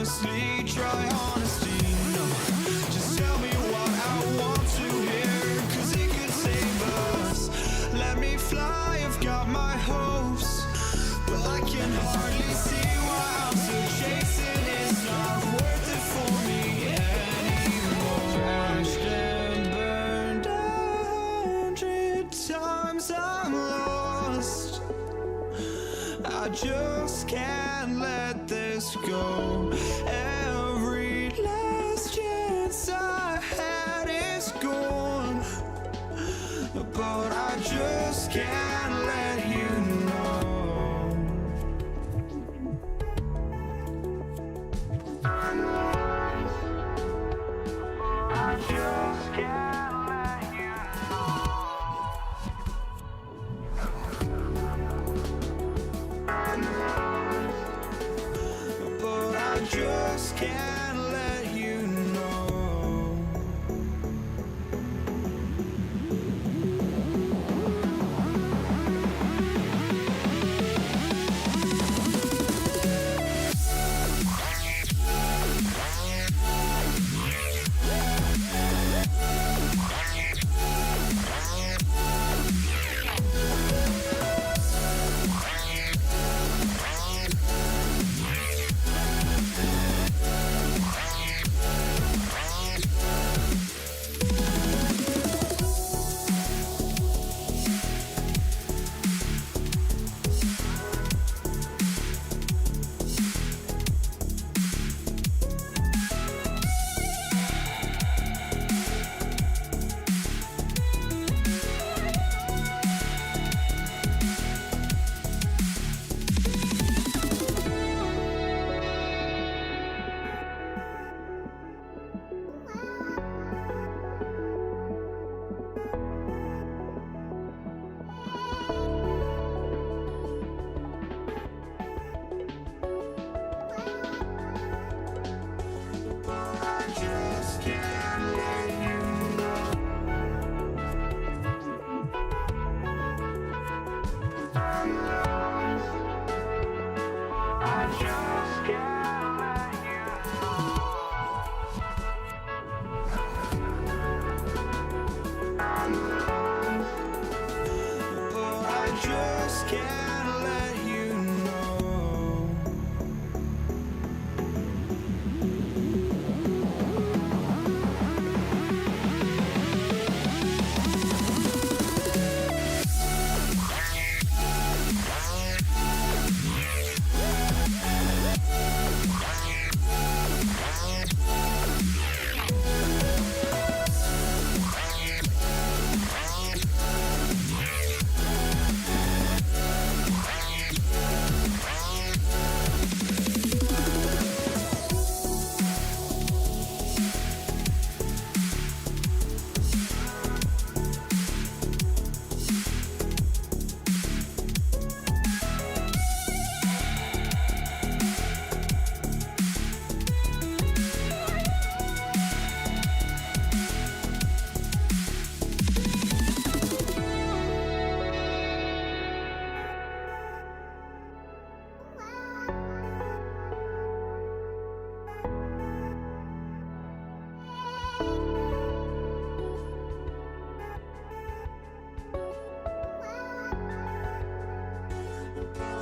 honestly try honesty. No, just tell me what I want to hear, 'cause it could save us. Let me fly, I've got my hopes, but I can hardly see why I'm still chasing. It's not worth it for me anymore. Crashed and burned 100 times, I'm lost. I just can't let this go. Every last chance I had is gone, but I just can't let you know. I just can't let you know. But I just can't let you know.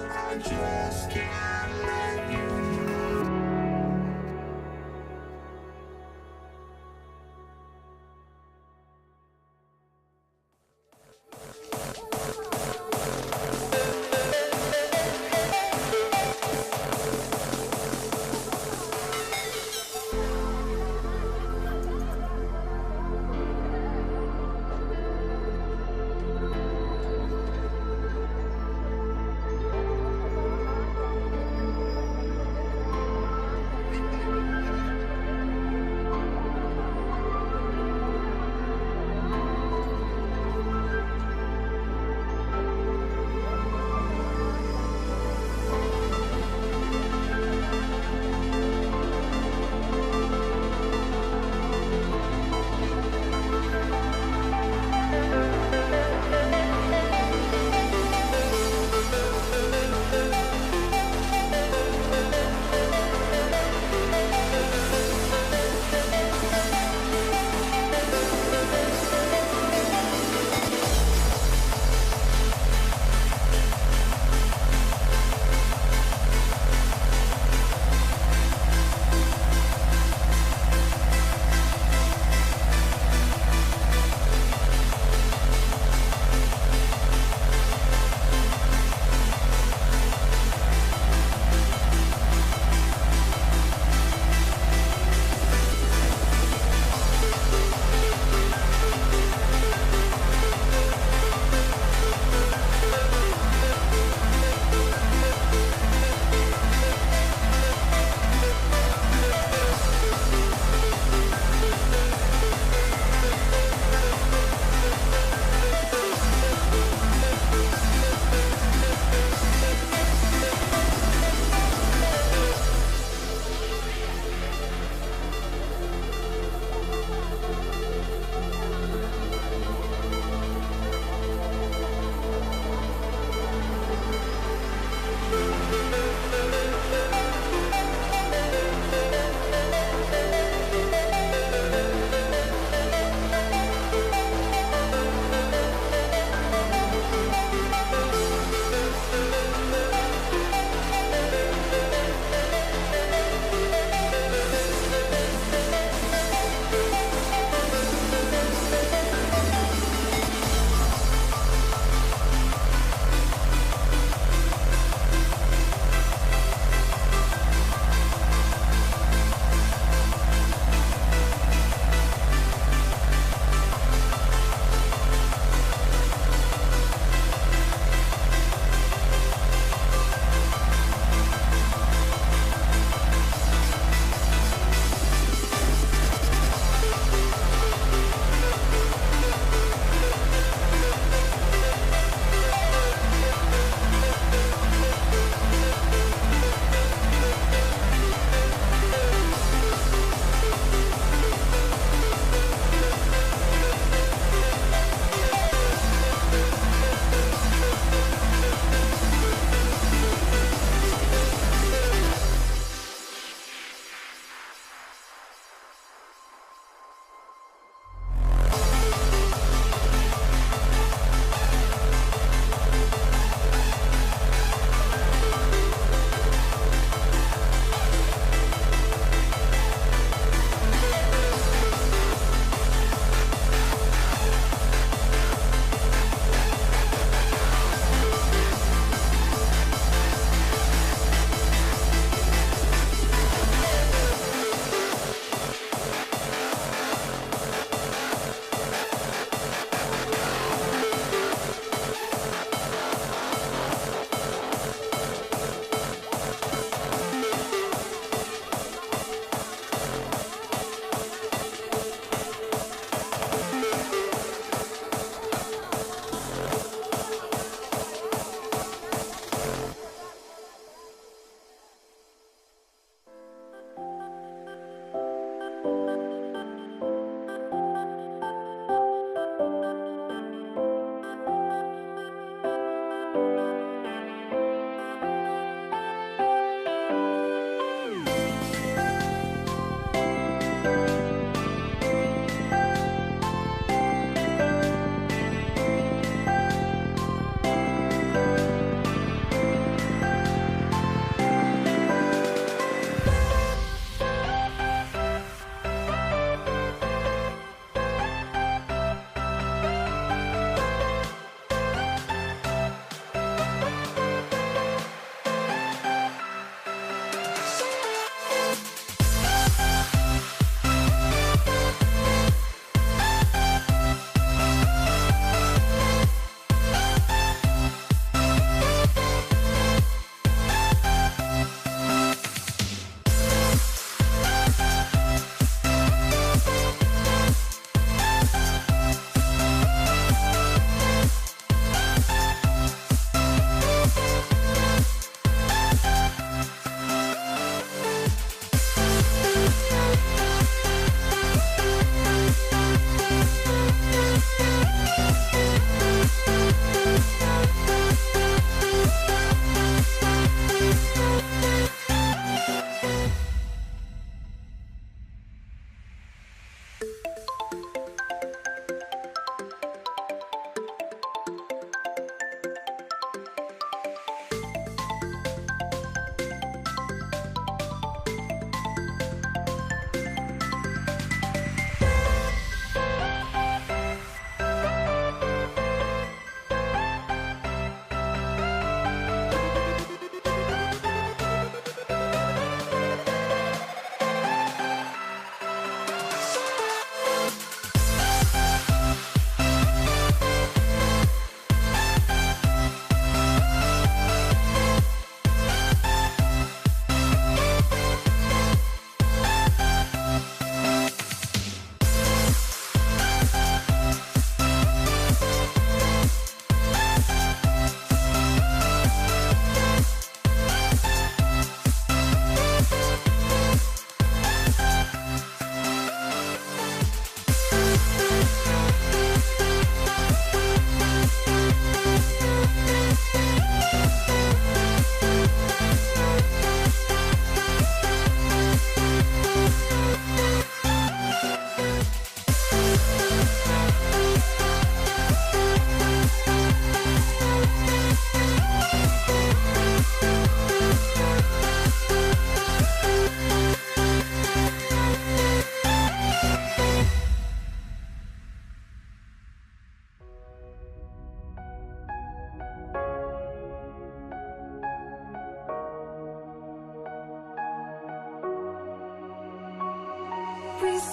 I just can't let you know.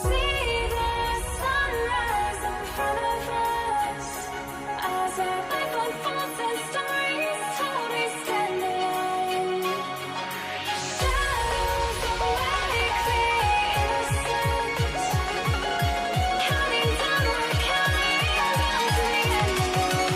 see the sunrise in front of us as our life unfolds and stories told we stand alone. Shadows awake the innocent, counting down, we're counting down to the end of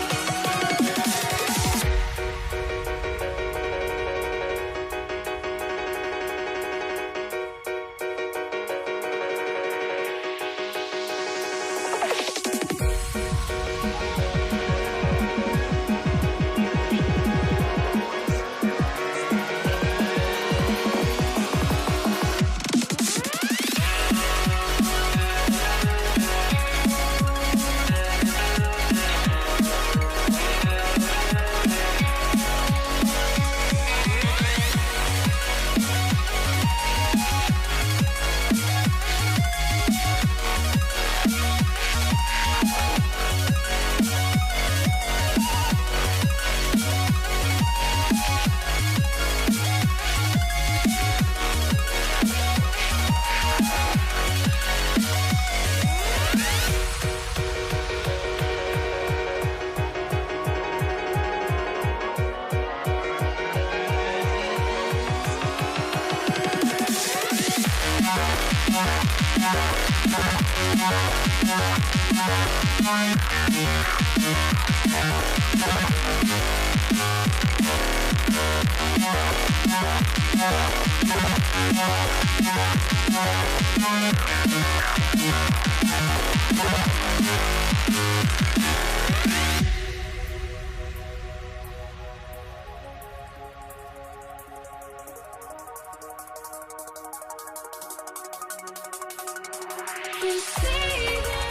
we see the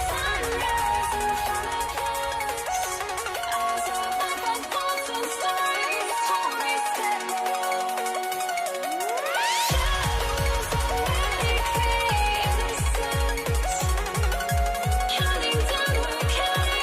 sunrise in front of us as our life unfolds and stories told we stand alone. Shadows awake the innocent, counting down, we're counting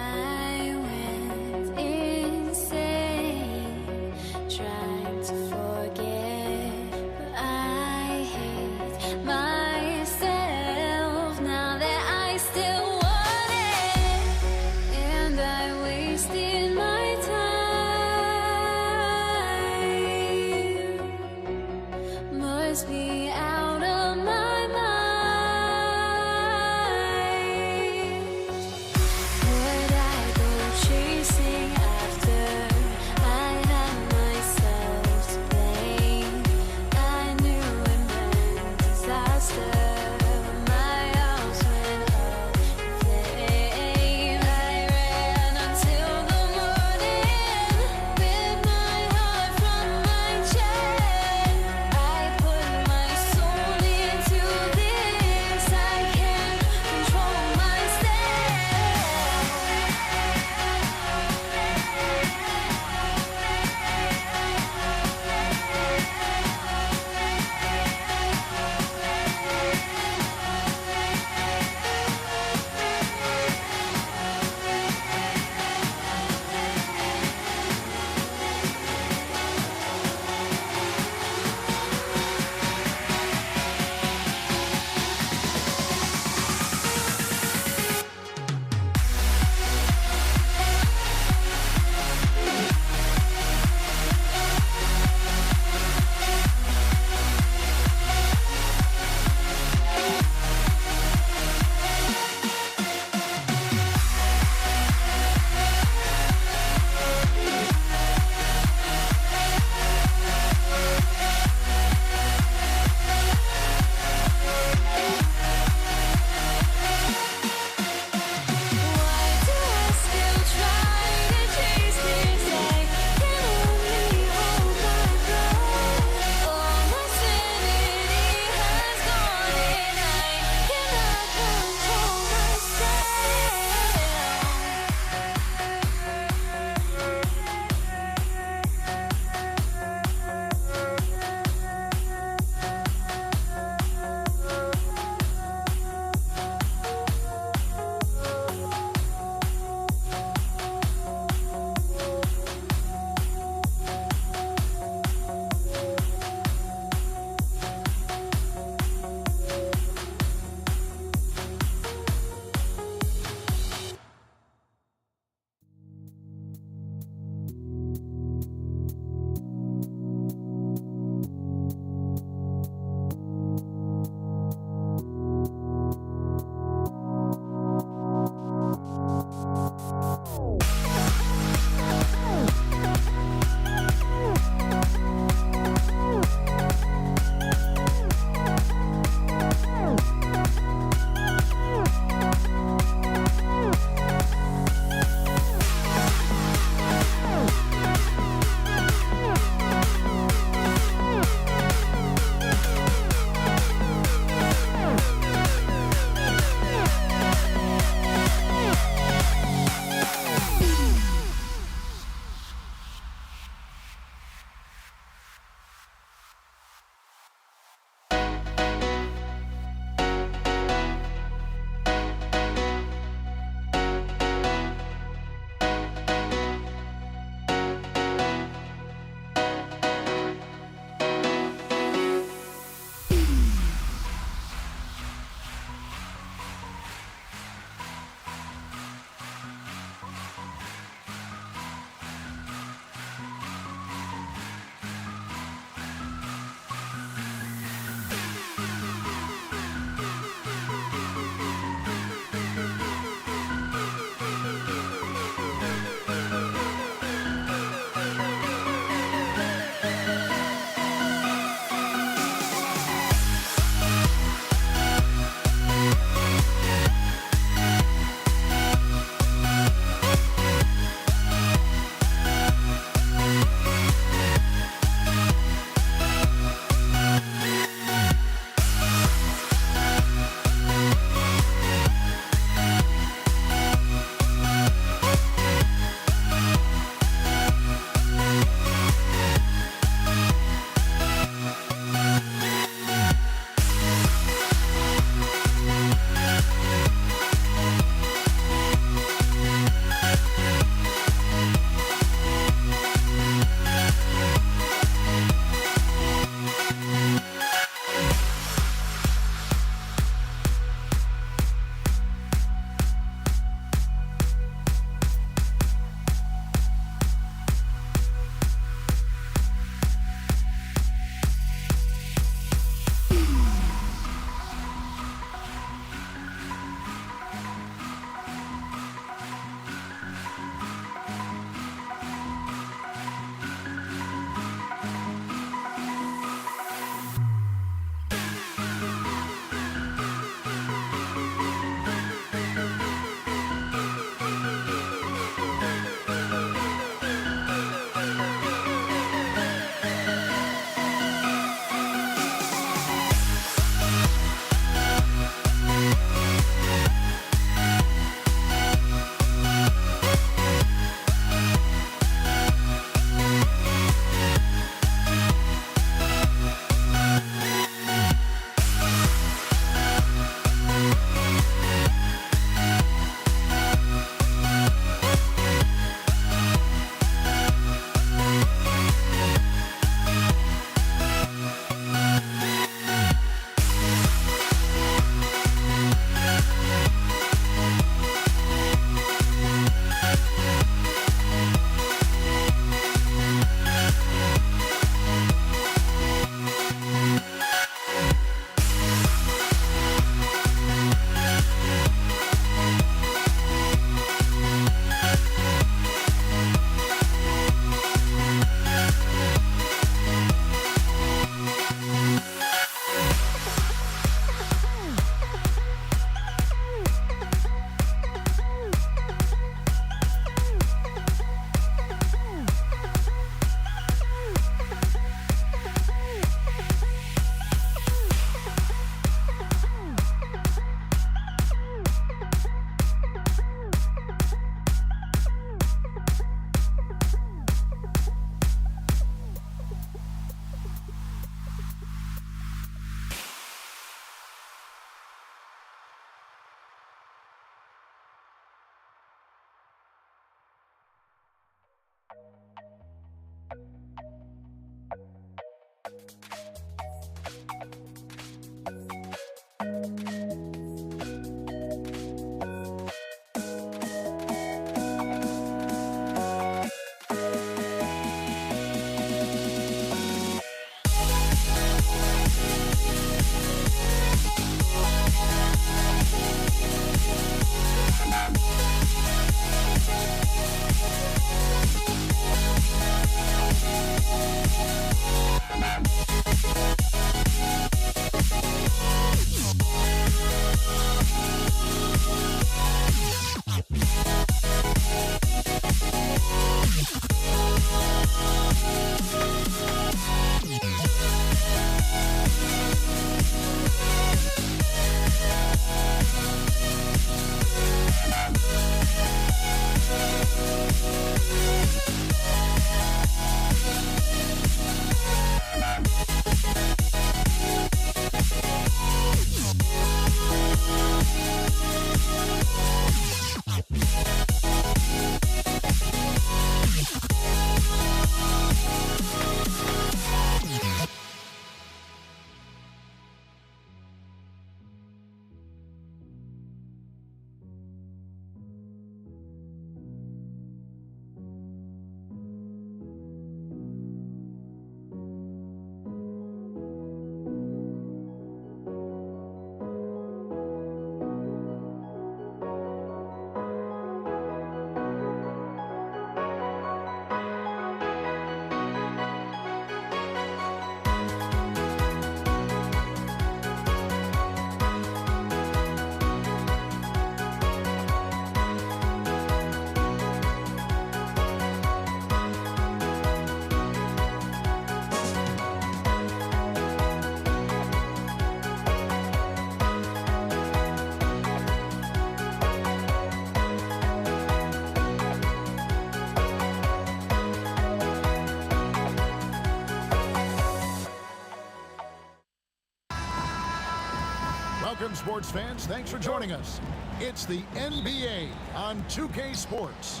Welcome, sports fans. Thanks for joining us. It's the NBA on 2K Sports.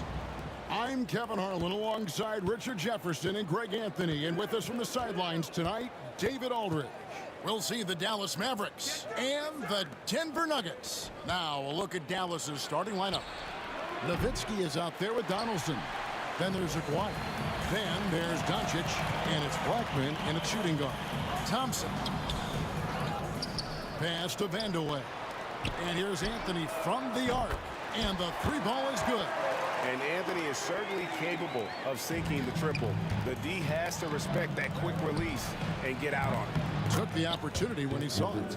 I'm Kevin Harlan alongside Richard Jefferson and Greg Anthony. And with us from the sidelines tonight, David Aldridge. We'll see the Dallas Mavericks and the Denver Nuggets. Now, a look at Dallas's starting lineup. Nowitzki is out there with Donaldson. Then there's Kawhi. Then there's Doncic, and it's Blackman in a shooting guard. Thompson. Pass to Vandeweghe. And here's Anthony from the arc. And the three ball is good. And Anthony is certainly capable of sinking the triple. The D has to respect that quick release and get out on it. Took the opportunity when he saw it.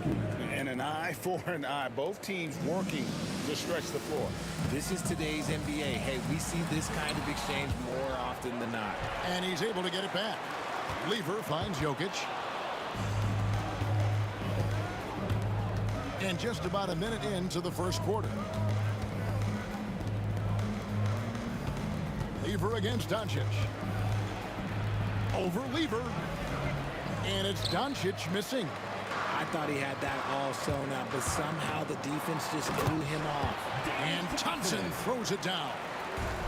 And an eye for an eye. Both teams working to stretch the floor. This is today's NBA. Hey, we see this kind of exchange more often than not. And he's able to get it back. Lever finds Jokic. And just about a minute into the first quarter. Lever against Doncic. Over Lever. And it's Doncic missing. I thought he had that all sewn up, but somehow the defense just threw him off. And Thompson throws it down.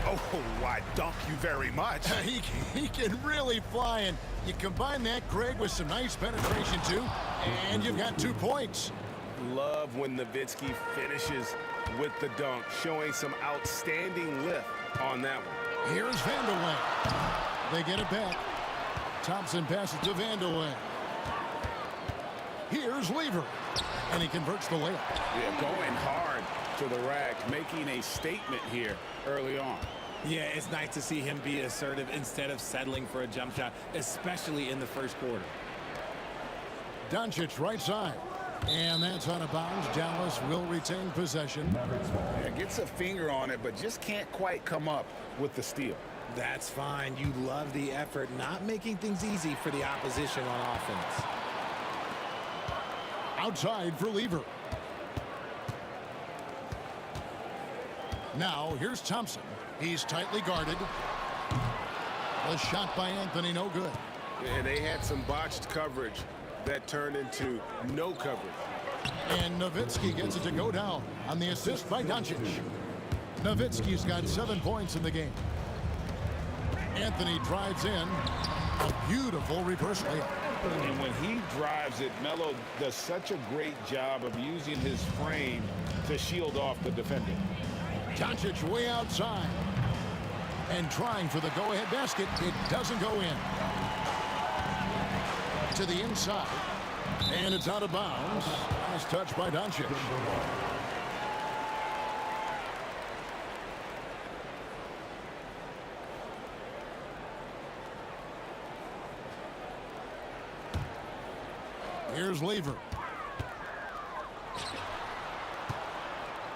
Oh, why, dunk you very much. He can really fly, and you combine that, Greg, with some nice penetration, too, and you've got 2 points. Love when Nowitzki finishes with the dunk, showing some outstanding lift on that one. Here's Vandeweghe. They get it back. Thompson passes to Vandeweghe. Here's Lever. And he converts the layup. Yeah, going hard to the rack, making a statement here early on. Yeah, it's nice to see him be assertive instead of settling for a jump shot, especially in the first quarter. Doncic right side. And that's out of bounds. Dallas will retain possession. Yeah, gets a finger on it, but just can't quite come up with the steal. That's fine. You love the effort, not making things easy for the opposition on offense. Outside for Lever. Now, here's Thompson. He's tightly guarded. The shot by Anthony, no good. And they had some botched coverage that turned into no coverage. And Nowitzki gets it to go down on the assist by Doncic. Nowitzki's got 7 points in the game. Anthony drives in. A beautiful reverse layup. And when he drives it, Melo does such a great job of using his frame to shield off the defender. Doncic way outside. And trying for the go-ahead basket. It doesn't go in. To the inside. And it's out of bounds. Nice touch by Doncic. Here's Lever.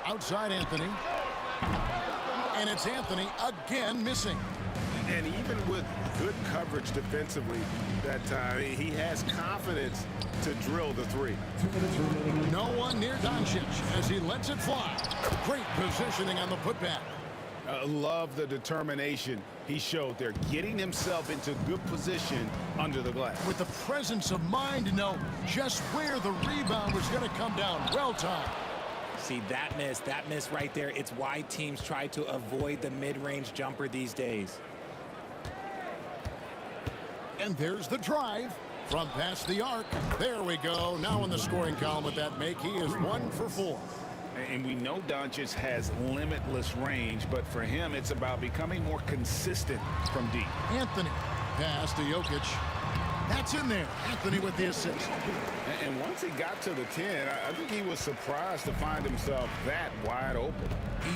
Outside Anthony. And it's Anthony again missing. And even with good coverage defensively that time, he has confidence to drill the three. No one near Doncic as he lets it fly. Great positioning on the putback. Love the determination he showed there, getting himself into good position under the glass. With the presence of mind to know just where the rebound was going to come down. Well timed. See, that miss right there, it's why teams try to avoid the mid-range jumper these days. And there's the drive from past the arc. There we go. Now in the scoring column with that make, he is 1 for 4. And we know Doncic has limitless range, but for him, it's about becoming more consistent from deep. Anthony, pass to Jokic. That's in there. Anthony with the assist. And once he got to the 10, I think he was surprised to find himself that wide open.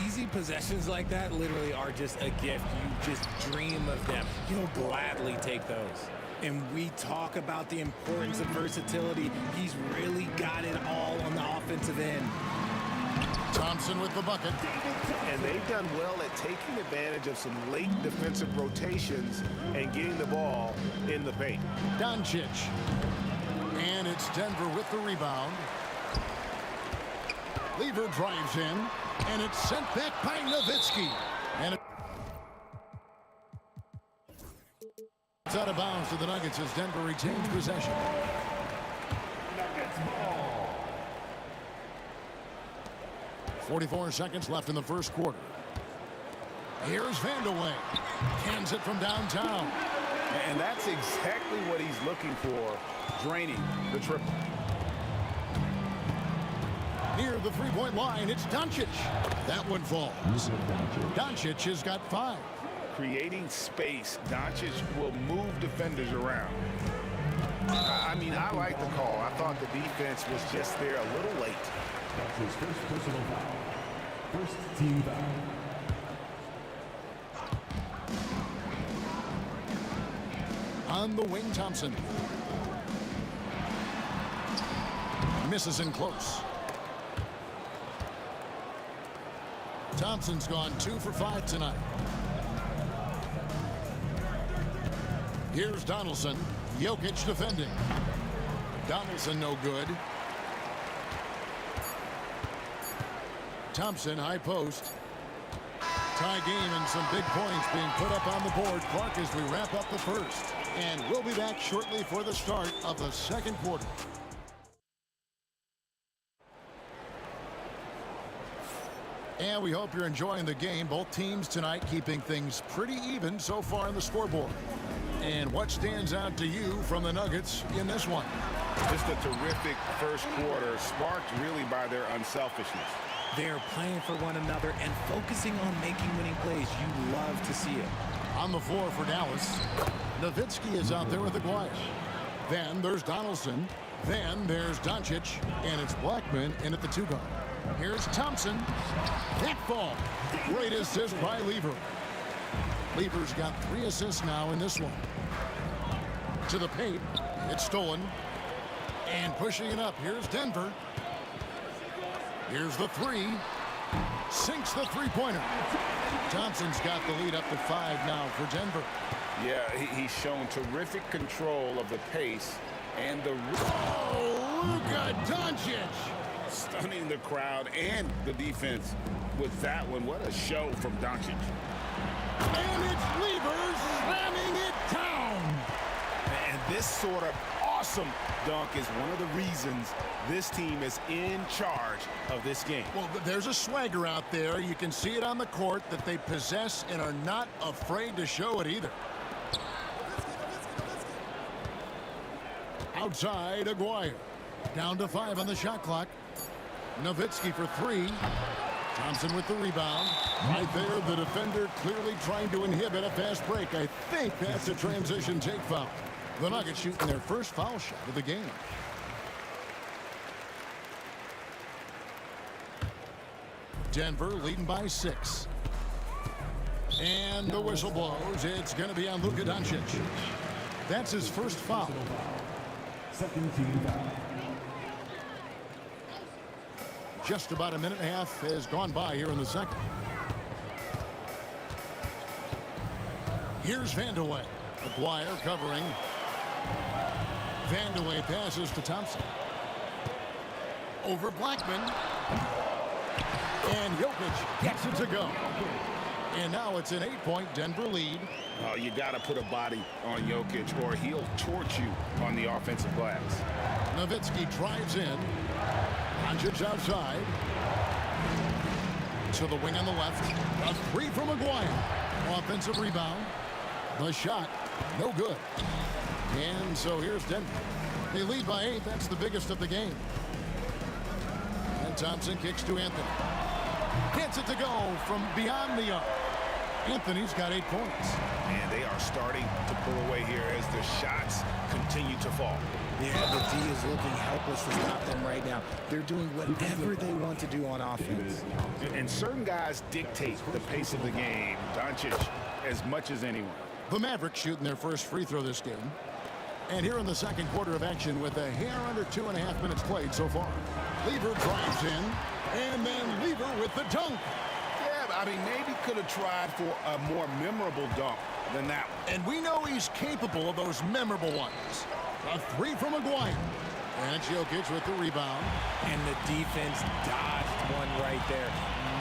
Easy possessions like that literally are just a gift. You just dream of them. You'll gladly take those. And we talk about the importance of versatility. He's really got it all on the offensive end. Thompson with the bucket. And they've done well at taking advantage of some late defensive rotations and getting the ball in the paint. Doncic. And it's Denver with the rebound. Lever drives in. And it's sent back by Nowitzki. And it's out of bounds to the Nuggets as Denver retains possession. 44 seconds left in the first quarter. Here's Vandeweghe. Cans it from downtown. And that's exactly what he's looking for, draining the triple. Near the three-point line, it's Doncic. That one falls. Doncic has got 5. Creating space, Doncic will move defenders around. I mean, I like the call. I thought the defense was just there a little late. That's his first personal foul. First team foul. On the wing, Thompson. Misses in close. Thompson's gone 2 for 5 tonight. Here's Donaldson. Jokic defending. Donaldson no good. Thompson, high post. Tie game and some big points being put up on the board. Clark, as we wrap up the first. And we'll be back shortly for the start of the second quarter. And we hope you're enjoying the game. Both teams tonight keeping things pretty even so far on the scoreboard. And what stands out to you from the Nuggets in this one? Just a terrific first quarter, sparked really by their unselfishness. They're playing for one another and focusing on making winning plays. You love to see it. On the floor for Dallas, Nowitzki is out there with Aguirre. Then there's Donaldson. Then there's Doncic. And it's Blackman in at the 2 guard. Here's Thompson. That fall. Great assist by Lever. Lever's got 3 assists now in this one. To the paint. It's stolen. And pushing it up. Here's Denver. Here's the 3. Sinks the three-pointer. Thompson's got the lead up to 5 now for Denver. Yeah, he's shown terrific control of the pace and the... Oh, Luka Doncic! Stunning the crowd and the defense with that one. What a show from Doncic. And it's Lever slamming it down. And this sort of awesome dunk is one of the reasons this team is in charge of this game. Well, there's a swagger out there. You can see it on the court that they possess and are not afraid to show it either. Outside, Aguirre. Down to 5 on the shot clock. Nowitzki for 3. Thompson with the rebound. Right there, the defender clearly trying to inhibit a fast break. I think that's a transition take foul. The Nuggets shooting their first foul shot of the game. Denver leading by 6. And the whistle blows. It's going to be on Luka Doncic. That's his first foul. Second team foul. Just about a minute and a half has gone by here in the second. Here's Vandeweghe. Aguirre covering. Vandeweghe passes to Thompson. Over Blackman. And Jokic gets it to go. And now it's an 8-point Denver lead. You got to put a body on Jokic or he'll torch you on the offensive glass. Nowitzki drives in. Doncic outside. To the wing on the left. A 3 from Aguirre. Offensive rebound. The shot, no good. And so here's Denver. They lead by 8. That's the biggest of the game. And Thompson kicks to Anthony. Gets it to go from beyond the arc. Anthony's got 8 points. And they are starting to pull away here as the shots continue to fall. Yeah, the D is looking helpless to stop them right now. They're doing whatever they want to do on offense. And certain guys dictate the pace of the game. Doncic as much as anyone. The Mavericks shooting their first free throw this game. And here in the second quarter of action with a hair under 2.5 minutes played so far. Lever drives in. And then Lever with the dunk. Yeah, I mean, maybe could have tried for a more memorable dunk than that one. And we know he's capable of those memorable ones. A 3 from Aguirre. And Jokic with the rebound. And the defense dodged one right there.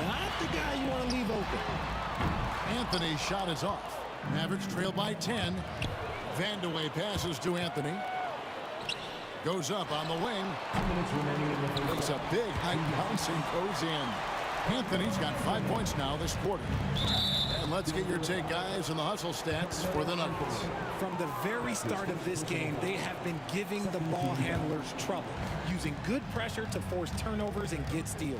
Not the guy you want to leave open. Anthony's shot is off. Mavericks trail by 10. Vandeweghe passes to Anthony. Goes up on the wing. 2 minutes remaining in the first. Makes a big high bounce and goes in. Anthony's got 5 points now this quarter. And let's get your take, guys, on the hustle stats for the Nuggets. From the very start of this game, they have been giving the ball handlers trouble, using good pressure to force turnovers and get steals.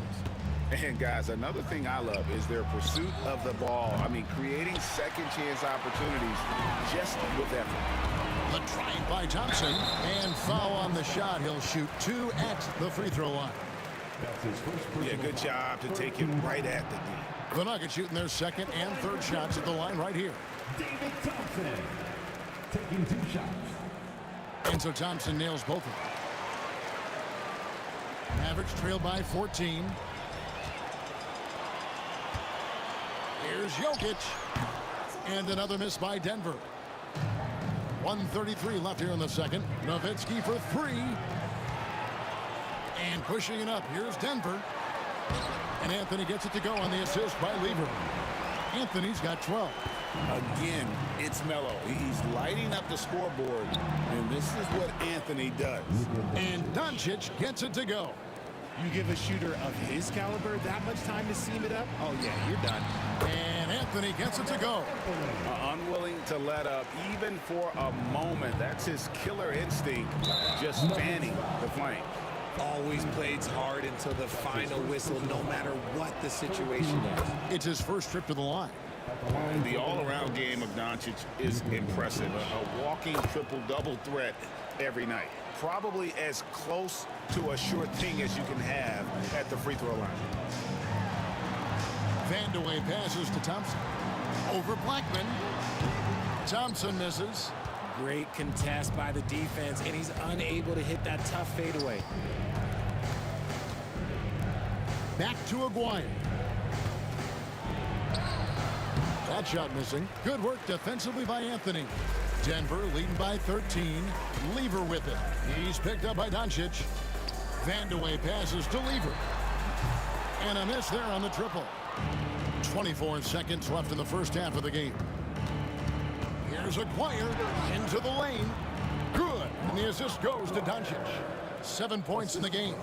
And guys, another thing I love is their pursuit of the ball. I mean, creating second chance opportunities just with effort. The try by Thompson, and foul on the shot. He'll shoot 2 at the free throw line. That's his first personal Yeah, good job to take it right at the D. The Nuggets shooting their second and third shots at the line right here. David Thompson taking 2 shots. And so Thompson nails both of them. Mavericks trail by 14. Here's Jokic. And another miss by Denver. 1:33 left here in the second. Nowitzki for 3. And pushing it up. Here's Denver. And Anthony gets it to go on the assist by Lever. Anthony's got 12. Again, it's Melo. He's lighting up the scoreboard, and this is what Anthony does. And Doncic gets it to go. You give a shooter of his caliber that much time to seam it up? Oh, yeah, you're done. And Anthony gets it to go. Unwilling to let up even for a moment. That's his killer instinct, just fanning the flame. Always plays hard until the final whistle, no matter what the situation is. It's his first trip to the line. The all-around game of Doncic is impressive. A walking triple-double threat every night. Probably as close to a sure thing as you can have at the free throw line. Vandeweghe passes to Thompson. Over Blackman. Thompson misses. Great contest by the defense, and he's unable to hit that tough fadeaway. Back to Aguirre. That shot missing. Good work defensively by Anthony. Denver leading by 13. Lever with it. He's picked up by Doncic. Vandeweghe passes to Lever. And a miss there on the triple. 24 seconds left in the first half of the game. Here's Aguirre into the lane. Good. And the assist goes to Doncic. 7 points in the game.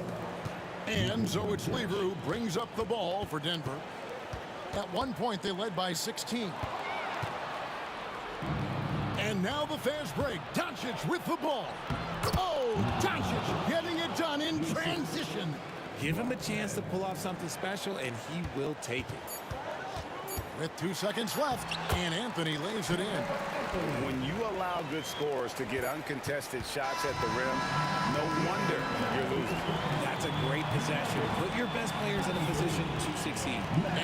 And so it's Lever who brings up the ball for Denver. At one point, they led by 16. And now the fast break. Doncic with the ball. Oh, Doncic getting it done in transition. Give him a chance to pull off something special, and he will take it. With 2 seconds left, and Anthony lays it in. When you allow good scorers to get uncontested shots at the rim, no wonder you're losing. That's a great possession. Put your best players in a position to succeed.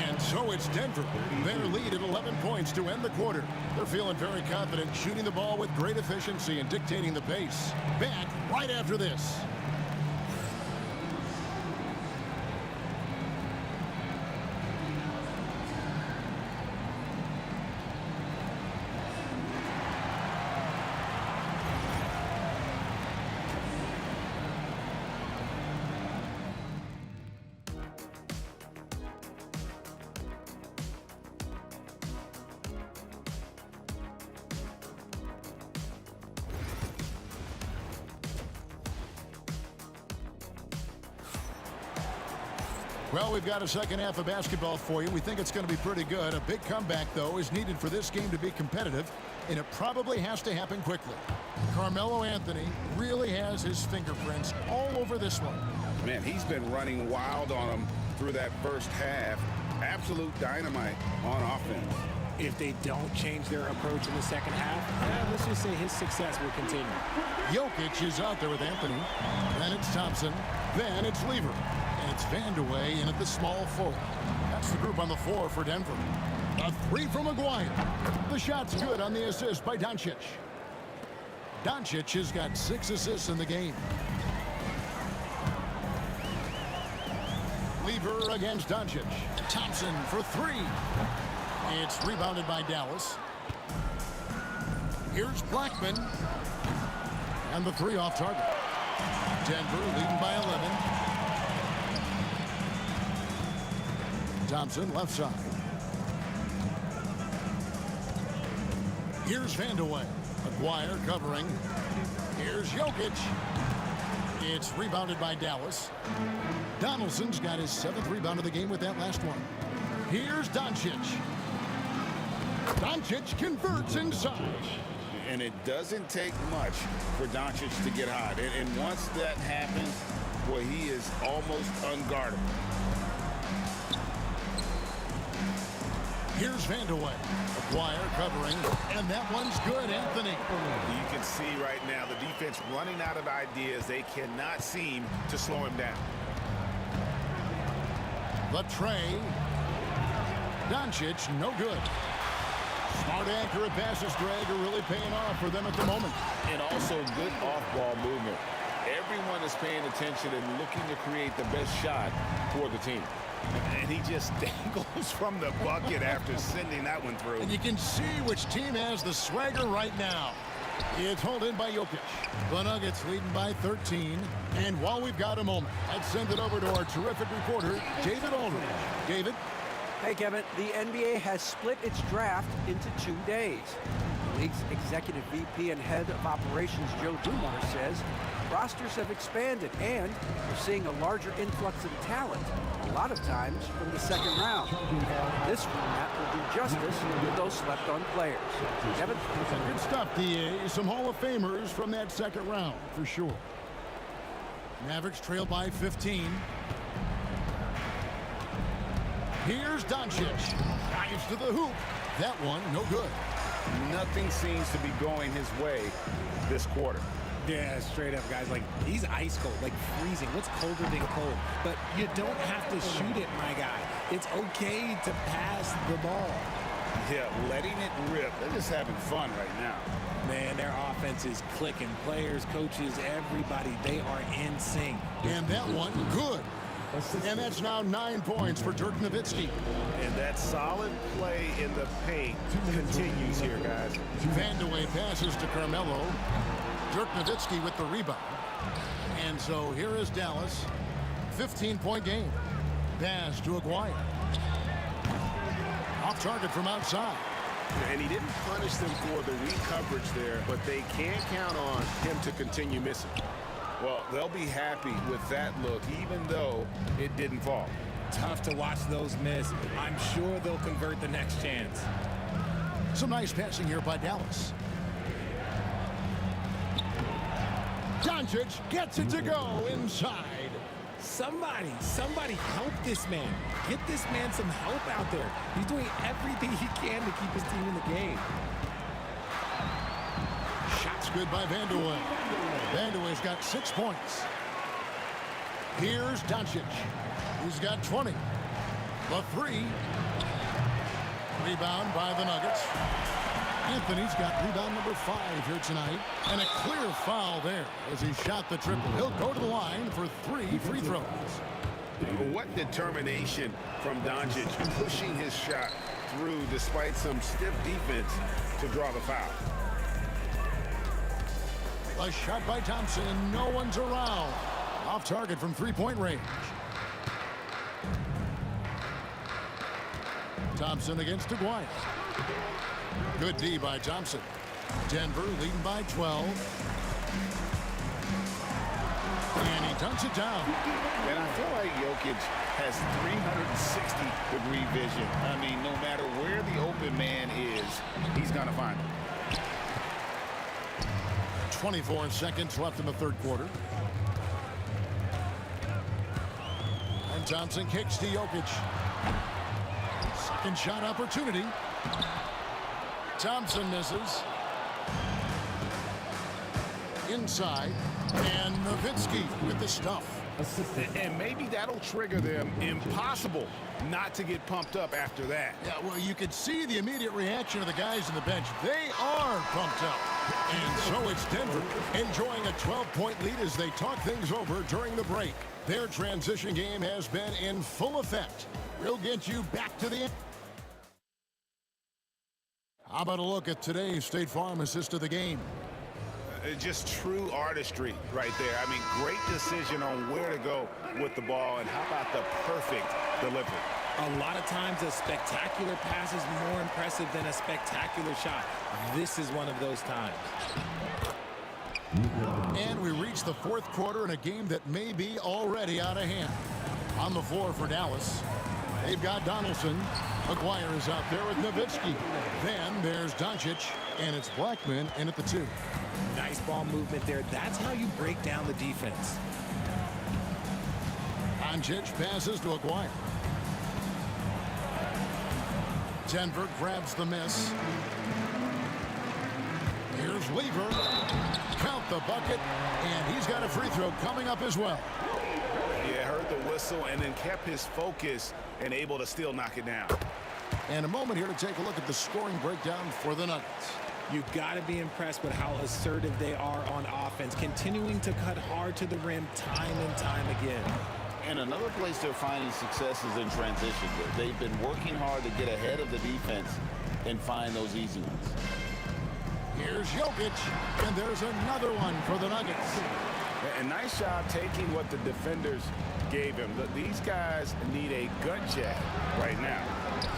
And so it's Denver. Their lead at 11 points to end the quarter. They're feeling very confident, shooting the ball with great efficiency and dictating the pace. Back right after this. Well, we've got a second half of basketball for you. We think it's going to be pretty good. A big comeback, though, is needed for this game to be competitive, and it probably has to happen quickly. Carmelo Anthony really has his fingerprints all over this one. Man, he's been running wild on them through that first half. Absolute dynamite on offense. If they don't change their approach in the second half, let's just say his success will continue. Jokic is out there with Anthony. Then it's Thompson. Then it's Lever. And it's Vandeweghe in at the small forward. That's the group on the floor for Denver. A three from Aguirre. The shot's good on the assist by Doncic. Doncic has got 6 assists in the game. Lever against Doncic. Thompson for 3. It's rebounded by Dallas. Here's Blackman. And the 3 off target. Denver leading by 11. Thompson left side. Here's Vandeweghe. Aguirre covering. Here's Jokic. It's rebounded by Dallas. Donaldson's got his 7th rebound of the game with that last one. Here's Doncic. Doncic converts inside. And it doesn't take much for Doncic to get hot. And once that happens, well, he is almost unguardable. Here's Vandeweghe. Aguirre covering, and that one's good, Anthony. You can see right now the defense running out of ideas. They cannot seem to slow him down. The tray. Doncic, no good. Smart, accurate passes, Greg, are really paying off for them at the moment. And also good off-ball movement. Everyone is paying attention and looking to create the best shot for the team. And he just dangles from the bucket after sending that one through. And you can see which team has the swagger right now. It's hauled in by Jokic. The Nuggets leading by 13. And while we've got a moment, let's send it over to our terrific reporter, David Aldridge. David? Hey, Kevin. The NBA has split its draft into 2 days. The league's executive VP and head of operations, Joe Dumars, says rosters have expanded and we're seeing a larger influx of talent, a lot of times from the second round. This format will do justice to those slept-on players. Kevin? Good stuff, DA. Some Hall of Famers from that second round, for sure. Mavericks trail by 15. Here's Doncic. Dives to the hoop. That one, no good. Nothing seems to be going his way this quarter. Yeah, straight up, guys. Like, he's ice cold, like freezing. What's colder than cold? But you don't have to shoot it, my guy. It's okay to pass the ball. Yeah, letting it rip. They're just having fun right now. Man, their offense is clicking. Players, coaches, everybody, they are in sync. And that one, good. And that's now 9 points for Dirk Nowitzki. And that solid play in the paint continues here, guys. Vandeweghe passes to Carmelo. Dirk Nowitzki with the rebound. And so here is Dallas. 15-point game. Pass to Aguirre. Off target from outside. And he didn't punish them for the weak coverage there, but they can't count on him to continue missing. Well, they'll be happy with that look, even though it didn't fall. Tough to watch those miss. I'm sure they'll convert the next chance. Some nice passing here by Dallas. Doncic gets it to go inside. Somebody help this man. Get this man some help out there. He's doing everything he can to keep his team in the game. Shots good by Vandeweghe. Vandeweghe's got 6 points. Here's Doncic. He's got 20. The three. Rebound by the Nuggets. Anthony's got rebound number 5 here tonight. And a clear foul there as he shot the triple. He'll go to the line for 3 free throws. What determination from Doncic, pushing his shot through despite some stiff defense to draw the foul. A shot by Thompson, and no one's around. Off target from 3-point range. Thompson against Aguirre. Good D by Thompson. Denver leading by 12. And he dunks it down. And I feel like Jokic has 360-degree vision. I mean, no matter where the open man is, he's going to find him. 24 seconds left in the third quarter. And Thompson kicks to Jokic. Second shot opportunity. Thompson misses. Inside. And Nowitzki with the stuff. And maybe that'll trigger them. Impossible not to get pumped up after that. Yeah, well, you could see the immediate reaction of the guys on the bench. They are pumped up. And so it's Denver enjoying a 12-point lead as they talk things over during the break. Their transition game has been in full effect. We'll get you back to the end. How about a look at today's State Farm assist of the game? Just true artistry right there. I mean, great decision on where to go with the ball, and how about the perfect delivery? A lot of times a spectacular pass is more impressive than a spectacular shot. This is one of those times. And we reach the fourth quarter in a game that may be already out of hand. On the floor for Dallas, they've got Donaldson. McGuire is out there with Nowitzki. Then there's Doncic, and it's Blackman in at the 2. Nice ball movement there. That's how you break down the defense. Doncic passes to Aguirre. Denver grabs the miss. Here's Lever. Count the bucket, and he's got a free throw coming up as well. Yeah, heard the whistle and then kept his focus and able to still knock it down. And a moment here to take a look at the scoring breakdown for the Nuggets. You've got to be impressed with how assertive they are on offense, continuing to cut hard to the rim time and time again. And another place they're finding success is in transition. They've been working hard to get ahead of the defense and find those easy ones. Here's Jokic, and there's another one for the Nuggets. A nice job taking what the defenders gave him. Look, these guys need a gut check right now.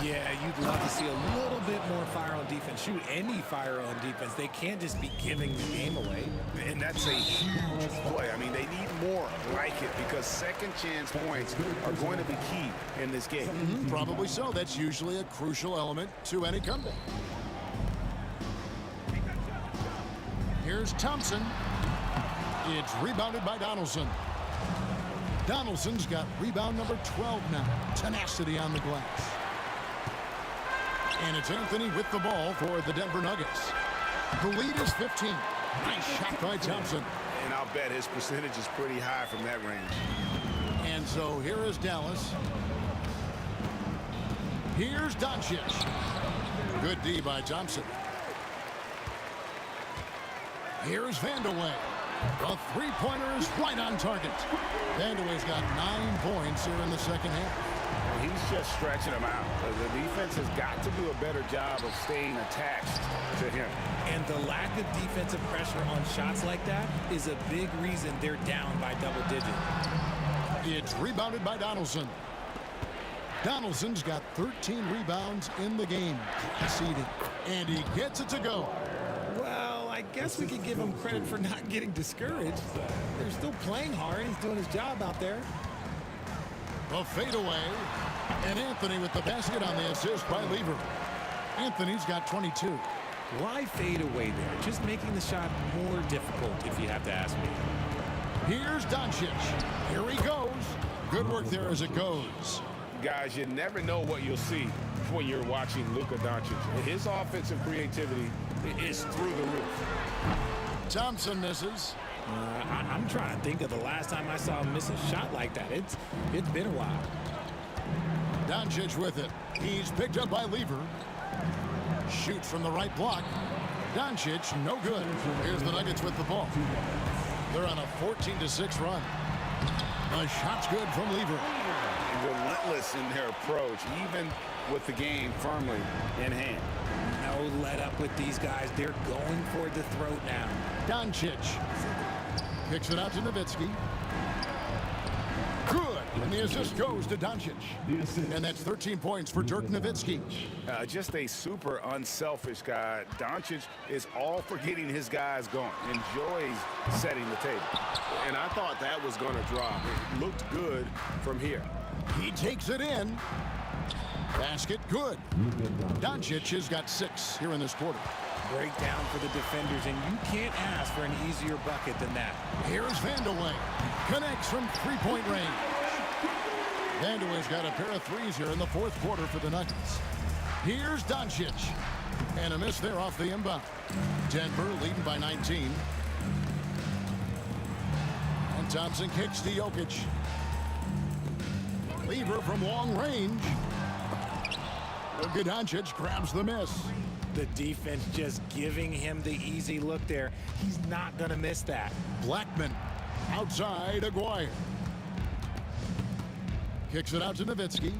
Yeah, you'd love to see a little bit more fire on defense. Shoot, any fire on defense. They can't just be giving the game away. And that's a huge play. I mean, they need more like it because second chance points are going to be key in this game. Probably so. That's usually a crucial element to any comeback. Here's Thompson. It's rebounded by Donaldson. Donaldson's got rebound number 12 now. Tenacity on the glass. And it's Anthony with the ball for the Denver Nuggets. The lead is 15. Nice shot by Thompson. And I'll bet his percentage is pretty high from that range. And so here is Dallas. Here's Doncic. Good D by Thompson. Here's Vandeweghe. The three-pointer is right on target. Vandeweghe's got 9 points here in the second half. He's just stretching them out. The defense has got to do a better job of staying attached to him. And the lack of defensive pressure on shots like that is a big reason they're down by double digits. It's rebounded by Donaldson. Donaldson's got 13 rebounds in the game. Conceding. And he gets it to go. Well, I guess we can give him credit for not getting discouraged. They're still playing hard. He's doing his job out there. The fadeaway. And Anthony with the basket on the assist by Lever. Anthony's got 22. Why fade away there? Just making the shot more difficult, if you have to ask me. Here's Doncic. Here he goes. Good work there as it goes. Guys, you never know what you'll see when you're watching Luka Doncic. His offensive creativity is through the roof. Thompson misses. I'm trying to think of the last time I saw him miss a shot like that. It's been a while. Doncic with it. He's picked up by Lever. Shoots from the right block. Doncic, no good. Here's the Nuggets with the ball. They're on a 14-6 run. The shot's good from Lever. Relentless in their approach, even with the game firmly in hand. No let up with these guys. They're going for the throat now. Doncic kicks it out to Nowitzki. Good. And the assist goes to Doncic. And that's 13 points for Dirk Nowitzki. Just a super unselfish guy. Doncic is all for getting his guys going. Enjoys setting the table. And I thought that was going to drop. It looked good from here. He takes it in. Basket good. Doncic has got 6 here in this quarter. Breakdown for the defenders, and you can't ask for an easier bucket than that. Here's Vandeweghe. Connects from three-point range. Vandeweghe's got a pair of threes here in the fourth quarter for the Nuggets. Here's Doncic. And a miss there off the inbound. Denver leading by 19. And Thompson kicks to Jokic. Lever from long range. Doncic grabs the miss. The defense just giving him the easy look there. He's not going to miss that. Blackman outside Aguirre. Kicks it out to Nowitzki.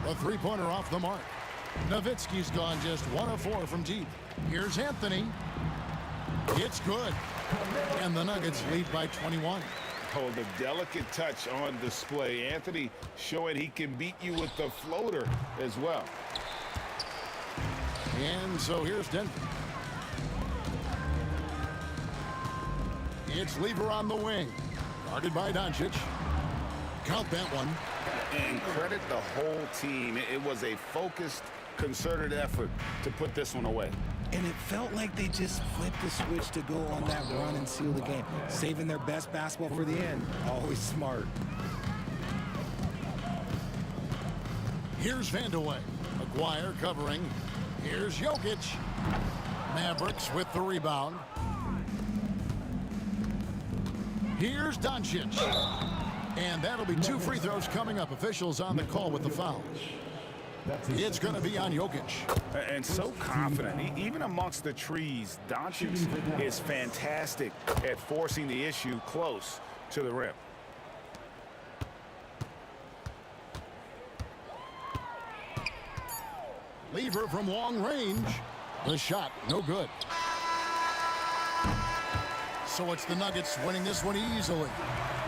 The three-pointer off the mark. Nowitzki's gone just 1 of 4 from deep. Here's Anthony. It's good. And the Nuggets lead by 21. Oh, the delicate touch on display. Anthony showing he can beat you with the floater as well. And so here's Denver. It's Lever on the wing. Guarded by Doncic. Count that one. And credit the whole team. It was a focused, concerted effort to put this one away. And it felt like they just flipped the switch to go on that run and seal the game, saving their best basketball for the end. Always smart. Here's Vandeweghe. McGuire covering. Here's Jokic. Mavericks with the rebound. Here's Doncic. And that'll be 2 free throws coming up. Officials on the call with the foul. It's going to be on Jokic. And so confident. Even amongst the trees, Doncic is fantastic at forcing the issue close to the rim. Lever from long range. The shot, no good. So it's the Nuggets winning this one easily.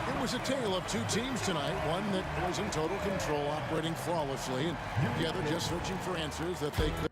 It was a tale of two teams tonight, one that was in total control, operating flawlessly, and the other just searching for answers that they could.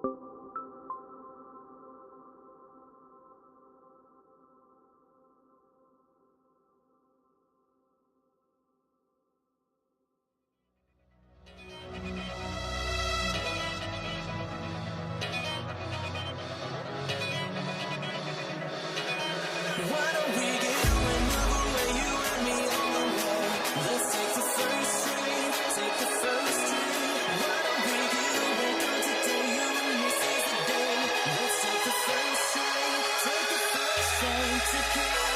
Why don't we get another way, you and me on the wall? Let's take the first string, take the first string. Why don't we get away from today, you and me seize the day? Let's take the first string, take the first string to California.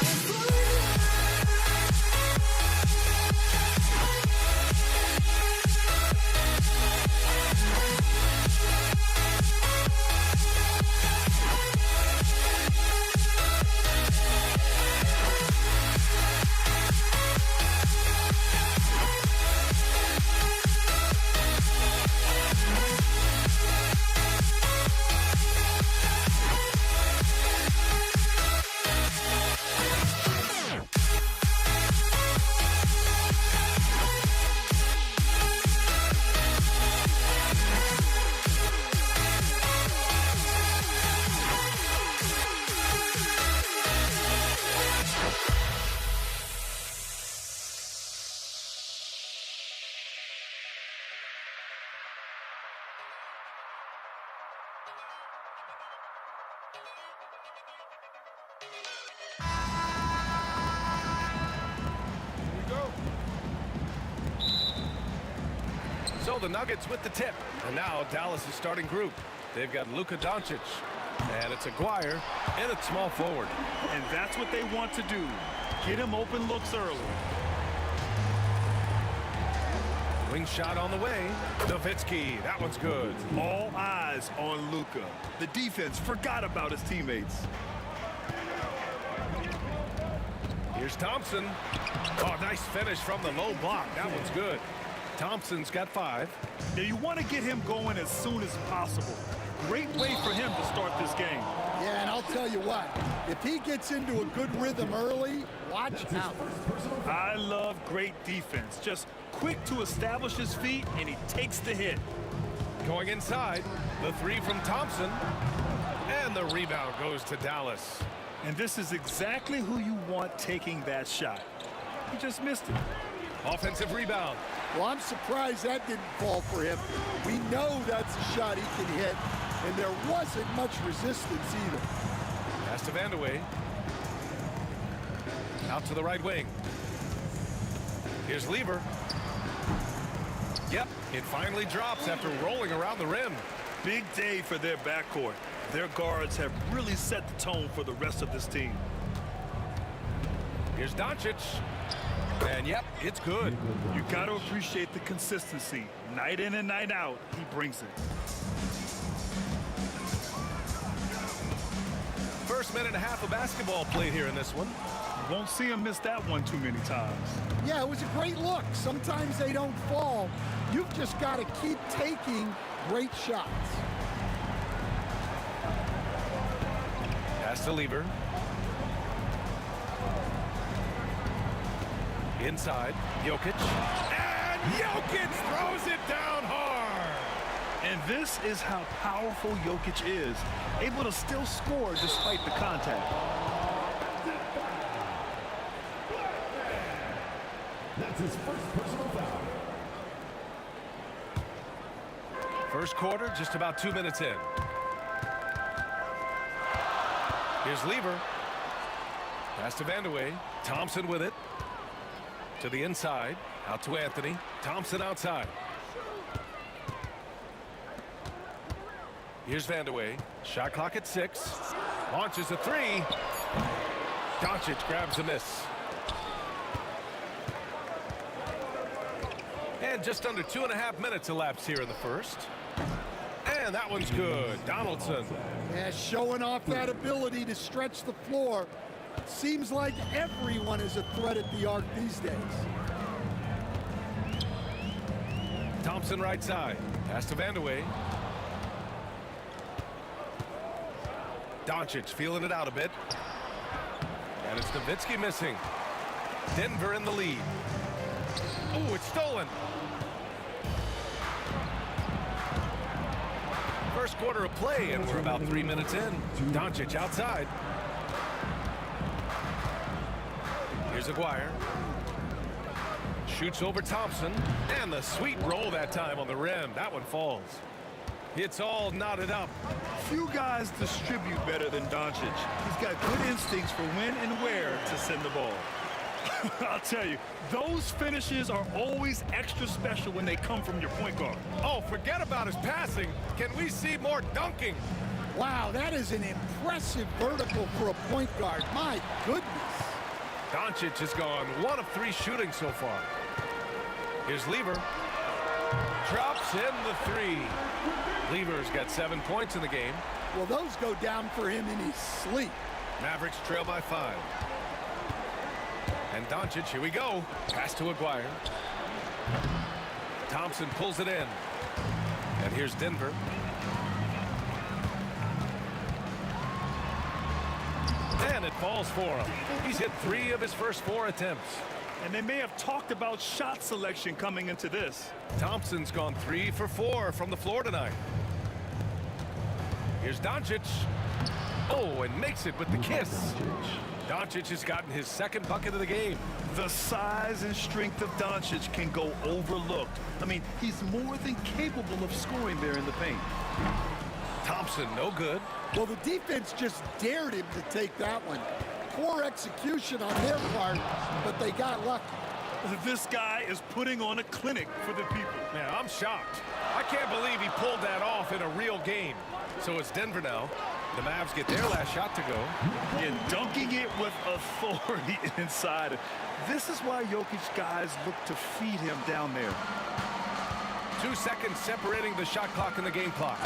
So the Nuggets with the tip. And now Dallas' starting group. They've got Luka Doncic. And it's Aguirre and it's small forward. And that's what they want to do. Get him open looks early. Wing shot on the way. Nowitzki, that one's good. All eyes on Luka. The defense forgot about his teammates. Here's Thompson. Oh, nice finish from the low block. That one's good. Thompson's got 5. Now you want to get him going as soon as possible. Great way for him to start this game. Yeah, and I'll tell you what, if he gets into a good rhythm early, watch out. I love great defense. Just quick to establish his feet, and he takes the hit. Going inside, the 3 from Thompson. And the rebound goes to Dallas. And this is exactly who you want taking that shot. He just missed it. Offensive rebound. Well, I'm surprised that didn't fall for him. We know that's a shot he can hit, and there wasn't much resistance either. Pass to Vandeweghe. Out to the right wing. Here's Lever. Yep, it finally drops after rolling around the rim. Big day for their backcourt. Their guards have really set the tone for the rest of this team. Here's Doncic. And yep, it's good. You got to appreciate the consistency. Night in and night out, he brings it. First minute and a half of basketball played here in this one. You won't see him miss that one too many times. Yeah, it was a great look. Sometimes they don't fall. You've just got to keep taking great shots. Pass to Lever. Inside, Jokic. And Jokic throws it down hard. And this is how powerful Jokic is, able to still score despite the contact. That's his first personal foul. First quarter, just about 2 minutes in. Here's Lever. Pass to Vandeweghe. Thompson with it. To the inside. Out to Anthony. Thompson outside. Here's Vandeweghe. Shot clock at 6. Launches a 3. Doncic grabs a miss. And just under 2.5 minutes elapsed here in the first. And that one's good. Donaldson. Yeah, showing off that ability to stretch the floor. Seems like everyone is a threat at the arc these days. Thompson right side. Pass to Vandeweghe. Doncic feeling it out a bit. And it's Nowitzki missing. Denver in the lead. Oh, it's stolen. First first quarter of play, and we're about 3 minutes in. Doncic outside. Here's Aguirre. Shoots over Thompson, and the sweet roll that time on the rim. That one falls. It's all knotted up. Few guys distribute better than Doncic. He's got good instincts for when and where to send the ball. I'll tell you, those finishes are always extra special when they come from your point guard. Oh, forget about his passing. Can we see more dunking? Wow, that is an impressive vertical for a point guard. My goodness. Doncic has gone 1 of 3 shooting so far. Here's Lever. Drops in the 3. Lever's got 7 points in the game. Well, those go down for him in his sleep. Mavericks trail by 5. And Doncic, here we go. Pass to Aguirre. Thompson pulls it in. And here's Denver. And it falls for him. He's hit 3 of his first 4 attempts. And they may have talked about shot selection coming into this. Thompson's gone 3 for 4 from the floor tonight. Here's Doncic. Oh, and makes it with the kiss. Doncic has gotten his 2nd bucket of the game. The size and strength of Doncic can go overlooked. I mean, he's more than capable of scoring there in the paint. Thompson, no good. Well, the defense just dared him to take that one. Poor execution on their part, but they got lucky. This guy is putting on a clinic for the people. Man, I'm shocked. I can't believe he pulled that off in a real game. So it's Denver now. The Mavs get their last shot to go. And dunking it with authority inside. This is why Jokic guys look to feed him down there. 2 seconds separating the shot clock and the game clock.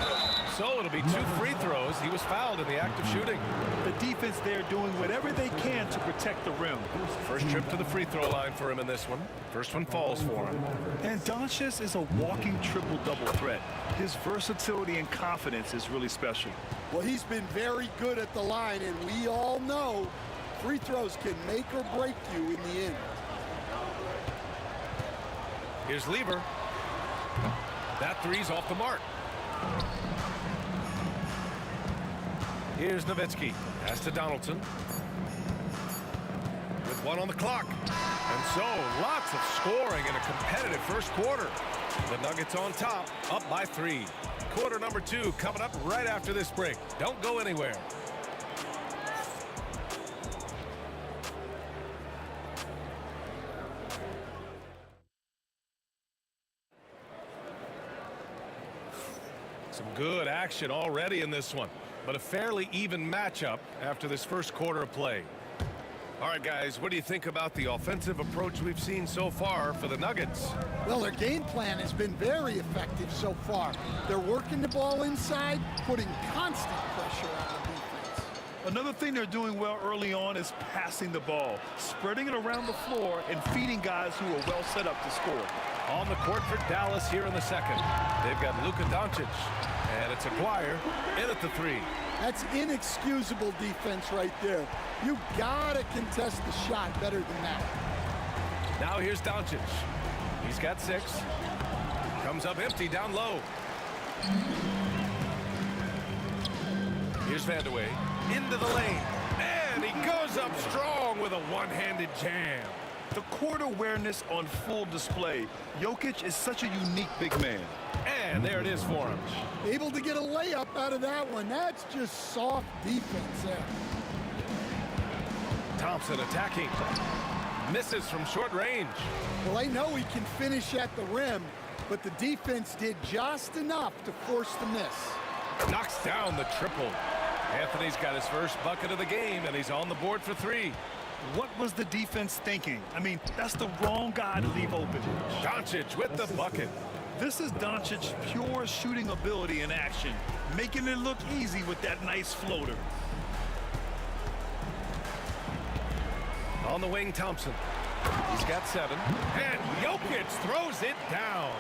So it'll be 2 free throws. He was fouled in the act of shooting. The defense there doing whatever they can to protect the rim. First trip to the free throw line for him in this one. First one falls for him. And Doncic is a walking triple-double threat. His versatility and confidence is really special. Well, he's been very good at the line, and we all know free throws can make or break you in the end. Here's Lever. That 3's off the mark. Here's Nowitzki. Pass to Donaldson. With 1 on the clock. And so, lots of scoring in a competitive first quarter. The Nuggets on top, up by 3. Quarter number 2 coming up right after this break. Don't go anywhere. Some good action already in this one, but a fairly even matchup after this first quarter of play. All right, guys, what do you think about the offensive approach we've seen so far for the Nuggets? Well, their game plan has been very effective so far. They're working the ball inside, putting constant pressure on the defense. Another thing they're doing well early on is passing the ball, spreading it around the floor and feeding guys who are well set up to score. On the court for Dallas here in the second. They've got Luka Doncic, and it's Aguirre in at the 3. That's inexcusable defense right there. You gotta contest the shot better than that. Now here's Doncic. He's got 6. Comes up empty down low. Here's Vandeweghe into the lane. And he goes up strong with a one-handed jam. The court awareness on full display. Jokic is such a unique big man. And there it is for him. Able to get a layup out of that one. That's just soft defense there. Thompson attacking. Misses from short range. Well, they know he can finish at the rim, but the defense did just enough to force the miss. Knocks down the triple. Anthony's got his first bucket of the game, and he's on the board for 3. What was the defense thinking? I mean, that's the wrong guy to leave open. Doncic with the bucket. This is Doncic's pure shooting ability in action, making it look easy with that nice floater. On the wing, Thompson. He's got 7. And Jokic throws it down.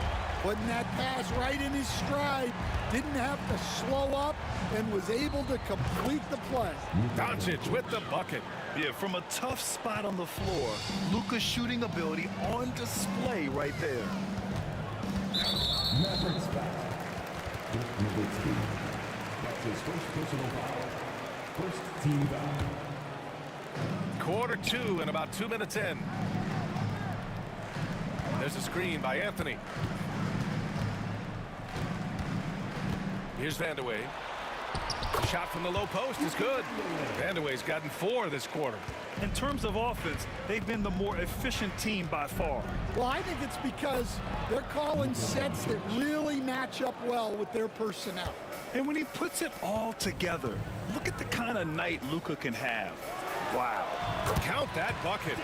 Putting that pass right in his stride. Didn't have to slow up and was able to complete the play. Doncic with the bucket. Yeah, from a tough spot on the floor, Luka's shooting ability on display right there. Mavericks foul. Nowitzki. his first personal foul. First team foul. Quarter 2 and about 2 minutes in. There's a screen by Anthony. Here's Vandeweghe. Shot from the low post is good. Vandeweghe's gotten 4 this quarter. In terms of offense, they've been the more efficient team by far. Well, I think it's because they're calling sets that really match up well with their personnel. And when he puts it all together, look at the kind of night Luka can have. Wow. Count that bucket.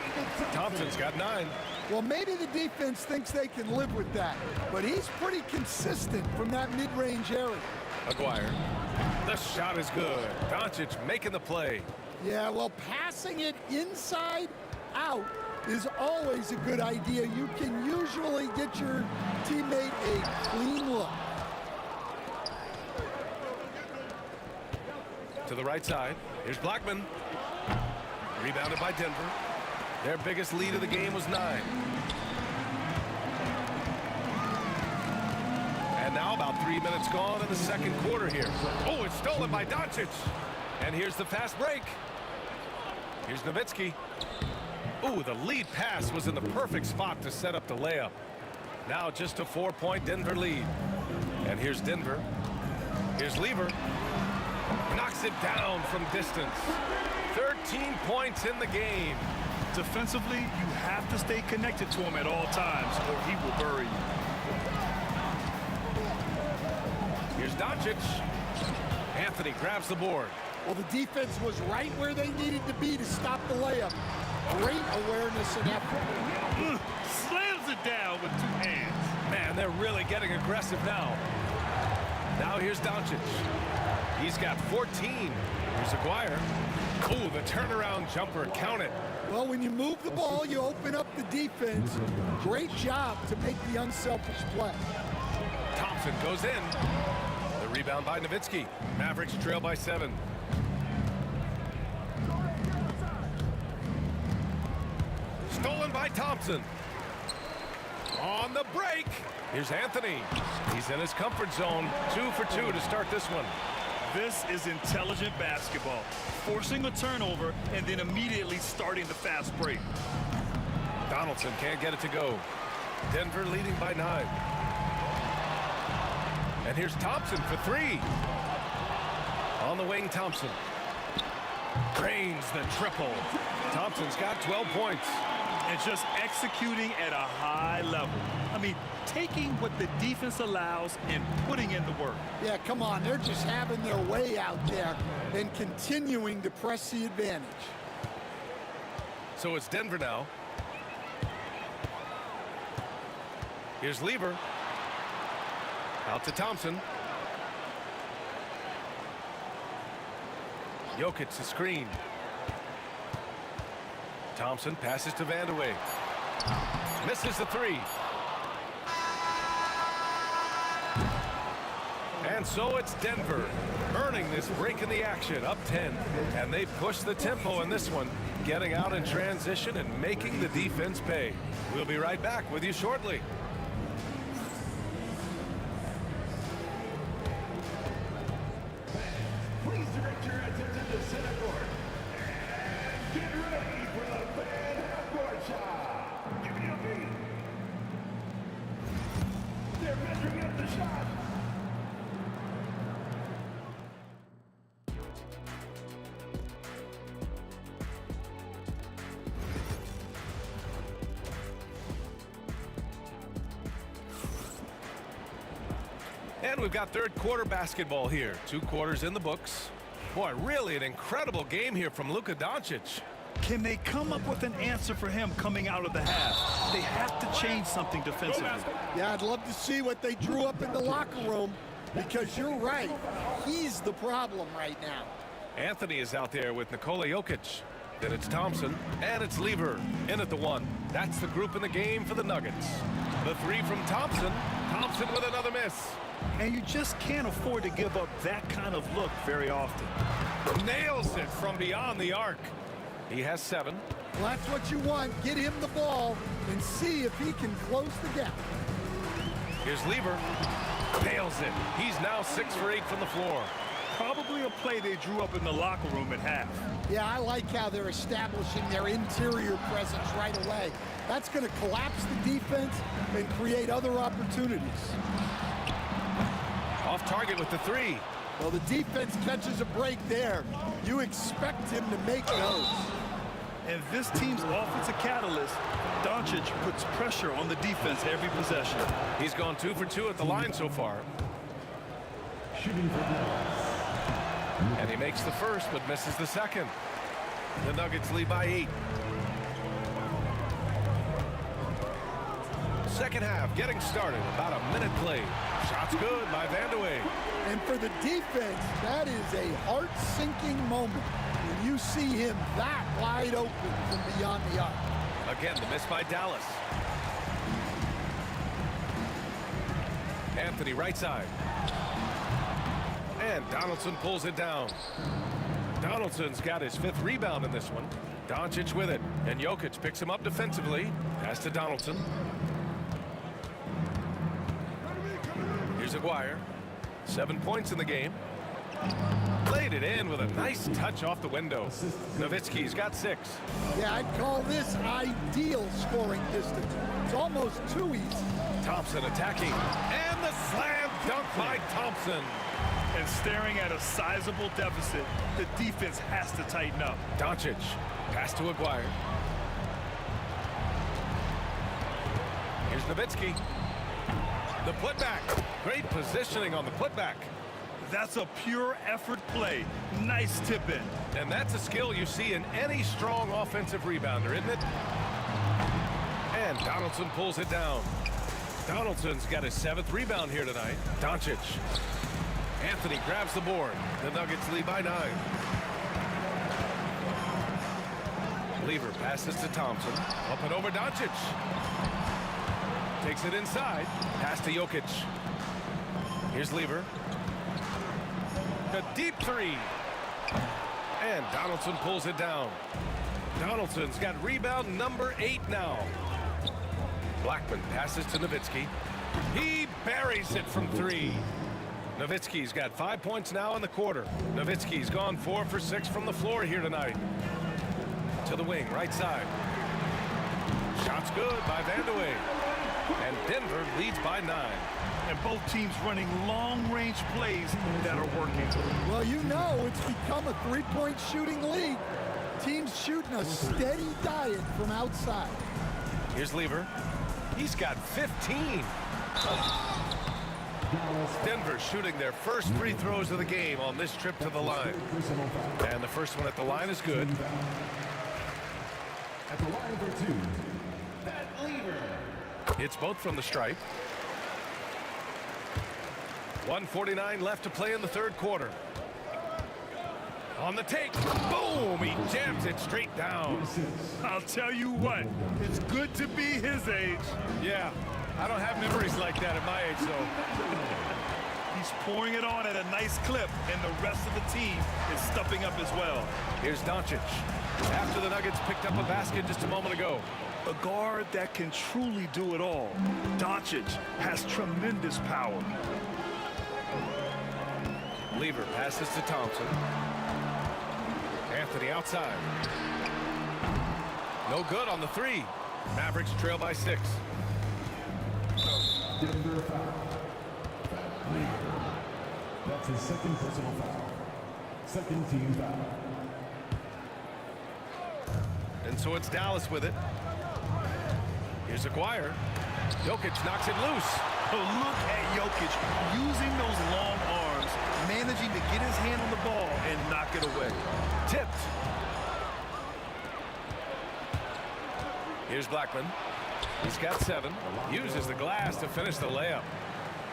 Thompson's got 9. Well, maybe the defense thinks they can live with that, but he's pretty consistent from that mid-range area. Maguire. The shot is good. Doncic making the play. Yeah, well, passing it inside out is always a good idea. You can usually get your teammate a clean look. To the right side. Here's Blackman. Rebounded by Denver. Their biggest lead of the game was 9. And now about 3 minutes gone in the second quarter here. Oh, it's stolen by Doncic. And here's the fast break. Here's Nowitzki. Ooh, the lead pass was in the perfect spot to set up the layup. Now just a 4-point Denver lead. And here's Denver. Here's Lever. Knocks it down from distance. 13 points in the game. Defensively, you have to stay connected to him at all times, or he will bury you. Here's Doncic. Anthony grabs the board. Well, the defense was right where they needed to be to stop the layup. Great awareness and effort. Slams it down with 2 hands. Man, they're really getting aggressive now. Now here's Doncic. He's got 14. Here's Aguirre. Ooh, the turnaround jumper. Count it. Well, when you move the ball, you open up the defense. Great job to make the unselfish play. Thompson goes in. The rebound by Nowitzki. Mavericks trail by 7. Stolen by Thompson. On the break. Here's Anthony. He's in his comfort zone. 2 for 2 to start this one. This is intelligent basketball. Forcing a turnover and then immediately starting the fast break. Donaldson can't get it to go. Denver leading by 9. And here's Thompson for 3. On the wing, Thompson. Drains the triple. Thompson's got 12 points. And just executing at a high level. I mean, taking what the defense allows and putting in the work. Yeah, come on. They're just having their way out there and continuing to press the advantage. So it's Denver now. Here's Lever. Out to Thompson. Jokic the screen. Thompson passes to Vandeweghe. Misses the 3. And so it's Denver earning this break in the action, up 10. And they push the tempo in this one, getting out in transition and making the defense pay. We'll be right back with you shortly. Please direct your attention to center court. And get ready for the fan half-court shot. Give me a beat. They're measuring up the shot. And we've got third quarter basketball here. 2 quarters in the books. Boy, really an incredible game here from Luka Doncic. Can they come up with an answer for him coming out of the half? They have to change something defensively. Yeah, I'd love to see what they drew up in the locker room because you're right. He's the problem right now. Anthony is out there with Nikola Jokic. Then it's Thompson, and it's Lever in at the 1. That's the group in the game for the Nuggets. The 3 from Thompson. Thompson with another miss. And you just can't afford to give up that kind of look very often. Nails it from beyond the arc. He has 7. Well, that's what you want. Get him the ball and see if he can close the gap. Here's Lever. Nails it. He's now 6 for 8 from the floor. Probably a play they drew up in the locker room at half. Yeah, I like how they're establishing their interior presence right away. That's going to collapse the defense and create other opportunities. Off target with the three. Well, the defense catches a break there. You expect him to make those. And this team's offensive catalyst, Doncic, puts pressure on the defense every possession. He's gone 2 for 2 at the line so far. And he makes the first, but misses the second. The Nuggets lead by 8. Second half getting started. About a minute played. Shots good by Vandeweghe. And for the defense, that is a heart-sinking moment when you see him that wide open from beyond the arc. Again, the miss by Dallas. Anthony right side. And Donaldson pulls it down. Donaldson's got his 5th rebound in this one. Doncic with it. And Jokic picks him up defensively. Pass to Donaldson. Here's Aguirre. 7 points in the game. Played it in with a nice touch off the window. Nowitzki's got 6. Yeah, I'd call this ideal scoring distance. It's almost too easy. Thompson attacking. And the slam dunk by Thompson. And staring at a sizable deficit, the defense has to tighten up. Doncic. Pass to Aguirre. Here's Nowitzki. The putback. Great positioning on the putback. That's a pure effort play. Nice tip in. And that's a skill you see in any strong offensive rebounder, isn't it? And Donaldson pulls it down. Donaldson's got his 7th rebound here tonight. Doncic. Anthony grabs the board. The Nuggets lead by 9. Lever passes to Thompson. Up and over Doncic. Takes it inside. Pass to Jokic. Here's Lever. A deep 3. And Donaldson pulls it down. Donaldson's got rebound number 8 now. Blackman passes to Nowitzki. He buries it from 3. Nowitzki's got 5 points now in the quarter. Nowitzki's gone 4 for 6 from the floor here tonight. To the wing, right side. Shots good by Vandeweghe. And Denver leads by 9. And both teams running long-range plays that are working. Well, you know it's become a three-point shooting league. Teams shooting a steady diet from outside. Here's Lever. He's got 15. Denver shooting their first free throws of the game on this trip to the line. And the first one at the line is good. At the line for 2, Pat Lever. It's both from the stripe. 1:49 left to play in the third quarter. On the take. Boom! He jams it straight down. I'll tell you what, it's good to be his age. Yeah, I don't have memories like that at my age, though. He's pouring it on at a nice clip, and the rest of the team is stepping up as well. Here's Doncic. After the Nuggets picked up a basket just a moment ago. A guard that can truly do it all. Doncic has tremendous power. Lever passes to Thompson. Anthony outside. No good on the 3. Mavericks trail by 6. Denver foul. Lever. That's his 2nd personal foul. 2nd team foul. And so it's Dallas with it. Here's Aguirre. Jokic knocks it loose. Oh, look at Jokic using those long arms, managing to get his hand on the ball and knock it away. Tipped. Here's Blackman. He's got 7. Uses the glass to finish the layup.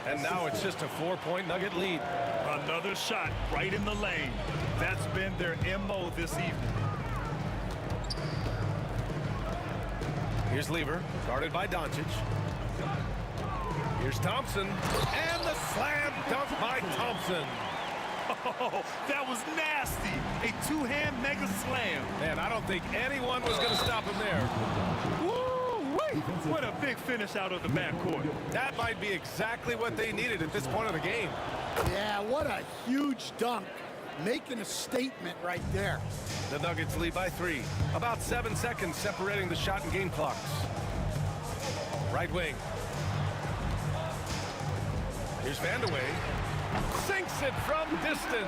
And now it's just a 4-point Nugget lead. Another shot right in the lane. That's been their MO this evening. Here's Lever, guarded by Doncic. Here's Thompson, and the slam dunk by Thompson. Oh, that was nasty. A 2-hand mega slam. Man, I don't think anyone was going to stop him there. Woo-wee! What a big finish out of the backcourt. That might be exactly what they needed at this point of the game. Yeah, what a huge dunk. Making a statement right there. The Nuggets lead by 3. About 7 seconds separating the shot and game clocks. Right wing. Here's Vandeweghe. Sinks it from distance.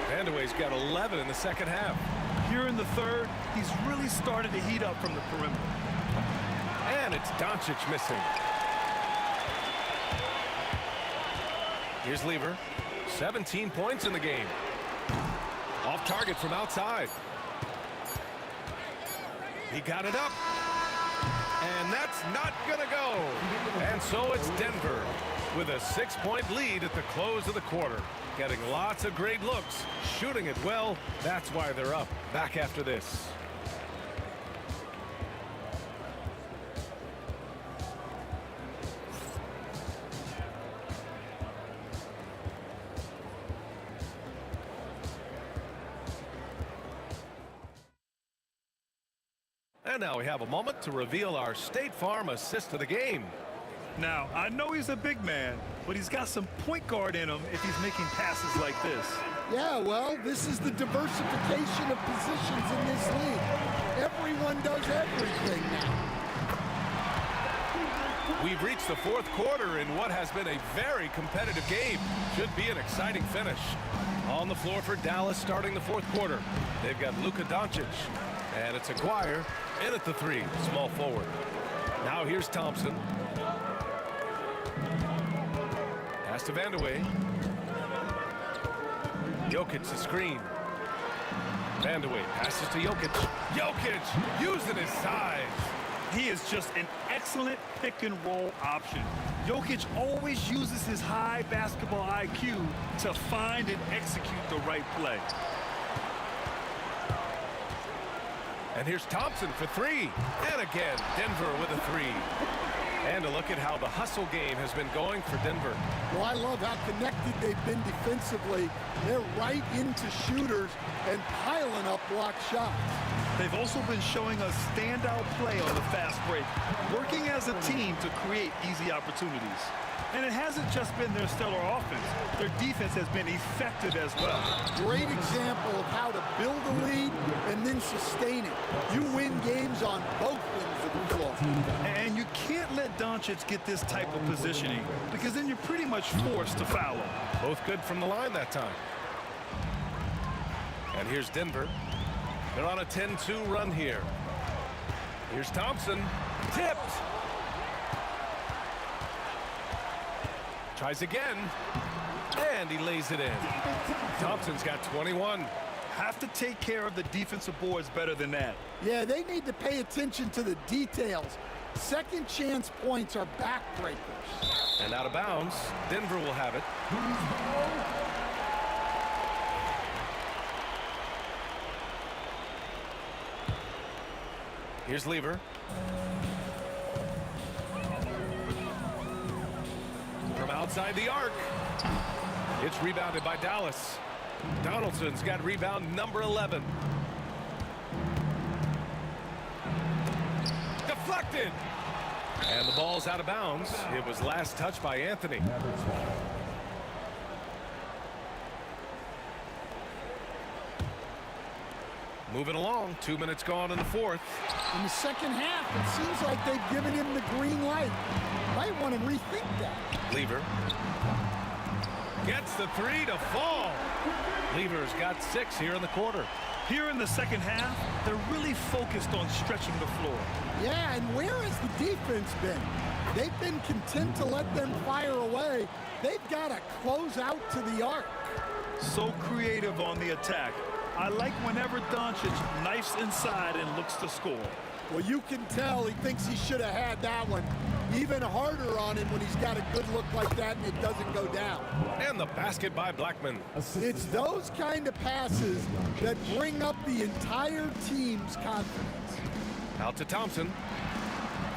Vandeweghe's got 11 in the second half. Here in the third, he's really started to heat up from the perimeter. And it's Doncic missing. Here's Lever. 17 points in the game. Off target from outside. He got it up. And that's not gonna go. And so it's Denver with a 6-point lead at the close of the quarter. Getting lots of great looks, shooting it well. That's why they're up. Back after this. And now we have a moment to reveal our State Farm assist of the game. Now, I know he's a big man, but he's got some point guard in him if he's making passes like this. Yeah, well, this is the diversification of positions in this league. Everyone does everything now. We've reached the fourth quarter in what has been a very competitive game. Should be an exciting finish. On the floor for Dallas starting the fourth quarter. They've got Luka Doncic. And it's Aguirre in at the 3, small forward. Now here's Thompson. Pass to Vandeweghe. Jokic the screen. Vandeweghe passes to Jokic. Jokic using his size. He is just an excellent pick-and-roll option. Jokic always uses his high basketball IQ to find and execute the right play. And here's Thompson for 3. And again, Denver with a 3. And a look at how the hustle game has been going for Denver. Well, I love how connected they've been defensively. They're right into shooters and piling up block shots. They've also been showing us standout play on the fast break, working as a team to create easy opportunities. And it hasn't just been their stellar offense. Their defense has been effective as well. Great example of how to build a lead and then sustain it. You win games on both ends of the floor. And you can't let Doncic get this type of positioning because then you're pretty much forced to foul him. Both good from the line that time. And here's Denver. They're on a 10-2 run here. Here's Thompson. Tipped. Tries again. And he lays it in. Thompson's got 21. Have to take care of the defensive boards better than that. Yeah, they need to pay attention to the details. Second chance points are backbreakers. And out of bounds, Denver will have it. Here's Lever. From outside the arc. It's rebounded by Dallas. Donaldson's got rebound number 11. Deflected. And the ball's out of bounds. It was last touched by Anthony. Moving along, 2 minutes gone in the fourth. In the second half, it seems like they've given him the green light. Might want to rethink that. Lever gets the 3 to fall. Lever's got 6 here in the quarter. Here in the second half, they're really focused on stretching the floor. Yeah, and where has the defense been? They've been content to let them fire away. They've got to close out to the arc. So creative on the attack. I like whenever Doncic knifes inside and looks to score. Well, you can tell he thinks he should have had that one. Even harder on him when he's got a good look like that and it doesn't go down. And the basket by Blackman. It's those kind of passes that bring up the entire team's confidence. Out to Thompson.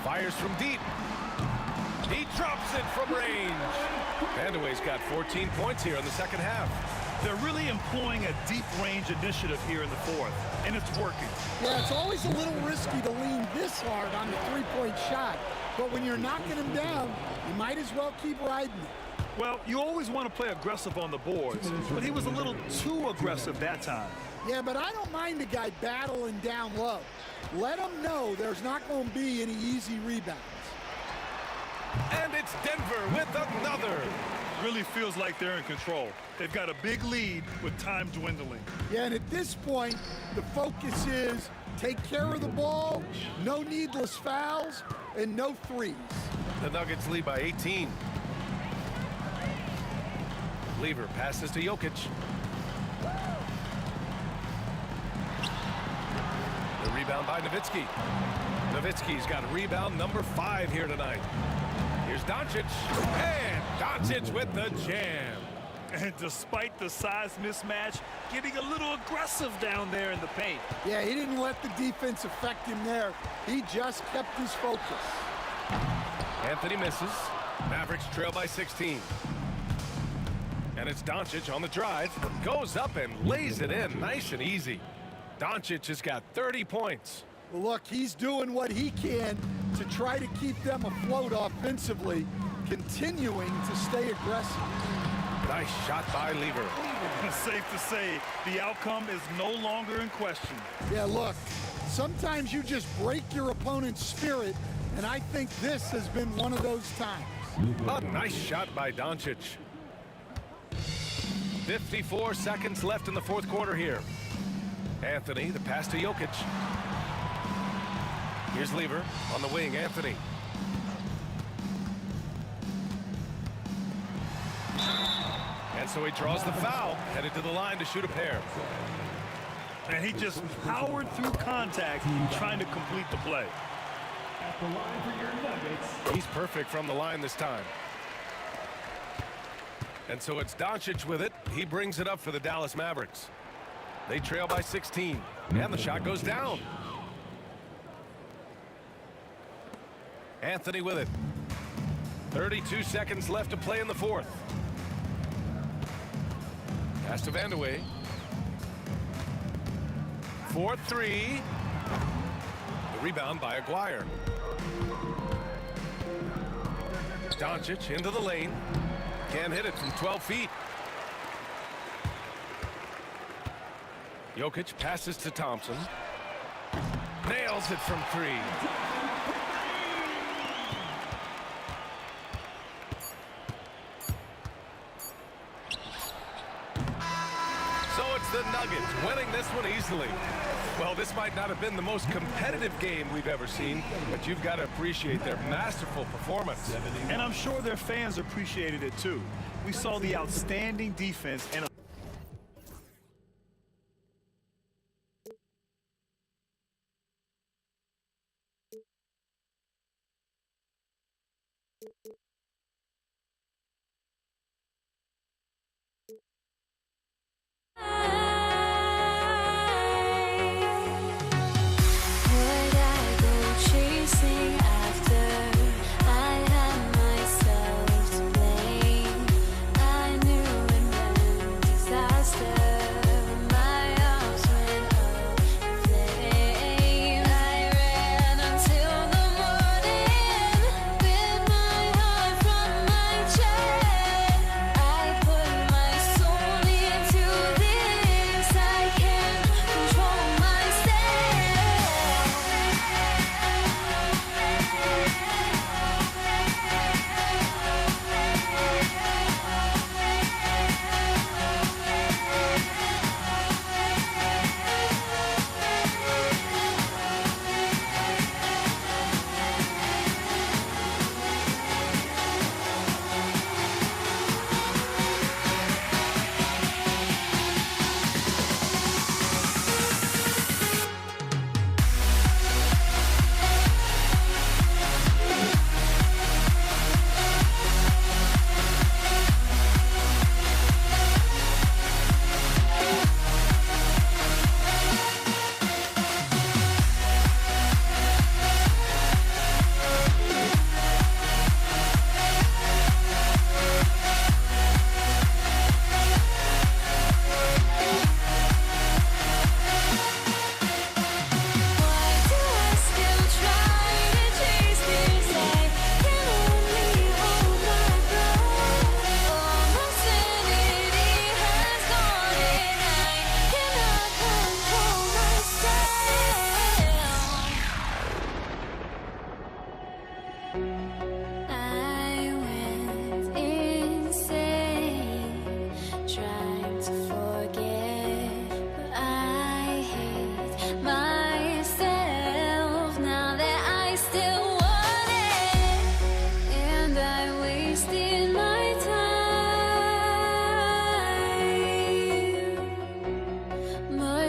Fires from deep. He drops it from range. Vandeweghe's got 14 points here in the second half. They're really employing a deep range initiative here in the fourth, and it's working. Yeah, it's always a little risky to lean this hard on the three-point shot, but when you're knocking him down, you might as well keep riding it. Well, you always want to play aggressive on the boards, but he was a little too aggressive that time. Yeah, but I don't mind a guy battling down low. Let him know there's not going to be any easy rebounds. And it's Denver with another. Really feels like they're in control. They've got a big lead with time dwindling. Yeah, and at this point, the focus is take care of the ball, no needless fouls, and no threes. The Nuggets lead by 18. Lever passes to Jokic. The rebound by Nowitzki. Nowitzki's got rebound number 5 here tonight. Here's Doncic, and Doncic with the jam. And despite the size mismatch, getting a little aggressive down there in the paint. Yeah, he didn't let the defense affect him there. He just kept his focus. Anthony misses. Mavericks trail by 16. And it's Doncic on the drive. Goes up and lays it in nice and easy. Doncic has got 30 points. Well, look, he's doing what he can to try to keep them afloat offensively, continuing to stay aggressive. Nice shot by Lever. Safe to say, the outcome is no longer in question. Yeah, look, sometimes you just break your opponent's spirit, and I think this has been one of those times. A nice shot by Doncic. 54 seconds left in the fourth quarter here. Anthony, the pass to Jokic. Here's Lever on the wing, Anthony. And so he draws the foul, headed to the line to shoot a pair. And he just powered through contact, trying to complete the play. At the line for your Nuggets. He's perfect from the line this time. And so it's Doncic with it. He brings it up for the Dallas Mavericks. They trail by 16, and the shot goes down. Anthony with it. 32 seconds left to play in the fourth. Pass to Vandeweghe. 4-3. The rebound by Aguirre. Doncic into the lane. Can't hit it from 12 feet. Jokic passes to Thompson. Nails it from 3. So it's the Nuggets winning this one easily. Well, this might not have been the most competitive game we've ever seen, but you've got to appreciate their masterful performance. And I'm sure their fans appreciated it too. We saw the outstanding defense and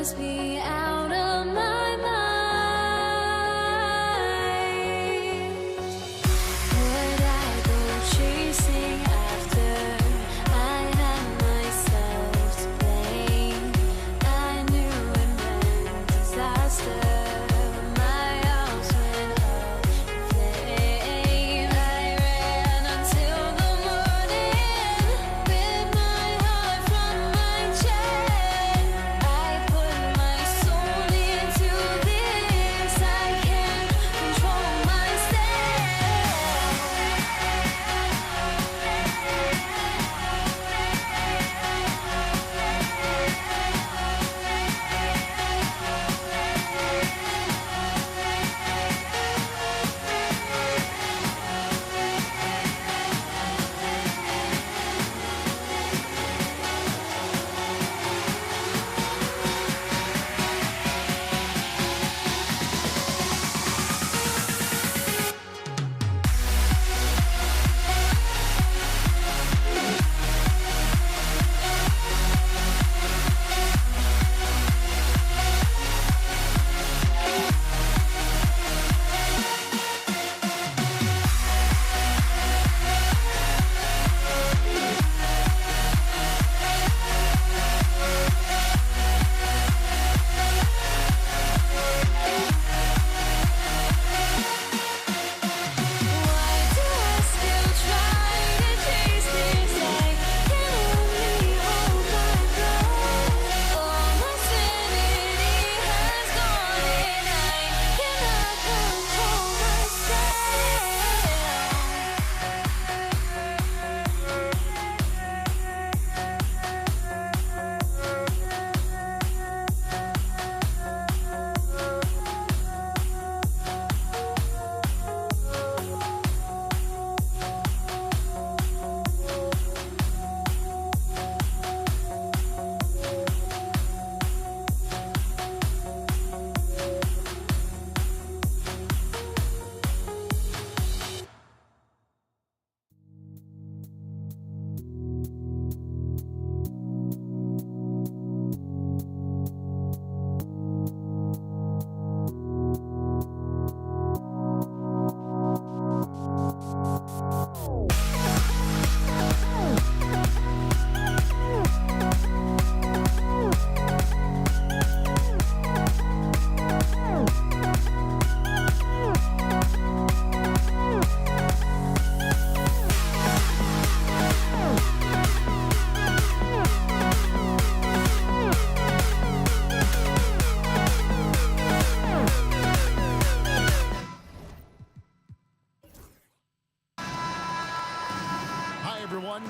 must be out of my mind. Would I go chasing after? I had myself to blame. I knew it meant disaster. My house went up in flames. I ran until the morning with my heart from my chest. I put my soul into this. I can't control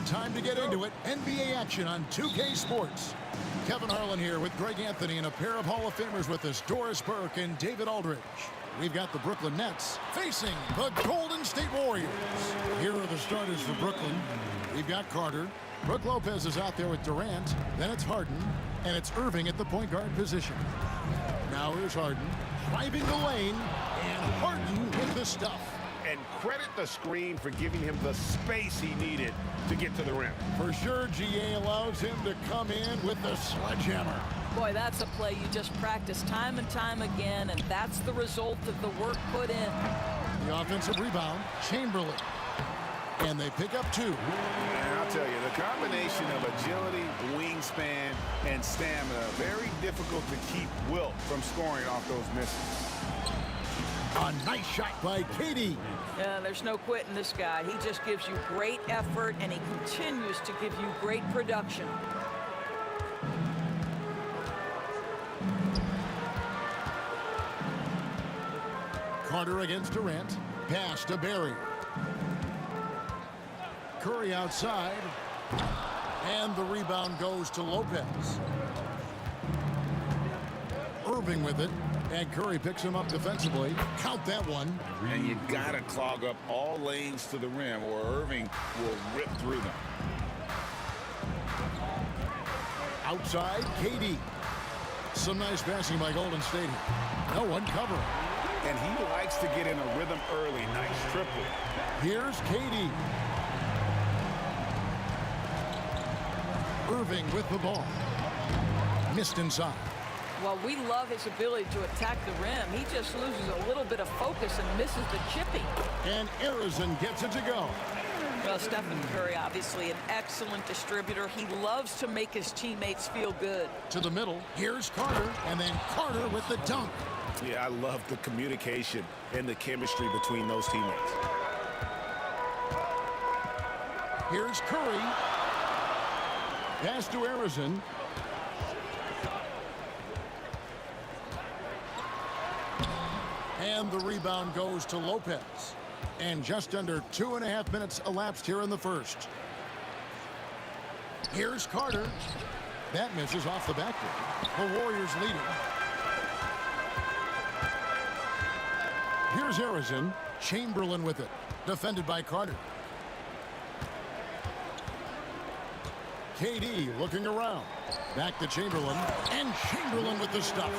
Time to get into it. NBA action on 2K Sports. Kevin Harlan here with Greg Anthony and a pair of Hall of Famers with us, Doris Burke and David Aldridge. We've got the Brooklyn Nets facing the Golden State Warriors. Here are the starters for Brooklyn. We've got Carter. Brook Lopez is out there with Durant. Then it's Harden. And it's Irving at the point guard position. Now here's Harden driving the lane. And Harden with the stuff. And credit the screen for giving him the space he needed to get to the rim. For sure, GA allows him to come in with the sledgehammer. Boy, that's a play you just practice time and time again, and that's the result of the work put in. The offensive rebound, Chamberlain. And they pick up two. And I'll tell you, the combination of agility, wingspan, and stamina, very difficult to keep Wilt from scoring off those misses. A nice shot by Katie. Yeah, there's no quitting this guy. He just gives you great effort, and he continues to give you great production. Carter against Durant. Pass to Barry. Curry outside. And the rebound goes to Lopez. Irving with it. And Curry picks him up defensively. Count that one. And you gotta clog up all lanes to the rim or Irving will rip through them. Outside, KD. Some nice passing by Golden State here. No one covering. And he likes to get in a rhythm early. Nice triple. Here's KD. Irving with the ball. Missed inside. Well, we love his ability to attack the rim. He just loses a little bit of focus and misses the chipping. And Arizon gets it to go. Well, Stephen Curry, obviously an excellent distributor. He loves to make his teammates feel good. To the middle, here's Carter, and then Carter with the dunk. Yeah, I love the communication and the chemistry between those teammates. Here's Curry. Pass to Arizon. And the rebound goes to Lopez. And just under 2.5 minutes elapsed here in the first. Here's Carter. That misses off the backboard. The Warriors leading. Here's Arizon. Chamberlain with it. Defended by Carter. KD looking around. Back to Chamberlain. And Chamberlain with the stuff.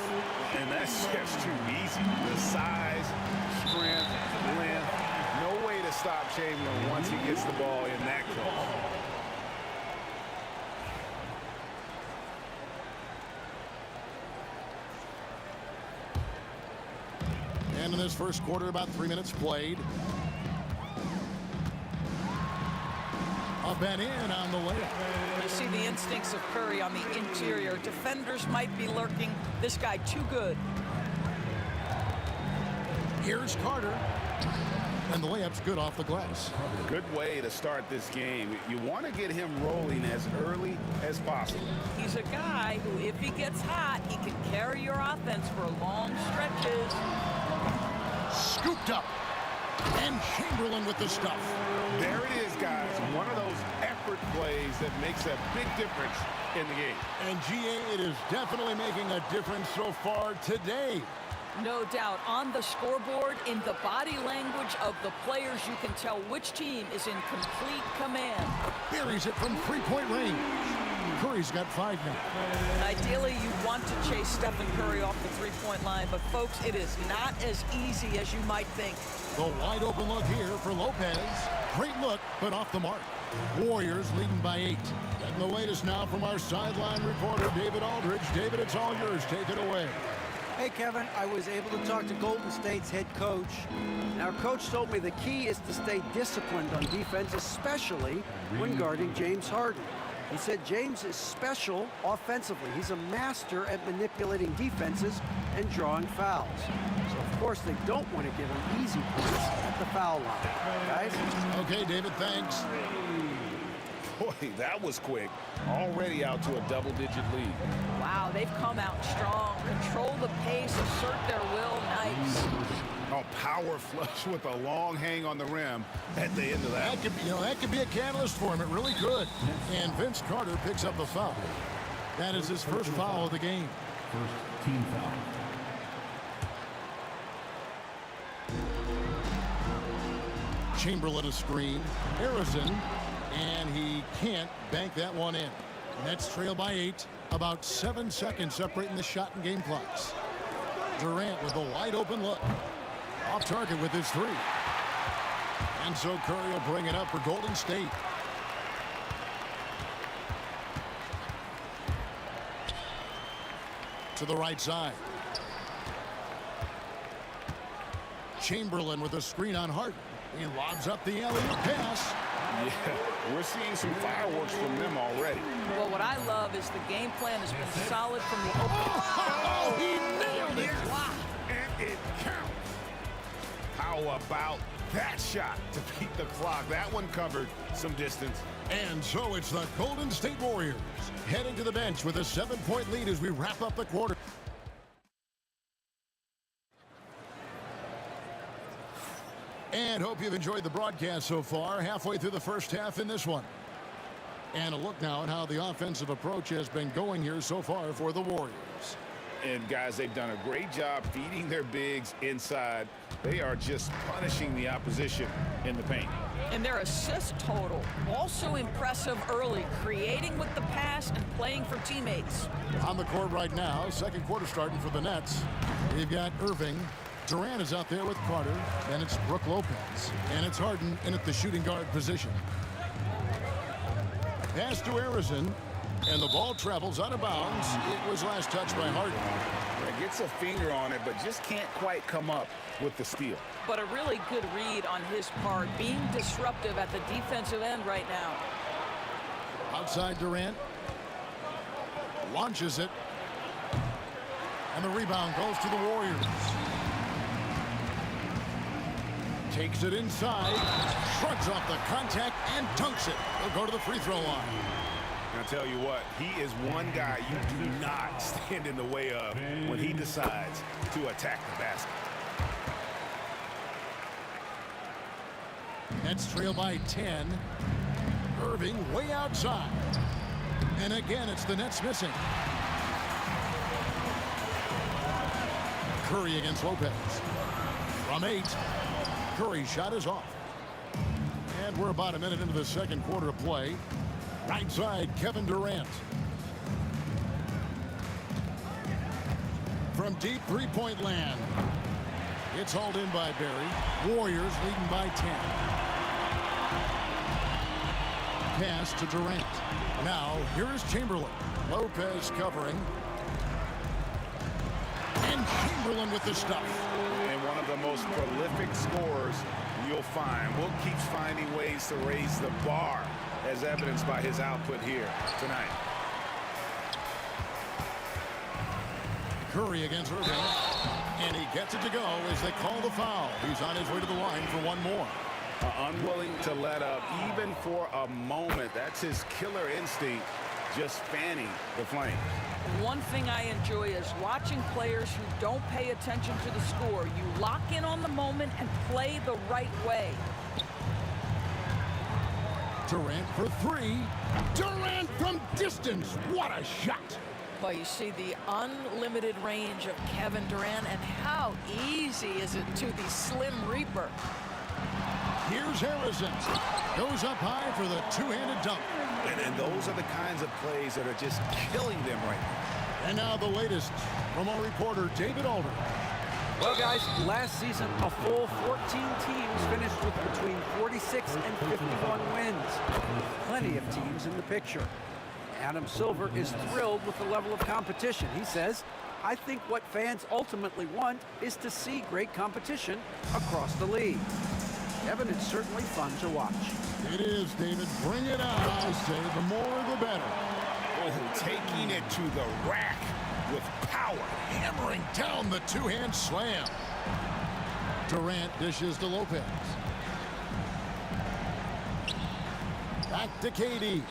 And that's just too easy. The size, strength, length. No way to stop Chamberlain once he gets the ball in that close. And in this first quarter, about 3 minutes played. Up and in on the layup. You see the instincts of Curry on the interior. Defenders might be lurking. This guy too good. Here's Carter. And the layup's good off the glass. Good way to start this game. You want to get him rolling as early as possible. He's a guy who, if he gets hot, he can carry your offense for long stretches. Scooped up. And Chamberlain with the stuff. There it is, guys. One of those effort plays that makes a big difference in the game. And GA, it is definitely making a difference so far today. No doubt. On the scoreboard, in the body language of the players, you can tell which team is in complete command. Buries it from three-point range. Curry's got 5 now. Ideally, you want to chase Stephen Curry off the three-point line, but folks, it is not as easy as you might think. The wide open look here for Lopez. Great look, but off the mark. Warriors leading by 8. And the latest now from our sideline reporter, David Aldridge. David, it's all yours. Take it away. Hey, Kevin, I was able to talk to Golden State's head coach. Our coach told me the key is to stay disciplined on defense, especially when guarding James Harden. He said James is special offensively. He's a master at manipulating defenses and drawing fouls. So, of course, they don't want to give him easy points at the foul line. Guys? Okay, David, thanks. Boy, that was quick. Already out to a double-digit lead. Wow, they've come out strong. Control the pace, assert their will. Nice. Oh, power flush with a long hang on the rim at the end of that. That could be, that could be a catalyst for him. It really could. And Vince Carter picks up the foul. That is his first foul of the game. First team foul. Chamberlain a screen. Arizon. And he can't bank that one in. Nets trail by 8. About 7 seconds separating the shot and game clocks. Durant with a wide open look. Off target with his 3. And so Curry will bring it up for Golden State. To the right side. Chamberlain with a screen on Harden. He lobs up the alley-oop pass. Yeah, we're seeing some fireworks from them already. Well, what I love is the game plan has been solid from the open. Oh, he nailed it! Wow. And it counts. How about that shot to beat the clock? That one covered some distance. And so it's the Golden State Warriors heading to the bench with a 7-point lead as we wrap up the quarter. And hope you've enjoyed the broadcast so far. Halfway through the first half in this one. And a look now at how the offensive approach has been going here so far for the Warriors. And guys, they've done a great job feeding their bigs inside. They are just punishing the opposition in the paint. And their assist total, also impressive early, creating with the pass and playing for teammates. On the court right now, second quarter starting for the Nets. We've got Irving. Durant is out there with Carter. Then it's Brook Lopez. And it's Harden in at the shooting guard position. Pass to Arizon. And the ball travels out of bounds. It was last touched by Harden. Gets a finger on it, but just can't quite come up with the steal. But a really good read on his part, being disruptive at the defensive end right now. Outside Durant. Launches it. And the rebound goes to the Warriors. Takes it inside. Shrugs off the contact and dunks it. He'll go to the free throw line. I'll tell you what, he is one guy you do not stand in the way of when he decides to attack the basket. Nets trail by 10. Irving way outside. And again, it's the Nets missing. Curry against Lopez. From 8. Curry's shot is off. And we're about a minute into the second quarter of play. Right side, Kevin Durant. From deep three-point land. It's hauled in by Barry. Warriors leading by 10. Pass to Durant. Now, here is Chamberlain. Lopez covering. And Chamberlain with the stuff. And one of the most prolific scorers you'll find. Will keeps finding ways to raise the bar, as evidenced by his output here tonight. Curry against Irving. And he gets it to go as they call the foul. He's on his way to the line for one more. Unwilling to let up even for a moment. That's his killer instinct, just fanning the flame. One thing I enjoy is watching players who don't pay attention to the score. You lock in on the moment and play the right way. Durant for 3. Durant from distance. What a shot. Well, you see the unlimited range of Kevin Durant, and how easy is it to the Slim Reaper. Here's Harrison. Goes up high for the two-handed dunk. And those are the kinds of plays that are just killing them right now. And now the latest from our reporter, David Alder. Well, guys, last season, a full 14 teams finished with between 46 and 51 wins. Plenty of teams in the picture. Adam Silver is thrilled with the level of competition. He says, I think what fans ultimately want is to see great competition across the league. Kevin, it's certainly fun to watch. It is, David. Bring it on. I say the more the better. Oh, taking it to the rack with power. Hammering down the two-hand slam. Durant dishes to Lopez. Back to KD.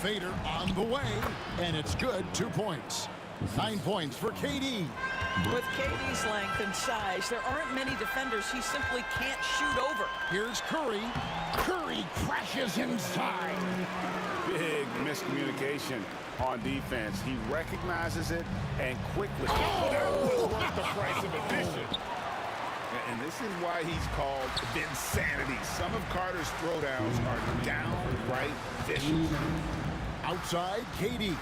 Fader on the way, and it's good. 2 points. 9 points for KD. With KD's length and size, there aren't many defenders he simply can't shoot over. Here's Curry. Curry crashes inside. Big miscommunication on defense. He recognizes it and quickly. That was worth the price of admission. And this is why he's called Vinsanity. Some of Carter's throwdowns are downright vicious. Outside, KD.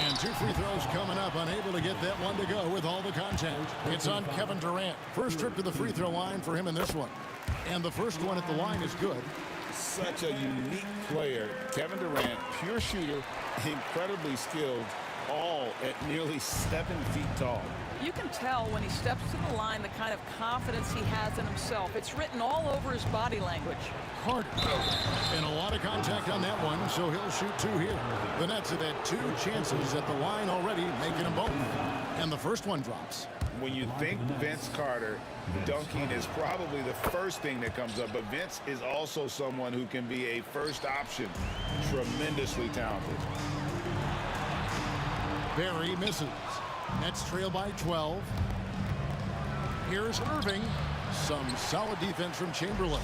And 2 free throws coming up. Unable to get that one to go with all the contact. It's on Kevin Durant. First trip to the free throw line for him in this one. And the first one at the line is good. Such a unique player. Kevin Durant, pure shooter, incredibly skilled, all at nearly 7 feet tall. You can tell when he steps to the line the kind of confidence he has in himself. It's written all over his body language. Carter. And a lot of contact on that one, so he'll shoot 2 here. The Nets have had 2 chances at the line already, making them both. And the first one drops. When you think Vince Carter, dunking is probably the first thing that comes up, but Vince is also someone who can be a first option. Tremendously talented. Barry misses. Nets trail by 12. Here's Irving. Some solid defense from Chamberlain.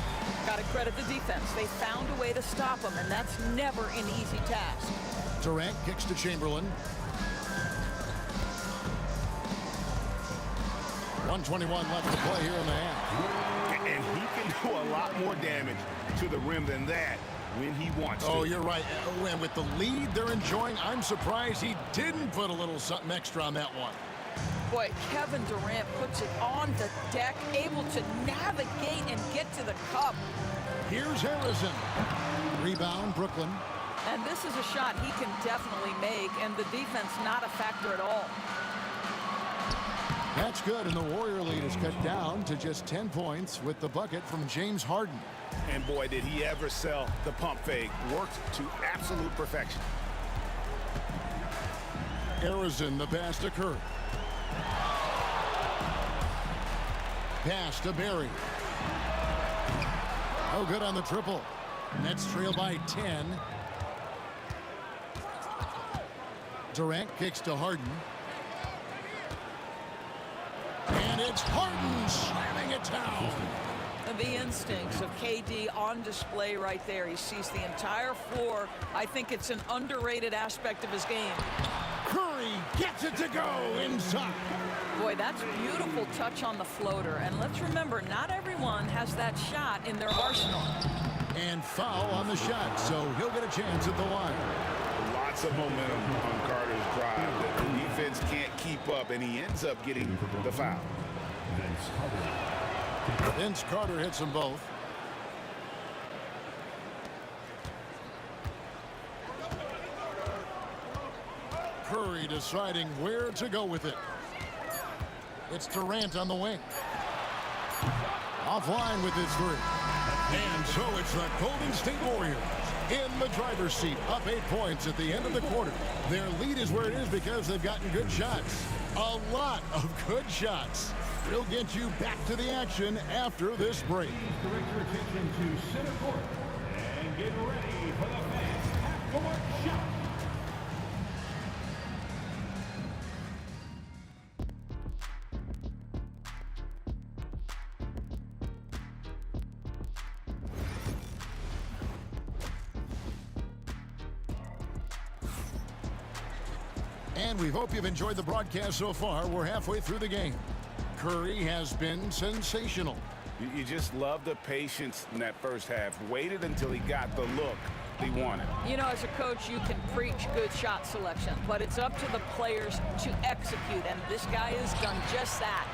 Got to credit the defense. They found a way to stop him, and that's never an easy task. Durant kicks to Chamberlain. 1:21 left to play here in the half. And he can do a lot more damage to the rim than that when he wants to. Oh, you're right. And with the lead they're enjoying, I'm surprised he didn't put a little something extra on that one. Boy, Kevin Durant puts it on the deck, able to navigate and get to the cup. Here's Harrison. Rebound, Brooklyn. And this is a shot he can definitely make, and the defense not a factor at all. That's good, and the Warrior lead is cut down to just 10 points with the bucket from James Harden. And boy, did he ever sell the pump fake. Worked to absolute perfection. Harrison, the pass to Curry. Pass to Barry. Oh, good on the triple. Nets trail by 10. Durant kicks to Harden. And it's Harden slamming it down. The instincts of KD on display right there. He sees the entire floor. I think it's an underrated aspect of his game. Curry gets it to go inside. Boy, that's beautiful touch on the floater. And let's remember, not everyone has that shot in their arsenal. And foul on the shot, so he'll get a chance at the line. Lots of momentum on Carter's drive. The defense can't keep up, and he ends up getting the foul. Vince Carter hits them both. Curry deciding where to go with it. It's Durant on the wing. Offline with his three. And so it's the Golden State Warriors in the driver's seat, up 8 points at the end of the quarter. Their lead is where it is because they've gotten good shots. A lot of good shots. We'll get you back to the action after this break. Direct your attention to center court and get ready for the fans half-court shot. And we hope you've enjoyed the broadcast so far. We're halfway through the game. Curry has been sensational. You just love the patience in that first half. Waited until he got the look he wanted. You know, as a coach, you can preach good shot selection, but it's up to the players to execute, and this guy has done just that.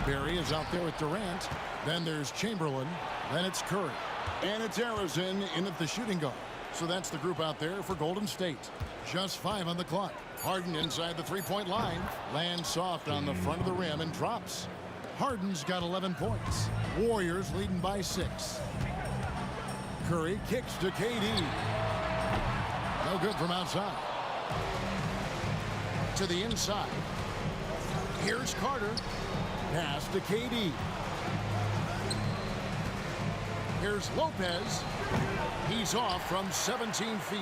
Barry is out there with Durant. Then there's Chamberlain. Then it's Curry. And it's Harrison in at the shooting guard. So that's the group out there for Golden State. Just 5 on the clock. Harden inside the three-point line. Lands soft on the front of the rim and drops. Harden's got 11 points. Warriors leading by 6. Curry kicks to KD. No good from outside. To the inside. Here's Carter. Pass to KD. Here's Lopez. He's off from 17 feet.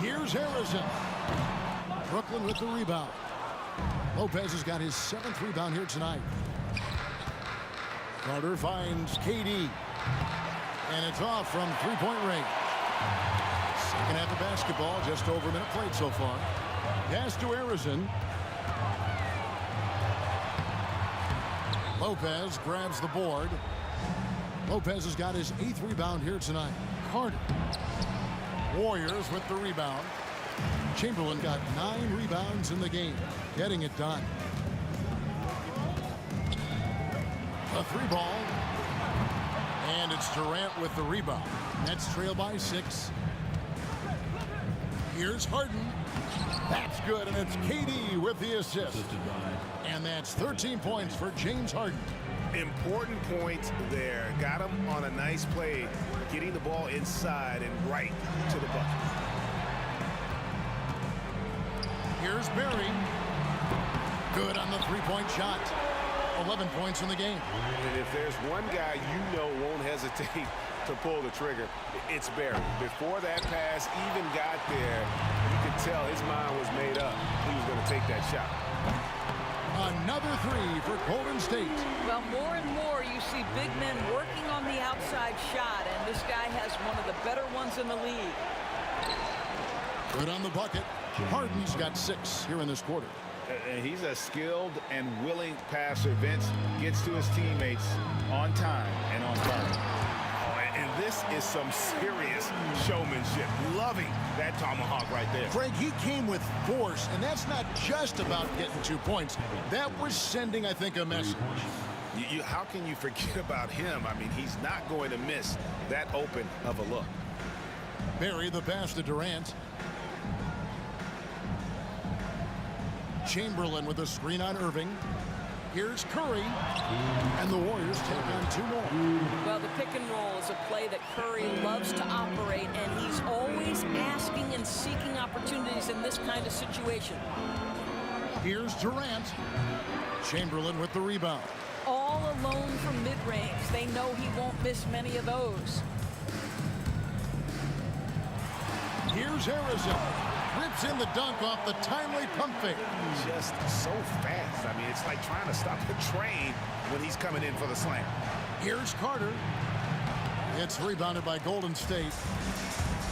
Here's Harrison. Brooklyn with the rebound. Lopez has got his 7th rebound here tonight. Carter finds KD. And it's off from three-point range. Second half of basketball, just over a minute played so far. Pass to Harrison. Lopez grabs the board. Lopez has got his 8th rebound here tonight. Carter. Warriors with the rebound. Chamberlain got 9 rebounds in the game, getting it done. A 3-ball. And it's Durant with the rebound. Nets trail by 6. Here's Harden. That's good, and it's KD with the assist. And that's 13 points for James Harden. Important points there. Got him on a nice play, getting the ball inside and right to the bucket. Here's Barry. Good on the three-point shot. 11 points in the game. And if there's one guy you know won't hesitate to pull the trigger, it's Barry. Before that pass even got there, you could tell his mind was made up. He was going to take that shot. Another 3 for Golden State. Well, more and more you see big men working on the outside shot, and this guy has one of the better ones in the league. Good on the bucket. Harden's got 6 here in this quarter. He's a skilled and willing passer. Vince gets to his teammates on time and on target. And this is some serious showmanship. Loving that tomahawk right there. Craig, he came with force, and that's not just about getting 2 points. That was sending, I think, a message. How can you forget about him? I mean, he's not going to miss that open of a look. Barry the pass to Durant. Chamberlain with a screen on Irving. Here's Curry. And the Warriors take on 2 more. Well, the pick and roll is a play that Curry loves to operate, and he's always asking and seeking opportunities in this kind of situation. Here's Durant. Chamberlain with the rebound. All alone from mid-range. They know he won't miss many of those. Here's Harrison. Rips in the dunk off the timely pump fake. Just so fast. I mean, it's like trying to stop the train when he's coming in for the slam. Here's Carter. It's rebounded by Golden State.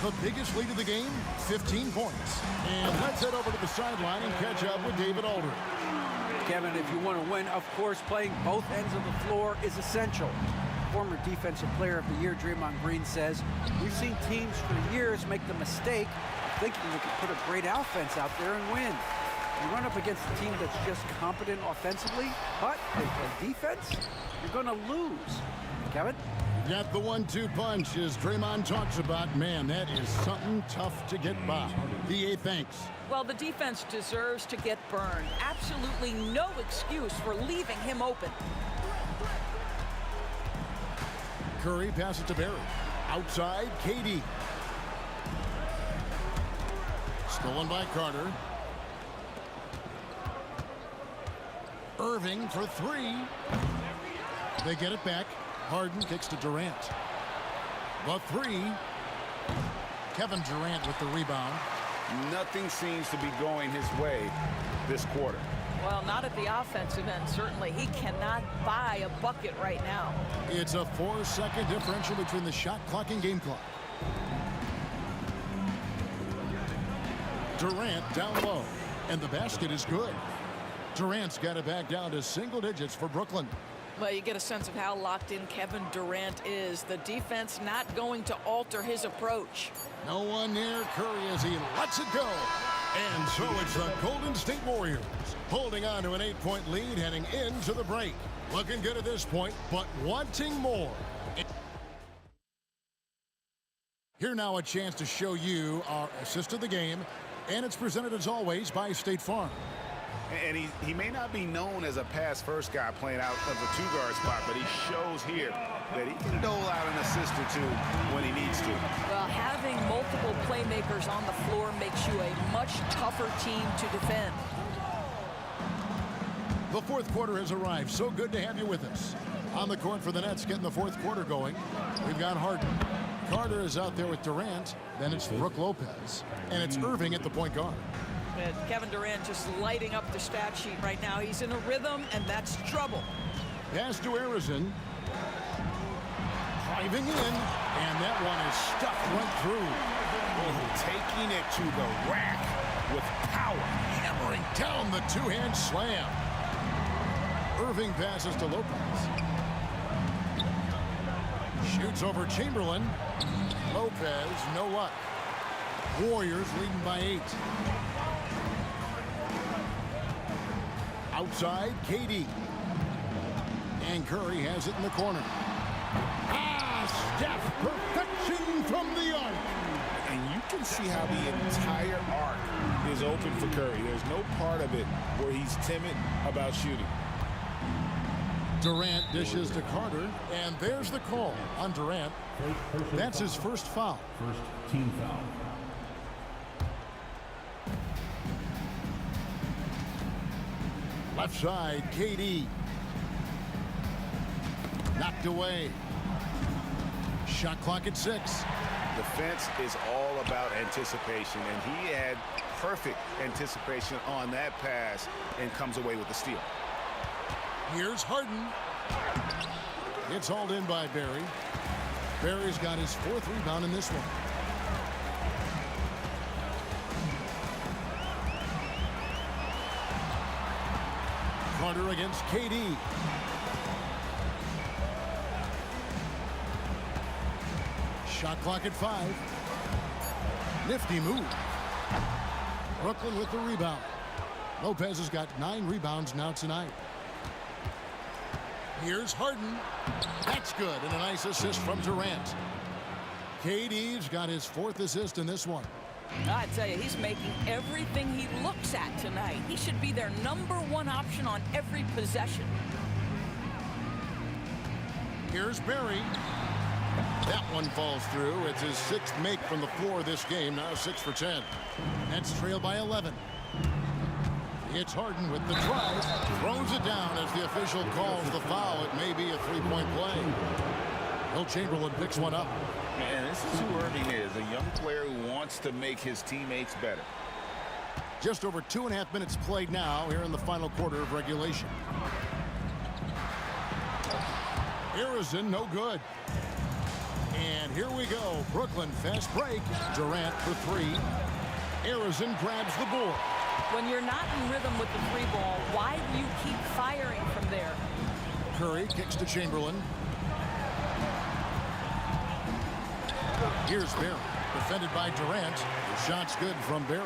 The biggest lead of the game, 15 points. And let's head over to the sideline and catch up with David Aldridge. Kevin, if you want to win, of course, playing both ends of the floor is essential. Former Defensive Player of the Year Draymond Green says, we've seen teams for years make the mistake of thinking they can put a great offense out there and win. You run up against a team that's just competent offensively, but they play defense, you're going to lose. Kevin? Got the 1-2 punch as Draymond talks about. Man, that is something tough to get by. DA thanks. Well, the defense deserves to get burned. Absolutely no excuse for leaving him open. Curry passes to Barry. Outside, KD. Stolen by Carter. Irving for 3. They get it back. Harden kicks to Durant. The 3. Kevin Durant with the rebound. Nothing seems to be going his way this quarter. Well, not at the offensive end, certainly. He cannot buy a bucket right now. It's a 4-second differential between the shot clock and game clock. Durant down low, and the basket is good. Durant's got it back down to single digits for Brooklyn. Well, you get a sense of how locked in Kevin Durant is. The defense not going to alter his approach. No one near Curry as he lets it go. And so it's the Golden State Warriors holding on to an 8-point lead heading into the break. Looking good at this point, but wanting more. Here now a chance to show you our assist of the game, and it's presented as always by State Farm. And he may not be known as a pass-first guy playing out of the 2-guard spot, but he shows here that he can dole out an assist or 2 when he needs to. Well, having multiple playmakers on the floor makes you a much tougher team to defend. The fourth quarter has arrived. So good to have you with us. On the court for the Nets getting the fourth quarter going, we've got Harden. Carter is out there with Durant. Then it's Brook Lopez. And it's Irving at the point guard. And Kevin Durant just lighting up the stat sheet right now. He's in a rhythm, and that's trouble. Pass to Harrison. Driving in, and that one is stuffed right through. Taking it to the rack with power. Hammering down the 2-hand slam. Irving passes to Lopez. Shoots over Chamberlain. Lopez, no luck. Warriors leading by 8. Outside, KD. And Curry has it in the corner. Steph, perfection from the arc. And you can see how the entire arc is open for Curry. There's no part of it where he's timid about shooting. Durant dishes to Carter, and there's the call on Durant. That's his first foul. First team foul. Left side, KD. Knocked away. Shot clock at 6. Defense is all about anticipation, and he had perfect anticipation on that pass and comes away with the steal. Here's Harden. It's hauled in by Barry. Barry's got his 4th rebound in this one. Carter against KD. Shot clock at 5. Nifty move. Brooklyn with the rebound. Lopez has got 9 rebounds now tonight. Here's Harden. That's good, and a nice assist from Durant. KD's got his 4th assist in this one. I tell you, he's making everything he looks at tonight. He should be their #1 option on every possession. Here's Barry. That one falls through. It's his 6th make from the floor this game, now 6 for 10. Nets trail by 11. It's Harden with the drive. Throws it down as the official calls the foul. It may be a 3-point play. Will Chamberlain picks one up. Man, this is who Irving is, a young player who wants to make his teammates better. Just over 2.5 minutes played now here in the final quarter of regulation. Harrison, no good. And here we go. Brooklyn fast break. Durant for 3. Harrison grabs the board. When you're not in rhythm with the 3 ball, why do you keep firing from there? Curry kicks to Chamberlain. Here's Barry, defended by Durant. The shot's good from Barry.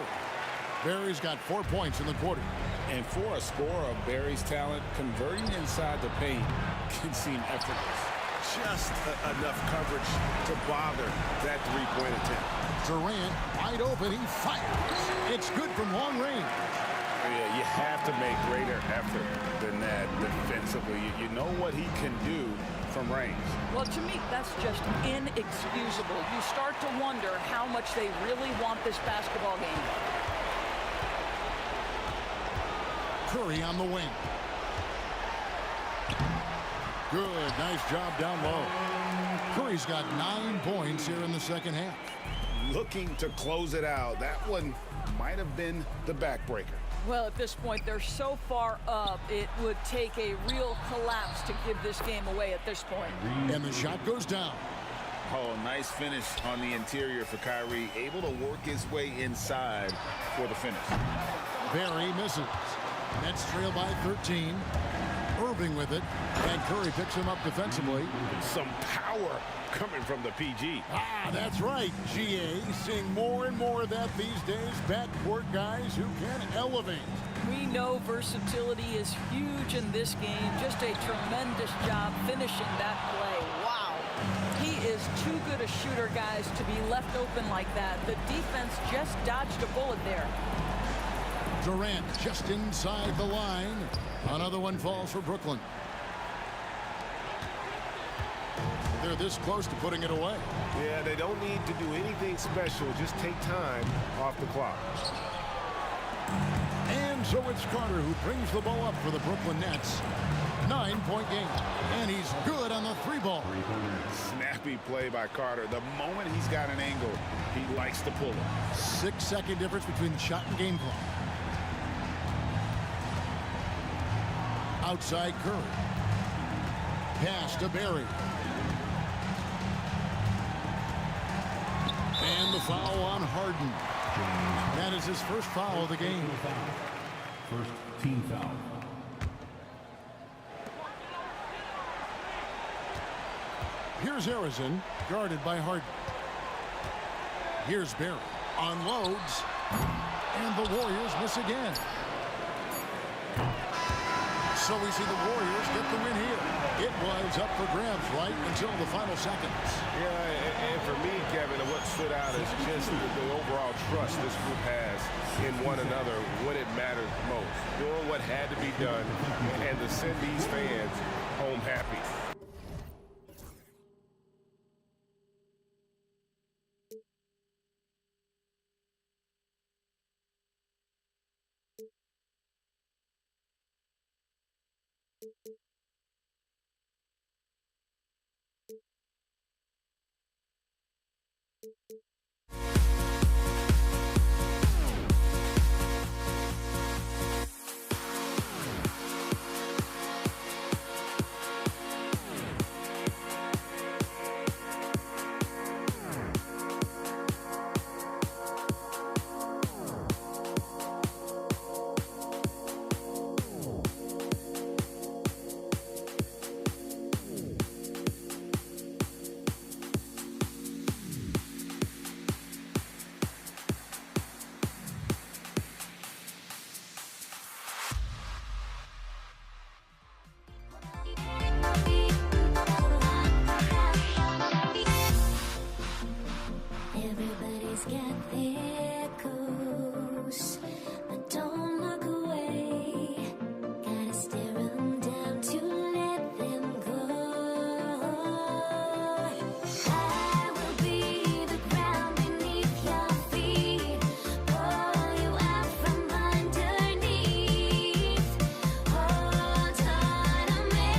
Barry's got 4 points in the quarter. And for a scorer of Barry's talent, converting inside the paint can seem effortless. Just enough coverage to bother that 3-point attempt. Durant wide open, he fires. It's good from long range. Yeah, you have to make greater effort than that defensively. You know what he can do from range. Well, to me, that's just inexcusable. You start to wonder how much they really want this basketball game. Curry on the wing. Good, nice job down low. Curry's got 9 points here in the second half. Looking to close it out. That one might have been the backbreaker. Well, at this point, they're so far up, it would take a real collapse to give this game away at this point. And the shot goes down. Oh, nice finish on the interior for Kyrie. Able to work his way inside for the finish. Barry misses. Nets trail by 13. Irving with it. And Curry picks him up defensively. Some power coming from the PG. Ah, that's right, GA. Seeing more and more of that these days. Backcourt guys who can elevate. We know versatility is huge in this game. Just a tremendous job finishing that play. Wow. He is too good a shooter, guys, to be left open like that. The defense just dodged a bullet there. Durant just inside the line. Another one falls for Brooklyn. They're this close to putting it away. Yeah, they don't need to do anything special. Just take time off the clock. And so it's Carter who brings the ball up for the Brooklyn Nets. 9-point game. And he's good on the 3-ball. Snappy play by Carter. The moment he's got an angle, he likes to pull it. 6-second difference between the shot and game clock. Outside Curry. Pass to Barry. And the foul on Harden. That is his first foul of the game. First team foul. Here's Harrison, guarded by Harden. Here's Barry. Unloads. And the Warriors miss again. So we see the Warriors get the win here. It was up for grabs right until the final seconds. Yeah, and for me, Kevin, what stood out is just the overall trust this group has in one another when it matters most. Doing what had to be done and to send these fans home happy. there goes. But don't look away. Gotta stare 'em down to let them go. I will be the ground beneath your feet. Pull you out from underneath. Hold on to me.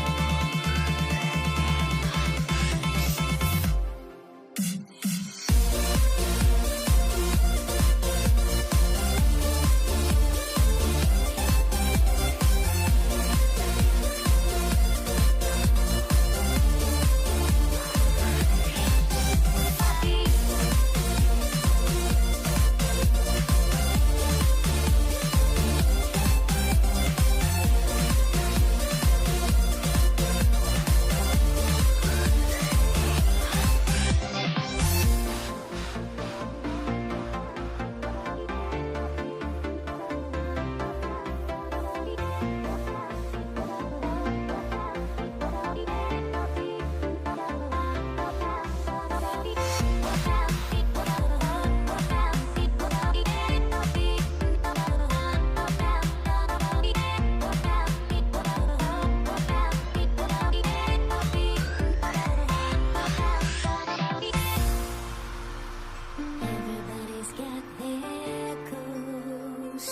Everybody's got their goals,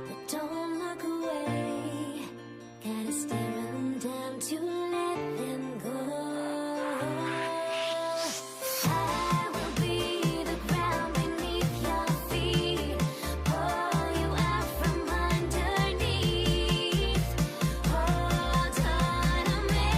but don't look away. Gotta stare 'em down to let them go. I will be the ground beneath your feet. Pull you out from underneath. Hold on to me.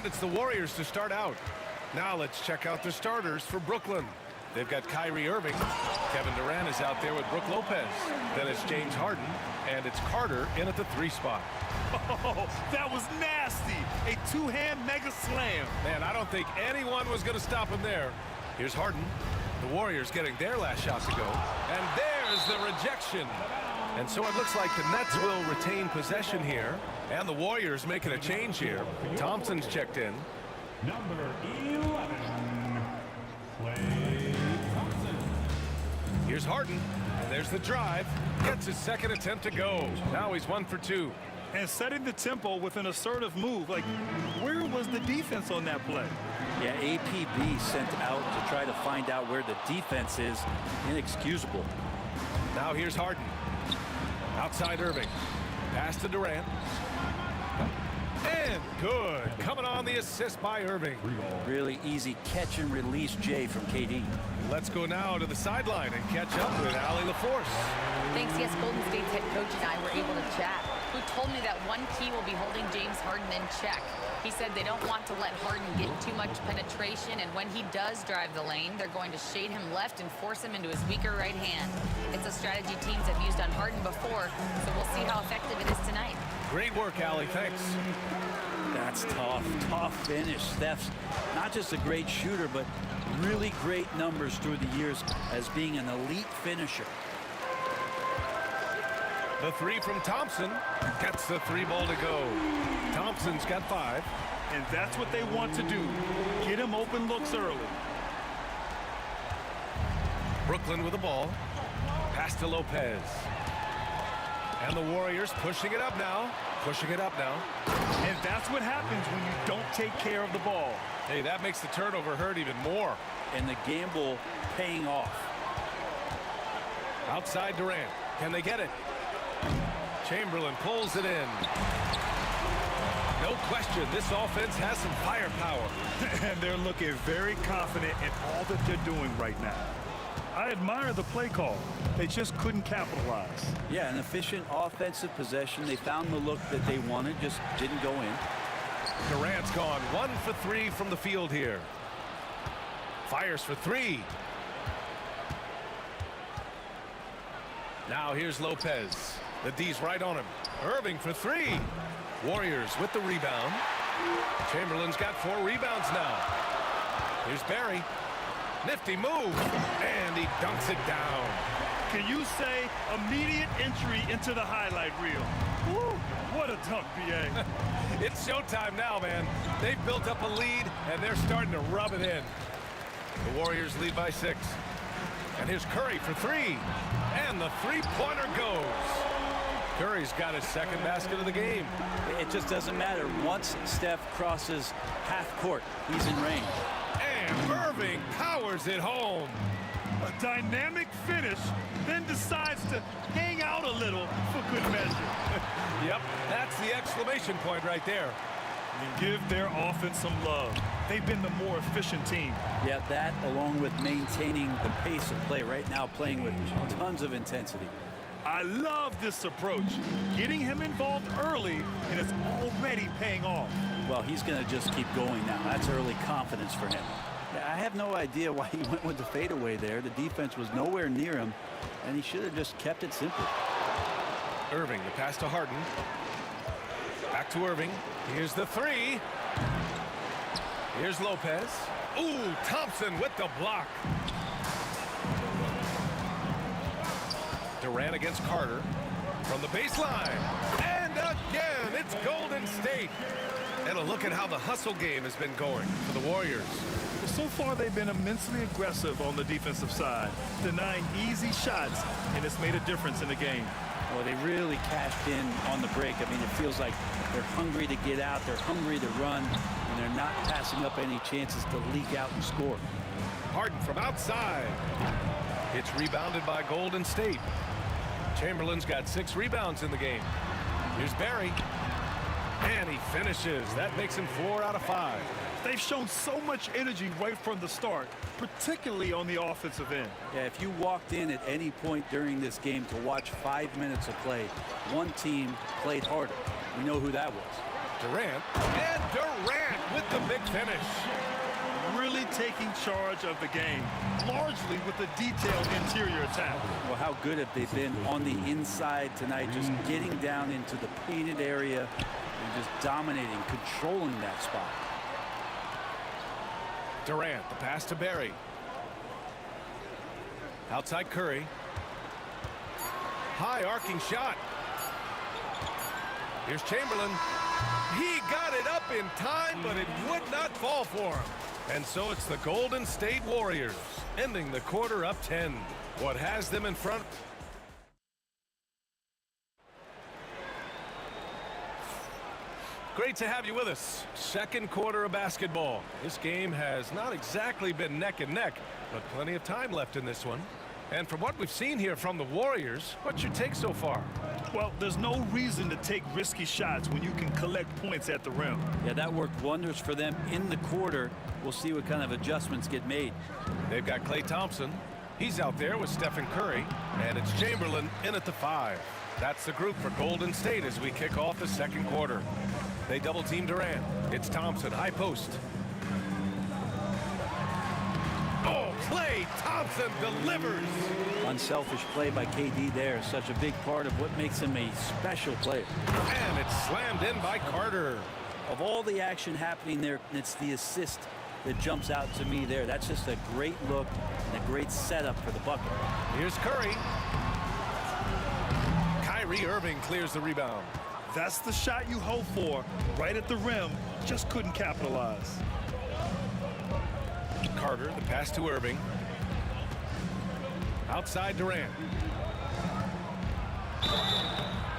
it's the Warriors to start out. Now let's check out the starters for Brooklyn. They've got Kyrie Irving. Kevin Durant is out there with Brook Lopez. Then it's James Harden, and it's Carter in at the 3 spot. Oh, that was nasty. A two-hand mega slam. Man, I don't think anyone was going to stop him there. Here's Harden. The Warriors getting their last shot to go. And there's the rejection. And so it looks like the Nets will retain possession here. And the Warriors making a change here. Thompson's checked in. Number 11, Klay Thompson. Here's Harden. And there's the drive. Gets his second attempt to go. Now he's 1 for 2. And setting the tempo with an assertive move. Like, where was the defense on that play? Yeah, APB sent out to try to find out where the defense is. Inexcusable. Now here's Harden. Outside Irving. Pass to Durant. And good. Coming on the assist by Irving. Really easy catch and release, Jay, from KD. Let's go now to the sideline and catch up with Allie LaForce. Thanks. Yes, Golden State's head coach and I were able to chat. Who told me that one key will be holding James Harden in check. He said they don't want to let Harden get too much penetration, and when he does drive the lane, they're going to shade him left and force him into his weaker right hand. It's a strategy teams have used on Harden before, so we'll see how effective it is tonight. Great work, Allie. Thanks. That's tough. Tough finish. Steph's not just a great shooter, but really great numbers through the years as being an elite finisher. The 3 from Thompson gets the 3 ball to go. Thompson's got 5. And that's what they want to do. Get him open looks early. Brooklyn with the ball. Pass to Lopez. And the Warriors pushing it up now. Pushing it up now. And that's what happens when you don't take care of the ball. Hey, that makes the turnover hurt even more. And the gamble paying off. Outside Durant. Can they get it? Chamberlain pulls it in. No question, this offense has some firepower. And they're looking very confident in all that they're doing right now. I admire the play call. They just couldn't capitalize. Yeah, an efficient offensive possession. They found the look that they wanted, just didn't go in. Durant's gone 1 for 3 from the field here. Fires for 3. Now here's Lopez. The D's right on him. Irving for 3. Warriors with the rebound. Chamberlain's got 4 rebounds now. Here's Barry. Nifty move. And he dunks it down. Can you say immediate entry into the highlight reel? Woo, what a dunk, BA. It's showtime now, man. They've built up a lead, and they're starting to rub it in. The Warriors lead by 6. And here's Curry for 3. And the 3-pointer goes. Curry's got his second basket of the game. It just doesn't matter. Once Steph crosses half court, he's in range. And Irving powers it home. A dynamic finish, then decides to hang out a little for good measure. Yep, that's the exclamation point right there. And give their offense some love. They've been the more efficient team. Yeah, that along with maintaining the pace of play right now, playing with tons of intensity. I love this approach. Getting him involved early, and it's already paying off. Well, he's going to just keep going now. That's early confidence for him. I have no idea why he went with the fadeaway there. The defense was nowhere near him, and he should have just kept it simple. Irving, the pass to Harden. Back to Irving. Here's the 3. Here's Lopez. Ooh, Thompson with the block. Durant against Carter from the baseline. And again, it's Golden State. And a look at how the hustle game has been going for the Warriors. So far, they've been immensely aggressive on the defensive side, denying easy shots, and it's made a difference in the game. Well, they really cashed in on the break. I mean, it feels like they're hungry to get out, they're hungry to run, and they're not passing up any chances to leak out and score. Harden from outside. It's rebounded by Golden State. Chamberlain's got 6 rebounds in the game. Here's Barry. And he finishes. That makes him 4 out of 5. They've shown so much energy right from the start, particularly on the offensive end. Yeah, if you walked in at any point during this game to watch 5 minutes of play, one team played harder. We know who that was. Durant, and Durant with the big finish. Really taking charge of the game, largely with a detailed interior attack. Well, how good have they been on the inside tonight, just getting down into the painted area and just dominating, controlling that spot. Durant, the pass to Barry. Outside Curry. High arcing shot. Here's Chamberlain. He got it up in time, but it would not fall for him. And so it's the Golden State Warriors ending the quarter up 10. What has them in front? Great to have you with us. Second quarter of basketball. This game has not exactly been neck and neck, but plenty of time left in this one. And from what we've seen here from the Warriors, what's your take so far? Well, there's no reason to take risky shots when you can collect points at the rim. Yeah, that worked wonders for them in the quarter. We'll see what kind of adjustments get made. They've got Klay Thompson. He's out there with Stephen Curry, and it's Chamberlain in at the 5. That's the group for Golden State as we kick off the second quarter. They double team Durant. It's Thompson, high post. Oh, Klay Thompson delivers. Unselfish play by KD there. Such a big part of what makes him a special player. And it's slammed in by Carter. Of all the action happening there, it's the assist that jumps out to me there. That's just a great look and a great setup for the bucket. Here's Curry. Kyrie Irving clears the rebound. That's the shot you hope for, right at the rim. Just couldn't capitalize. Carter, the pass to Irving. Outside Durant.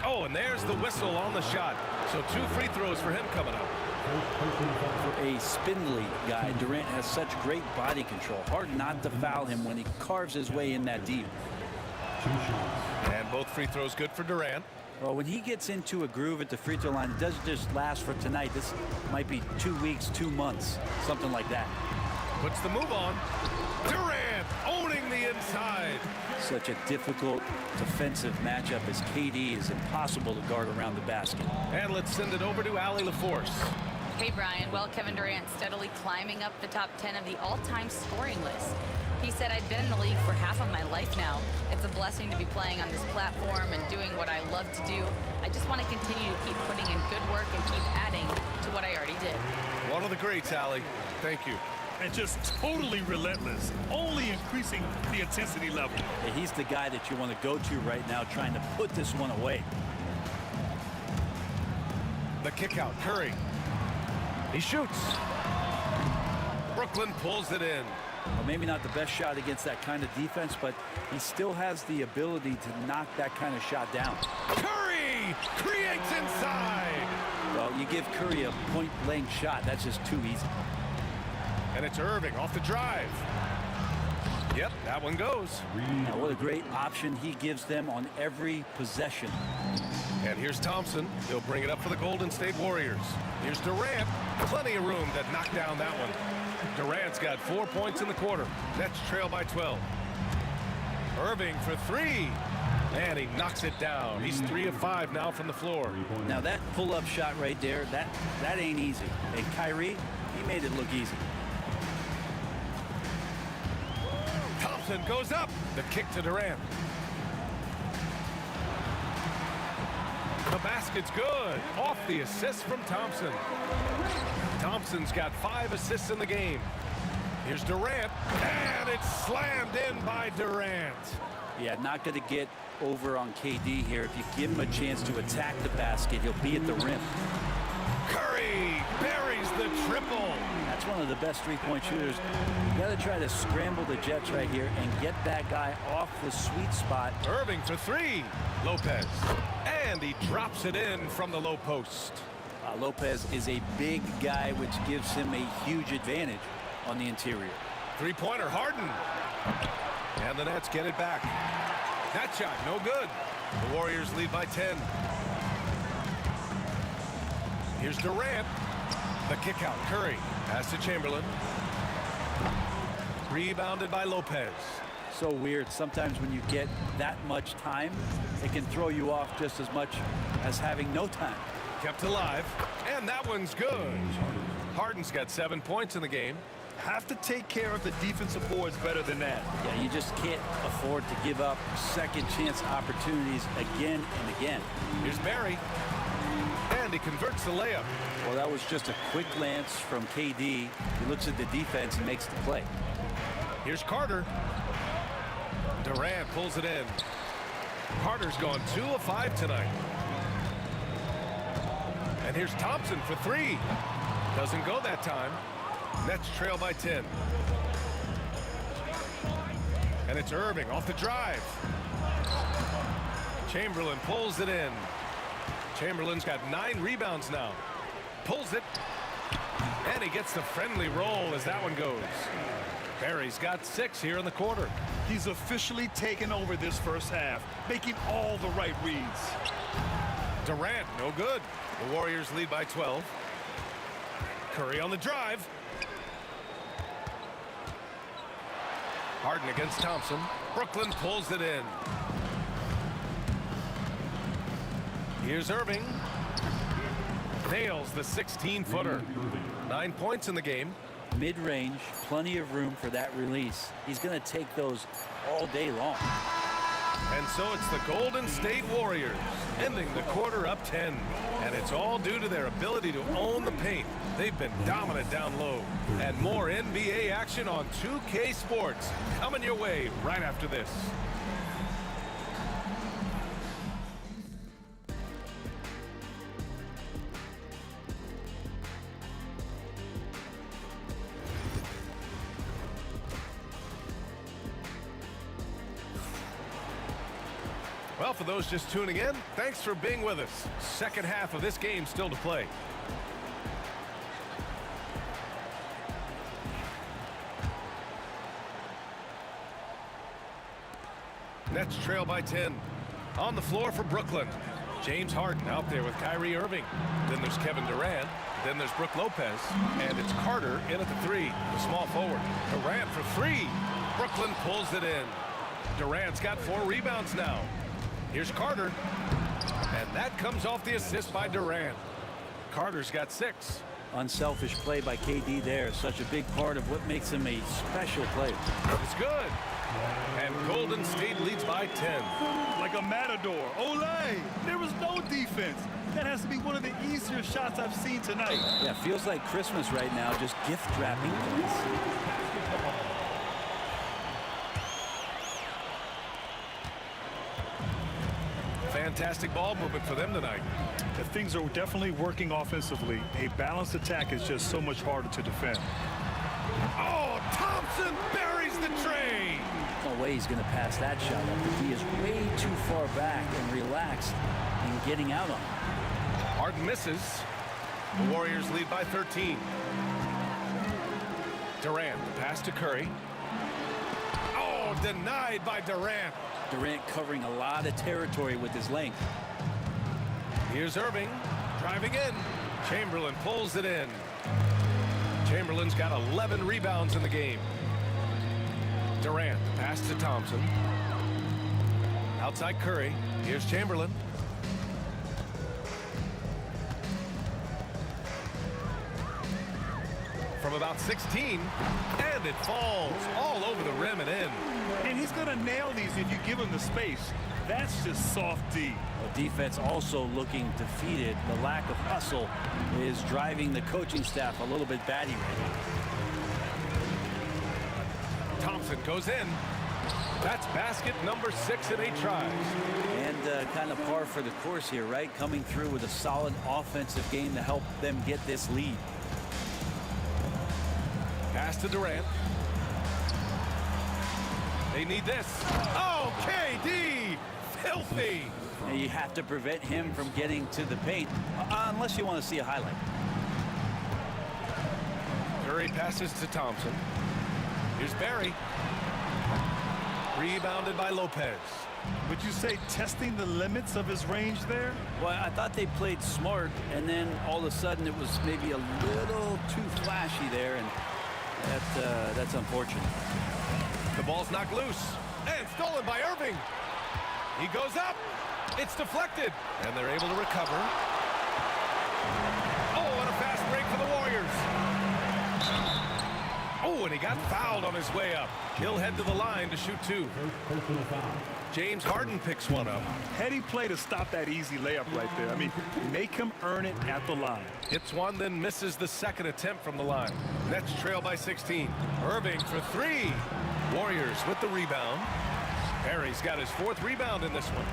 Oh, and there's the whistle on the shot. So 2 free throws for him coming up. For a spindly guy, Durant has such great body control. Hard not to foul him when he carves his way in that deep. And both free throws good for Durant. Well, when he gets into a groove at the free throw line, it doesn't just last for tonight. This might be 2 weeks, 2 months, something like that. Puts the move on. Durant owning the inside. Such a difficult defensive matchup as KD is impossible to guard around the basket. And let's send it over to Allie LaForce. Hey, Brian. Well, Kevin Durant steadily climbing up the top 10 of the all-time scoring list. He said, I've been in the league for half of my life now. It's a blessing to be playing on this platform and doing what I love to do. I just want to continue to keep putting in good work and keep adding to what I already did. One of the greats, Allie. Thank you. And just totally relentless, only increasing the intensity level. Yeah, he's the guy that you want to go to right now, trying to put this one away. The kick out, Curry. He shoots. Brooklyn pulls it in. Well, maybe not the best shot against that kind of defense, but he still has the ability to knock that kind of shot down. Curry creates inside. Well, you give Curry a point-blank shot. That's just too easy. And it's Irving off the drive. Yep, that one goes. Now, what a great option he gives them on every possession. And here's Thompson. He'll bring it up for the Golden State Warriors. Here's Durant. Plenty of room to knock down that one. Durant's got 4 points in the quarter. Nets trail by 12. Irving for 3. And he knocks it down. He's 3 of 5 now from the floor. Now that pull-up shot right there, that ain't easy. And Kyrie, he made it look easy. Thompson goes up. The kick to Durant. The basket's good. Off the assist from Thompson. Thompson's got 5 assists in the game. Here's Durant. And it's slammed in by Durant. Yeah, not going to get over on KD here. If you give him a chance to attack the basket, he'll be at the rim. Curry buries the triple. That's one of the best three-point shooters. You got to try to scramble the Jets right here and get that guy off the sweet spot. Irving for 3. Lopez. And he drops it in from the low post. Lopez is a big guy, which gives him a huge advantage on the interior. Three-pointer, Harden. And the Nets get it back. That shot, no good. The Warriors lead by 10. Here's Durant. The kick out, Curry. Pass to Chamberlain. Rebounded by Lopez. So weird. Sometimes when you get that much time, it can throw you off just as much as having no time. Kept alive, and that one's good. Harden's got 7 points in the game. Have to take care of the defensive boards better than that. Yeah, you just can't afford to give up second chance opportunities again and again. Here's Barry, and he converts the layup. Well, that was just a quick glance from KD. He looks at the defense and makes the play. Here's Carter. Durant pulls it in. Carter's gone 2 of 5 tonight. And here's Thompson for 3. Doesn't go that time. Nets trail by 10. And it's Irving off the drive. Chamberlain pulls it in. Chamberlain's got 9 rebounds now. Pulls it. And he gets the friendly roll as that one goes. Barry's got 6 here in the quarter. He's officially taken over this first half, making all the right reads. Durant, no good. The Warriors lead by 12. Curry on the drive. Harden against Thompson. Brooklyn pulls it in. Here's Irving. Nails the 16-footer. 9 points in the game. Mid-range, plenty of room for that release. He's going to take those all day long. And so it's the Golden State Warriors ending the quarter up 10. And it's all due to their ability to own the paint. They've been dominant down low. And more NBA action on 2K Sports coming your way right after this. Well, for those just tuning in, thanks for being with us. Second half of this game still to play. Nets trail by 10. On the floor for Brooklyn. James Harden out there with Kyrie Irving. Then there's Kevin Durant. Then there's Brook Lopez. And it's Carter in at the 3, the small forward. Durant for 3. Brooklyn pulls it in. Durant's got 4 rebounds now. Here's Carter. And that comes off the assist by Durant. Carter's got 6. Unselfish play by KD there. Such a big part of what makes him a special player. It's good. And Golden State leads by 10. Like a matador. Olay! There was no defense. That has to be one of the easier shots I've seen tonight. Yeah, feels like Christmas right now, just gift wrapping points. Fantastic ball movement for them tonight. The things are definitely working offensively. A balanced attack is just so much harder to defend. Oh, Thompson buries the tray. No way he's going to pass that shot up. He is way too far back and relaxed in getting out on it. Harden misses. The Warriors lead by 13. Durant, the pass to Curry. Oh, denied by Durant. Durant covering a lot of territory with his length. Here's Irving driving in. Chamberlain pulls it in. Chamberlain's got 11 rebounds in the game. Durant, pass to Thompson. Outside Curry. Here's Chamberlain. From about 16, and it falls all over the rim and in. And he's going to nail these if you give him the space. That's just soft D. The defense also looking defeated. The lack of hustle is driving the coaching staff a little bit batty right now. Thompson goes in. That's basket number 6 in 8 tries. And kind of par for the course here, right? Coming through with a solid offensive game to help them get this lead. Pass to Durant. They need this. Oh, KD! Filthy! And you have to prevent him from getting to the paint, unless you want to see a highlight. Curry passes to Thompson. Here's Barry. Rebounded by Lopez. Would you say testing the limits of his range there? Well, I thought they played smart, and then all of a sudden it was maybe a little too flashy there, and that's unfortunate. The ball's knocked loose and stolen by Irving. He goes up. It's deflected, and they're able to recover. Oh, and a fast break for the Warriors. Oh, and he got fouled on his way up. He'll head to the line to shoot 2. James Harden picks one up. Heady play to stop that easy layup right there. I mean, make him earn it at the line. Hits one, then misses the second attempt from the line. Nets trail by 16. Irving for 3. Warriors with the rebound. Perry's got his 4th rebound in this one.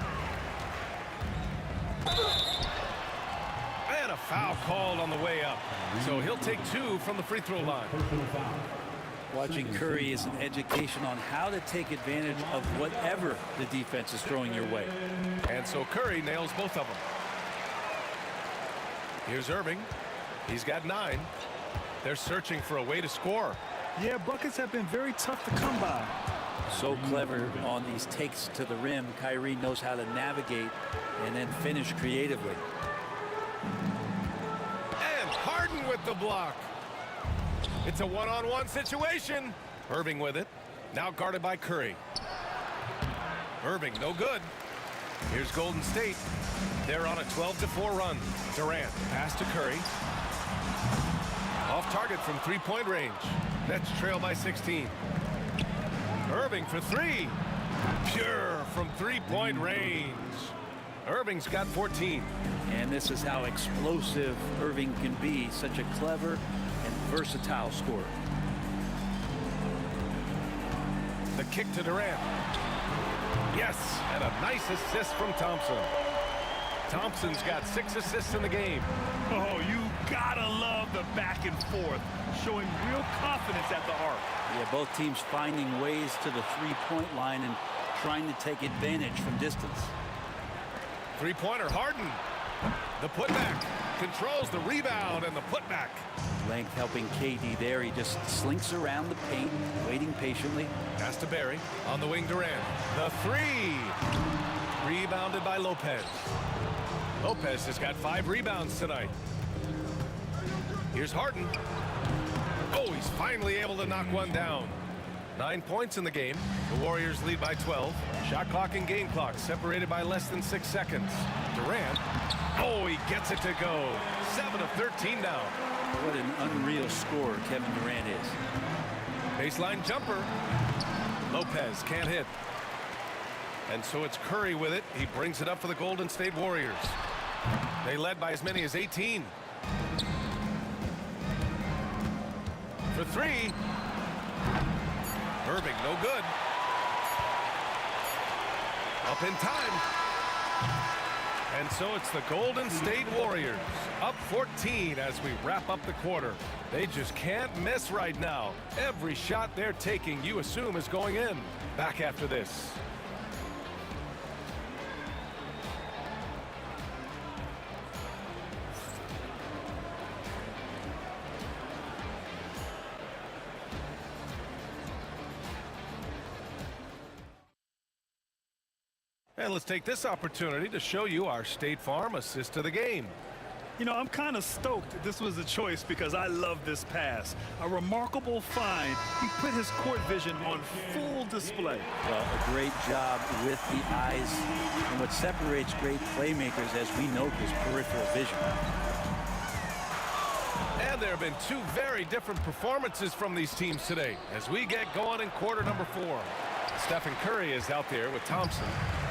And a foul called on the way up. So he'll take 2 from the free throw line. Watching Curry is an education on how to take advantage of whatever the defense is throwing your way. And so Curry nails both of them. Here's Irving. He's got 9. They're searching for a way to score. Yeah, buckets have been very tough to come by. So clever on these takes to the rim. Kyrie knows how to navigate and then finish creatively. And Harden with the block. It's a one-on-one situation. Irving with it. Now guarded by Curry. Irving, no good. Here's Golden State. They're on a 12-4 run. Durant, pass to Curry. Off target from three-point range. Nets trail by 16. Irving for 3. Pure from three-point range. Irving's got 14. And this is how explosive Irving can be. Such a clever and versatile scorer. The kick to Durant. Yes, and a nice assist from Thompson. Thompson's got 6 assists in the game. Oh, you gotta love the back and forth, showing real confidence at the arc. Yeah, both teams finding ways to the three-point line and trying to take advantage from distance. Three-pointer, Harden. The putback. Controls the rebound and the putback. Length helping KD there. He just slinks around the paint, waiting patiently. Pass to Barry. On the wing, Durant. The 3. Rebounded by Lopez. Lopez has got 5 rebounds tonight. Here's Harden. Oh, he's finally able to knock one down. 9 points in the game. The Warriors lead by 12. Shot clock and game clock separated by less than 6 seconds. Durant. Oh, he gets it to go. 7 of 13 now. What an unreal scorer Kevin Durant is. Baseline jumper. Lopez can't hit. And so it's Curry with it. He brings it up for the Golden State Warriors. They led by as many as 18. For 3. Irving, no good. Up in time. And so it's the Golden State Warriors up 14 as we wrap up the quarter. They just can't miss right now. Every shot they're taking, you assume, is going in. Back after this. And let's take this opportunity to show you our State Farm assist to the game. You know, I'm kind of stoked this was a choice because I love this pass. A remarkable find. He put his court vision on full display. Well, a great job with the eyes. And what separates great playmakers, as we know, is peripheral vision. And there have been 2 very different performances from these teams today as we get going in quarter number 4. Stephen Curry is out there with Thompson.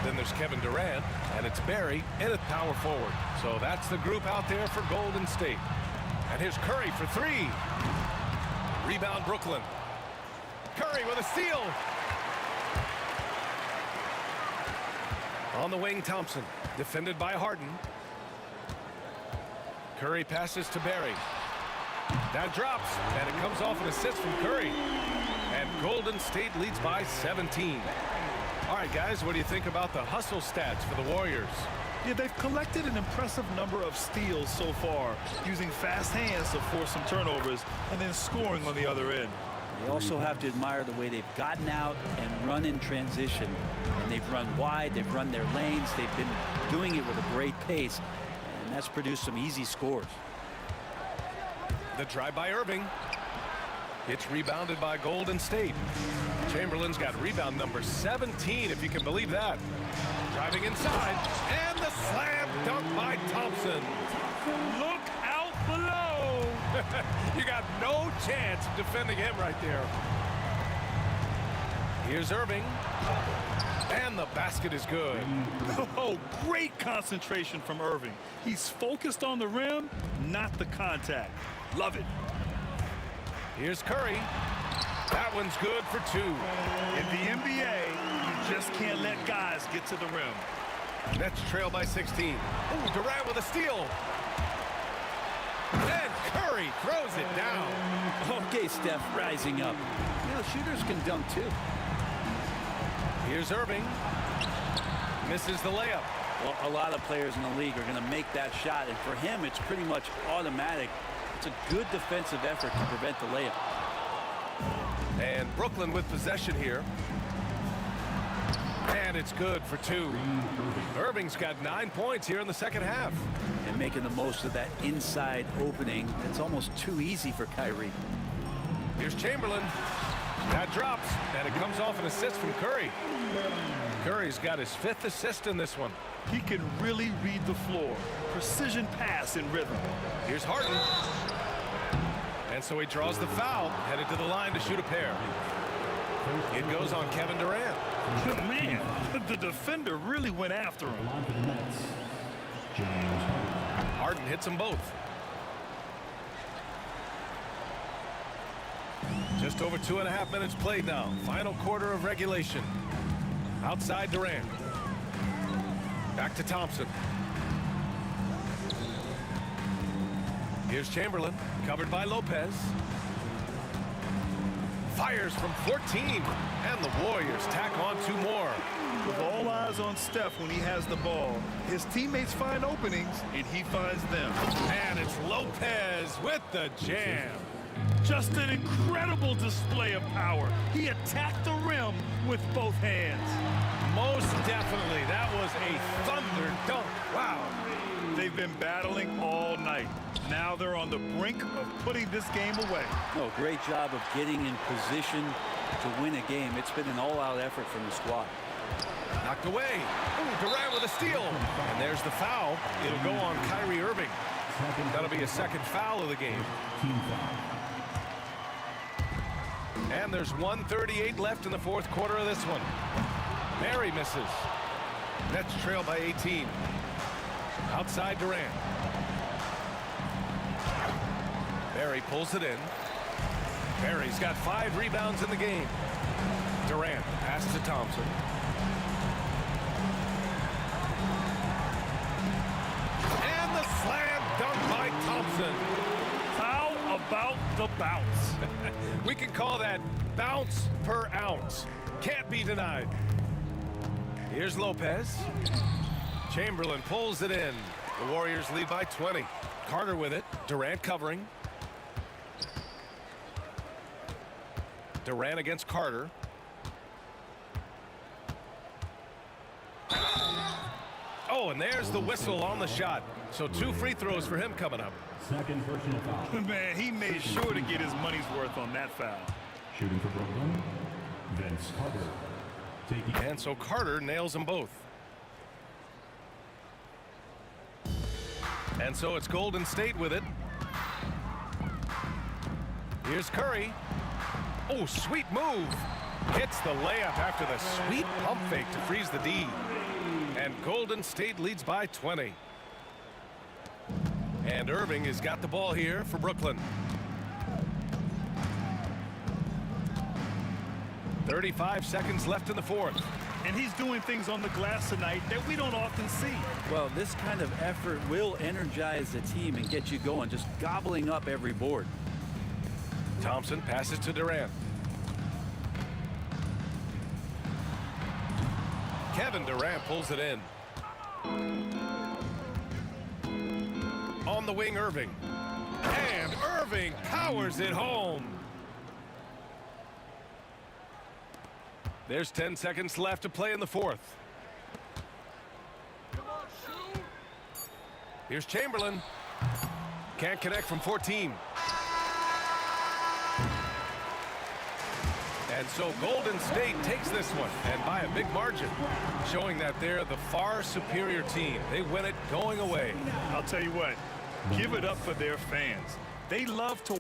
Then there's Kevin Durant, and it's Barry in at power forward. So that's the group out there for Golden State. And here's Curry for 3. Rebound Brooklyn. Curry with a steal. On the wing, Thompson, defended by Harden. Curry passes to Barry. That drops, and it comes off an assist from Curry. And Golden State leads by 17. All right, guys, what do you think about the hustle stats for the Warriors? Yeah, they've collected an impressive number of steals so far, using fast hands to force some turnovers and then scoring on the other end. You also have to admire the way they've gotten out and run in transition. And they've run wide, they've run their lanes, they've been doing it with a great pace, and that's produced some easy scores. The drive by Irving. It's rebounded by Golden State. Chamberlain's got rebound number 17, if you can believe that. Driving inside, and the slam dunk by Thompson. Look out below. You got no chance of defending him right there. Here's Irving. And the basket is good. Oh, great concentration from Irving. He's focused on the rim, not the contact. Love it. Here's Curry. That one's good for 2. In the NBA, you just can't let guys get to the rim. Nets trail by 16. Ooh, Durant with a steal. And Curry throws it down. Okay, Steph, rising up. You know, shooters can dunk too. Here's Irving. Misses the layup. Well, a lot of players in the league are going to make that shot, and for him, it's pretty much automatic. It's a good defensive effort to prevent the layup. And Brooklyn with possession here. And it's good for 2. Irving's got 9 points here in the second half. And making the most of that inside opening. It's almost too easy for Kyrie. Here's Chamberlain. That drops, and it comes off an assist from Curry. Curry's got his 5th assist in this one. He can really read the floor. Precision pass in rhythm. Here's Harden. And so he draws the foul, headed to the line to shoot a pair. It goes on Kevin Durant. Man, the defender really went after him. Harden hits them both. Just over 2.5 minutes played now. Final quarter of regulation. Outside Durant. Back to Thompson. Here's Chamberlain, covered by Lopez. Fires from 14, and the Warriors tack on 2 more. With all eyes on Steph when he has the ball, his teammates find openings, and he finds them. And it's Lopez with the jam. Just an incredible display of power. He attacked the rim with both hands. Most definitely. That was a thunder dunk. Wow. They've been battling all night. Now they're on the brink of putting this game away. No, great job of getting in position to win a game. It's been an all-out effort from the squad. Knocked away. Ooh, Durant with a steal. And there's the foul. It'll go on Kyrie Irving. That'll be a second foul of the game. And there's 1:38 left in the 4th quarter of this one. Mary misses. Nets trail by 18. Outside Durant. Barry pulls it in. Barry's got 5 rebounds in the game. Durant passes to Thompson. And the slam dunk by Thompson. How about the bounce? We can call that bounce per ounce. Can't be denied. Here's Lopez. Chamberlain pulls it in. The Warriors lead by 20. Carter with it. Durant covering. Durant against Carter. Oh, and there's the whistle on the shot. So 2 free throws for him coming up. Second personal foul. Man, he made sure to get his money's worth on that foul. Shooting for Brooklyn, Vince Carter. And so Carter nails them both. And so it's Golden State with it. Here's Curry. Oh, sweet move. Hits the layup after the sweet pump fake to freeze the D. And Golden State leads by 20. And Irving has got the ball here for Brooklyn. 35 seconds left in the 4th. And he's doing things on the glass tonight that we don't often see. Well, this kind of effort will energize the team and get you going, just gobbling up every board. Thompson passes to Durant. Kevin Durant pulls it in. On the wing, Irving. And Irving powers it home. There's 10 seconds left to play in the 4th. Here's Chamberlain. Can't connect from 14. And so Golden State takes this one, and by a big margin, showing that they're the far superior team. They win it going away. I'll tell you what, give it up for their fans. They love to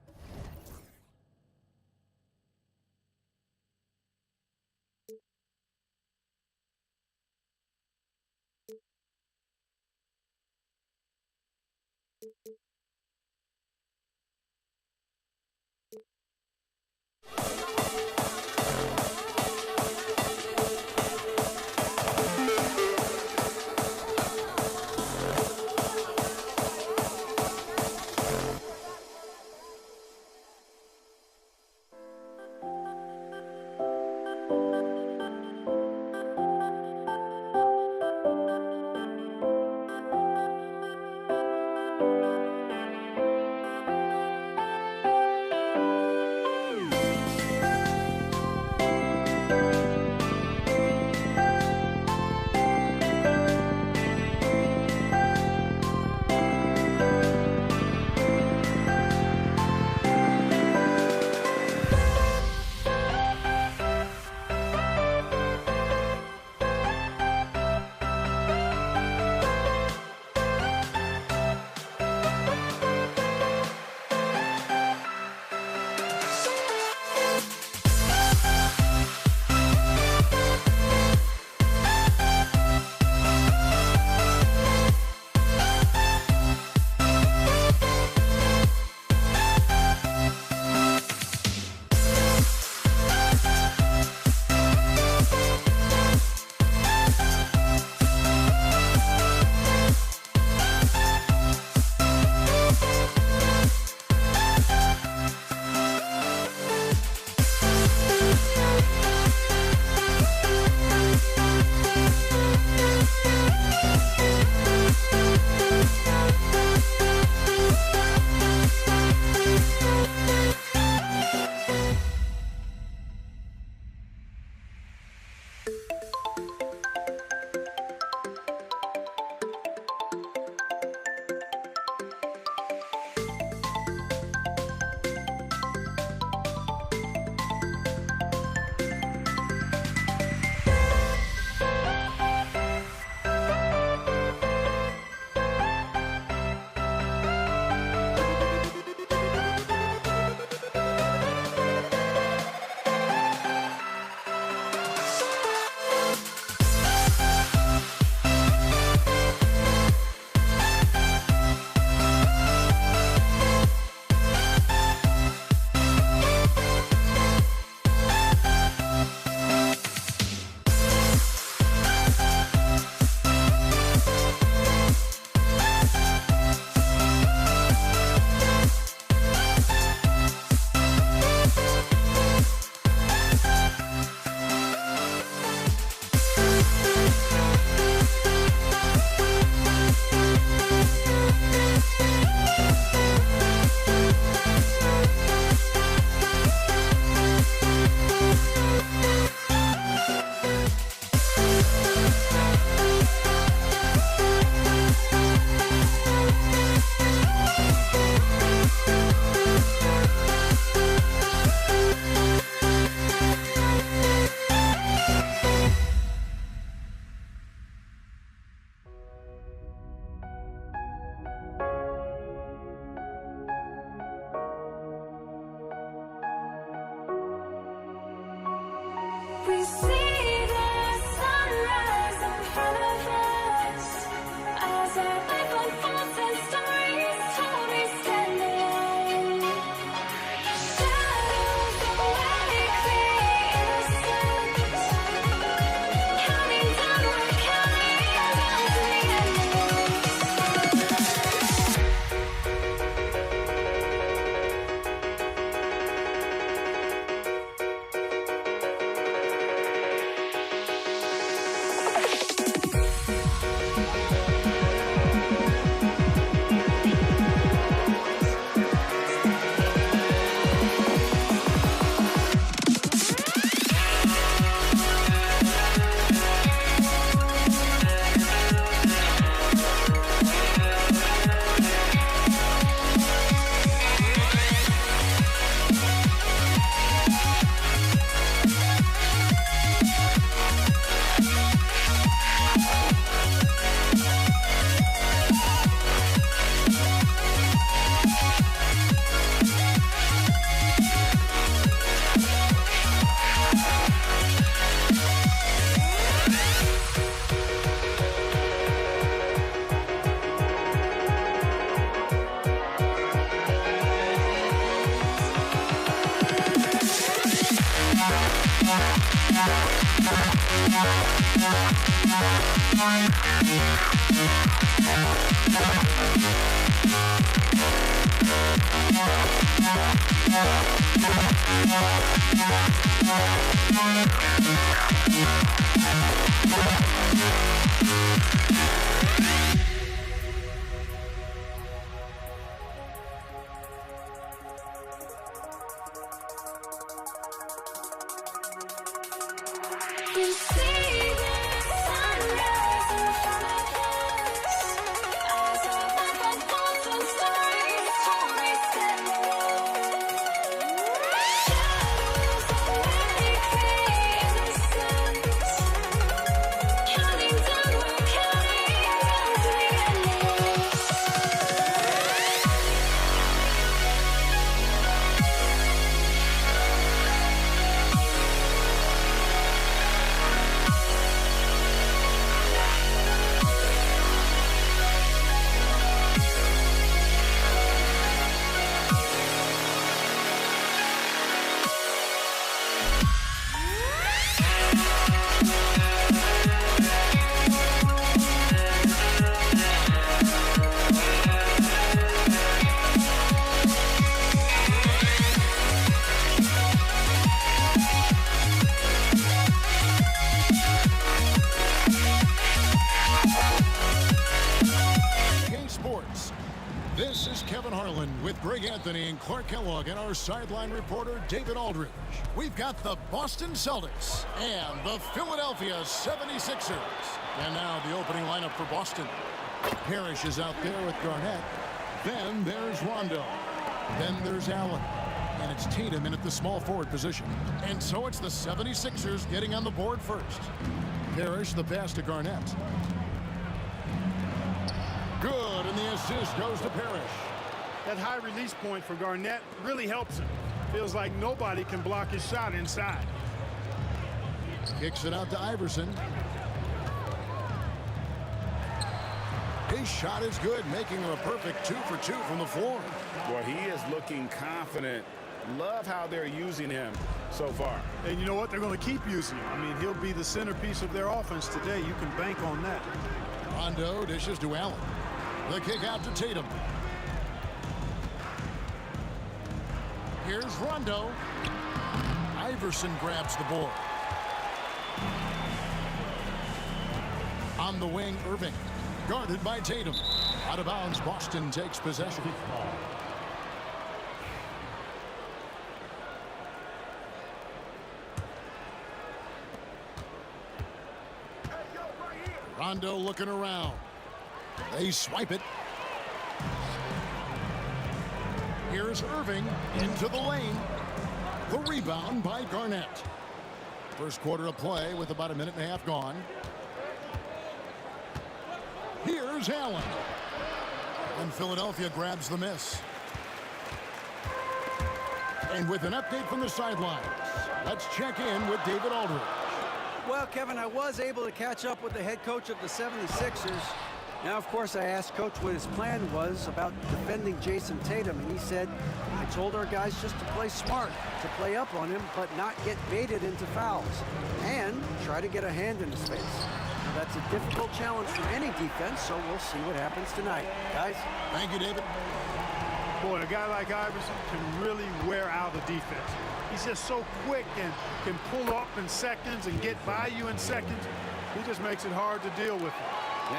You see the sunrise in front of us. Eyes are like a thousand stories told shadows already create the suns. Counting down, we're counting down to the endless. Sports. This is Kevin Harlan with Greg Anthony and Clark Kellogg and our sideline reporter David Aldridge. We've got the Boston Celtics and the Philadelphia 76ers. And now the opening lineup for Boston. Parrish is out there with Garnett. Then there's Rondo. Then there's Allen. And it's Tatum in at the small forward position. And so it's the 76ers getting on the board first. Parrish the pass to Garnett. Good, and the assist goes to Parrish. That high release point for Garnett really helps him. Feels like nobody can block his shot inside. Kicks it out to Iverson. His shot is good, making him a perfect 2 for 2 from the floor. Well, he is looking confident. Love how they're using him so far. And you know what? They're going to keep using him. I mean, he'll be the centerpiece of their offense today. You can bank on that. Rondo dishes to Allen. The kick out to Tatum. Here's Rondo. Iverson grabs the board. On the wing, Irving. Guarded by Tatum. Out of bounds, Boston takes possession. Rondo looking around. They swipe it. Here's Irving into the lane. The rebound by Garnett. First quarter of play with about a minute and a half gone. Here's Allen. And Philadelphia grabs the miss. And with an update from the sidelines, let's check in with David Aldridge. Well, Kevin, I was able to catch up with the head coach of the 76ers. Now, of course, I asked Coach what his plan was about defending Jason Tatum, and he said, I told our guys just to play smart, to play up on him, but not get baited into fouls, and try to get a hand in his face. Now, that's a difficult challenge for any defense, so we'll see what happens tonight. Guys? Thank you, David. Boy, a guy like Iverson can really wear out a defense. He's just so quick and can pull up in seconds and get by you in seconds. He just makes it hard to deal with him.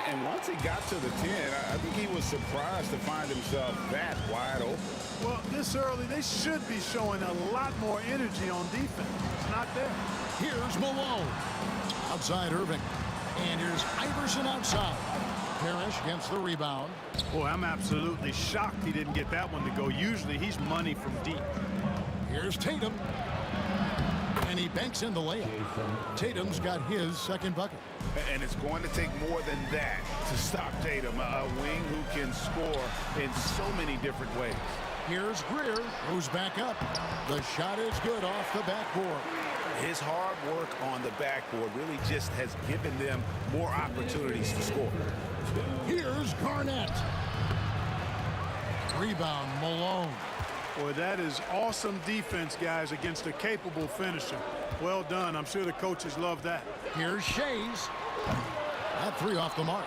And once he got to the 10, I think he was surprised to find himself that wide open. Well, this early, they should be showing a lot more energy on defense. It's not there. Here's Malone. Outside Irving. And here's Iverson outside. Parrish gets the rebound. Boy, I'm absolutely shocked he didn't get that one to go. Usually he's money from deep. Here's Tatum. And he banks in the layup. Tatum's got his second bucket. And it's going to take more than that to stop Tatum, a wing who can score in so many different ways. Here's Greer, who's back up. The shot is good off the backboard. His hard work on the backboard really just has given them more opportunities to score. Here's Garnett. Rebound, Malone. Boy, that is awesome defense, guys, against a capable finisher. Well done. I'm sure the coaches love that. Here's Shays. That 3 off the mark.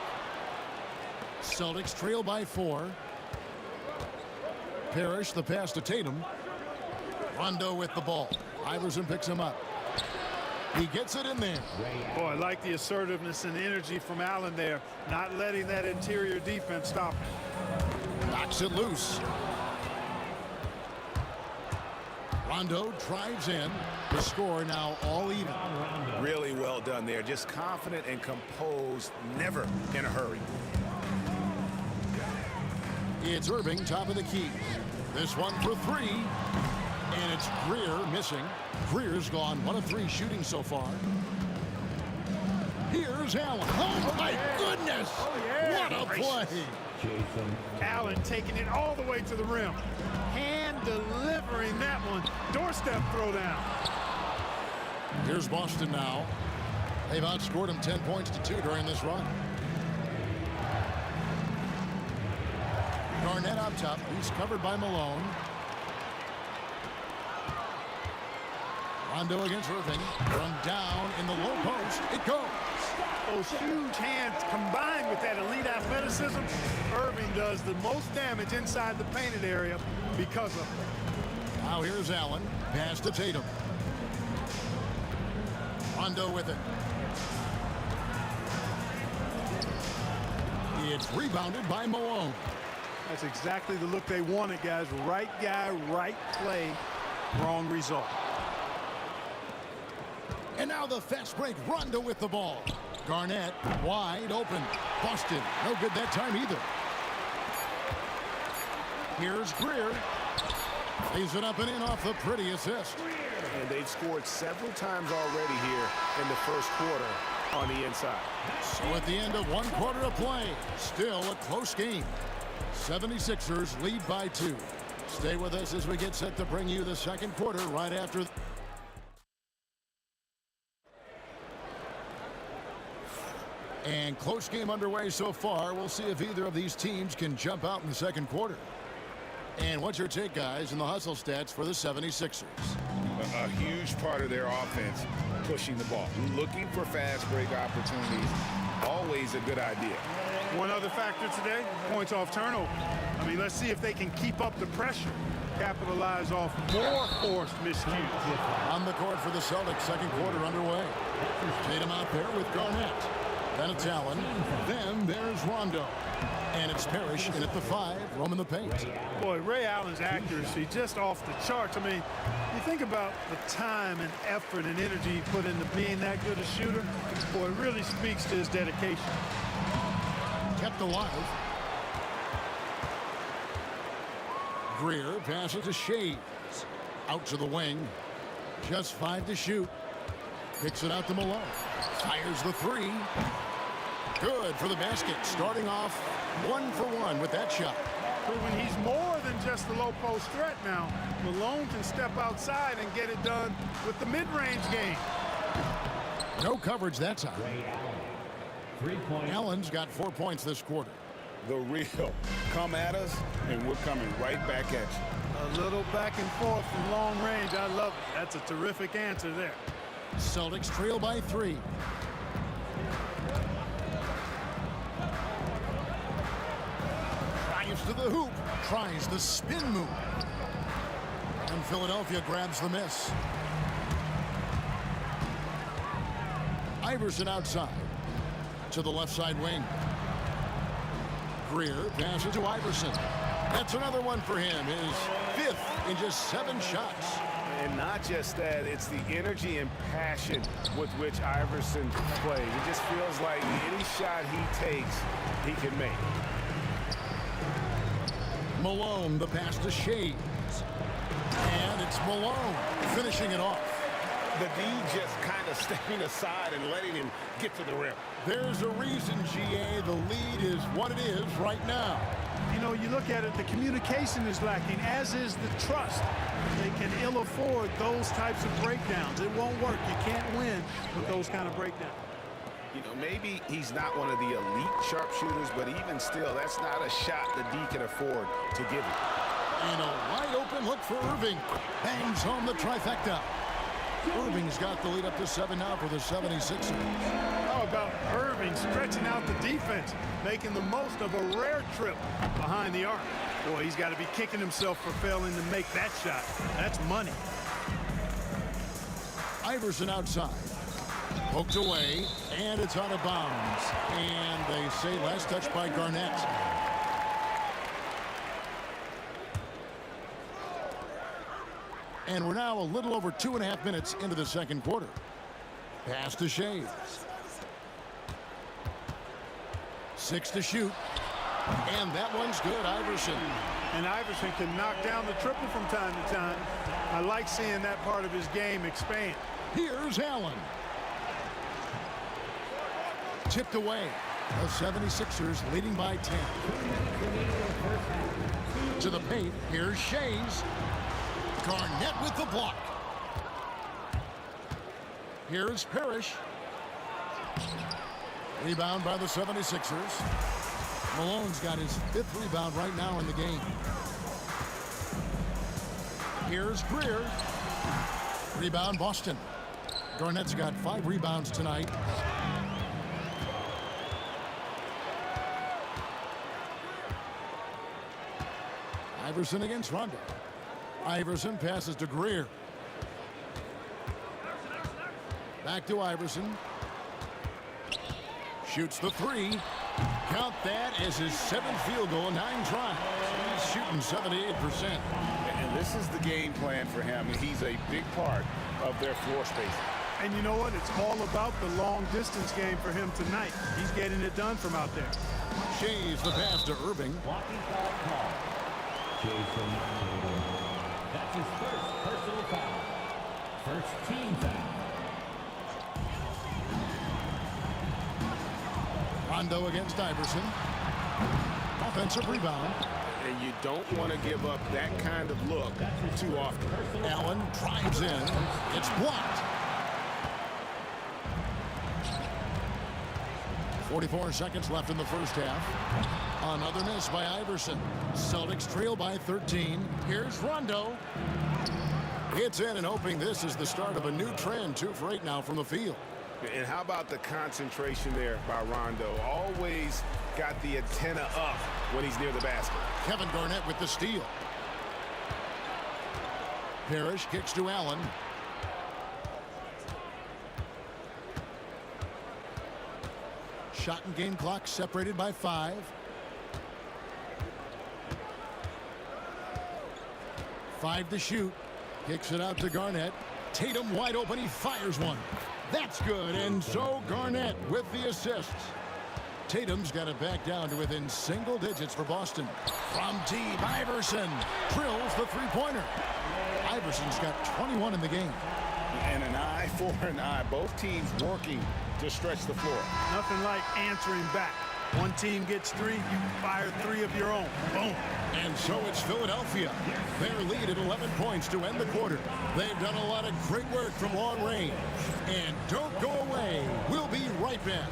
Celtics trail by 4. Parrish the pass to Tatum. Rondo with the ball. Iverson picks him up. He gets it in there. Boy, I like the assertiveness and energy from Allen there, not letting that interior defense stop him. Knocks it loose. Rondo drives in. The score now all even. Really well done there. Just confident and composed, never in a hurry. It's Irving, top of the key. This one for 3. And it's Greer missing. Greer's gone 1 of 3 shooting so far. Here's Allen. Oh, my goodness. What a play. Allen taking it all the way to the rim. Hand delivering that one. Doorstep throwdown. Here's Boston now. They've outscored him 10 points to 2 during this run. Garnett up top. He's covered by Malone. Rondo against Irving. From down in the low post. It goes. Those huge hands combined with that elite athleticism, Irving does the most damage inside the painted area because of it. Now here's Allen. Pass to Tatum. Rondo with it. It's rebounded by Malone. That's exactly the look they wanted, guys. Right guy, right play, wrong result. And now the fast break. Rondo with the ball. Garnett wide open. Boston. No good that time either. Here's Greer. Lays it up and in off the pretty assist. And they've scored several times already here in the first quarter on the inside. So at the end of 1 quarter of play, still a close game. 76ers lead by 2. Stay with us as we get set to bring you the second quarter right after. And close game underway so far. We'll see if either of these teams can jump out in the second quarter. And what's your take, guys, in the hustle stats for the 76ers? A huge part of their offense, pushing the ball, looking for fast break opportunities. Always a good idea. One other factor today, points off turnover. I mean, let's see if they can keep up the pressure, capitalize off more forced miscues. On the court for the Celtics, second quarter underway. Tatum out there with Garnett. Then it's Allen. Then there's Rondo. And it's Parrish in at the 5, roaming the paint. Boy, Ray Allen's accuracy just off the charts. I mean, you think about the time and effort and energy he put into being that good a shooter. Boy, it really speaks to his dedication. Kept alive. Greer passes to Shays. Out to the wing. Just 5 to shoot. Kicks it out to Malone. Fires the 3. Good for the basket. Starting off 1 for 1 with that shot. Proving he's more than just the low post threat now. Malone can step outside and get it done with the mid-range game. No coverage that time. Allen's got 4 points this quarter. The real. Come at us, and we're coming right back at you. A little back and forth from long range. I love it. That's a terrific answer there. Celtics trail by 3. Drives to the hoop. Tries the spin move. And Philadelphia grabs the miss. Iverson outside. To the left side wing. Greer passes to Iverson. That's another one for him. His 5th in just 7 shots. And not just that, it's the energy and passion with which Iverson plays. It just feels like any shot he takes, he can make. Malone, the pass to Shays. And it's Malone finishing it off. The D just kind of stepping aside and letting him get to the rim. There's a reason, GA, the lead is what it is right now. You know, you look at it, the communication is lacking, as is the trust. They can ill afford those types of breakdowns. It won't work. You can't win with those kind of breakdowns. You know, maybe he's not one of the elite sharpshooters, but even still, that's not a shot the D can afford to give him. And a wide open look for Irving. Bangs home the trifecta. Irving's got the lead up to 7 now for the 76ers. How about Irving stretching out the defense, making the most of a rare trip behind the arc? Boy, he's got to be kicking himself for failing to make that shot. That's money. Iverson outside. Poked away, and it's out of bounds. And they say last touch by Garnett. And we're now a little over 2.5 minutes into the second quarter. Pass to Shays. 6 to shoot. And that one's good, Iverson. And Iverson can knock down the triple from time to time. I like seeing that part of his game expand. Here's Allen. Tipped away. The 76ers leading by 10. To the paint. Here's Shays. Garnett with the block. Here's Parrish. Rebound by the 76ers. Malone's got his 5th rebound right now in the game. Here's Greer. Rebound Boston. Garnett's got 5 rebounds tonight. Iverson against Rondo. Iverson passes to Greer. Back to Iverson. Shoots the 3. Count that as his 7th field goal in 9 tries. He's shooting 78%. And this is the game plan for him. He's a big part of their floor space. And you know what? It's all about the long distance game for him tonight. He's getting it done from out there. Shays the pass to Irving. Walking foul call. Jason Tatum. That's his first personal foul. First team foul. Rondo against Iverson. Offensive rebound. And you don't want to give up that kind of look too often. Allen drives in. It's blocked. 44 seconds left in the first half. Another miss by Iverson. Celtics trail by 13. Here's Rondo. It's in and hoping this is the start of a new trend. 2 for 8 now from the field. And how about the concentration there by Rondo? Always got the antenna up when he's near the basket. Kevin Garnett with the steal. Parrish kicks to Allen. Shot and game clock separated by 5. Five to shoot. Kicks it out to Garnett. Tatum wide open. He fires one. That's good. And so Garnett with the assists. Tatum's got it back down to within single digits for Boston. From deep, Iverson drills the three-pointer. Iverson's got 21 in the game. And an eye for an eye. Both teams working to stretch the floor. Nothing like answering back. One team gets 3, you fire 3 of your own. Boom. And so it's Philadelphia. Their lead at 11 points to end the quarter. They've done a lot of great work from long range. And don't go away. We'll be right back.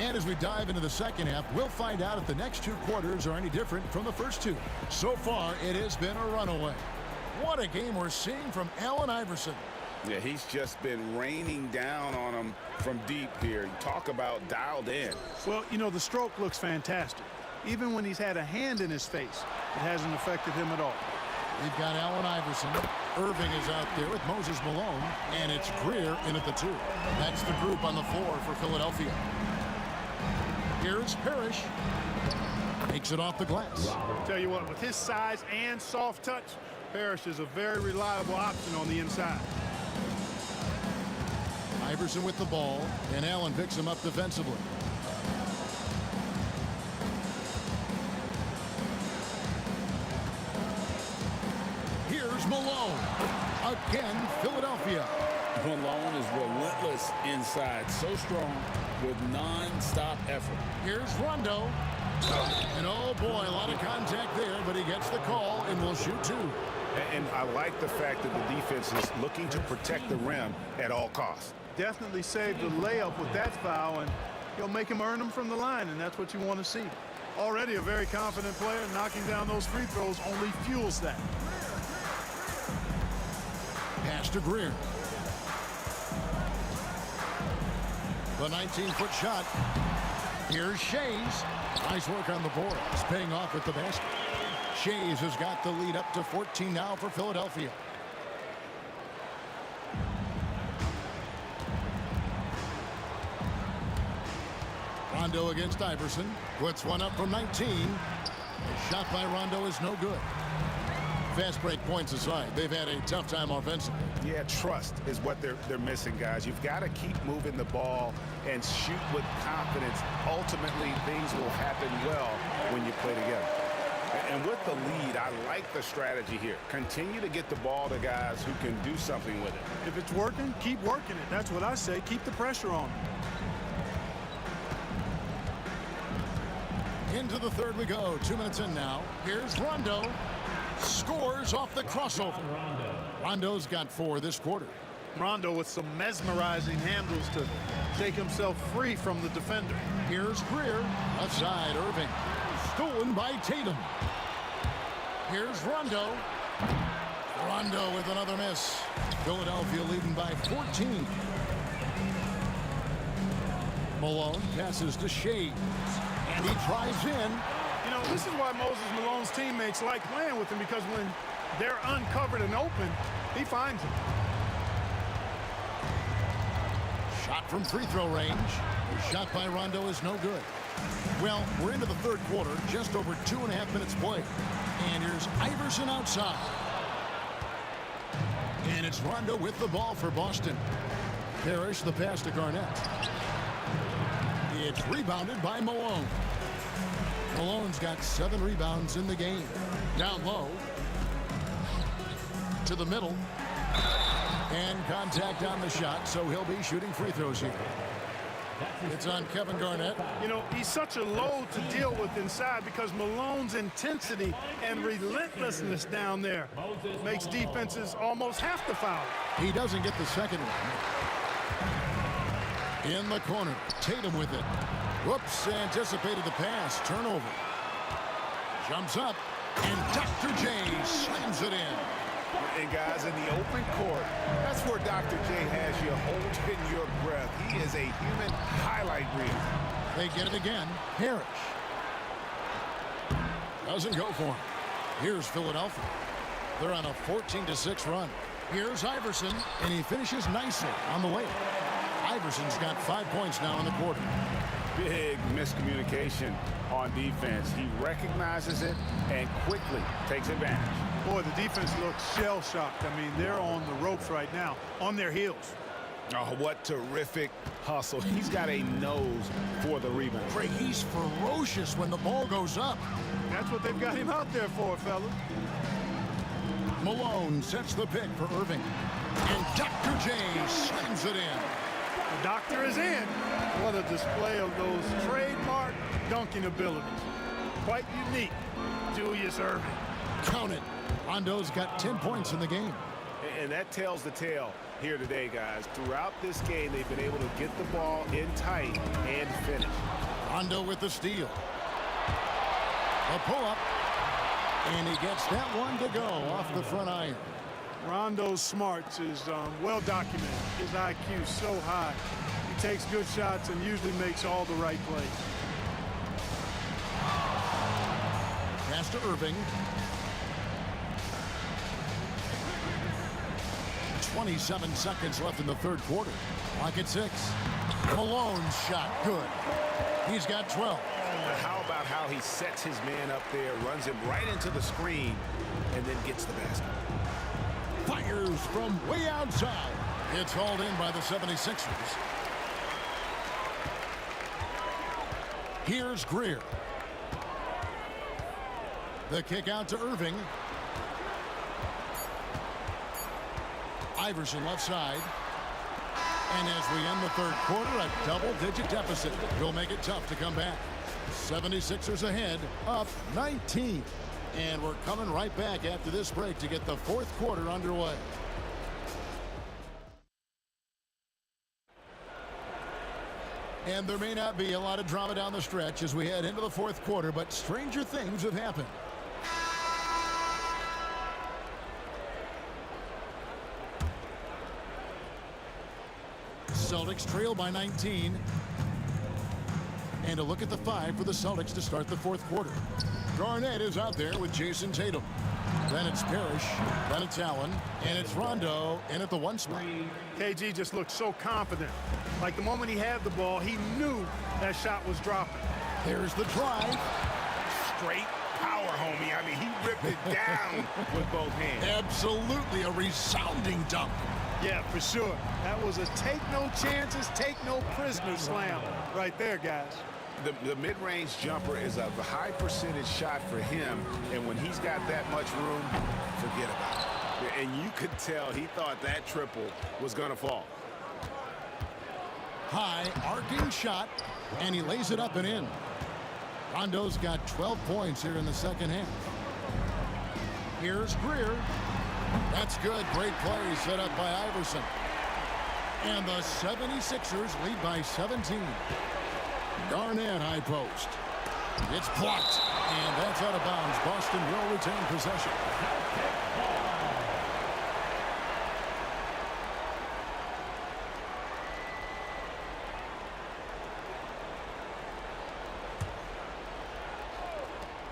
And as we dive into the second half, we'll find out if the next 2 quarters are any different from the first 2. So far, it has been a runaway. What a game we're seeing from Allen Iverson. Yeah, he's just been raining down on him from deep here. You talk about dialed in. Well, you know, the stroke looks fantastic. Even when he's had a hand in his face, it hasn't affected him at all. We've got Allen Iverson. Irving is out there with Moses Malone. And it's Greer in at the 2. That's the group on the floor for Philadelphia. Here's Parrish. Takes it off the glass. Tell you what, with his size and soft touch, Parrish is a very reliable option on the inside. Iverson with the ball, and Allen picks him up defensively. Here's Malone. Again, Philadelphia. Malone is relentless inside, so strong with non-stop effort. Here's Rondo. And oh boy, a lot of contact there, but he gets the call and will shoot two. And I like the fact that the defense is looking to protect the rim at all costs. Definitely saved the layup with that foul, and he'll make him earn them from the line, and that's what you want to see. Already a very confident player, knocking down those free throws only fuels that. Pass to Greer. The 19-foot shot. Here's Shays. Nice work on the board. It's paying off with the basket. Shays has got the lead up to 14 now for Philadelphia. Rondo against Iverson. Puts one up from 19. The shot by Rondo is no good. Fast break points aside, they've had a tough time offensively. Yeah, trust is what they're missing, guys. You've got to keep moving the ball and shoot with confidence. Ultimately, things will happen well when you play together. And with the lead, I like the strategy here. Continue to get the ball to guys who can do something with it. If it's working, keep working it. That's what I say. Keep the pressure on. Into the third we go. 2 minutes in now. Here's Rondo. Scores off the crossover. Rondo's got 4 this quarter. Rondo with some mesmerizing handles to take himself free from the defender. Here's Greer. Left side, Irving. Stolen by Tatum. Here's Rondo. Rondo with another miss. Philadelphia leading by 14. Malone passes to Shea. And he drives in. You know, this is why Moses Malone's teammates like playing with him, because when they're uncovered and open, he finds them. Shot from free throw range. The shot by Rondo is no good. Well, we're into the third quarter, just over 2.5 minutes played. And here's Iverson outside. And it's Rondo with the ball for Boston. Parrish the pass to Garnett. It's rebounded by Malone. Malone's got 7 rebounds in the game. Down low. To the middle. And contact on the shot, so he'll be shooting free throws here. It's on Kevin Garnett. You know, he's such a load to deal with inside because Malone's intensity and relentlessness down there makes defenses almost have to foul. He doesn't get the second one. In the corner, Tatum with it. Whoops, anticipated the pass. Turnover. Jumps up, and Dr. J slams it in. And guys, in the open court, that's where Dr. J has you holding your breath. He is a human highlight reel. They get it again. Parrish. Doesn't go for him. Here's Philadelphia. They're on a 14-6 run. Here's Iverson, and he finishes nicely on the layup. Iverson's got 5 points now in the quarter. Big miscommunication on defense. He recognizes it and quickly takes advantage. Boy, the defense looks shell-shocked. I mean, they're on the ropes right now, on their heels. Oh, what terrific hustle. He's got a nose for the rebound. Craig, he's ferocious when the ball goes up. That's what they've got him out there for, fellas. Malone sets the pick for Irving. And Dr. J slams it in. The doctor is in. What a display of those trademark dunking abilities. Quite unique. Julius Irving. Count it. Rondo's got 10 points in the game. And that tells the tale here today, guys. Throughout this game, they've been able to get the ball in tight and finish. Rondo with the steal. A pull-up. And he gets that one to go off the front iron. Rondo's smarts is well documented. His IQ is so high. He takes good shots and usually makes all the right plays. Pass to Irving. 27 seconds left in the third quarter. Clock at 6. Malone's shot good. He's got 12. How about how he sets his man up there, runs him right into the screen, and then gets the basket. Fires from way outside. It's hauled in by the 76ers. Here's Greer. The kick out to Irving. Iverson left side. And as we end the third quarter, a double-digit deficit will make it tough to come back. 76ers ahead, up 19. And we're coming right back after this break to get the fourth quarter underway. And there may not be a lot of drama down the stretch as we head into the fourth quarter, but stranger things have happened. Celtics trail by 19. And a look at the 5 for the Celtics to start the fourth quarter. Garnett is out there with Jason Tatum. Then it's Parrish, then it's Allen, and it's Rondo in at the 1 spot. KG just looked so confident. Like the moment he had the ball, he knew that shot was dropping. There's the drive. Straight power, homie. I mean, he ripped it down with both hands. Absolutely a resounding dunk. Yeah, for sure. That was a take no chances, take no prisoners slam right there, guys. The mid-range jumper is a high percentage shot for him, and when he's got that much room, forget about it. And you could tell he thought that triple was going to fall. High arcing shot, and he lays it up and in. Rondo's got 12 points here in the second half. Here's Greer. That's good. Great play set up by Iverson. And the 76ers lead by 17. Garnett high post. It's blocked. And that's out of bounds. Boston will retain possession.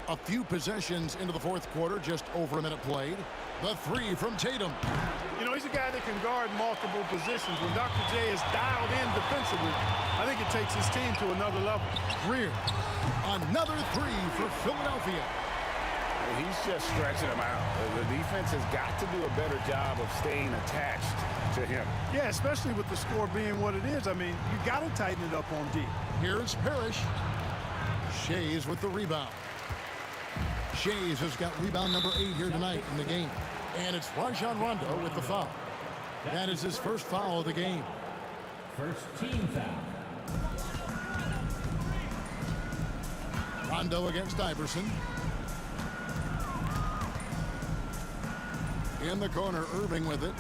A few possessions into the fourth quarter, just over a minute played. The 3 from Tatum. You know, he's a guy that can guard multiple positions. When Dr. J is dialed in defensively, I think it takes his team to another level. Greer. Another 3 for Philadelphia. Well, he's just stretching them out. The defense has got to do a better job of staying attached to him. Yeah, especially with the score being what it is. I mean, you got to tighten it up on D. Here's Parrish. Shays with the rebound. Shays has got rebound number 8 here tonight in the game. And it's Rajon Rondo with the foul. That is his first foul of the game. First team foul. Rondo against Iverson. In the corner, Irving with it.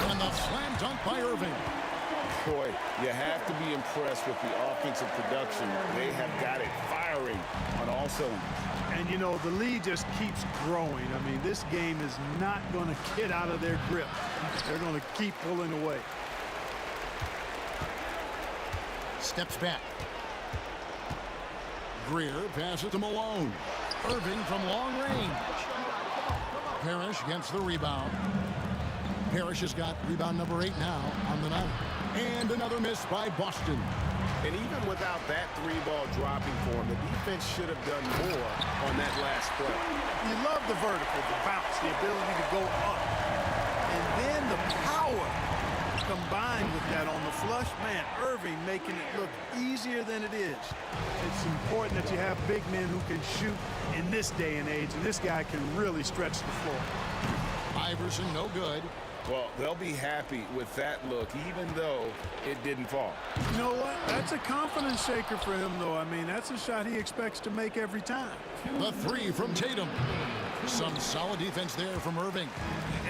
And the slam dunk by Irving. Boy, you have to be impressed with the offensive production. They have got it firing on all cylinders. And, you know, the lead just keeps growing. I mean, this game is not going to get out of their grip. They're going to keep pulling away. Steps back. Greer passes to Malone. Irving from long range. Parrish gets the rebound. Parrish has got rebound number 8 now on the night. And another miss by Boston. And even without that 3-ball dropping for him, the defense should have done more on that last play. You love the vertical, the bounce, the ability to go up. And then the power combined with that on the flush. Man, Irving making it look easier than it is. It's important that you have big men who can shoot in this day and age, and this guy can really stretch the floor. Iverson, no good. Well, they'll be happy with that look, even though it didn't fall. You know what? That's a confidence shaker for him, though. I mean, that's a shot he expects to make every time. The 3 from Tatum. Some solid defense there from Irving.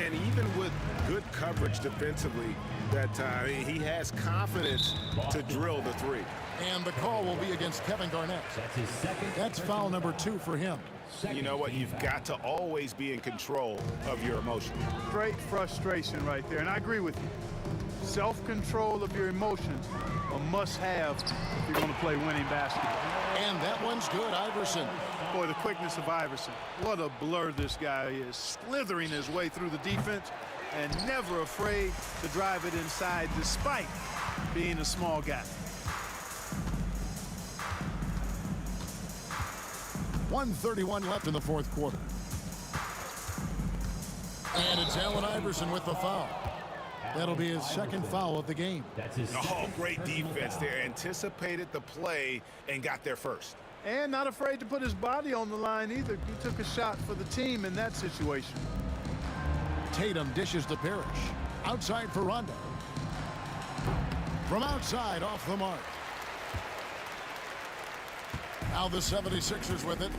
And even with good coverage defensively that time, he has confidence to drill the 3. And the call will be against Kevin Garnett. That's his second. That's foul number 2 for him. You know what? You've got to always be in control of your emotions. Great frustration right there, and I agree with you. Self-control of your emotions, a must-have if you're going to play winning basketball. And that one's good, Iverson. Boy, the quickness of Iverson. What a blur this guy is, slithering his way through the defense and never afraid to drive it inside despite being a small guy. 1:31 left in the fourth quarter. And it's Allen Iverson with the foul. That'll be his second foul of the game. Oh, great defense there. Anticipated the play and got there first. And not afraid to put his body on the line either. He took a shot for the team in that situation. Tatum dishes to Parrish. Outside for Rondo. From outside, off the mark. Now the 76ers with it.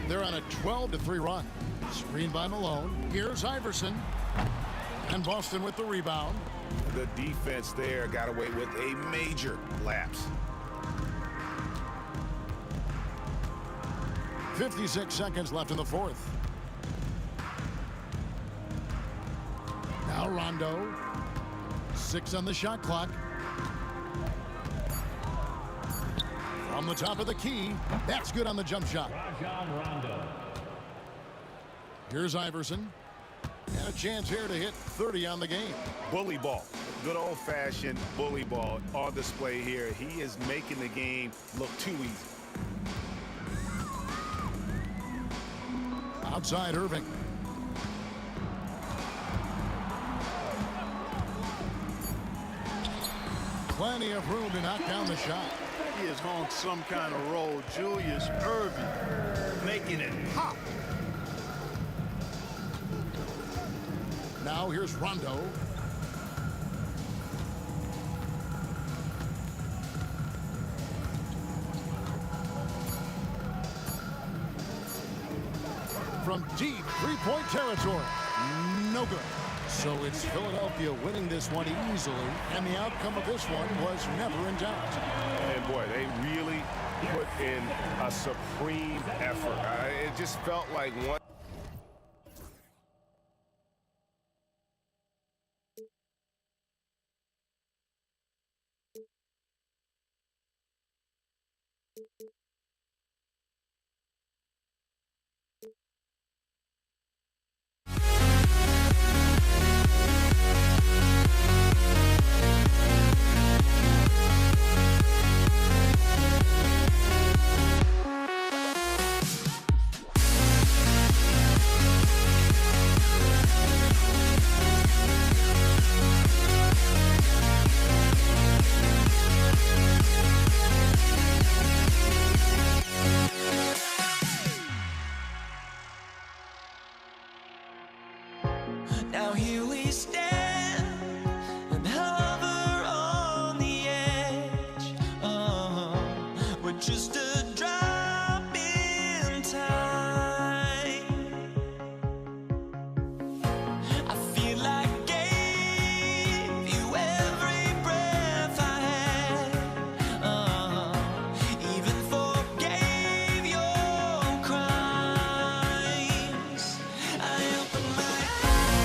They're on a 12-3 run. Screen by Malone. Here's Iverson. And Boston with the rebound. The defense there got away with a major lapse. 56 seconds left in the fourth. Now Rondo. 6 on the shot clock. From the top of the key. That's good on the jump shot. Here's Iverson. And a chance here to hit 30 on the game. Bully ball. Good old-fashioned bully ball on display here. He is making the game look too easy. Outside Irving. Plenty of room to knock down the shot. He is on some kind of roll. Julius Irving making it pop. Now here's Rondo. From deep three-point territory. No good. So it's Philadelphia winning this one easily, and the outcome of this one was never in doubt. And boy, they really put in a supreme effort. It just felt like one. Now here we stand and hover on the edge. We're just a drop in time. I feel like I gave you every breath I had. Even forgave your crimes. I opened my eyes.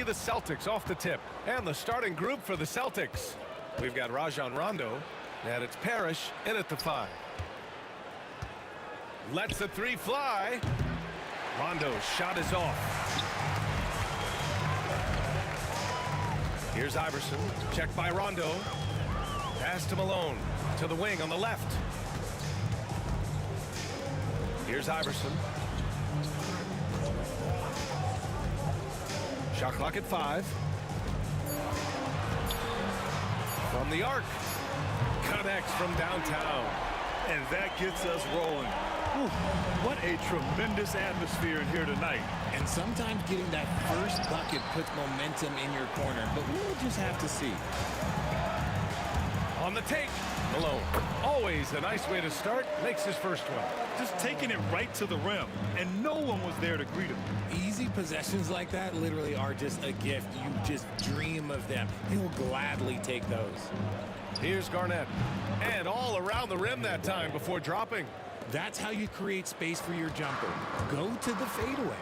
the Celtics off the tip. And the starting group for the Celtics. We've got Rajon Rondo, and it's Parrish in at the 5. Lets the 3 fly. Rondo's shot is off. Here's Iverson. Checked by Rondo. Pass to Malone. To the wing on the left. Here's Iverson. Shot clock at 5. From the arc. Connects from downtown. And that gets us rolling. Whew, what a tremendous atmosphere in here tonight. And sometimes getting that first bucket puts momentum in your corner, but we'll just have to see. On the take, Malone. Always a nice way to start. Makes his first one. Just taking it right to the rim, and no one was there to greet him. Easy possessions like that literally are just a gift. You just dream of them. He'll gladly take those. Here's Garnett. And all around the rim that time before dropping. That's how you create space for your jumper. Go to the fadeaway.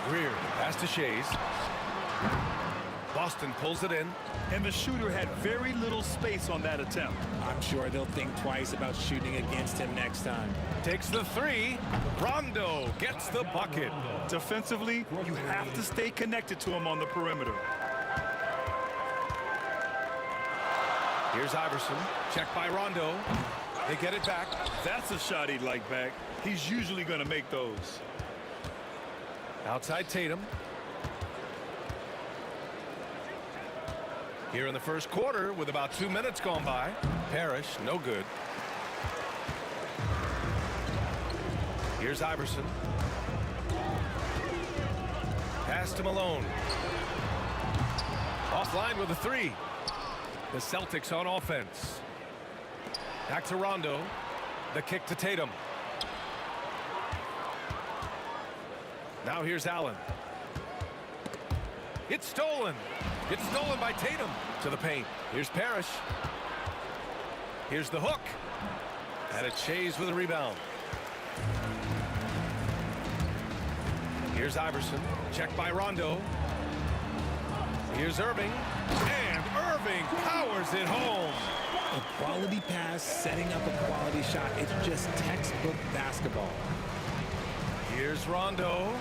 Greer, pass to Shays. Boston pulls it in. And the shooter had very little space on that attempt. I'm sure they'll think twice about shooting against him next time. Takes the 3. Rondo gets the bucket. Defensively, you have to stay connected to him on the perimeter. Here's Iverson. Checked by Rondo. They get it back. That's a shot he'd like back. He's usually going to make those. Outside Tatum. Here in the first quarter with about 2 minutes gone by. Parrish, no good. Here's Iverson. Pass to Malone. Offline with a 3. The Celtics on offense. Back to Rondo. The kick to Tatum. Now here's Allen. It's stolen. It's stolen by Tatum. To the paint. Here's Parrish. Here's the hook. And it's Shays with a rebound. Here's Iverson. Checked by Rondo. Here's Irving. And Irving powers it home. A quality pass, setting up a quality shot. It's just textbook basketball. Here's Rondo.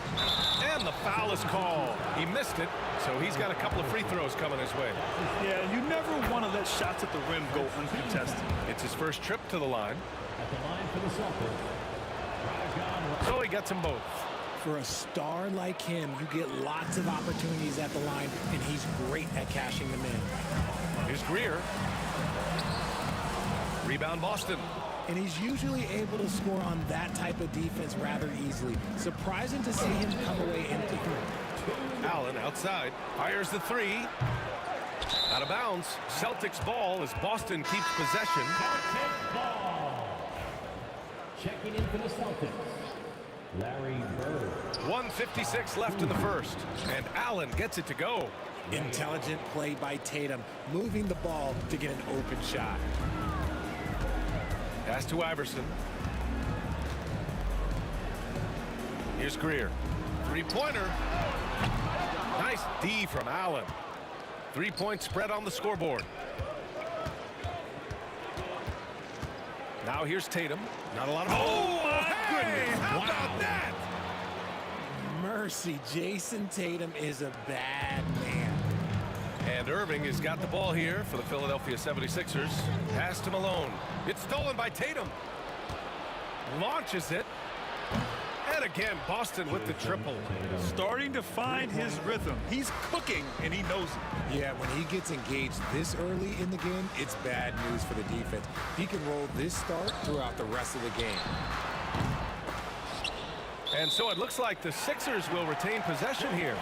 And the foul is called. He missed it, so he's got a couple of free throws coming his way. Yeah, you never want to let shots at the rim go uncontested. It's his first trip to the line. So he gets them both. For a star like him, you get lots of opportunities at the line, and he's great at cashing them in. Here's Greer. Rebound Boston. And he's usually able to score on that type of defense rather easily. Surprising to see him come away empty. Allen outside. Fires the 3. Out of bounds. Celtics ball as Boston keeps possession. Checking in for the Celtics, Larry Bird. 1:56 left in the first. And Allen gets it to go. Intelligent play by Tatum, moving the ball to get an open shot. Pass to Iverson. Here's Greer. 3-pointer. Nice D from Allen. 3-point spread on the scoreboard. Now here's Tatum. Not a lot of... Oh, my goodness. How about that? Mercy, Jason Tatum is a bad man. And Irving has got the ball here for the Philadelphia 76ers. Pass to Malone. It's stolen by Tatum. Launches it. And again, Boston with the triple. Starting to find his rhythm. He's cooking, and he knows it. Yeah, when he gets engaged this early in the game, it's bad news for the defense. He can roll this start throughout the rest of the game. And so it looks like the Sixers will retain possession here.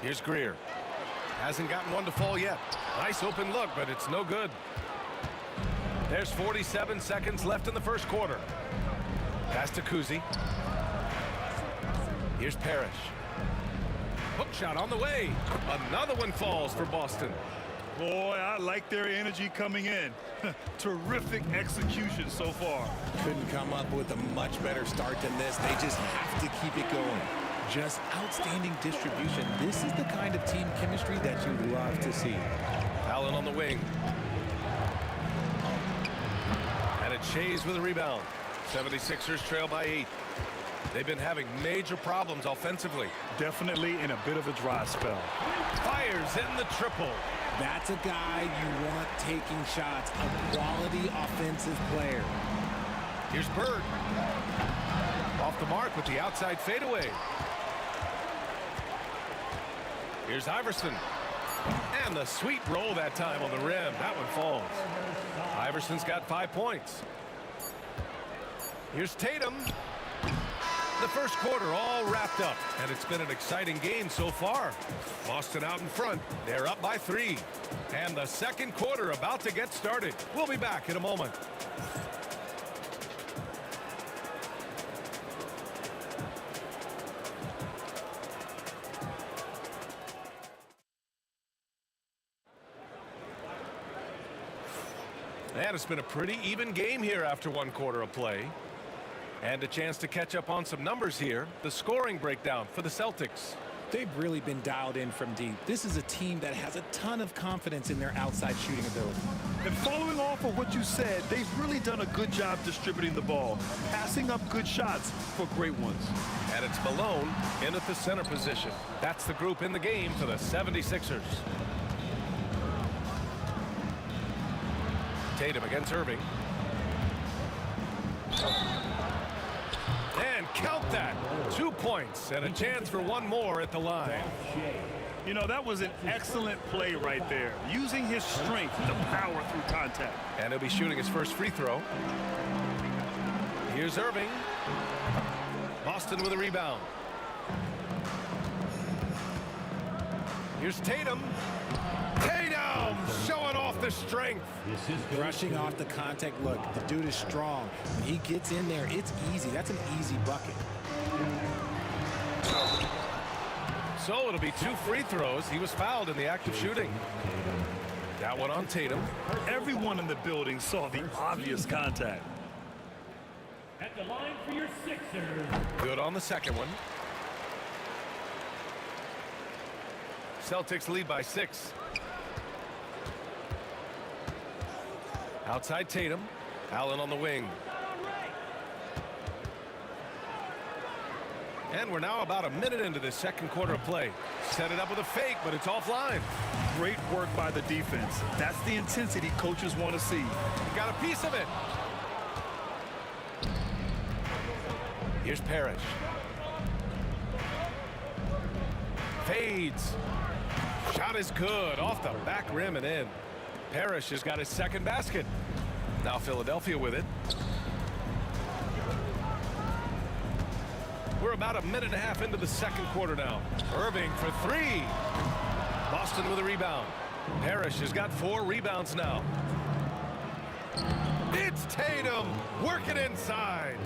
Here's Greer. Hasn't gotten one to fall yet. Nice open look, but it's no good. There's 47 seconds left in the first quarter. Pass to Kuzi. Here's Parrish. Hook shot on the way. Another one falls for Boston. Boy, I like their energy coming in. Terrific execution so far. Couldn't come up with a much better start than this. They just have to keep it going. Just outstanding distribution. This is the kind of team chemistry that you love to see. Allen on the wing. And it's Shays with a rebound. 76ers trail by 8. They've been having major problems offensively. Definitely in a bit of a dry spell. Fires in the triple. That's a guy you want taking shots, a quality offensive player. Here's Bird. Off the mark with the outside fadeaway. Here's Iverson. And the sweet roll that time on the rim. That one falls. Iverson's got 5 points. Here's Tatum. The first quarter all wrapped up, and it's been an exciting game so far. Boston out in front. They're up by 3. And the second quarter about to get started. We'll be back in a moment. And it's been a pretty even game here after one quarter of play. And a chance to catch up on some numbers here. The scoring breakdown for the Celtics. They've really been dialed in from deep. This is a team that has a ton of confidence in their outside shooting ability. And following off of what you said, they've really done a good job distributing the ball, passing up good shots for great ones. And it's Malone in at the center position. That's the group in the game for the 76ers. Tatum against Irving. And count that. 2 points and a chance for one more at the line. You know, that was an excellent play right there. Using his strength to power through contact. And he'll be shooting his first free throw. Here's Irving. Boston with a rebound. Here's Tatum. Tatum showing off the strength. Brushing off the contact. Look, the dude is strong. When he gets in there, it's easy. That's an easy bucket. So it'll be 2 free throws. He was fouled in the act of shooting. That one on Tatum. Everyone in the building saw the obvious contact. At the line for your Sixers. Good on the second one. Celtics lead by 6. Outside Tatum. Allen on the wing. And we're now about a minute into this second quarter of play. Set it up with a fake, but it's offline. Great work by the defense. That's the intensity coaches want to see. Got a piece of it. Here's Parrish. Fades. Shot is good. Off the back rim and in. Parrish has got his second basket. Now Philadelphia with it. We're about a minute and a half into the second quarter now. Irving for 3. Boston with a rebound. Parrish has got 4 rebounds now. It's Tatum working inside.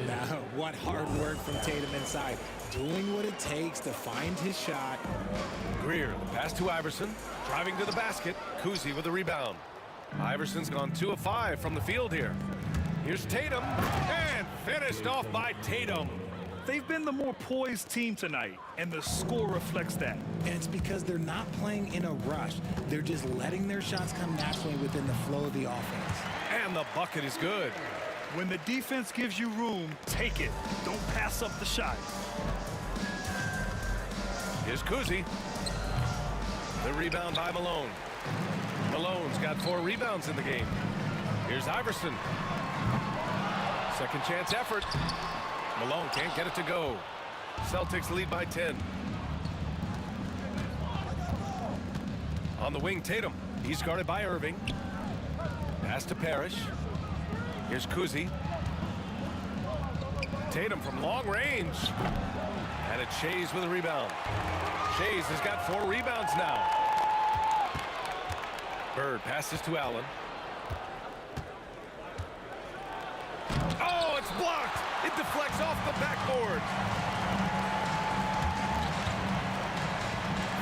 Now, what hard work from Tatum inside. Doing what it takes to find his shot. Greer, the pass to Iverson. Driving to the basket. Kuzi with a rebound. Iverson's gone 2 of 5 from the field here. Here's Tatum. And finished off by Tatum. They've been the more poised team tonight, and the score reflects that. And it's because they're not playing in a rush. They're just letting their shots come naturally within the flow of the offense. And the bucket is good. When the defense gives you room, take it. Don't pass up the shot. Here's Kuzi. The rebound by Malone. Malone's got 4 rebounds in the game. Here's Iverson. Second chance effort. Malone can't get it to go. Celtics lead by 10. On the wing, Tatum. He's guarded by Irving. Pass to Parrish. Here's Kuzi. Tatum from long range. And it's Shays with a rebound. Shays has got 4 rebounds now. Bird passes to Allen. Oh, it's blocked. It deflects off the backboard.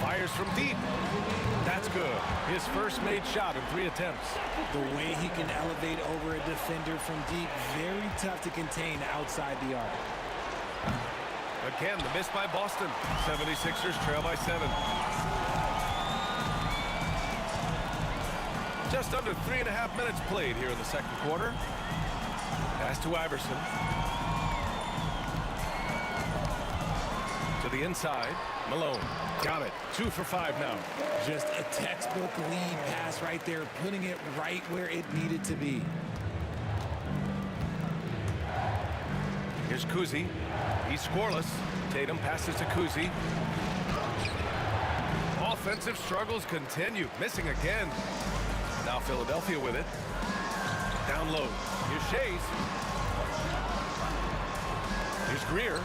Fires from deep. That's good. His first made shot in 3 attempts. The way he can elevate over a defender from deep, very tough to contain outside the arc. Again, the miss by Boston. 76ers trail by 7. Just under 3.5 minutes played here in the second quarter. Pass to Iverson. To the inside. Malone. Got it. 2 for 5 now. Just a textbook lead pass right there, putting it right where it needed to be. Here's Kuzi. He's scoreless. Tatum passes to Kuzi. Offensive struggles continue. Missing again. Now Philadelphia with it. Down low. Here's Shays. Here's Greer.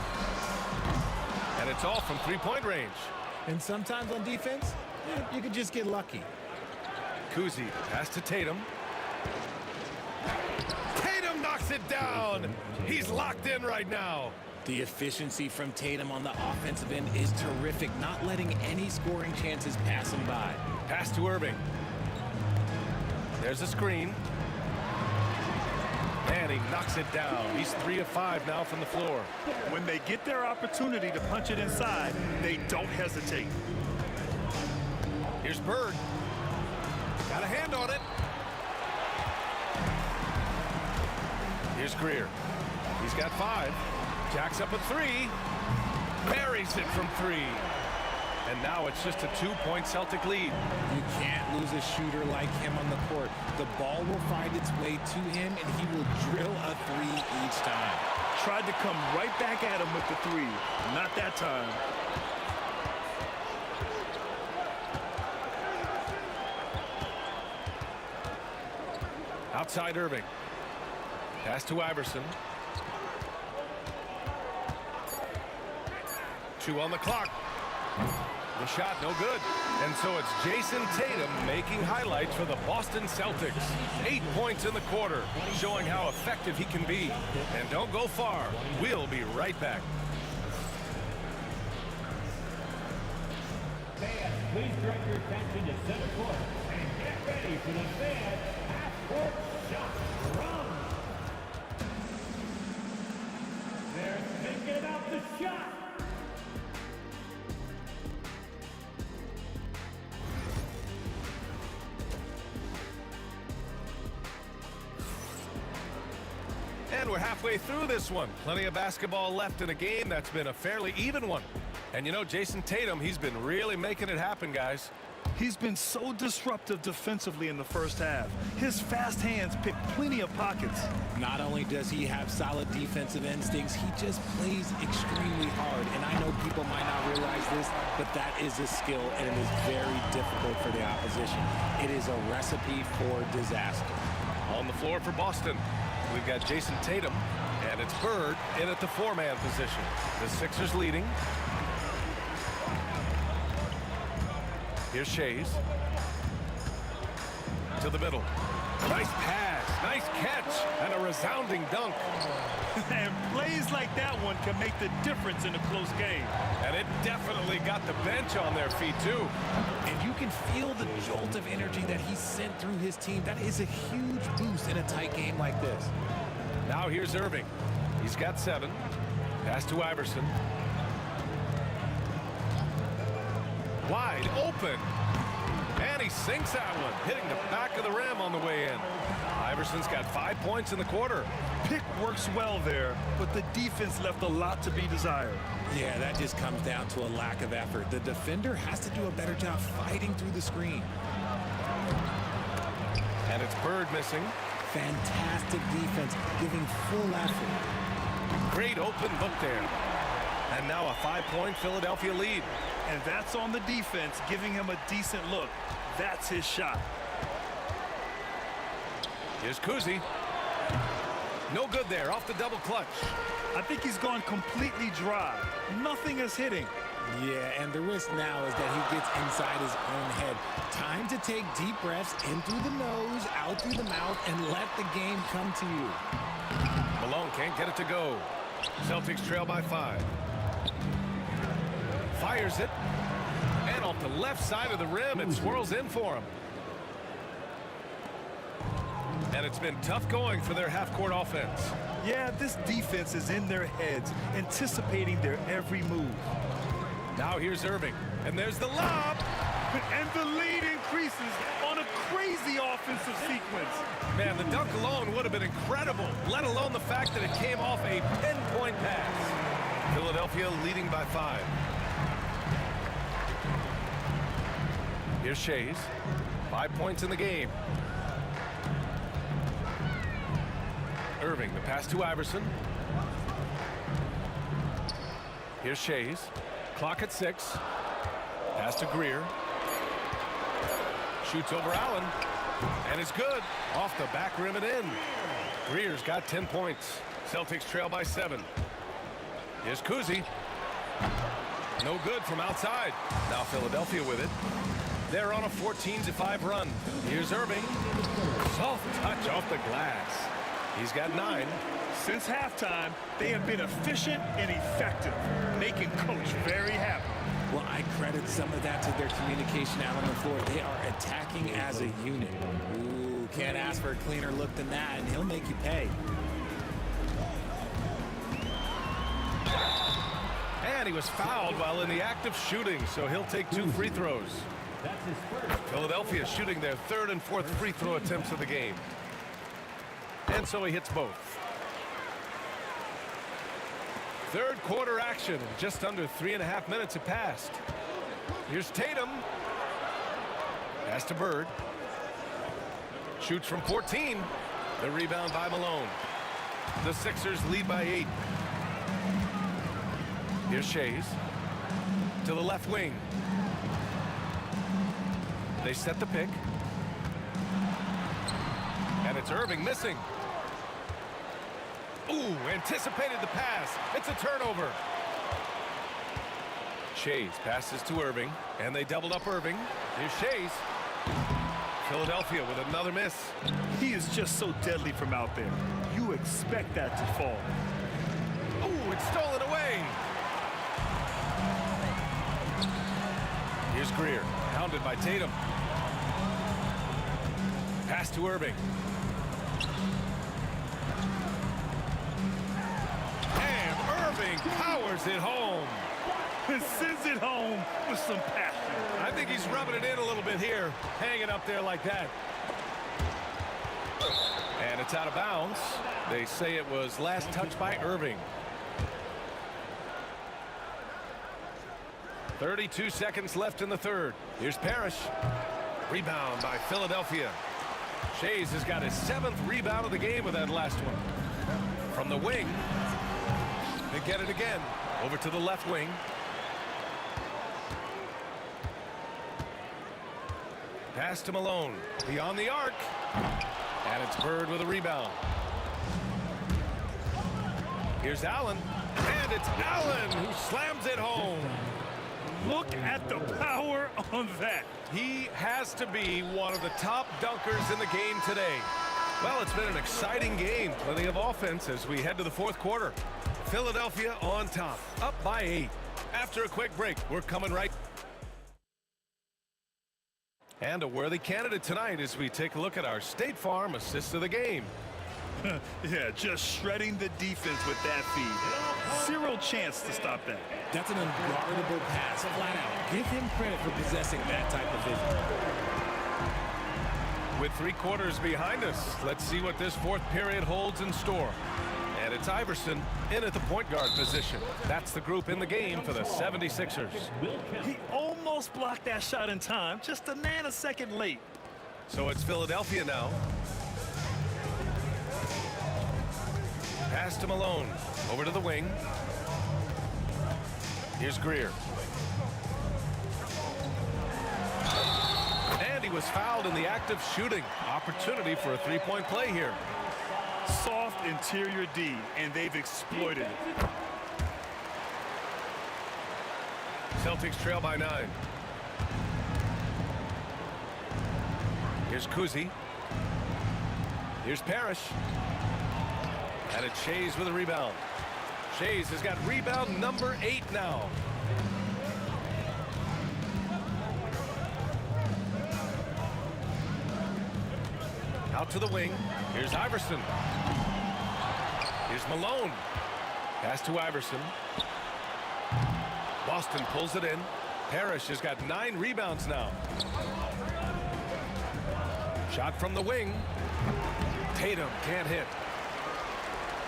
And it's all from 3-point range. And sometimes on defense, you can just get lucky. Kuzi, pass to Tatum. Tatum knocks it down. He's locked in right now. The efficiency from Tatum on the offensive end is terrific, not letting any scoring chances pass him by. Pass to Irving. There's a screen. And he knocks it down. He's 3 of 5 now from the floor. When they get their opportunity to punch it inside, they don't hesitate. Here's Bird. Got a hand on it. Here's Greer. He's got 5. Jacks up a 3. Buries it from 3. And now it's just a 2-point Celtic lead. You can't lose a shooter like him on the court. The ball will find its way to him, and he will drill a 3 each time. Tried to come right back at him with the 3. Not that time. Outside Irving. Pass to Iverson. 2 on the clock. The shot no good. And so it's Jason Tatum making highlights for the Boston Celtics. 8 points in the quarter, showing how effective he can be. And don't go far. We'll be right back. Fans, please direct your attention to center court and get ready for the fan half-court shot run. They're thinking about the shot. And we're halfway through this one. Plenty of basketball left in a game that's been a fairly even one. And you know, Jason Tatum, he's been really making it happen, guys. He's been so disruptive defensively in the first half. His fast hands pick plenty of pockets. Not only does he have solid defensive instincts, he just plays extremely hard. And I know people might not realize this, but that is a skill, and it is very difficult for the opposition. It is a recipe for disaster. On the floor for Boston, we've got Jason Tatum, and it's Bird in at the 4-man position. The Sixers leading. Here's Shays. To the middle. Nice pass, nice catch, and a resounding dunk. And plays like that one can make the difference in a close game. And it definitely got the bench on their feet, too. And you can feel the jolt of energy that he sent through his team. That is a huge boost in a tight game like this. Now here's Irving. He's got 7. Pass to Iverson. Wide open. And he sinks that one, hitting the back of the rim on the way in. Iverson's got 5 points in the quarter. Pick works well there, but the defense left a lot to be desired. Yeah, that just comes down to a lack of effort. The defender has to do a better job fighting through the screen. And it's Bird missing. Fantastic defense, giving full effort. Great open look there. And now a 5-point Philadelphia lead. And that's on the defense, giving him a decent look. That's his shot. Here's Kuzi. No good there, off the double clutch. I think he's gone completely dry. Nothing is hitting. Yeah, and the risk now is that he gets inside his own head. Time to take deep breaths in through the nose, out through the mouth, and let the game come to you. Malone can't get it to go. Celtics trail by 5. Fires it. And I'll the left side of the rim. It swirls in for him. And it's been tough going for their half-court offense. Yeah, this defense is in their heads, anticipating their every move. Now here's Irving, and there's the lob. And the lead increases on a crazy offensive sequence. Man, the dunk alone would have been incredible, let alone the fact that it came off a pinpoint pass. Philadelphia leading by 5. Here's Shays. 5 points in the game. Irving, the pass to Iverson. Here's Shays. Clock at 6. Pass to Greer. Shoots over Allen. And it's good. Off the back rim and in. Greer's got 10 points. Celtics trail by 7. Here's Kuzi. No good from outside. Now Philadelphia with it. They're on a 14-5 run. Here's Irving. Soft touch off the glass. He's got 9. Since halftime, they have been efficient and effective, making Coach very happy. Well, I credit some of that to their communication out on the floor. They are attacking as a unit. Ooh, can't ask for a cleaner look than that, and he'll make you pay. And he was fouled while in the act of shooting, so he'll take 2 free throws. Philadelphia shooting their 3rd and 4th free throw attempts of the game. And so he hits both. Third quarter action. Just under 3.5 minutes have passed. Here's Tatum. Pass to Bird. Shoots from 14. The rebound by Malone. The Sixers lead by 8. Here's Shays. To the left wing. They set the pick. And it's Irving missing. Ooh, anticipated the pass. It's a turnover. Shays passes to Irving, and they doubled up Irving. Here's Shays. Philadelphia with another miss. He is just so deadly from out there. You expect that to fall. Ooh, it's stolen away. Here's Greer, hounded by Tatum. Pass to Irving. Irving powers it home. And sends it home with some passion. I think he's rubbing it in a little bit here, hanging up there like that. And it's out of bounds. They say it was last touched by Irving. 32 seconds left in the third. Here's Parrish. Rebound by Philadelphia. Shays has got his 7th rebound of the game with that last one. From the wing. They get it again. Over to the left wing. Pass to Malone. Beyond the arc. And it's Bird with a rebound. Here's Allen. And it's Allen who slams it home. Look at the power on that. He has to be one of the top dunkers in the game today. Well, it's been an exciting game. Plenty of offense as we head to the 4th quarter. Philadelphia on top, up by 8. After a quick break, we're coming right. And a worthy candidate tonight as we take a look at our State Farm assist of the game. Yeah, just shredding the defense with that feed. Zero chance to stop that. That's an unguardable pass, flat out. Give him credit for possessing that type of vision. With 3 quarters behind us, let's see what this 4th period holds in store. And it's Iverson in at the point guard position. That's the group in the game for the 76ers. He almost blocked that shot in time, just a nanosecond late. So it's Philadelphia now. Pass to Malone. Over to the wing. Here's Greer. And he was fouled in the act of shooting. Opportunity for a 3-point play here. Soft interior D, and they've exploited it. Celtics trail by 9. Here's Kuzi. Here's Parrish. And it's Shays with a rebound. Shays has got rebound number 8 now. Out to the wing. Here's Iverson. Here's Malone. Pass to Iverson. Boston pulls it in. Parrish has got 9 rebounds now. Shot from the wing. Tatum can't hit.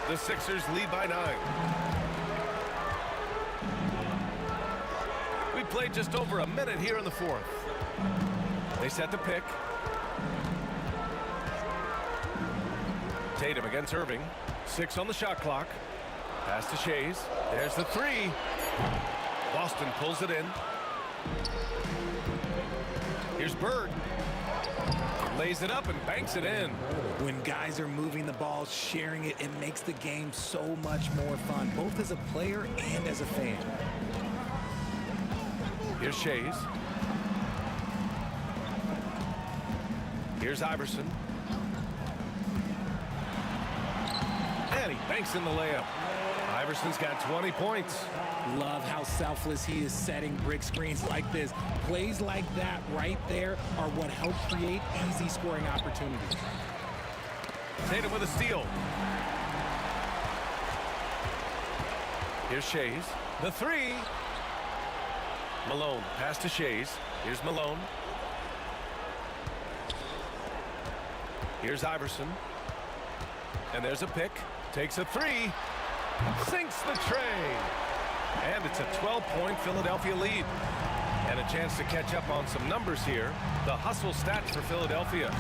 The Sixers lead by 9. We played just over a minute here in the fourth. They set the pick. Tatum against Irving. 6 on the shot clock. Pass to Shays. There's the 3. Boston pulls it in. Here's Bird. Lays it up and banks it in. When guys are moving the ball, sharing it, it makes the game so much more fun, both as a player and as a fan. Here's Shays. Here's Iverson. And he banks in the layup. Iverson's got 20 points. Love how selfless he is setting brick screens like this. Plays like that right there are what help create easy scoring opportunities. Tatum with a steal. Here's Shays. The 3. Malone. Pass to Shays. Here's Malone. Here's Iverson. And there's a pick. Takes a 3. Sinks the tray. And it's a 12-point Philadelphia lead. And a chance to catch up on some numbers here. The hustle stats for Philadelphia.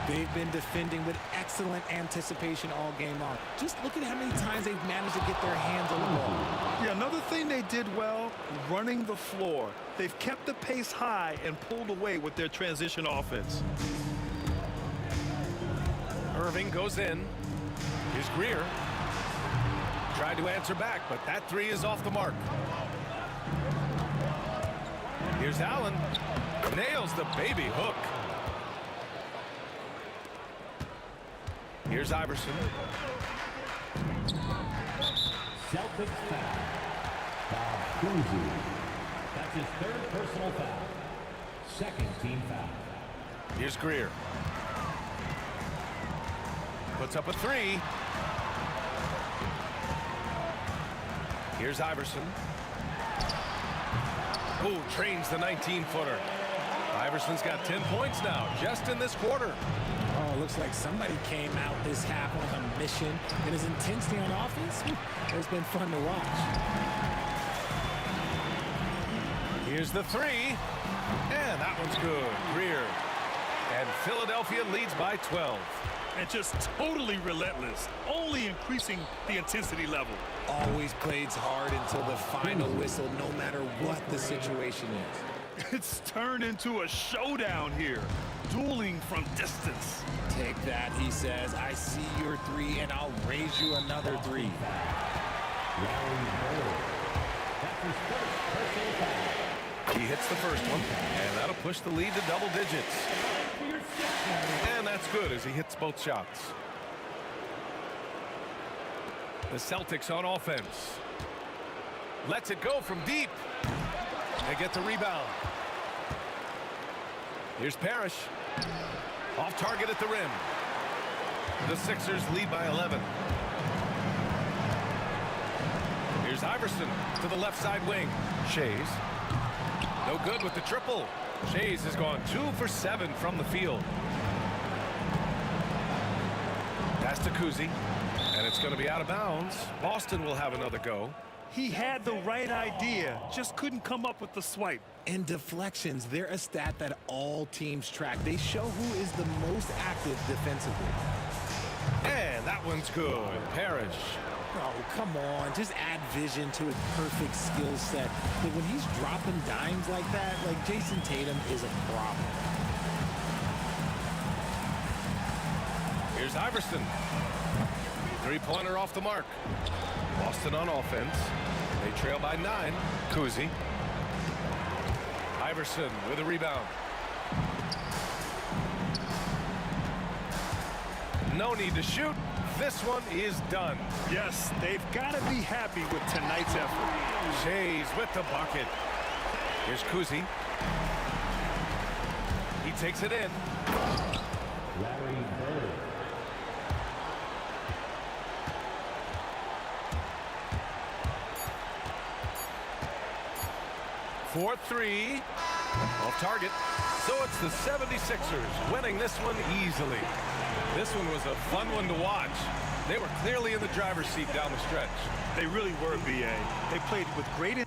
They've been defending with excellent anticipation all game long. Just look at how many times they've managed to get their hands on the ball. Yeah, another thing they did well, running the floor. They've kept the pace high and pulled away with their transition offense. Irving goes in. Here's Greer. Tried to answer back, but that 3 is off the mark. Here's Allen. Nails the baby hook. Here's Iverson. Celtics foul. Cousy. That's his 3rd personal foul. 2nd team foul. Here's Greer. Puts up a 3. Here's Iverson. Ooh, trains the 19-footer. Iverson's got 10 points now, just in this quarter. Oh, looks like somebody came out this half on a mission. And his intensity on offense, it's been fun to watch. Here's the 3. And that one's good. Greer. And Philadelphia leads by 12. And just totally relentless, only increasing the intensity level. Always plays hard until the final whistle, no matter what the situation is. It's turned into a showdown here, dueling from distance. Take that, he says. I see your 3, and I'll raise you another 3. He hits the first one, and that'll push the lead to double digits. And that's good as he hits both shots. The Celtics on offense. Lets it go from deep. They get the rebound. Here's Parrish. Off target at the rim. The Sixers lead by 11. Here's Iverson to the left side wing. Shays. No good with the triple. Shays has gone 2 for 7 from the field. Pass to Cousy. And it's going to be out of bounds. Boston will have another go. He had the right idea, just couldn't come up with the swipe. And deflections, they're a stat that all teams track. They show who is the most active defensively. And that one's good. Parrish. Oh, come on. Just add vision to his perfect skill set. But when he's dropping dimes like that, like Jason Tatum is a problem. Here's Iverson. 3-pointer off the mark. Boston on offense. They trail by 9. Cousy. Iverson with a rebound. No need to shoot. This one is done. Yes, they've got to be happy with tonight's effort. Shays with the bucket. Here's Cousy. He takes it in. For 3, off target. So it's the 76ers winning this one easily. This one was a fun one to watch. They were clearly in the driver's seat down the stretch. They really were, BA. They played with great...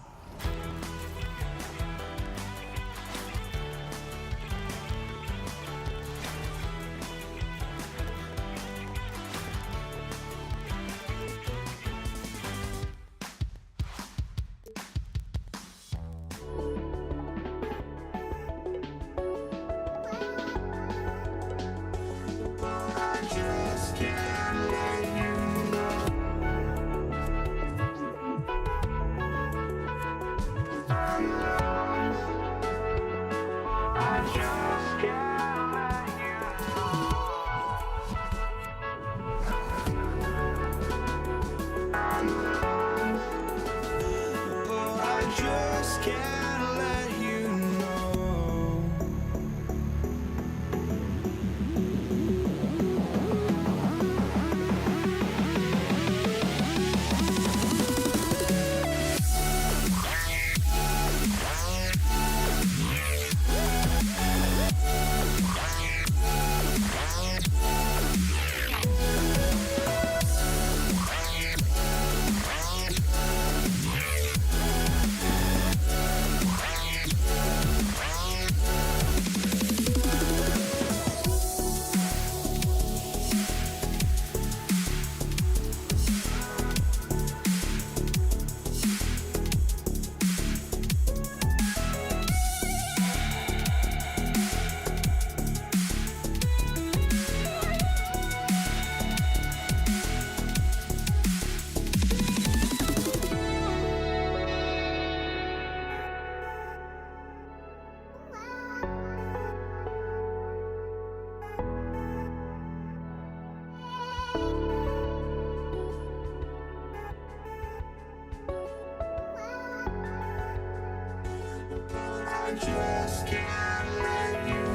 just can't let you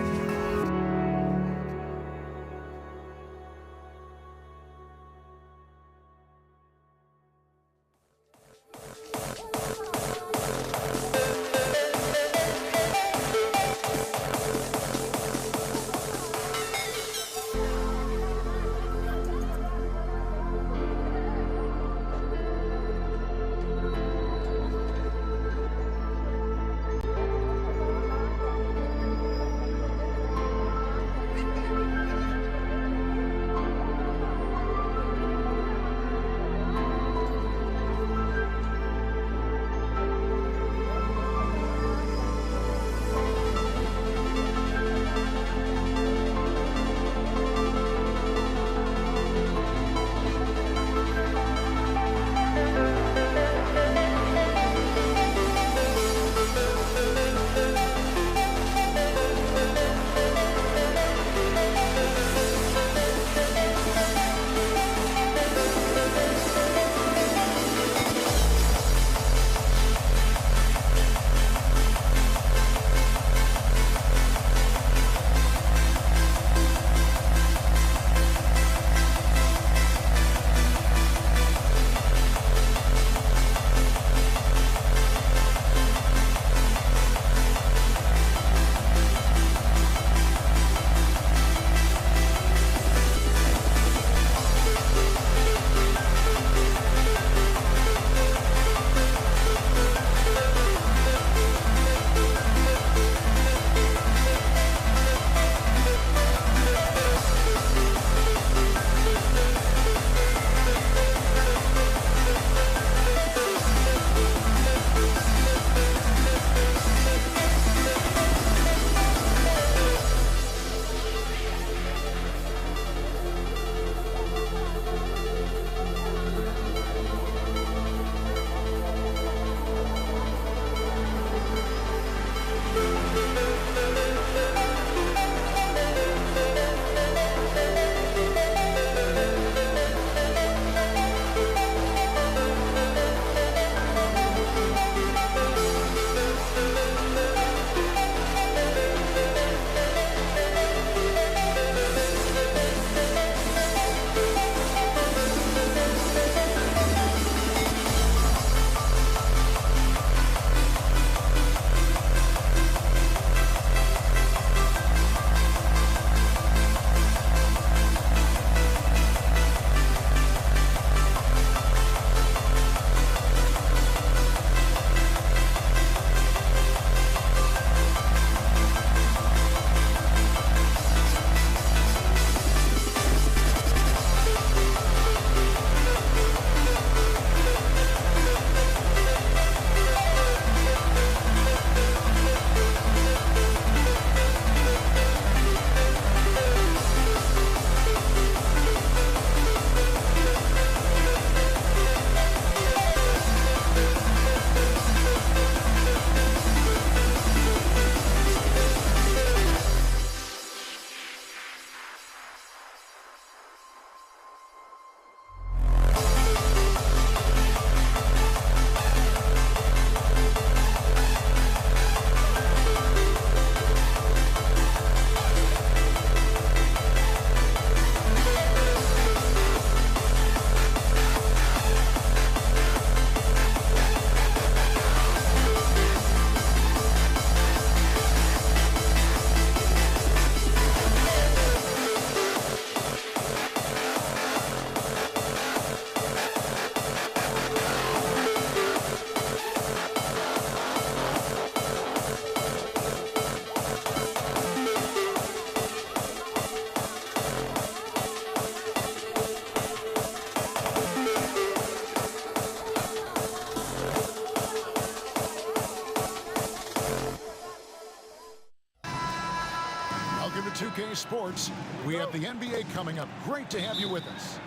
2K Sports. We have the NBA coming up. Great to have you with us.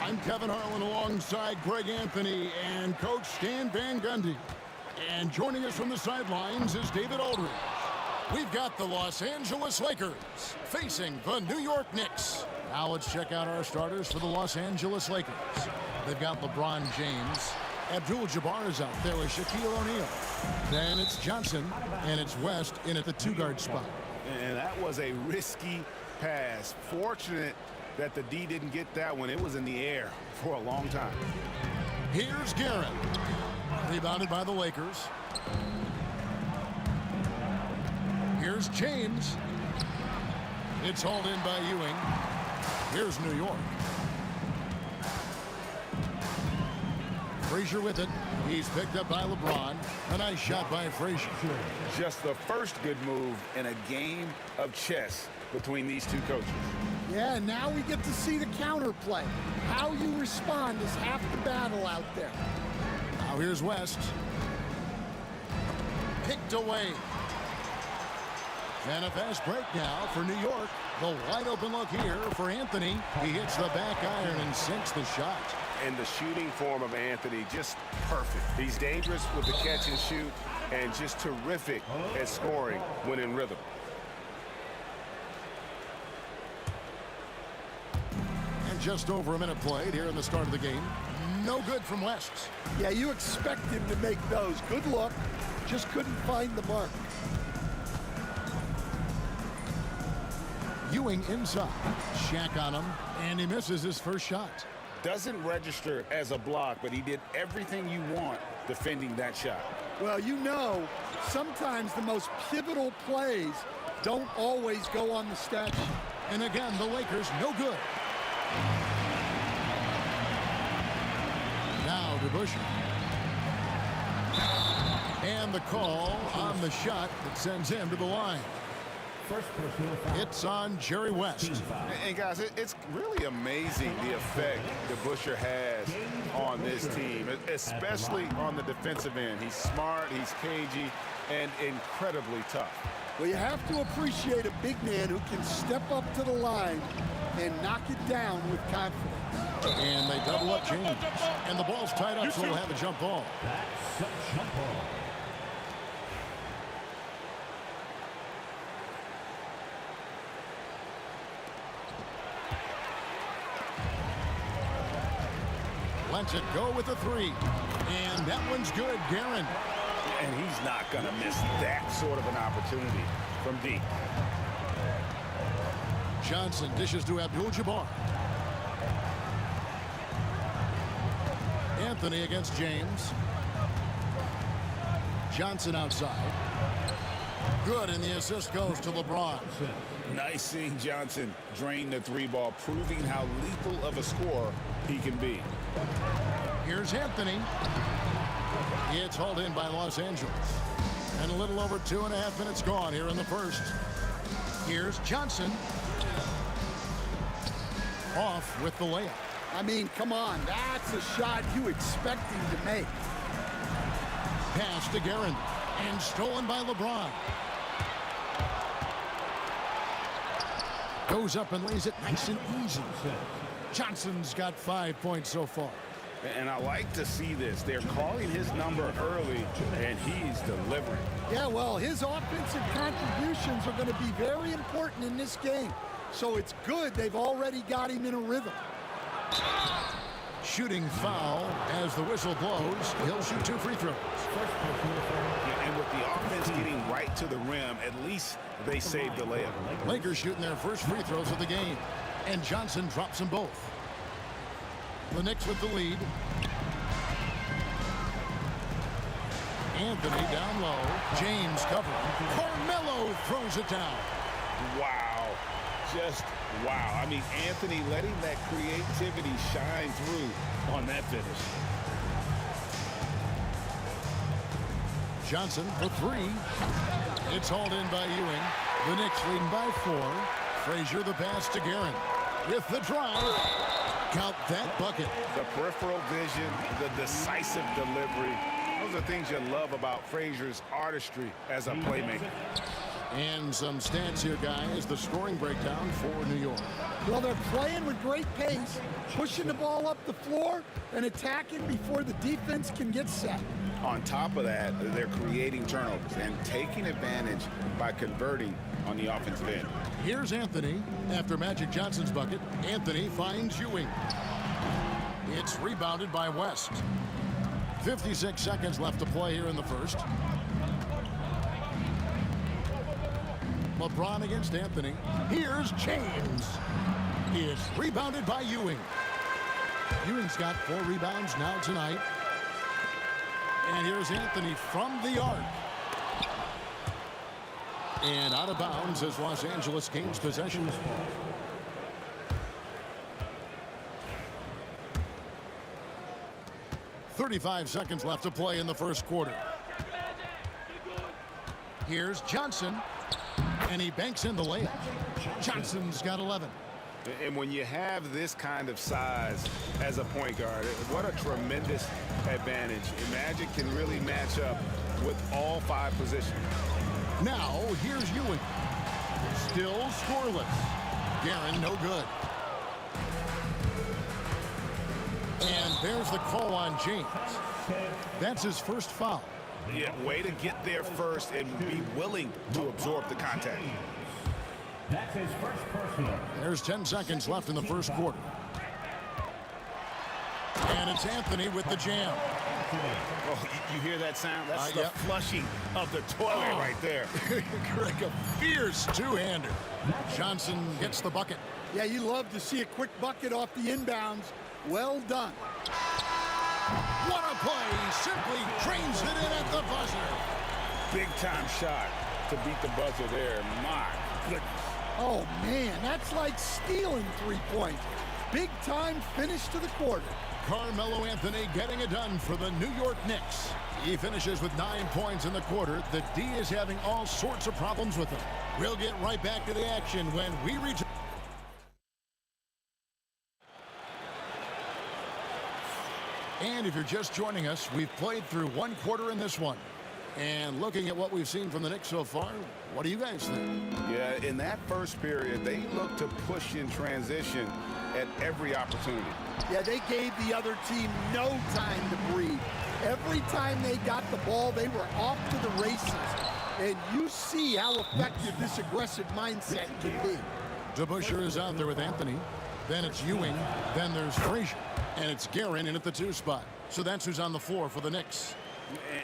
I'm Kevin Harlan alongside Greg Anthony and Coach Stan Van Gundy. And joining us from the sidelines is David Aldridge. We've got the Los Angeles Lakers facing the New York Knicks. Now let's check out our starters for the Los Angeles Lakers. They've got LeBron James. Abdul-Jabbar is out there with Shaquille O'Neal. Then it's Johnson, and it's West in at the two-guard spot. And that was a risky pass. Fortunate that the D didn't get that one. It was in the air for a long time. Here's Garrett. Rebounded by the Lakers. Here's James. It's hauled in by Ewing. Here's New York. Frazier with it. He's picked up by LeBron. A nice shot by Frazier. Just the first good move in a game of chess between these two coaches. Yeah, now we get to see the counterplay. How you respond is half the battle out there. Now here's West. Picked away. And a fast break now for New York. The wide open look here for Anthony. He hits the back iron and sinks the shot. And the shooting form of Anthony, just perfect. He's dangerous with the catch and shoot and just terrific at scoring when in rhythm. And just over a minute played here in the start of the game. No good from West. Yeah, you expect him to make those. Good luck. Just couldn't find the mark. Ewing inside. Shaq on him, and he misses his first shot. Doesn't register as a block, but he did everything you want defending that shot. Well, you know, sometimes the most pivotal plays don't always go on the stat sheet. And again, the Lakers no good. Now to Busher. And the call on the shot that sends him to the line. It's on Jerry West. And guys, it's really amazing the effect that Busher has on this team, especially on the defensive end. He's smart, he's cagey, and incredibly tough. Well, you have to appreciate a big man who can step up to the line and knock it down with confidence. And they double up James. And the ball's tied up, so we'll have a jump ball. That's a jump ball. Lets it go with a three. And that one's good, Guerin. And he's not going to miss that sort of an opportunity from deep. Johnson dishes to Abdul-Jabbar. Anthony against James. Johnson outside. Good, and the assist goes to LeBron. Nice seeing Johnson drain the three ball, proving how lethal of a scorer he can be. Here's Anthony. It's hauled in by Los Angeles. And a little over 2.5 minutes gone here in the first. Here's Johnson. Off with the layup. I mean, come on. That's a shot you expect him to make. Pass to Guerin. And stolen by LeBron. Goes up and lays it nice and easy. Johnson's got 5 points so far. And I like to see this. They're calling his number early, and he's delivering. Yeah, well, his offensive contributions are going to be very important in this game. So it's good they've already got him in a rhythm. Shooting foul as the whistle blows. He'll shoot 2 free throws. And with the offense getting right to the rim, at least they saved the layup. Lakers shooting their first free throws of the game. And Johnson drops them both. The Knicks with the lead. Anthony down low. James covering. Carmelo throws it down. Wow. Just wow. I mean, Anthony letting that creativity shine through on that finish. Johnson for 3. It's hauled in by Ewing. The Knicks leading by 4. Frazier the pass to Guerin. With the drive. Count that bucket. The peripheral vision, the decisive delivery. Those are things you love about Frazier's artistry as a playmaker. And some stats here, guys. The scoring breakdown for New York. Well, they're playing with great pace, pushing the ball up the floor and attacking before the defense can get set. On top of that, they're creating turnovers and taking advantage by converting on the offensive end. Here's Anthony. After Magic Johnson's bucket, Anthony finds Ewing. It's rebounded by West. 56 seconds left to play here in the first. LeBron against Anthony. Here's James. It's rebounded by Ewing. Ewing's got 4 rebounds now tonight. And here's Anthony from the arc. And out of bounds as Los Angeles gains possession. .35 seconds left to play in the first quarter. Here's Johnson. And he banks in the layup. Johnson's got 11. And when you have this kind of size as a point guard, what a tremendous advantage. Magic can really match up with all 5 positions. Now, here's Ewing. Still scoreless. Guerin, no good. And there's the call on James. That's his first foul. Yeah, way to get there first and be willing to absorb the contact. That's his first personal. There's 10 seconds left in the first quarter. And it's Anthony with the jam. Oh, you hear that sound? That's the flushing of the toilet right there. Greg, a fierce two-hander. Johnson gets the bucket. Yeah, you love to see a quick bucket off the inbounds. Well done. What a play. Simply trains it in at the buzzer. Big-time shot to beat the buzzer there. My goodness. Oh, man, that's like stealing 3 points. Big-time finish to the quarter. Carmelo Anthony getting it done for the New York Knicks. He finishes with 9 points in the quarter. The D is having all sorts of problems with him. We'll get right back to the action when we return. And if you're just joining us, we've played through 1 quarter in this one. And looking at what we've seen from the Knicks so far, what do you guys think? Yeah, in that first period, they looked to push in transition at every opportunity. Yeah, they gave the other team no time to breathe. Every time they got the ball, they were off to the races. And you see how effective this aggressive mindset can be. DeBusschere is out there with Anthony. Then it's Ewing. Then there's Frazier. And it's Guerin in at the 2 spot. So that's who's on the floor for the Knicks.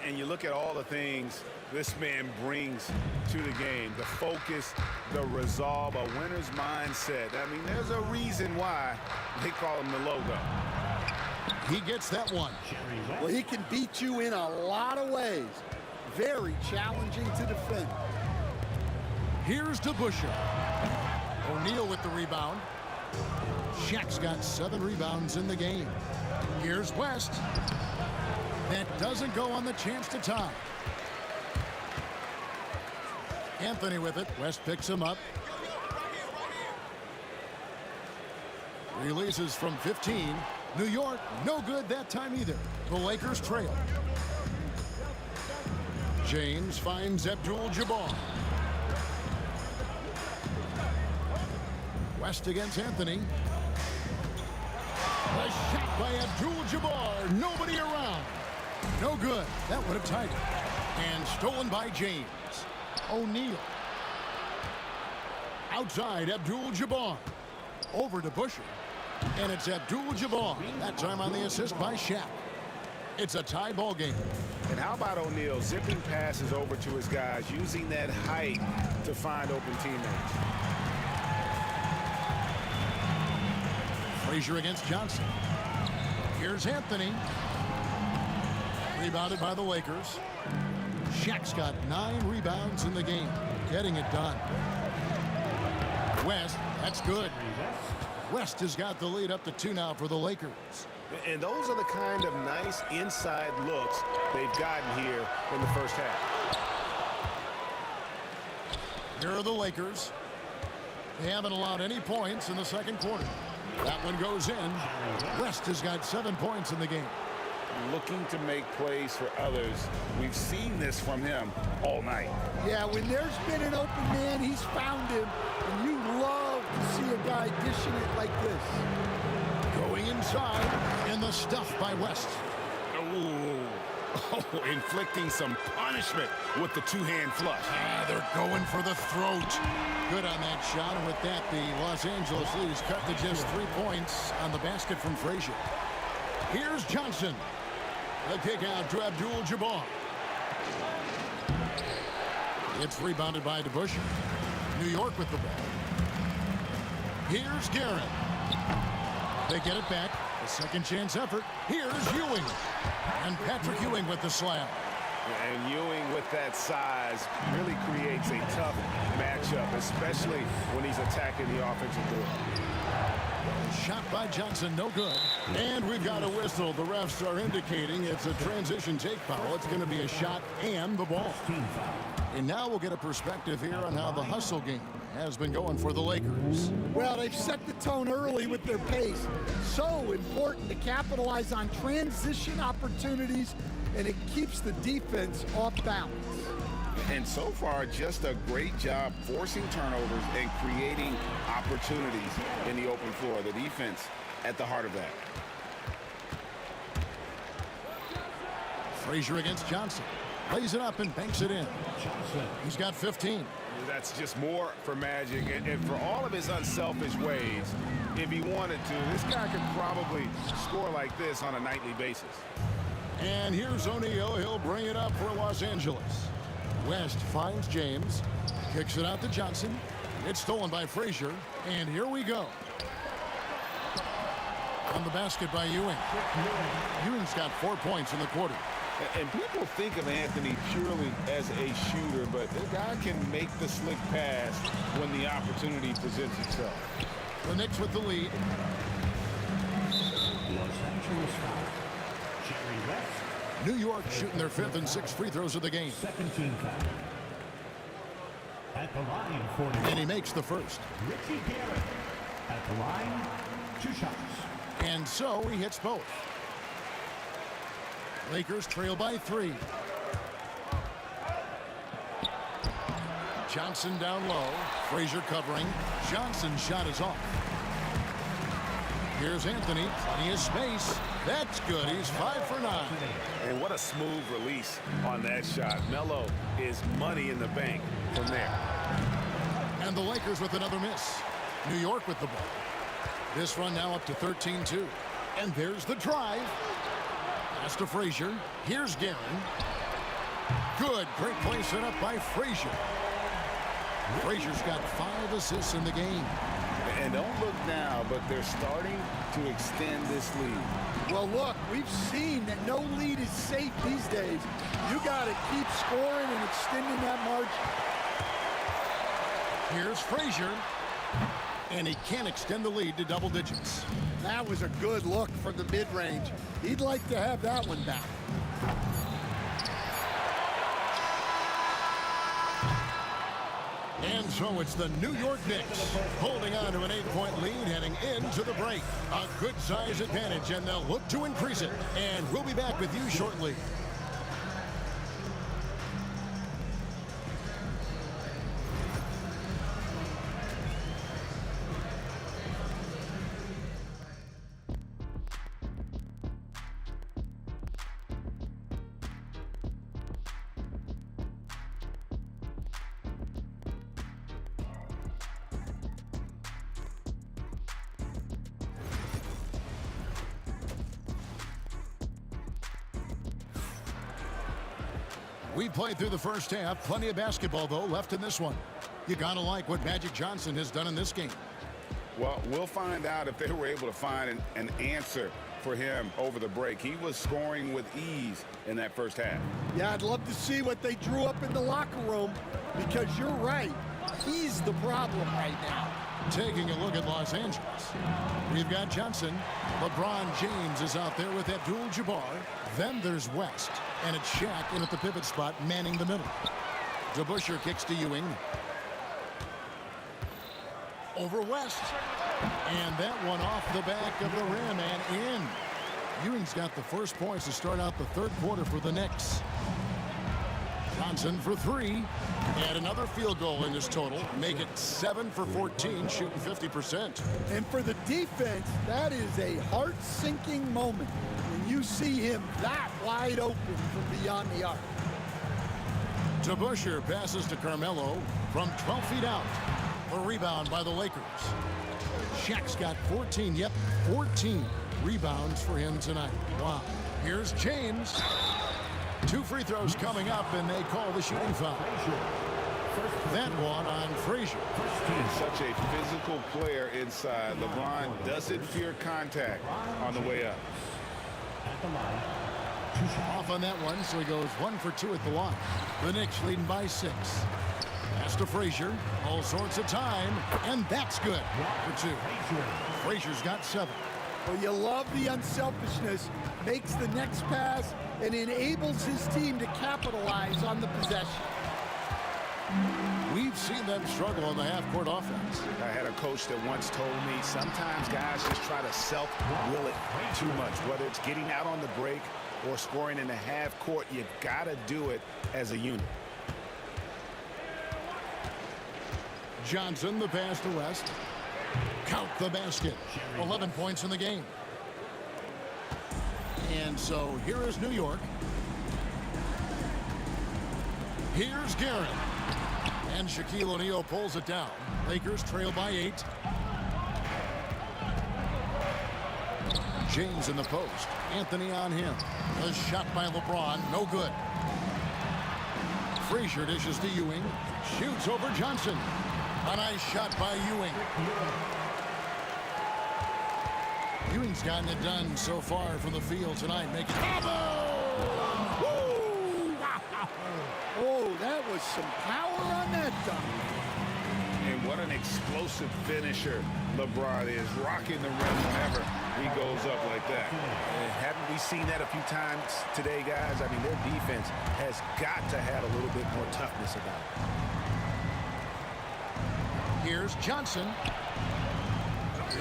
And you look at all the things this man brings to the game. The focus, the resolve, a winner's mindset. I mean, there's a reason why they call him the logo. He gets that one. Well, he can beat you in a lot of ways. Very challenging to defend. Here's DeBusschere. O'Neal with the rebound. Shaq's got 7 rebounds in the game. Here's West. That doesn't go on the chance to tie. Anthony with it. West picks him up. Releases from 15. New York, no good that time either. The Lakers trail. James finds Abdul-Jabbar. West against Anthony. A shot by Abdul-Jabbar. Nobody around. No good. That would have tied it. And stolen by James. O'Neal. Outside, Abdul-Jabbar. Over to Busher. And it's Abdul-Jabbar. That time on the assist by Shaq. It's a tie ball game. And how about O'Neal zipping passes over to his guys, using that height to find open teammates. Frazier against Johnson. Here's Anthony. Rebounded by the Lakers. Shaq's got 9 rebounds in the game. Getting it done. West, that's good. West has got the lead up to 2 now for the Lakers. And those are the kind of nice inside looks they've gotten here in the first half. Here are the Lakers. They haven't allowed any points in the second quarter. That one goes in. West has got 7 points in the game. looking to make plays for others. We've seen this from him all night. Yeah, when there's been an open man, he's found him, and you love to see a guy dishing it like this. Going inside, in the stuff by West. Oh, inflicting some punishment with the two-hand flush. Yeah, they're going for the throat. Good on that shot, and with that, the Los Angeles Leafs cut to just 3 points on the basket from Frazier. Here's Johnson. The kick out to Abdul-Jabbar. It's rebounded by DeBusschere. New York with the ball. Here's Guerin. They get it back. A second chance effort. Here's Ewing. And Patrick Ewing with the slam. And Ewing with that size really creates a tough matchup, especially when he's attacking the offensive board. Shot by Johnson, no good. And we've got a whistle. The refs are indicating it's a transition take foul. It's going to be a shot and the ball. And now we'll get a perspective here on how the hustle game has been going for the Lakers. Well, they've set the tone early with their pace. So important to capitalize on transition opportunities, and it keeps the defense off balance. And so far, just a great job forcing turnovers and creating opportunities in the open floor. The defense at the heart of that. Frazier against Johnson. Lays it up and banks it in. He's got 15. That's just more for Magic. And for all of his unselfish ways, if he wanted to, this guy could probably score like this on a nightly basis. And here's O'Neal. He'll bring it up for Los Angeles. West finds James. Kicks it out to Johnson. It's stolen by Frazier. And here we go. On the basket by Ewing. Ewing's got 4 points in the quarter. And people think of Anthony purely as a shooter, but the guy can make the slick pass when the opportunity presents itself. The Knicks with the lead. New York shooting their 5th and 6th free throws of the game. Second team foul. At the line, 40. And he makes the first. Richie Garrett. At the line, 2 shots. And so he hits both. Lakers trail by 3. Johnson down low. Frazier covering. Johnson's shot is off. Here's Anthony. Plenty of space. That's good. He's 5 for 9. And what a smooth release on that shot. Melo is money in the bank from there. And the Lakers with another miss. New York with the ball. This run now up to 13-2. And there's the drive. Pass to Frazier. Here's Guerin. Good. Great play set up by Frazier. Frazier's got 5 assists in the game. And don't look now, but they're starting to extend this lead. Well, look, we've seen that no lead is safe these days. You got to keep scoring and extending that margin. Here's Frazier. And he can't extend the lead to double digits. That was a good look from the mid-range. He'd like to have that one back. And so it's the New York Knicks holding on to an 8-point lead heading into the break. A good size advantage, and they'll look to increase it. And we'll be back with you shortly. We played through the first half. Plenty of basketball, though, left in this one. You gotta like what Magic Johnson has done in this game. Well, we'll find out if they were able to find an answer for him over the break. He was scoring with ease in that first half. Yeah, I'd love to see what they drew up in the locker room, because you're right. He's the problem right now. Taking a look at Los Angeles. We've got Johnson. LeBron James is out there with Abdul-Jabbar. Then there's West. And it's Shaq in at the pivot spot, manning the middle. DeBusschere kicks to Ewing. Over West. And that one off the back of the rim and in. Ewing's got the first points to start out the third quarter for the Knicks. Johnson for three. And another field goal in this total. Make it 7 for 14, shooting 50%. And for the defense, that is a heart-sinking moment when you see him that wide open from beyond the arc. DeBusschere passes to Carmelo from 12 feet out. The rebound by the Lakers. Shaq's got 14, 14 rebounds for him tonight. Wow. Here's James. 2 free throws coming up, and they call the shooting foul. That one on Frazier. He's such a physical player inside. LeBron doesn't fear contact on the way up. Off on that one, so he goes 1 for 2 at the line. The Knicks leading by 6. Pass to Frazier. All sorts of time, and that's good for 2. Frazier's got 7. Well, you love the unselfishness. Makes the next pass and enables his team to capitalize on the possession. We've seen them struggle on the half-court offense. I had a coach that once told me sometimes guys just try to self-will it too much. Whether it's getting out on the break or scoring in the half court, you gotta do it as a unit. Johnson, the pass to West. Count the basket. 11 points in the game. And so here is New York. Here's Garrett. And Shaquille O'Neal pulls it down. Lakers trail by 8. James in the post. Anthony on him. A shot by LeBron. No good. Frazier dishes to Ewing. Shoots over Johnson. A nice shot by Ewing. Ewing's gotten it done so far from the field tonight. Making Oh, that was some power on that dunk. And what an explosive finisher LeBron is, rocking the rim whenever he goes up like that. And haven't we seen that a few times today, guys? I mean, their defense has got to have a little bit more toughness about it. Here's Johnson.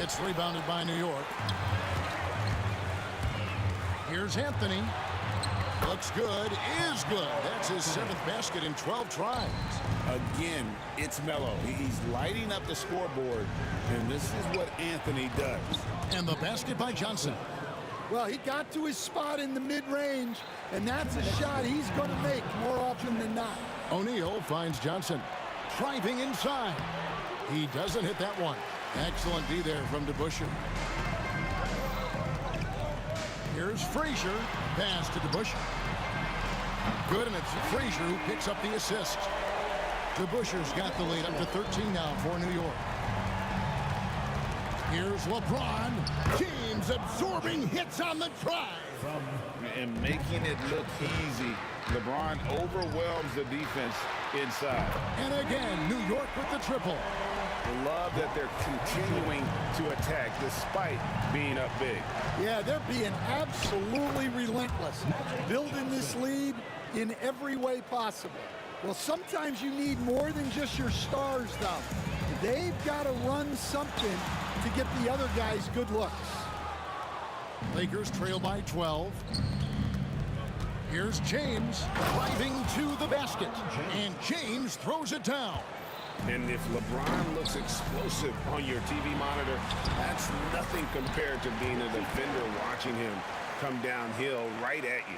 It's rebounded by New York. Here's Anthony. Looks good, is good. That's his 7th basket in 12 tries. Again, it's Melo. He's lighting up the scoreboard, and this is what Anthony does. And the basket by Johnson. Well, he got to his spot in the mid-range, and that's a shot he's going to make more often than not. O'Neal finds Johnson. Driving inside. He doesn't hit that one. Excellent D there from DeBusschere. Here's Frazier. Pass to DeBusschere. Good, and it's Frazier who picks up the assist. DeBusschere's got the lead up to 13 now for New York. Here's LeBron. James absorbing hits on the drive. And making it look easy. LeBron overwhelms the defense inside. And again, New York with the triple. Love that they're continuing to attack despite being up big. Yeah, they're being absolutely relentless, building this lead in every way possible. Well, sometimes you need more than just your stars, though. They've got to run something to get the other guys good looks. Lakers trail by 12. Here's James driving to the basket, and James throws it down. And if LeBron looks explosive on your TV monitor, that's nothing compared to being a defender watching him come downhill right at you.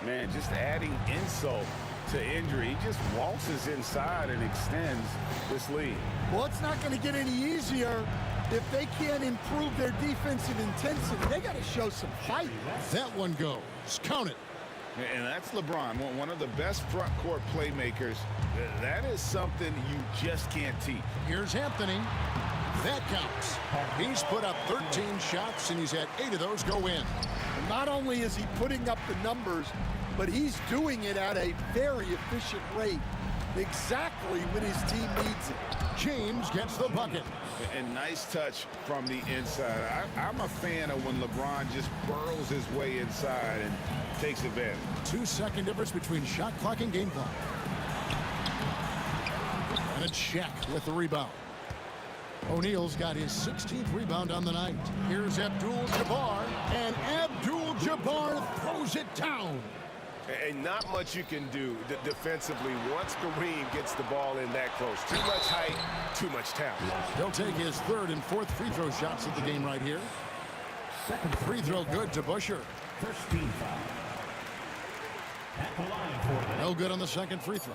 Man, just adding insult to injury. He just waltzes inside and extends this lead. Well, it's not going to get any easier if they can't improve their defensive intensity. They got to show some fight. That one goes. Count it. And that's LeBron, one of the best front court playmakers. That is something you just can't teach. Here's Anthony. That counts. He's put up 13 shots, and he's had 8 of those go in. And not only is he putting up the numbers, but he's doing it at a very efficient rate, exactly when his team needs it. James gets the bucket. And nice touch from the inside. I'm a fan of when LeBron just burrows his way inside and takes advantage. 2-second difference between shot clock and game clock. And it's Shaq with the rebound. O'Neal's got his 16th rebound on the night. Here's Abdul-Jabbar, and Abdul Abdul-Jabbar throws it down. And not much you can do defensively once Kareem gets the ball in that close. Too much height, too much talent. He'll take his third and fourth free throw shots of the game right here. Second free throw good to Busher. First team foul. At the line for no good on the second free throw.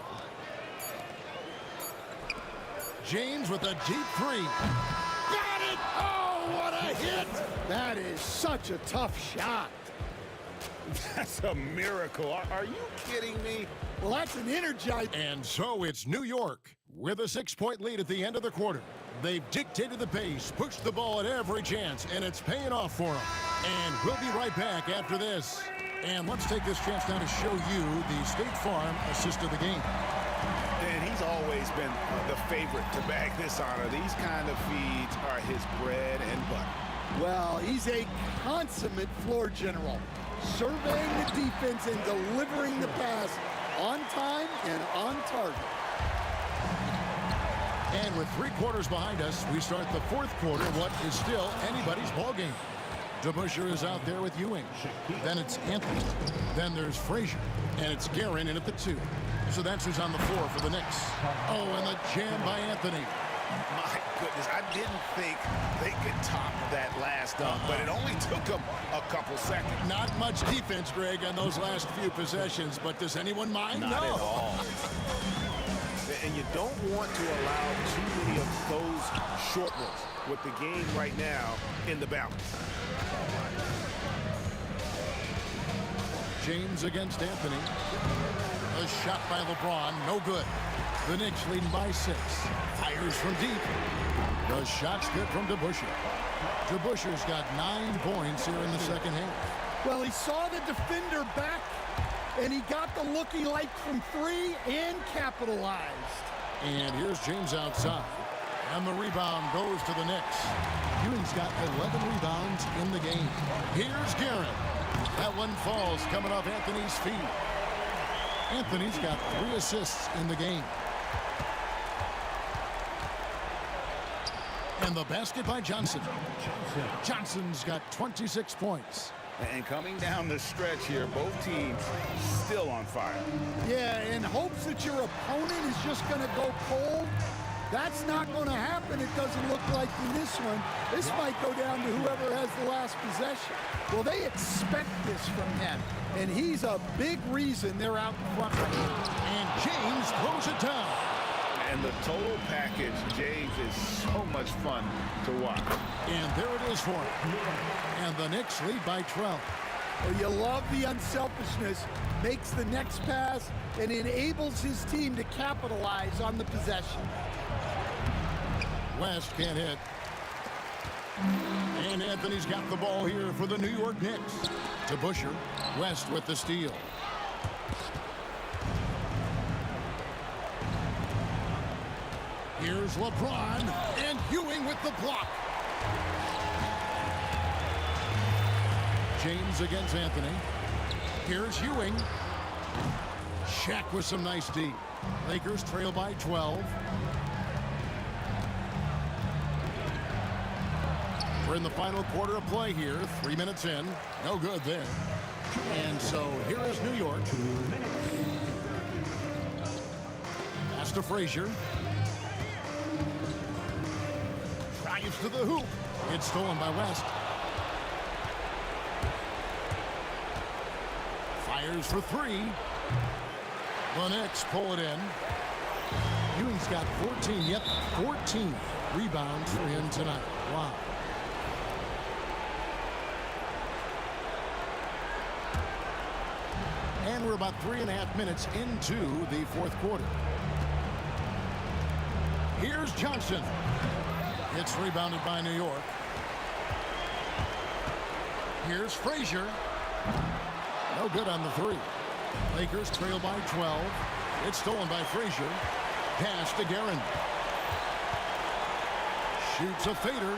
James with a deep three. Got it! Oh, what a hit! That is such a tough shot. That's a miracle. Are you kidding me? Well, that's an energized. And so it's New York with a 6-point lead at the end of the quarter. They've dictated the pace, pushed the ball at every chance, and it's paying off for them. And we'll be right back after this. And let's take this chance now to show you the State Farm assist of the game. And he's always been the favorite to bag this honor. These kind of feeds are his bread and butter. Well, he's a consummate floor general, surveying the defense and delivering the pass on time and on target. And with 3 quarters behind us, we start the fourth quarter, what is still anybody's ball game. DeBusschere is out there with Ewing. Then it's Anthony. Then there's Frazier. And it's Guerin in at the 2. So that's who's on the floor for the Knicks. Oh, and the jam by Anthony. My goodness, I didn't think they could top that last dunk, but it only took them a couple seconds. Not much defense, Greg, on those last few possessions, but does anyone mind? Not at all. And you don't want to allow too many of those short ones with the game right now in the balance. James against Anthony. A shot by LeBron, no good. The Knicks leading by 6. Fires from deep. The shot's good from DeBusschere. DeBusschere's got 9 points here in the second half. Well, he saw the defender back, and he got the looky like from 3 and capitalized. And here's James outside. And the rebound goes to the Knicks. Ewing's got 11 rebounds in the game. Here's Guerin. That one falls coming off Anthony's feet. Anthony's got 3 assists in the game. And the basket by Johnson. Johnson's got 26 points. And coming down the stretch here, both teams still on fire. Yeah, in hopes that your opponent is just going to go cold. That's not going to happen, it doesn't look like in this one. This might go down to whoever has the last possession. Well, they expect this from him, and he's a big reason they're out in front right now. And James throws it down. And the total package, James, is so much fun to watch. And there it is for him. And the Knicks lead by 12. Well, you love the unselfishness, makes the next pass, and enables his team to capitalize on the possession. West can't hit. And Anthony's got the ball here for the New York Knicks. DeBusschere, West with the steal. Here's LeBron, and Ewing with the block. James against Anthony. Here's Ewing. Shaq with some nice D. Lakers trail by 12. We're in the final quarter of play here. 3 minutes in. No good there. And so here is New York. Pass to Frazier. Drives to the hoop. It's stolen by West. Fires for 3. The Knicks pull it in. Ewing's got 14. Yep, 14 rebounds for him tonight. Wow. And we're about 3.5 minutes into the fourth quarter. Here's Johnson. It's rebounded by New York. Here's Frazier. No good on the 3. Lakers trail by 12. It's stolen by Frazier. Pass to Guerin. Shoots a fader.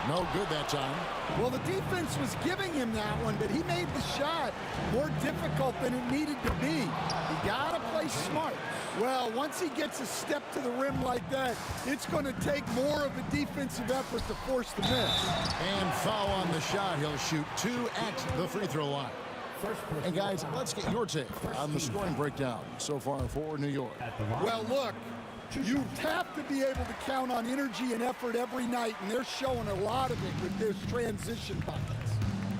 No good that time. Well, the defense was giving him that one, but he made the shot more difficult than it needed to be. You got to play smart. Well, once he gets a step to the rim like that, it's going to take more of a defensive effort to force the miss. And foul on the shot. He'll shoot 2 at the free throw line. And guys, let's get your take on the scoring breakdown so far for New York. Well, look, you have to be able to count on energy and effort every night, and they're showing a lot of it with their transition buckets.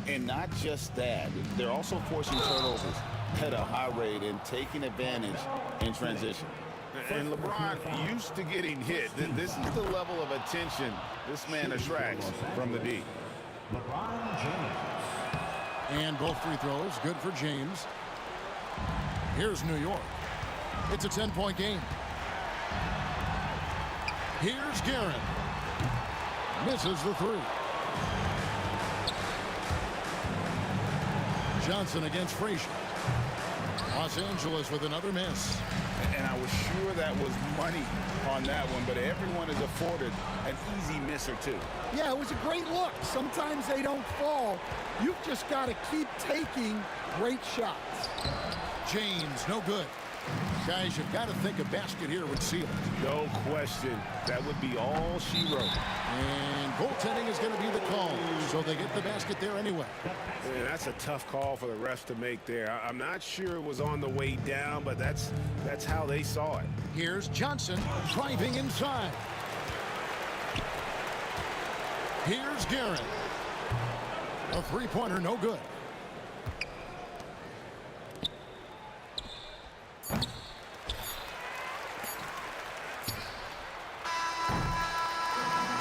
And not just that, they're also forcing turnovers at a high rate and taking advantage in transition. And LeBron used to getting hit. This is the level of attention this man attracts from the D. LeBron James. And both free throws good for James. Here's New York. It's a 10-point game. Here's Guerin. Misses the 3. Johnson against Frazier. Los Angeles with another miss. And I was sure that was money on that one, but everyone is afforded an easy miss or two. Yeah, it was a great look. Sometimes they don't fall. You've just got to keep taking great shots. James, no good. Guys, you've got to think a basket here would seal it. No question. That would be all she wrote. And goaltending is going to be the call, so they get the basket there anyway. Man, that's a tough call for the refs to make there. I'm not sure it was on the way down, but that's how they saw it. Here's Johnson driving inside. Here's Guerin. A three-pointer, no good.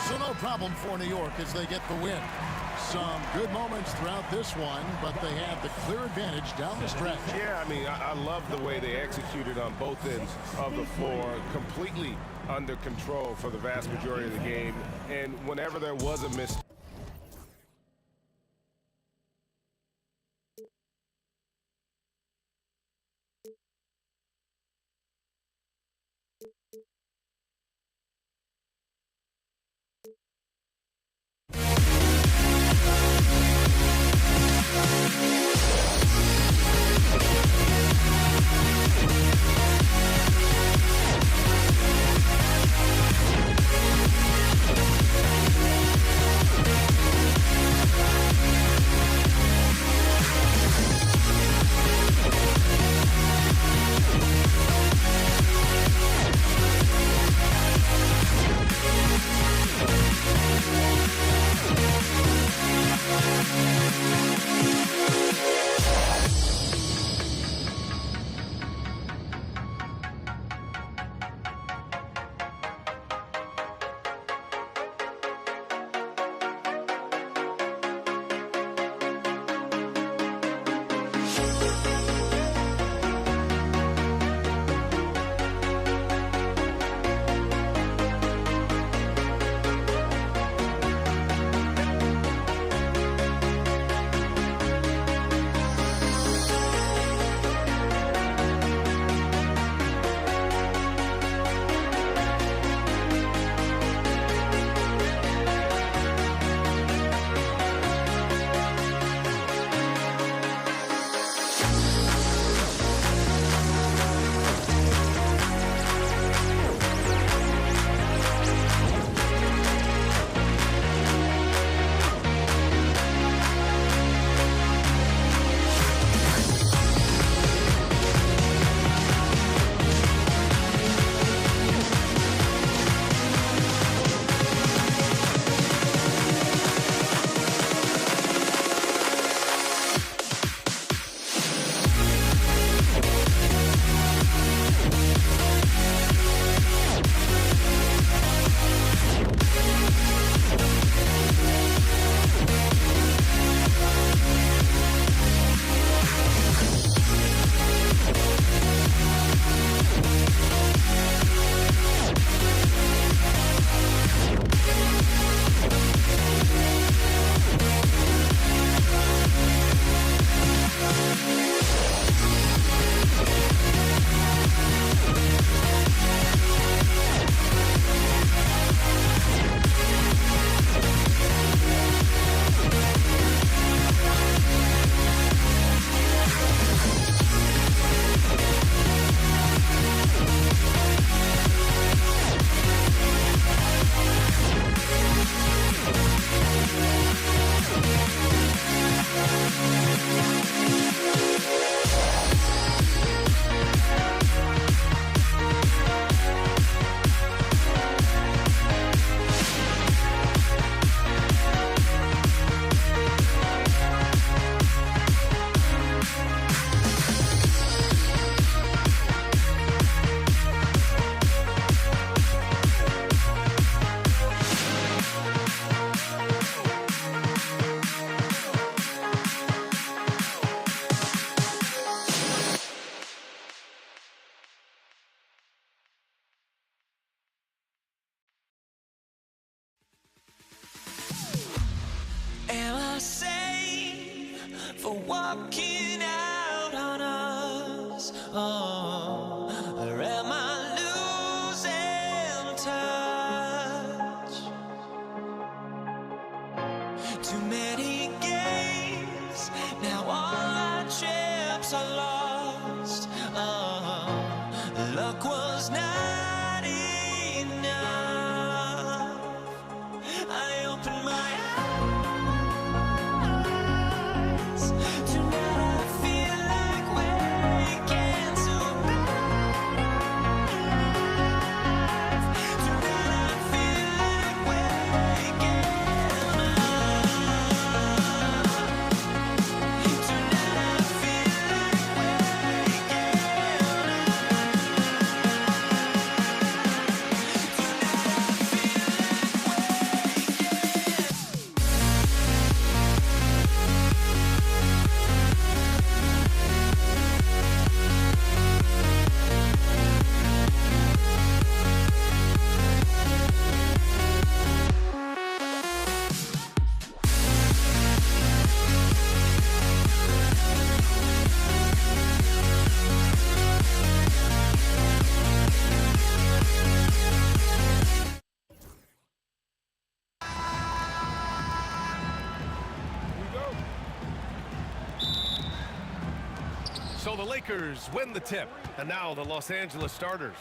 So no problem for New York as they get the win. Some good moments throughout this one, but they have the clear advantage down the stretch. Yeah, I mean, I love the way they executed on both ends of the floor. Completely under control for the vast majority of the game. And whenever there was a miss. Or am I losing touch? Too many games, now all our chips are lost. Luck was not enough. I opened my eyes. Tonight I feel like waking to life. Tonight I feel like waking up. Tonight I feel like So the Lakers win the tip, and now the Los Angeles starters.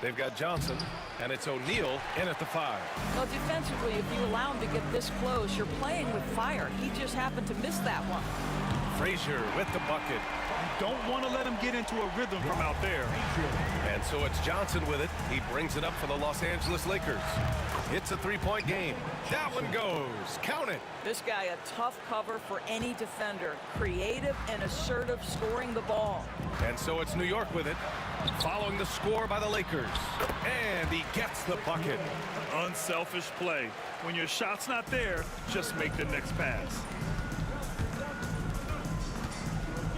They've got Johnson, and it's O'Neal in at the 5. Well, defensively, if you allow him to get this close, you're playing with fire. He just happened to miss that one. Frazier with the bucket. Don't want to let him get into a rhythm from out there. And so it's Johnson with it. He brings it up for the Los Angeles Lakers. It's a three-point game. That one goes. Count it. This guy, a tough cover for any defender. Creative and assertive scoring the ball. And so it's New York with it, following the score by the Lakers. And he gets the bucket. Unselfish play. When your shot's not there, just make the next pass.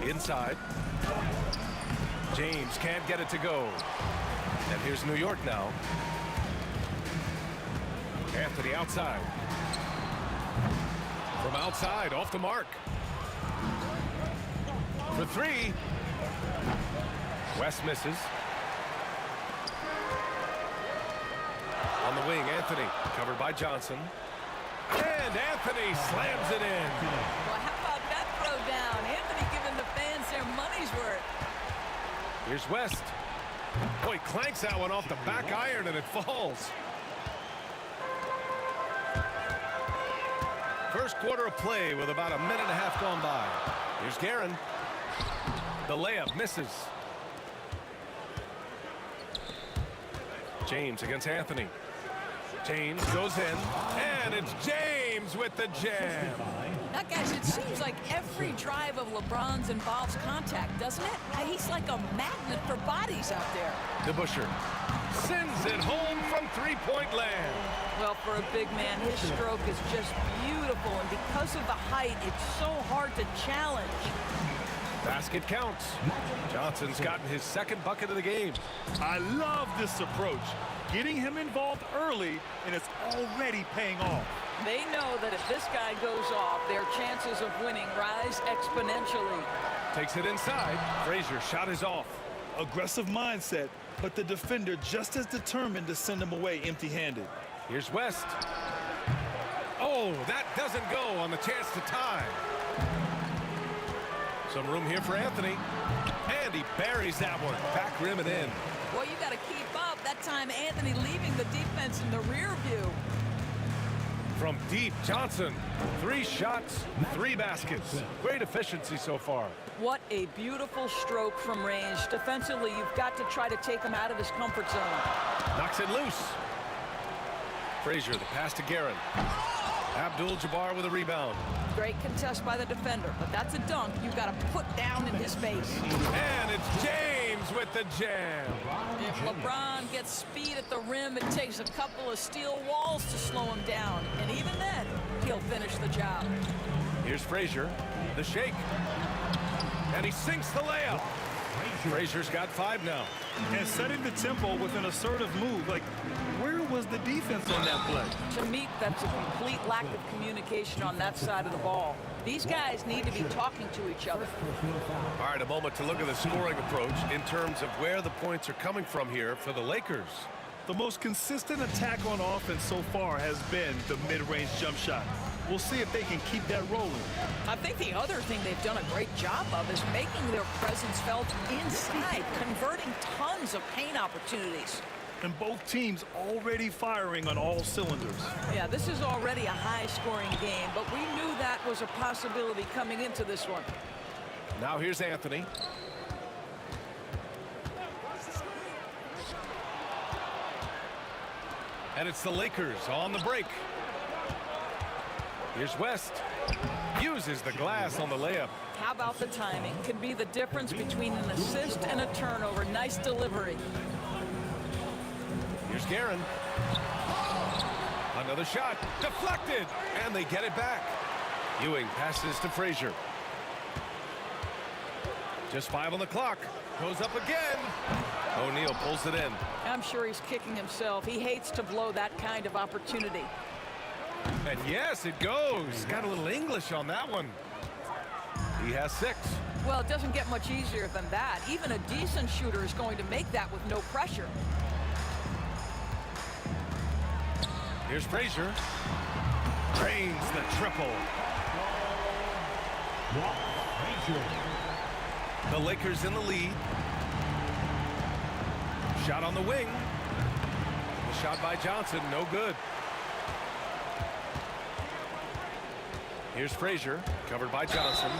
Inside. James can't get it to go. And here's New York now. Anthony outside. From outside, off the mark. For 3. West misses. On the wing, Anthony, covered by Johnson. And Anthony slams it in. Well, how about that throw down? Anthony giving the fans their money's worth. Here's West. Boy, clanks that one off the back iron and it falls. First quarter of play with about a minute and a half gone by. Here's Guerin. The layup misses. James against Anthony. James goes in, and it's James with the jam. Now, guys, it seems like every drive of LeBron's involves contact, doesn't it? He's like a magnet for bodies out there. DeBusschere sends it home from three-point land. Well, for a big man, his stroke is just beautiful, and because of the height, it's so hard to challenge. Basket counts. Johnson's gotten his second bucket of the game. I love this approach. Getting him involved early, and it's already paying off. They know that if this guy goes off, their chances of winning rise exponentially. Takes it inside. Frazier shot is off. Aggressive mindset, but the defender just as determined to send him away empty-handed. Here's West. Oh, that doesn't go on the chance to tie. Some room here for Anthony. And he buries that one. Back rim and in. Well, you got to keep up. That time, Anthony leaving the defense in the rear view. From deep, Johnson. 3 shots, 3 baskets. Great efficiency so far. What a beautiful stroke from range. Defensively, you've got to try to take him out of his comfort zone. Knocks it loose. Frazier, the pass to Guerin. Abdul-Jabbar with a rebound. Great contest by the defender, but that's a dunk you've got to put down in his face. And it's James with the jam. If LeBron gets speed at the rim, it takes a couple of steel walls to slow him down. And even then, he'll finish the job. Here's Frazier, the shake. And he sinks the layup. Frazier's got 5 now. And setting the tempo with an assertive move. Like, where was the defense on that play? To me, that's a complete lack of communication on that side of the ball. These guys need to be talking to each other. All right, a moment to look at the scoring approach in terms of where the points are coming from here for the Lakers. The most consistent attack on offense so far has been the mid-range jump shot. We'll see if they can keep that rolling. I think the other thing they've done a great job of is making their presence felt inside, converting tons of paint opportunities. And both teams already firing on all cylinders. Yeah, this is already a high-scoring game, but we knew that was a possibility coming into this one. Now here's Anthony. And it's the Lakers on the break. Here's West. Uses the glass on the layup. How about the timing? Can be the difference between an assist and a turnover. Nice delivery. Here's Guerin. Another shot. Deflected. And they get it back. Ewing passes to Frazier. Just 5 on the clock. Goes up again. O'Neal pulls it in. I'm sure he's kicking himself. He hates to blow that kind of opportunity. And yes, it goes. Got a little English on that one. He has 6. Well, it doesn't get much easier than that. Even a decent shooter is going to make that with no pressure. Here's Frazier. Drains the triple. The Lakers in the lead. Shot on the wing. The shot by Johnson, no good. Here's Frazier, covered by Johnson.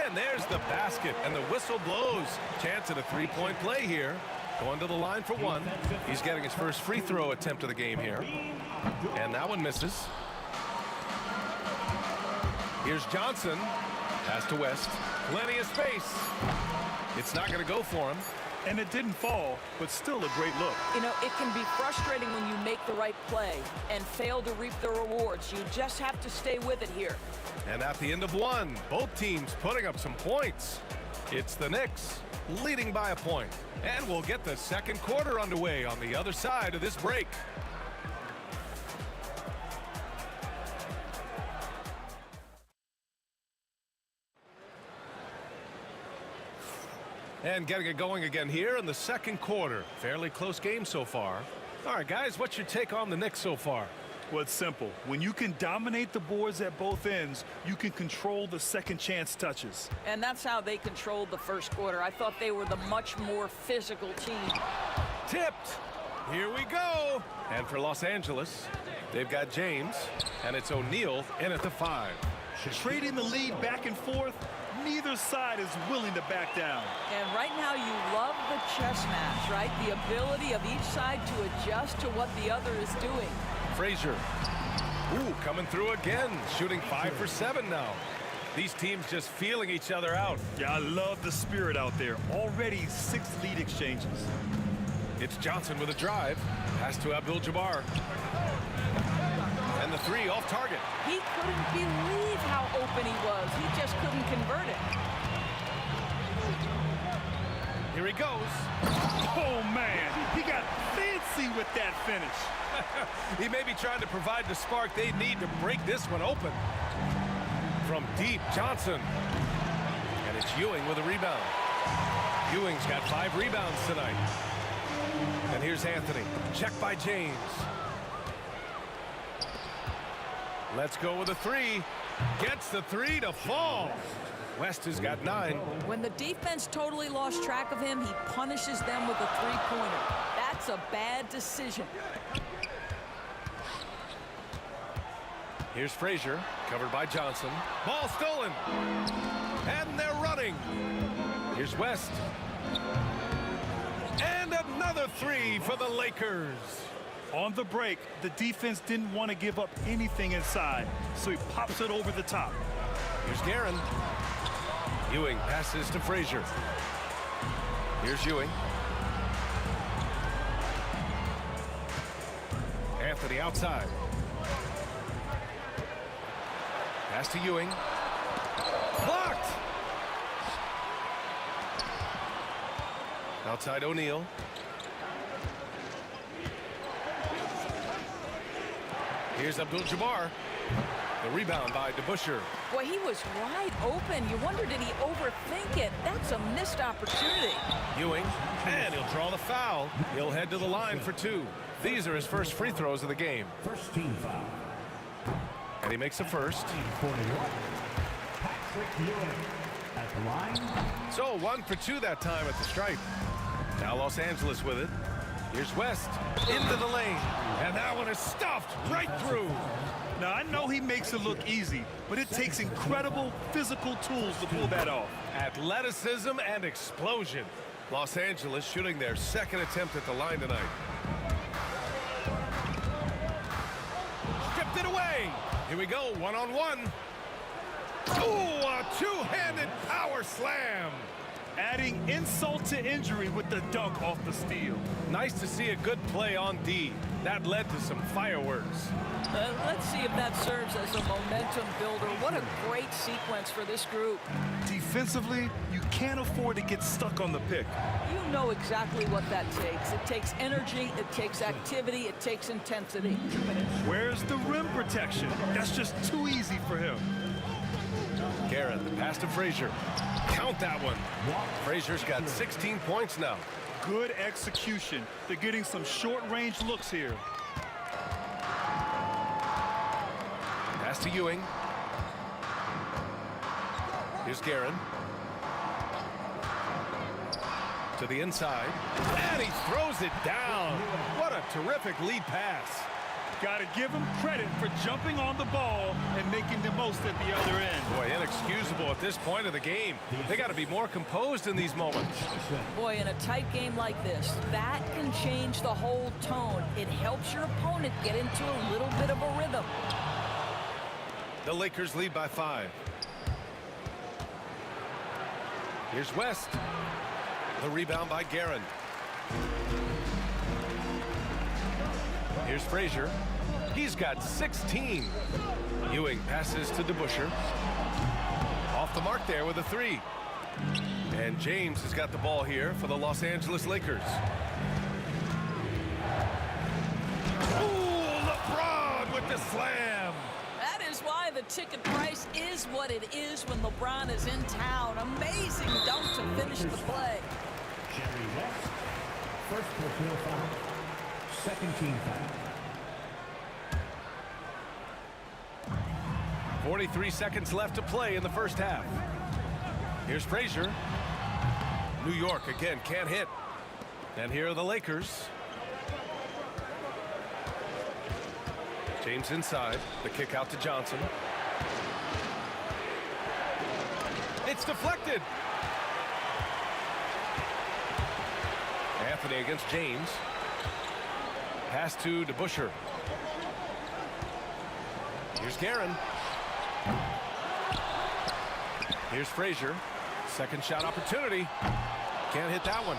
And there's the basket, and the whistle blows. Chance at a three-point play here. Going to the line for 1. He's getting his first free throw attempt of the game here. And that one misses. Here's Johnson. Pass to West. Plenty of space. It's not going to go for him. And it didn't fall, but still a great look. You know, it can be frustrating when you make the right play and fail to reap the rewards. You just have to stay with it here. And at the end of 1, both teams putting up some points. It's the Knicks leading by a point. And we'll get the second quarter underway on the other side of this break. And getting it going again here in the second quarter. Fairly close game so far. All right, guys, what's your take on the Knicks so far? Well, it's simple. When you can dominate the boards at both ends, you can control the second chance touches. And that's how they controlled the first quarter. I thought they were the much more physical team. Tipped. Here we go. And for Los Angeles, they've got James, and it's O'Neal in at the 5. Trading the lead back and forth, neither side is willing to back down. And right now you love the chess match, right? The ability of each side to adjust to what the other is doing. Frazier. Ooh, coming through again. Shooting 5 for 7 now. These teams just feeling each other out. Yeah, I love the spirit out there. Already 6 lead exchanges. It's Johnson with a drive. Pass to Abdul-Jabbar. And the 3 off target. He couldn't believe how open he was. He just couldn't convert it. Here he goes. Oh, man. He got fancy with that finish. He may be trying to provide the spark they need to break this one open. From deep, Johnson. And it's Ewing with a rebound. Ewing's got 5 rebounds tonight. And here's Anthony. Check by James. Let's go with a 3. Gets the 3 to fall. West has got 9. When the defense totally lost track of him, he punishes them with a 3-pointer. That's a bad decision. Here's Frazier, covered by Johnson. Ball stolen. And they're running. Here's West. And another 3 for the Lakers. On the break, the defense didn't want to give up anything inside, so he pops it over the top. Here's Guerin. Ewing passes to Frazier. Here's Ewing. Anthony outside. Pass to Ewing. Blocked! Outside O'Neal. Here's Abdul-Jabbar. The rebound by DeBusschere. Boy, he was wide open. You wonder, did he overthink it? That's a missed opportunity. Ewing, and he'll draw the foul. He'll head to the line for 2. These are his first free throws of the game. First team foul. And he makes a first. Patrick Ewing at the line. So 1 for 2 that time at the stripe. Now Los Angeles with it. Here's West into the lane. And that one is stuffed right through. Now, I know he makes it look easy, but it takes incredible physical tools to pull that off. Athleticism and explosion. Los Angeles shooting their second attempt at the line tonight. Stripped it away. Here we go, one-on-one. Ooh, a two-handed power slam. Adding insult to injury with the dunk off the steal. Nice to see a good play on D. That led to some fireworks. Let's see if that serves as a momentum builder. What a great sequence for this group. Defensively, you can't afford to get stuck on the pick. You know exactly what that takes. It takes energy, it takes activity, it takes intensity. Where's the rim protection? That's just too easy for him. Garrett, the pass to Frazier. Count that one. Frazier's got 16 points now. Good execution. They're getting some short-range looks here. Pass to Ewing. Here's Guerin. To the inside. And he throws it down. What a terrific lead pass. Got to give him credit for jumping on the ball and making the most at the other end. Boy, inexcusable at this point of the game. They got to be more composed in these moments. Boy, in a tight game like this, that can change the whole tone. It helps your opponent get into a little bit of a rhythm. The Lakers lead by 5. Here's West. The rebound by Guerin. Here's Frazier. He's got 16. Ewing passes to DeBusschere. Off the mark there with a 3. And James has got the ball here for the Los Angeles Lakers. Ooh, LeBron with the slam. That is why the ticket price is what it is when LeBron is in town. Amazing dunk to finish the play. Jerry West. First personal foul. Second team foul. 43 seconds left to play in the first half. Here's Frazier. New York again can't hit. And here are the Lakers. James inside. The kick out to Johnson. It's deflected. Anthony against James. Pass to DeBusschere. Here's Guerin. Here's Frazier. Second shot opportunity. Can't hit that one.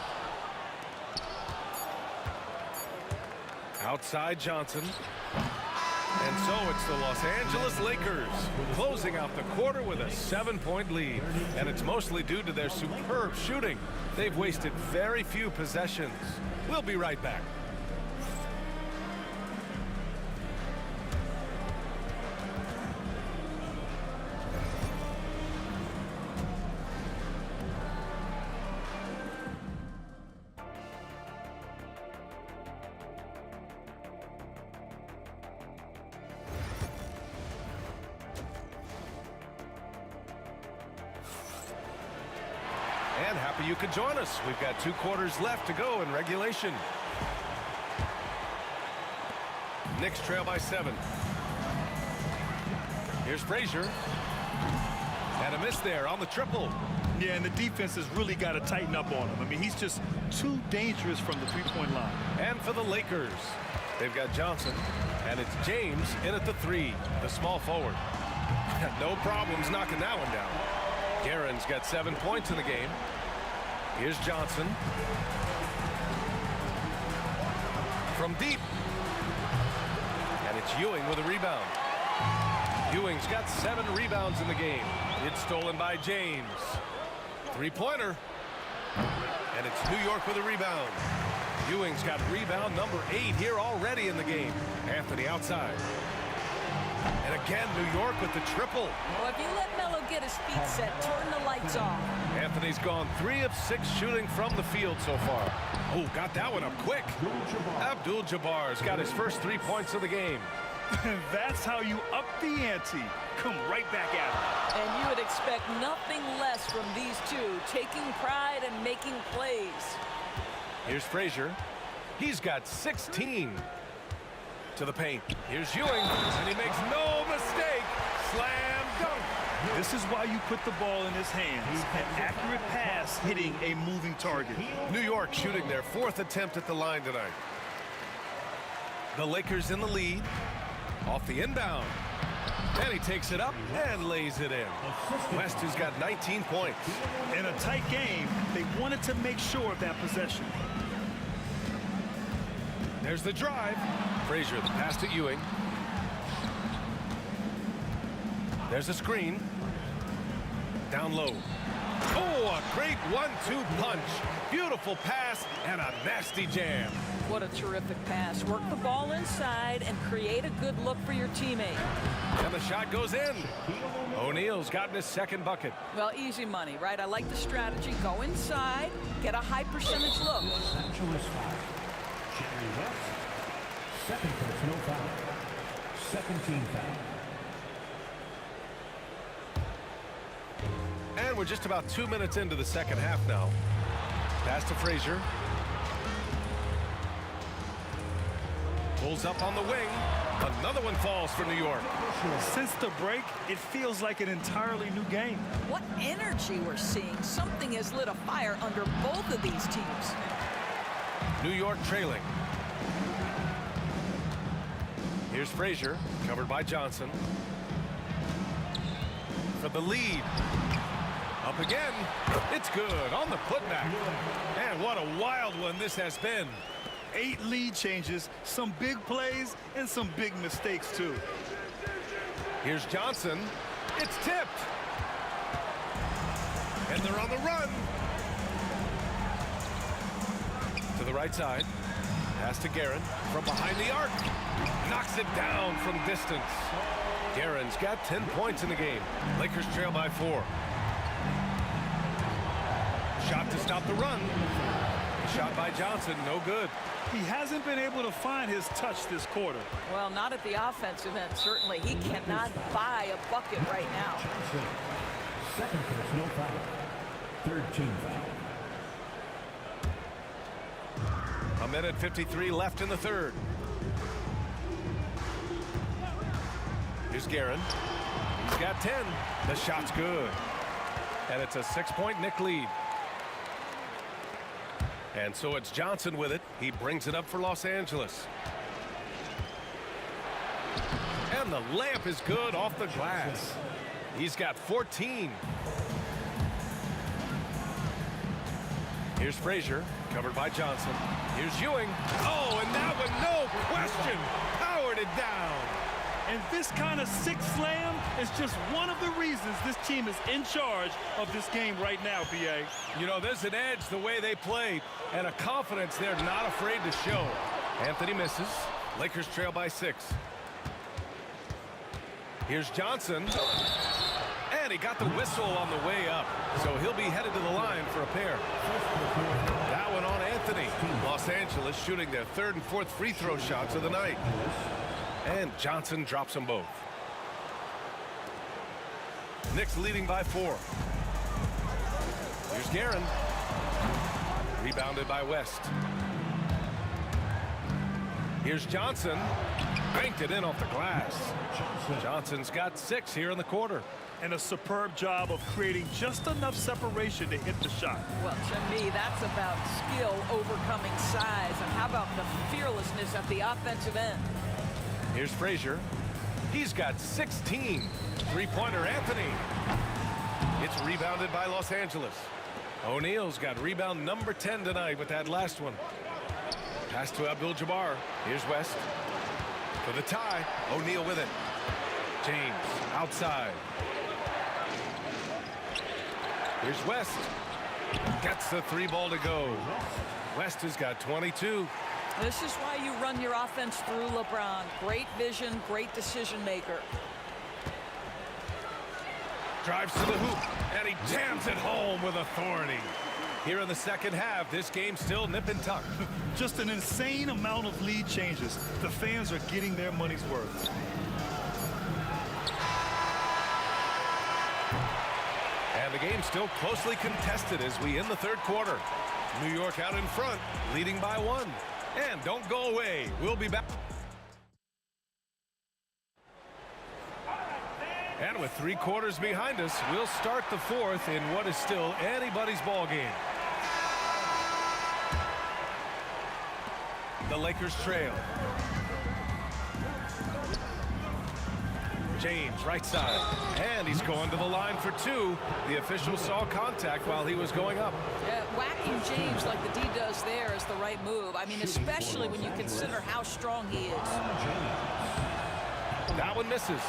Outside Johnson. And so it's the Los Angeles Lakers closing out the quarter with a 7-point lead. And it's mostly due to their superb shooting. They've wasted very few possessions. We'll be right back. And happy you could join us. We've got 2 quarters left to go in regulation. Knicks trail by 7. Here's Frazier. And a miss there on the triple. Yeah, and the defense has really got to tighten up on him. I mean, he's just too dangerous from the three-point line. And for the Lakers, they've got Johnson. And it's James in at the 3, the small forward. No problems knocking that one down. Guerin's got 7 points in the game. Here's Johnson. From deep. And it's Ewing with a rebound. Ewing's got 7 rebounds in the game. It's stolen by James. 3-pointer. And it's New York with a rebound. Ewing's got rebound number 8 here already in the game. Anthony outside. And again, New York with the triple. Well, if you let Melo get his feet set, turn the lights off. Anthony's gone 3 of 6 shooting from the field so far. Oh, got that one up quick. Abdul-Jabbar's got his first 3 points of the game. That's how you up the ante. Come right back at it. And you would expect nothing less from these two, taking pride and making plays. Here's Frazier. He's got 16. To the paint. Here's Ewing, and he makes no mistake. Slam dunk. This is why you put the ball in his hands. An accurate pass hitting a moving target. New York shooting their 4th attempt at the line tonight. The Lakers in the lead. Off the inbound. And he takes it up and lays it in. West, who's got 19 points. In a tight game, they wanted to make sure of that possession. There's the drive. Frazier, the pass to Ewing. There's a screen. Down low. Oh, a great 1-2 punch. Beautiful pass and a nasty jam. What a terrific pass. Work the ball inside and create a good look for your teammate. And the shot goes in. O'Neal's gotten his 2nd bucket. Well, easy money, right? I like the strategy. Go inside, get a high percentage look. Second personal foul. Second team foul. And we're just about 2 minutes into the second half now. Pass to Frazier. Pulls up on the wing. Another one falls for New York. Since the break, it feels like an entirely new game. What energy we're seeing. Something has lit a fire under both of these teams. New York trailing. Here's Frazier, covered by Johnson. For the lead. Up again. It's good on the putback. And what a wild one this has been. 8 lead changes, some big plays, and some big mistakes, too. Here's Johnson. It's tipped. And they're on the run. To the right side. Pass to Guerin from behind the arc. Knocks it down from distance. Guerin's got 10 points in the game. Lakers trail by 4. Shot to stop the run. Shot by Johnson, no good. He hasn't been able to find his touch this quarter. Well, not at the offensive end, certainly. He cannot buy a bucket right now. Second personal foul. Third team foul. A minute 53 left in the third. Here's Guerin. He's got 10. The shot's good. And it's a 6-point Knick lead. And so it's Johnson with it. He brings it up for Los Angeles. And the layup is good off the glass. He's got 14. Here's Frazier, covered by Johnson. Here's Ewing. Oh, and that one, no question, powered it down. And this kind of six slam is just one of the reasons this team is in charge of this game right now, BA. You know, there's an edge the way they play and a confidence they're not afraid to show. Anthony misses. Lakers trail by 6. Here's Johnson. And he got the whistle on the way up. So he'll be headed to the line for a pair. That one on Anthony. Los Angeles shooting their 3rd and 4th free throw shots of the night. And Johnson drops them both. Knicks leading by 4. Here's Guerin. Rebounded by West. Here's Johnson. Banked it in off the glass. Johnson's got 6 here in the quarter. And a superb job of creating just enough separation to hit the shot. Well, to me, that's about skill overcoming size. And how about the fearlessness at the offensive end? Here's Frazier. He's got 16. Three-pointer Anthony. It's rebounded by Los Angeles. O'Neal's got rebound number 10 tonight with that last one. Pass to Abdul-Jabbar. Here's West. For the tie, O'Neal with it. James outside. Here's West. Gets the 3 ball to go. West has got 22. This is why you run your offense through LeBron. Great vision, great decision maker. Drives to the hoop, and he jams it home with authority. Here in the second half, this game's still nip and tuck. Just an insane amount of lead changes. The fans are getting their money's worth. And the game's still closely contested as we end the third quarter. New York out in front, leading by 1. And don't go away. We'll be back. And with 3 quarters behind us, we'll start the fourth in what is still anybody's ball game. The Lakers trail. James, right side. And he's going to the line for 2. The official saw contact while he was going up. Yeah, whacking James like the D does there is the right move. I mean, especially when you consider how strong he is. That one misses.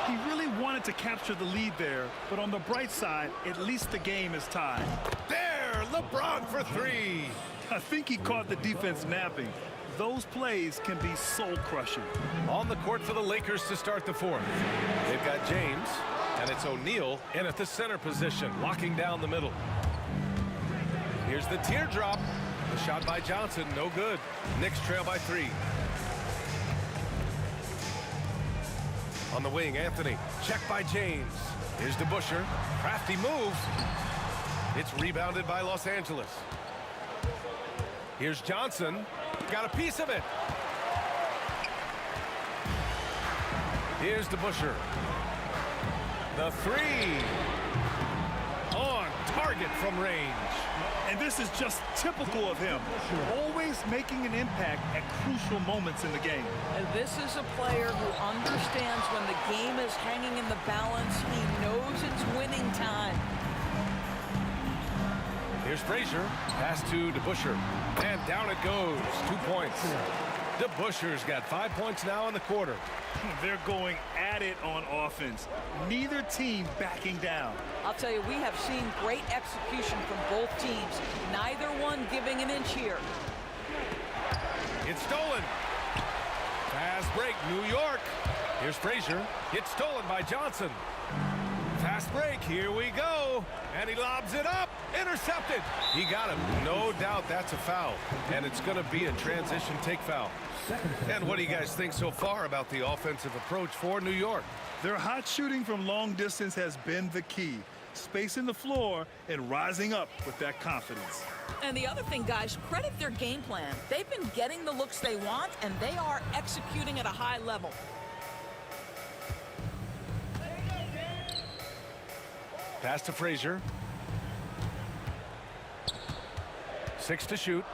He really wanted to capture the lead there, but on the bright side, at least the game is tied. There, LeBron for 3. I think he caught the defense napping. Those plays can be soul-crushing. On the court for the Lakers to start the fourth. They've got James, and it's O'Neal in at the center position, locking down the middle. Here's the teardrop. The shot by Johnson, no good. Knicks trail by 3. On the wing, Anthony. Check by James. Here's DeBusschere. Crafty move. It's rebounded by Los Angeles. Here's Johnson. Got a piece of it. Here's DeBusschere. The 3. On target from range. And this is just typical of him. Always making an impact at crucial moments in the game. And this is a player who understands when the game is hanging in the balance. He knows it's winning time. Here's Frazier. Pass to DeBusschere. And down it goes. 2 points. DeBusschere's got 5 points now in the quarter. They're going at it on offense. Neither team backing down. I'll tell you, we have seen great execution from both teams. Neither one giving an inch here. It's stolen. Fast break, New York. Here's Frazier. It's stolen by Johnson. Fast break, here we go. And he lobs it up. Intercepted. He got him. No doubt that's a foul. And it's going to be a transition take foul. And what do you guys think so far about the offensive approach for New York? Their hot shooting from long distance has been the key. Spacing the floor and rising up with that confidence. And the other thing, guys, credit their game plan. They've been getting the looks they want, and they are executing at a high level. Pass to Frazier. 6 to shoot.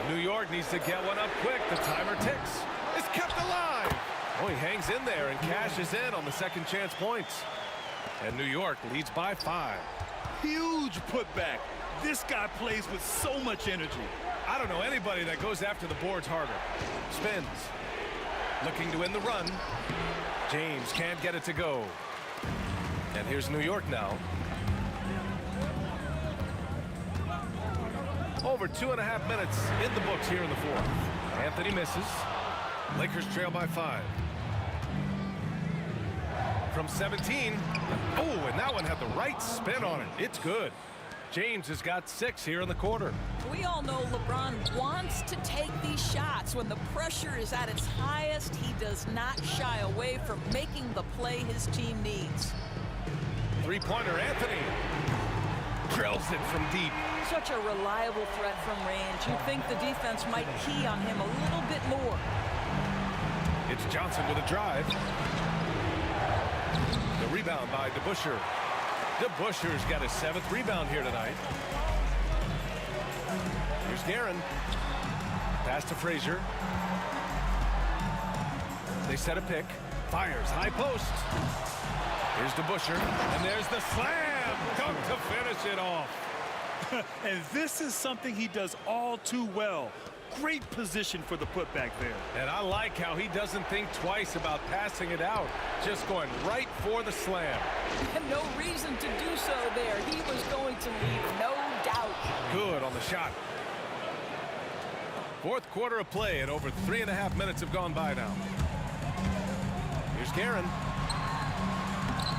New York needs to get one up quick. The timer ticks. It's kept alive. Oh, he hangs in there and cashes in on the second chance points. And New York leads by 5. Huge putback. This guy plays with so much energy. I don't know anybody that goes after the boards harder. Spins. Looking to win the run. James can't get it to go. And here's New York now. Over 2.5 minutes in the books here in the fourth. Anthony misses. Lakers trail by 5. From 17. Oh, and that one had the right spin on it. It's good. James has got 6 here in the quarter. We all know LeBron wants to take these shots. When the pressure is at its highest, he does not shy away from making the play his team needs. Three-pointer, Anthony. Drills it from deep. Such a reliable threat from range. You'd think the defense might key on him a little bit more. It's Johnson with a drive. The rebound by DeBusschere. DeBusschere's got his 7th rebound here tonight. Here's Guerin. Pass to Frazier. They set a pick. Fires, high post. Here's DeBusschere, and there's the slam. Dunk to finish it off. And this is something he does all too well. Great position for the putback there. And I like how he doesn't think twice about passing it out. Just going right for the slam. And no reason to do so there. He was going to leave, no doubt. Good on the shot. Fourth quarter of play, and over 3.5 minutes have gone by now. Here's Guerin.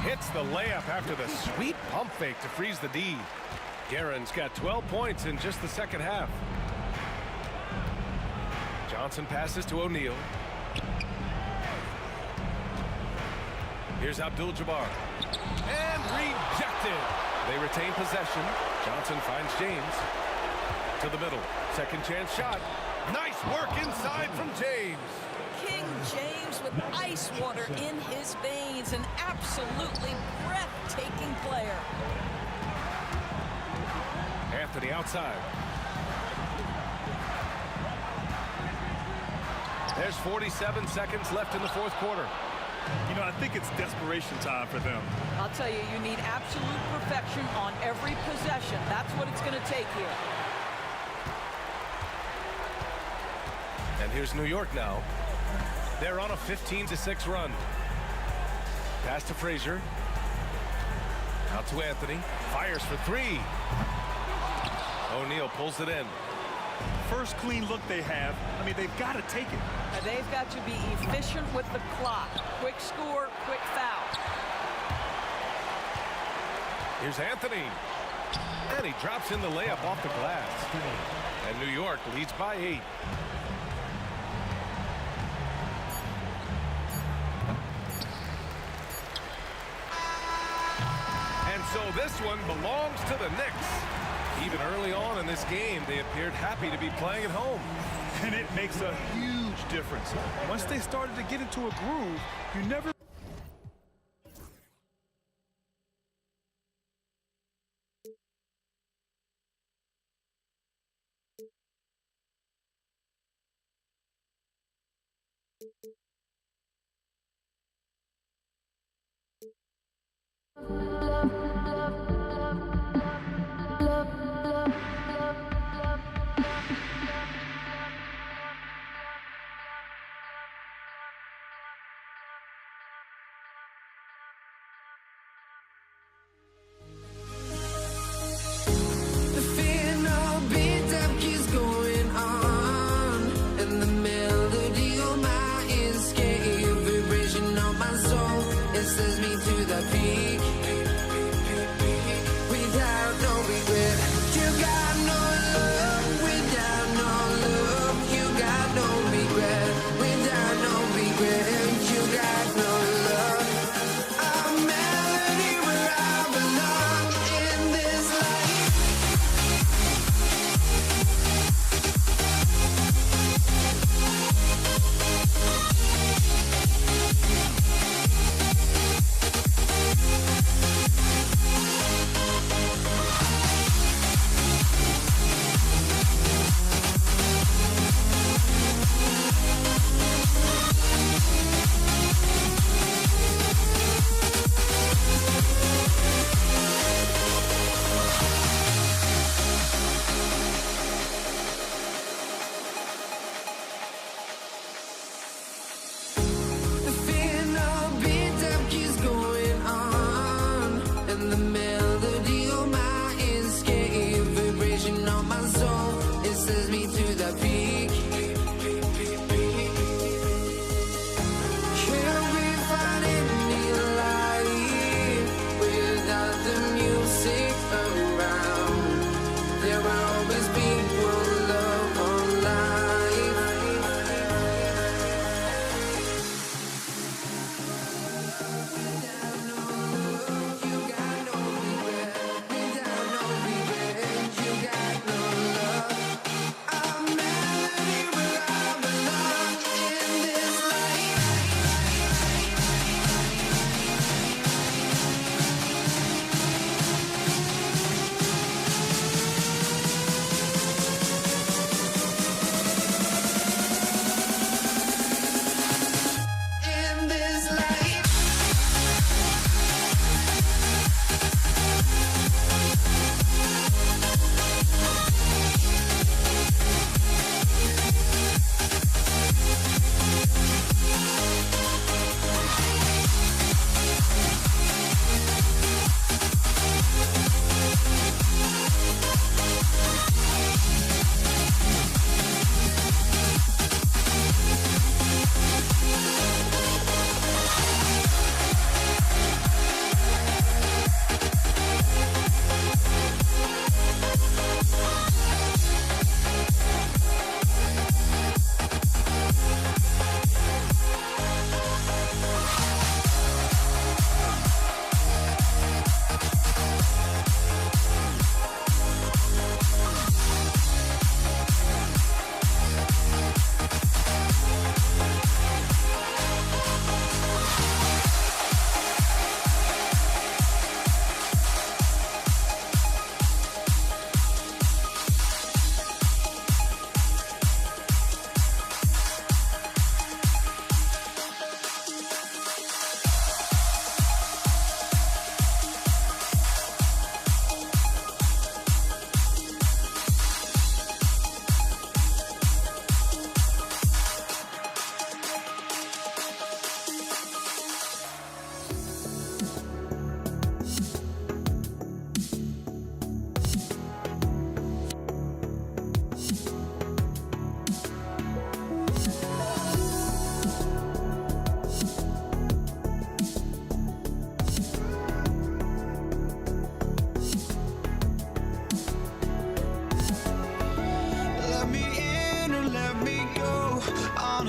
Hits the layup after the sweet pump fake to freeze the D. Guerin's got 12 points in just the second half. Johnson passes to O'Neal. Here's Abdul-Jabbar. And rejected. They retain possession. Johnson finds James. To the middle. Second chance shot. Nice work inside from James. King James with ice water in his veins. An absolutely breathtaking player. Anthony outside. There's 47 seconds left in the fourth quarter. You know, I think it's desperation time for them. I'll tell you, you need absolute perfection on every possession. That's what it's going to take here. And here's New York now. They're on a 15-6 run. Pass to Frazier. Out to Anthony. Fires for three. O'Neal pulls it in. First clean look they have. I mean, they've got to take it. They've got to be efficient with the clock. Quick score, quick foul. Here's Anthony. And he drops in the layup off the glass. And New York leads by 8. And so this one belongs to the Knicks. Even early on in this game, they appeared happy to be playing at home. And it makes a huge difference. Once they started to get into a groove, you never...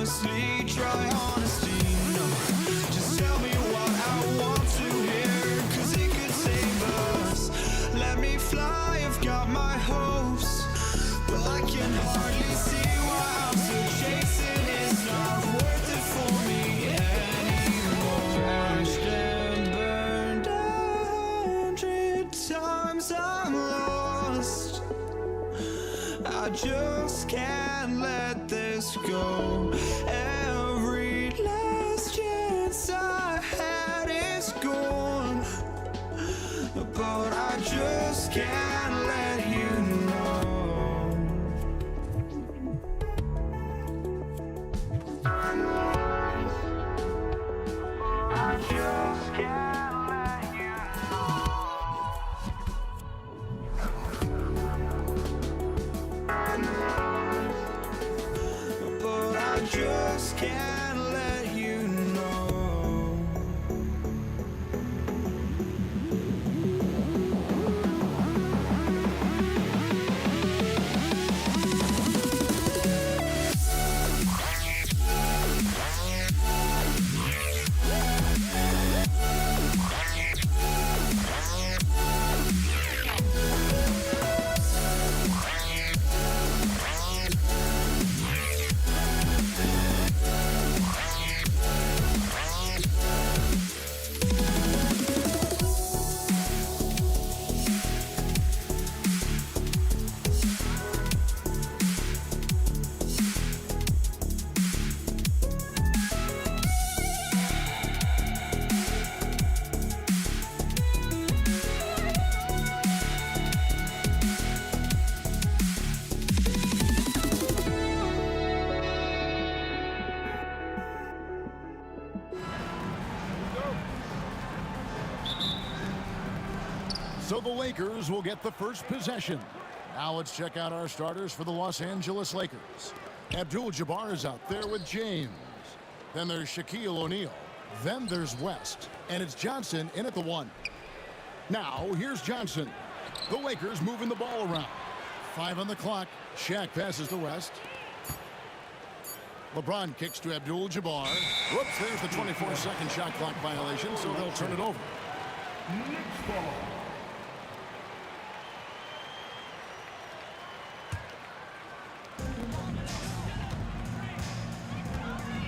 honestly, try honesty. No, just tell me what I want to hear, 'cause it could save us. Let me fly, I've got my hopes, but I can hardly see why I'm still chasing. It's not worth it for me anymore. Crashed and burned 100 times, I'm lost. I just can't let this go. Every last chance I had is gone, but I just can't let you know. I just can't let you know. But I just can't let you know. So the Lakers will get the first possession. Now let's check out our starters for the Los Angeles Lakers. Abdul-Jabbar is out there with James. Then there's Shaquille O'Neal. Then there's West. And it's Johnson in at the 1. Now here's Johnson. The Lakers moving the ball around. 5 on the clock. Shaq passes to West. LeBron kicks to Abdul-Jabbar. Whoops, there's the 24-second shot clock violation, so they'll turn it over. Next ball.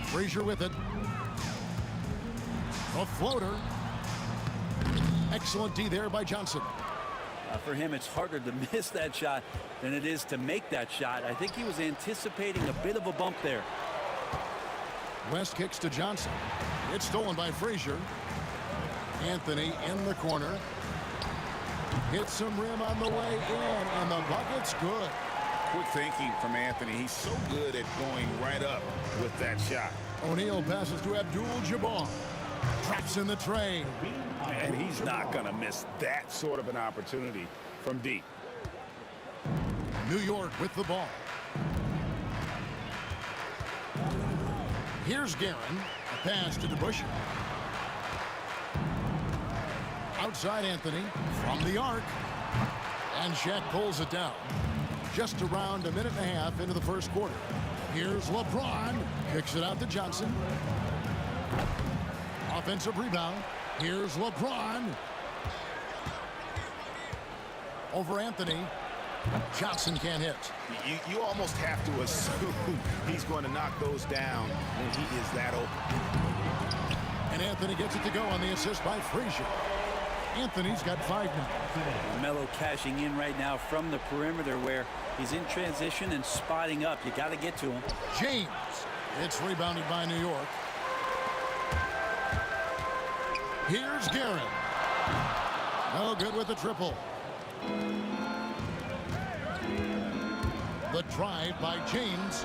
Frazier with it. A floater. Excellent D there by Johnson. For him, it's harder to miss that shot than it is to make that shot. I think he was anticipating a bit of a bump there. West kicks to Johnson. It's stolen by Frazier. Anthony in the corner. Hits some rim on the way in, and the bucket's good. Quick thinking from Anthony. He's so good at going right up with that shot. O'Neal passes to Abdul-Jabbar. Traps in the tray. And he's not going to miss that sort of an opportunity from deep. New York with the ball. Here's Guerin. A pass to DeBusschere. Outside Anthony from the arc. And Shaq pulls it down. Just around a minute and a half into the first quarter. Here's LeBron. Kicks it out to Johnson. Offensive rebound. Here's LeBron. Over Anthony. Johnson can't hit. You almost have to assume he's going to knock those down when he is that open. And Anthony gets it to go on the assist by Frazier. Anthony's got 5 now. Melo cashing in right now from the perimeter where he's in transition and spotting up. You got to get to him. James. It's rebounded by New York. Here's Guerin. No good with the triple. The drive by James.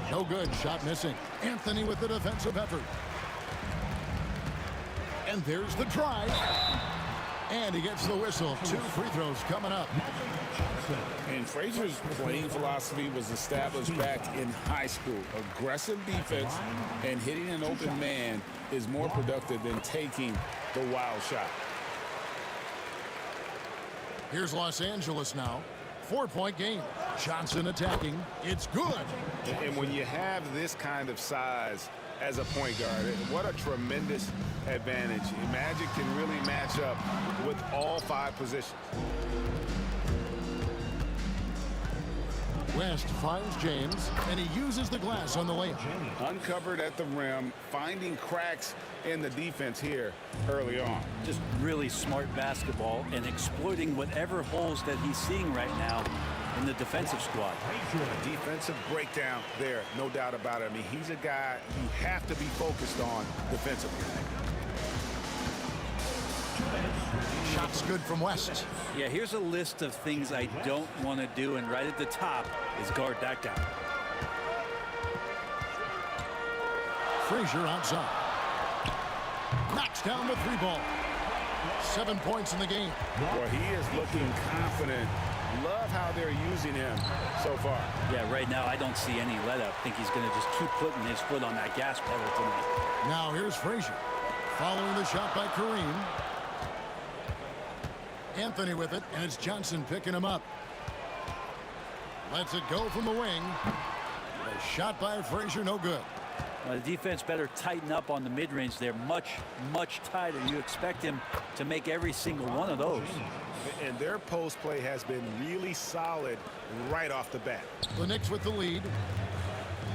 No good. Shot missing. Anthony with the defensive effort. And there's the drive. And he gets the whistle. 2 free throws coming up. And Frazier's playing philosophy was established back in high school. Aggressive defense and hitting an open man is more productive than taking the wild shot. Here's Los Angeles now. 4-point game. Johnson attacking. It's good. And when you have this kind of size as a point guard, what a tremendous advantage. Magic can really match up with all 5 positions. West finds James, and he uses the glass on the layup. Uncovered at the rim, finding cracks in the defense here early on. Just really smart basketball and exploiting whatever holes that he's seeing right now in the defensive squad. A defensive breakdown there, no doubt about it. I mean, he's a guy you have to be focused on defensively. Shots good from West. Yeah, here's a list of things I don't want to do, and right at the top is guard that guy. Frazier outside. Knocks down the 3-ball. 7 points in the game. Well, he is looking confident. Love how they're using him so far. Yeah, right now I don't see any let up. I think he's going to just keep putting his foot on that gas pedal tonight. Now here's Frazier. Following the shot by Kareem. Anthony with it, and it's Johnson picking him up. Lets it go from the wing. A shot by Frazier, no good. The defense better tighten up on the mid-range there. Much tighter. You expect him to make every single one of those. And their post play has been really solid right off the bat. The Knicks with the lead.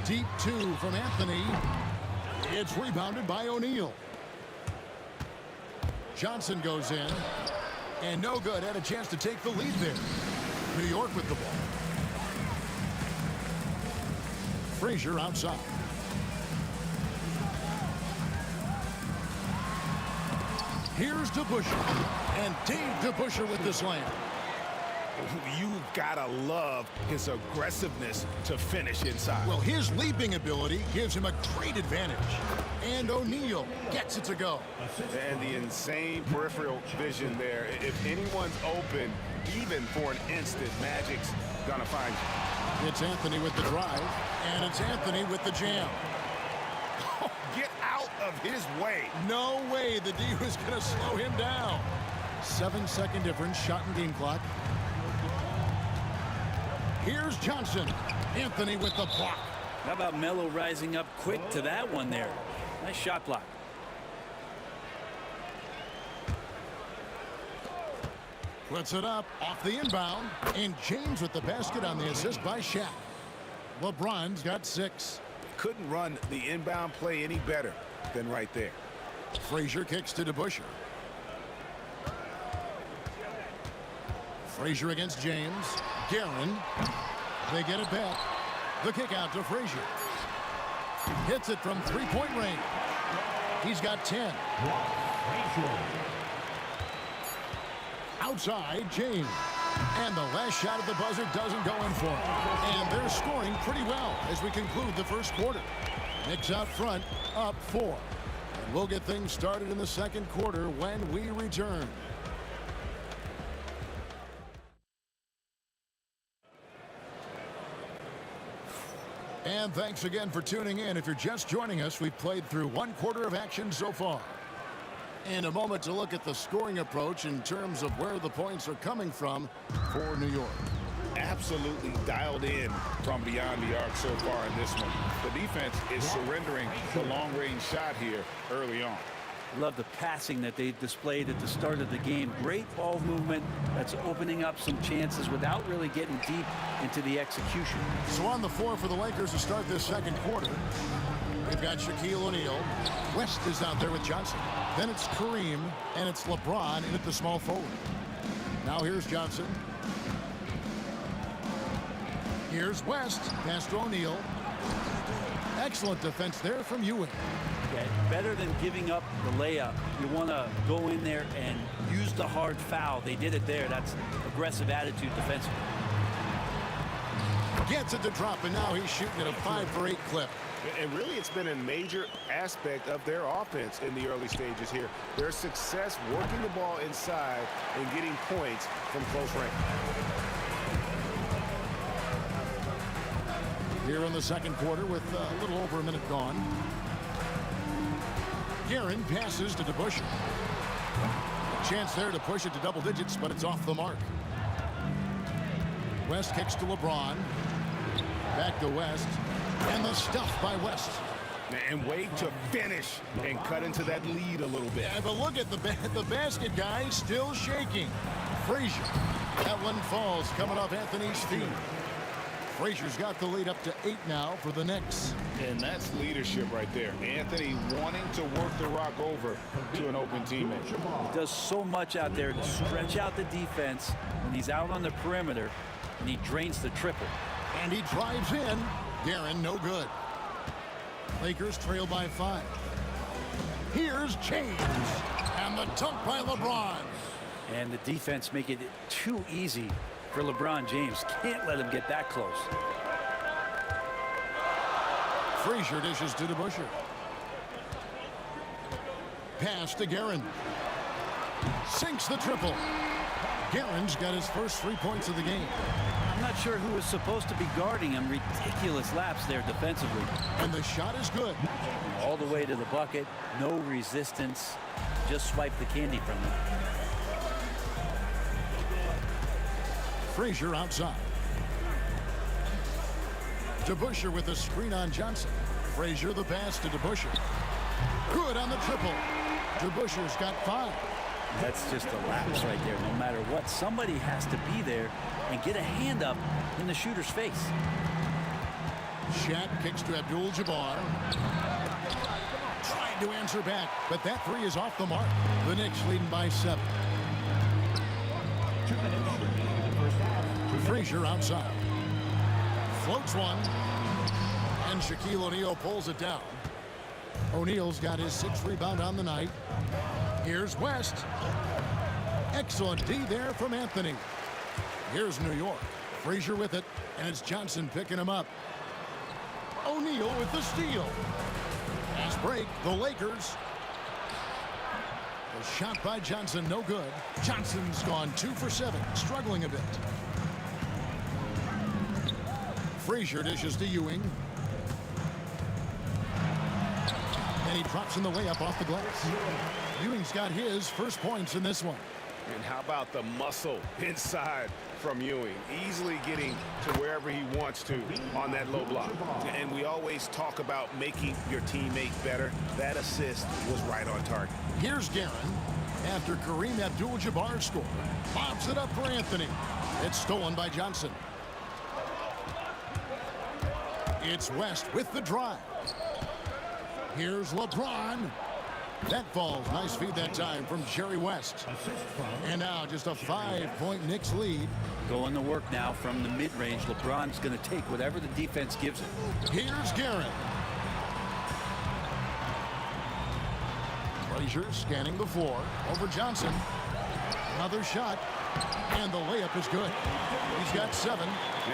Deep 2 from Anthony. It's rebounded by O'Neal. Johnson goes in. And no good. Had a chance to take the lead there. New York with the ball. Frazier outside. Here's DeBusschere. And Dave DeBusschere with the slam. You've got to love his aggressiveness to finish inside. Well, his leaping ability gives him a great advantage. And O'Neal gets it to go. And the insane peripheral vision there. If anyone's open, even for an instant, Magic's going to find you. It's Anthony with the drive. And it's Anthony with the jam. Get out of his way. No way the D was going to slow him down. 7-second difference, shot and game clock. Here's Johnson. Anthony with the block. How about Melo rising up quick to that one there? Nice shot block. Puts it up off the inbound. And James with the basket on the assist by Shaq. LeBron's got 6. Couldn't run the inbound play any better than right there. Frazier kicks to DeBusschere. Frazier against James. Guerin. They get it back. The kick out to Frazier. Hits it from 3-point range. He's got 10. Outside, James. And the last shot at the buzzer doesn't go in for him. And they're scoring pretty well as we conclude the first quarter. Knicks out front, up 4. And we'll get things started in the second quarter when we return. And thanks again for tuning in. If you're just joining us, we've played through 1 quarter of action so far. And a moment to look at the scoring approach in terms of where the points are coming from for New York. Absolutely dialed in from beyond the arc so far in this one. The defense is surrendering the long-range shot here early on. Love the passing that they displayed at the start of the game. Great ball movement that's opening up some chances without really getting deep into the execution. So on the floor for the Lakers to start this second quarter, we've got Shaquille O'Neal. West is out there with Johnson. Then it's Kareem, and it's LeBron in at the small forward. Now here's Johnson. Here's West. Pass to O'Neal. Excellent defense there from Ewing. Okay, better than giving up the layup. You want to go in there and use the hard foul. They did it there. That's aggressive attitude defensively. Gets it to drop, and now he's shooting at a 5-for-8 clip. And really, it's been a major aspect of their offense in the early stages here. Their success working the ball inside and getting points from close range. Here in the second quarter with a little over a minute gone. Guerin passes to DeBusschere. A chance there to push it to double digits, but it's off the mark. West kicks to LeBron. Back to West. And the stuff by West. And wait to finish and cut into that lead a little bit. Yeah, but look at the basket, guys, still shaking. Frazier. That one falls coming off Anthony's feet. Frazier's got the lead up to 8 now for the Knicks. And that's leadership right there. Anthony wanting to work the rock over to an open teammate. He does so much out there to stretch out the defense when he's out on the perimeter, and he drains the triple. And he drives in. Guerin, no good. Lakers trail by 5. Here's James. And the dunk by LeBron. And the defense make it too easy for LeBron James. Can't let him get that close. Frazier dishes to DeBusschere. Pass to Guerin. Sinks the triple. Guerin's got his first 3 points of the game. I'm not sure who was supposed to be guarding him. Ridiculous lapse there defensively. And the shot is good. All the way to the bucket. No resistance. Just swipe the candy from him. Frazier outside. DeBusschere with a screen on Johnson. Frazier the pass to DeBusschere. Good on the triple. DeBusschere's got 5. That's just a lapse right there. No matter what, somebody has to be there and get a hand up in the shooter's face. Shat kicks to Abdul-Jabbar. Trying to answer back, but that 3 is off the mark. The Knicks leading by 7. Frazier outside. Floats one. And Shaquille O'Neal pulls it down. O'Neal's got his 6th rebound on the night. Here's West. Excellent D there from Anthony. Here's New York. Frazier with it, and it's Johnson picking him up. O'Neal with the steal. Fast break, the Lakers. The shot by Johnson, no good. Johnson's gone 2 for 7, struggling a bit. Frazier dishes to Ewing. And he drops in the layup off the glass. Ewing's got his first points in this one. And how about the muscle inside from Ewing? Easily getting to wherever he wants to on that low block. And we always talk about making your teammate better. That assist was right on target. Here's Guerin after Kareem Abdul-Jabbar scored. Bobs it up for Anthony. It's stolen by Johnson. It's West with the drive. Here's LeBron. That falls. Nice feed that time from Jerry West. And now just a 5-point Knicks lead. Going to work now from the mid-range. LeBron's going to take whatever the defense gives him. Here's Guerin. Frazier scanning the floor. Over Johnson. Another shot. And the layup is good. He's got 7.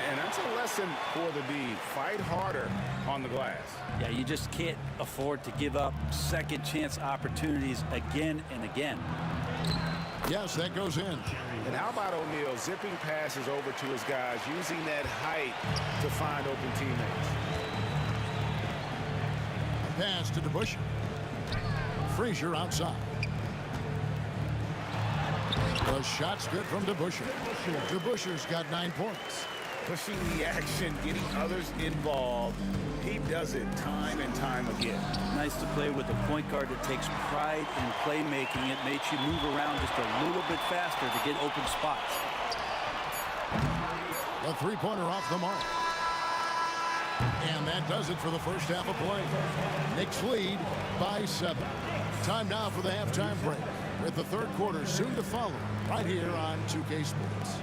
And that's a lesson for the D. Fight harder on the glass. Yeah, you just can't afford to give up second chance opportunities again and again. Yes, that goes in. And how about O'Neal zipping passes over to his guys, using that height to find open teammates. Pass to DeBusschere. Frazier outside. The shot's good from DeBusschere. DeBusschere's got 9 points. Pushing the action, getting others involved. He does it time and time again. Nice to play with a point guard that takes pride in playmaking. It makes you move around just a little bit faster to get open spots. The 3-pointer off the mark. And that does it for the first half of play. Knicks lead by 7. Time now for the halftime break, with the third quarter soon to follow, right here on 2K Sports.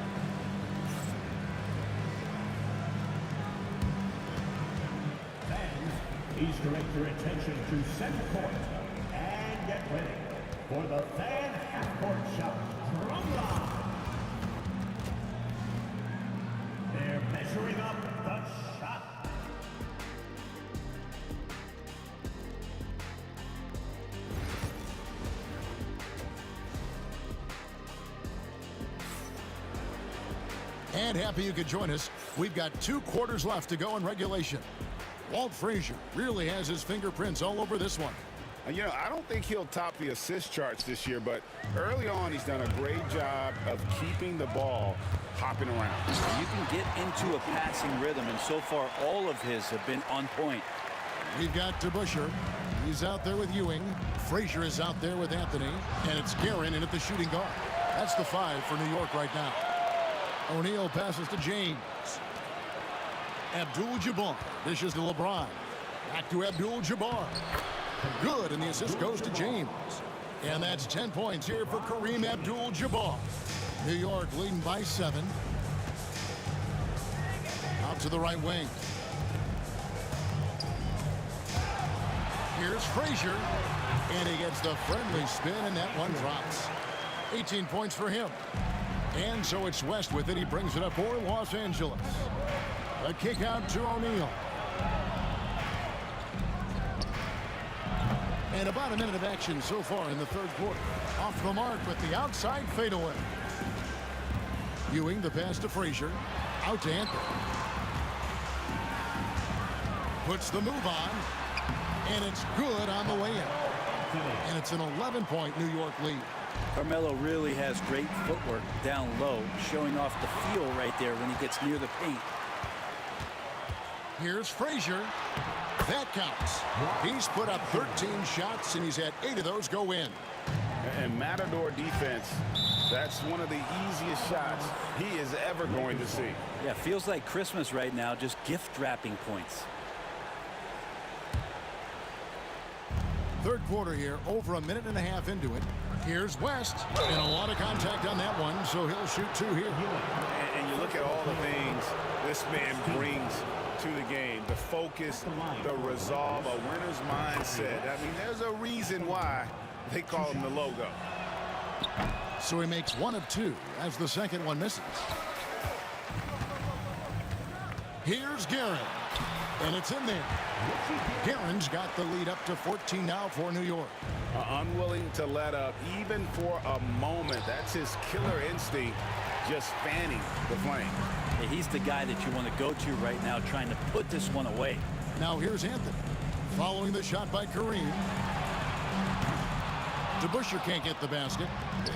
Please direct your attention to center court and get ready for the fan half-court shot. Drum line. They're measuring up the shot. And happy you could join us. We've got 2 quarters left to go in regulation. Walt Frazier really has his fingerprints all over this one. You know, I don't think he'll top the assist charts this year, but early on he's done a great job of keeping the ball hopping around. You can get into a passing rhythm, and so far all of his have been on point. We've got DeBusschere. He's out there with Ewing. Frazier is out there with Anthony. And it's Guerin in at the shooting guard. That's the 5 for New York right now. O'Neal passes to James. Abdul-Jabbar dishes to LeBron. Back to Abdul-Jabbar. Good, and the assist goes to James. And that's 10 points here for Kareem Abdul-Jabbar. New York leading by 7. Out to the right wing. Here's Frazier, and he gets the friendly spin, and that one drops. 18 points for him. And so it's West with it. He brings it up for Los Angeles. A kick out to O'Neal. And about a minute of action so far in the third quarter. Off the mark with the outside fadeaway. Ewing, the pass to Frazier. Out to Anthony. Puts the move on. And it's good on the way in. And it's an 11-point New York lead. Carmelo really has great footwork down low, showing off the feel right there when he gets near the paint. Here's Frazier. That counts. He's put up 13 shots, and he's had 8 of those go in. And Matador defense, that's one of the easiest shots he is ever going to see. Yeah, feels like Christmas right now, just gift wrapping points. Third quarter here, over a minute and a half into it. Here's West, and a lot of contact on that one, so he'll shoot 2 here. And you look at all the things this man brings to the game. The focus, the resolve, a winner's mindset. I mean, there's a reason why they call him the logo. So he makes 1 of 2 as the second one misses. Here's Guerin, and it's in there. Guerin's got the lead up to 14 now for New York. Unwilling to let up even for a moment. That's his killer instinct, just fanning the flame. Yeah, he's the guy that you want to go to right now, trying to put this one away. Now here's Anthony, following the shot by Kareem. DeBusschere can't get the basket.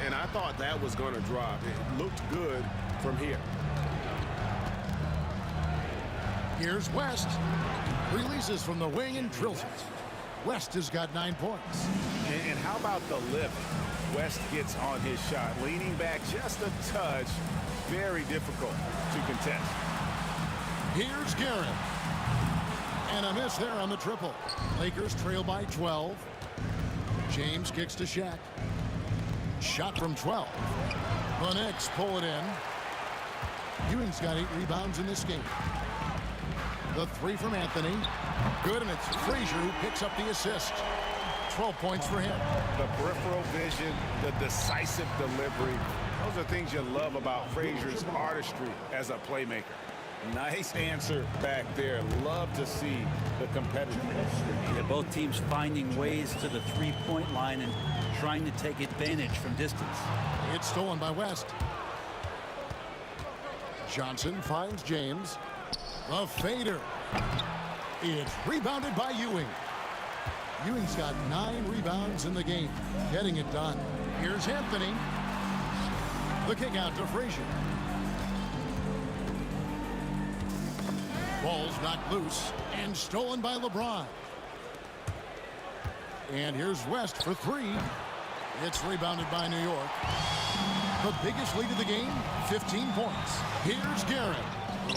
And I thought that was going to drop. It looked good from here. Here's West. Releases from the wing and drills it. West has got 9 points. And how about the lift West gets on his shot? Leaning back just a touch. Very difficult to contest. Here's Guerin. And a miss there on the triple. Lakers trail by 12. James kicks to Shaq. Shot from 12. The Knicks pull it in. Ewing's got 8 rebounds in this game. The 3 from Anthony. Good, and it's Frazier who picks up the assist. 12 points for him. The peripheral vision, the decisive delivery. Those are things you love about Frazier's artistry as a playmaker. Nice answer back there. Love to see the competitiveness. Yeah, both teams finding ways to the three-point line and trying to take advantage from distance. It's stolen by West. Johnson finds James. A fader. It's rebounded by Ewing. Ewing's got 9 rebounds in the game, getting it done. Here's Anthony. The kick out to Frazier. Ball's knocked loose and stolen by LeBron. And here's West for 3. It's rebounded by New York. The biggest lead of the game, 15 points. Here's Guerin.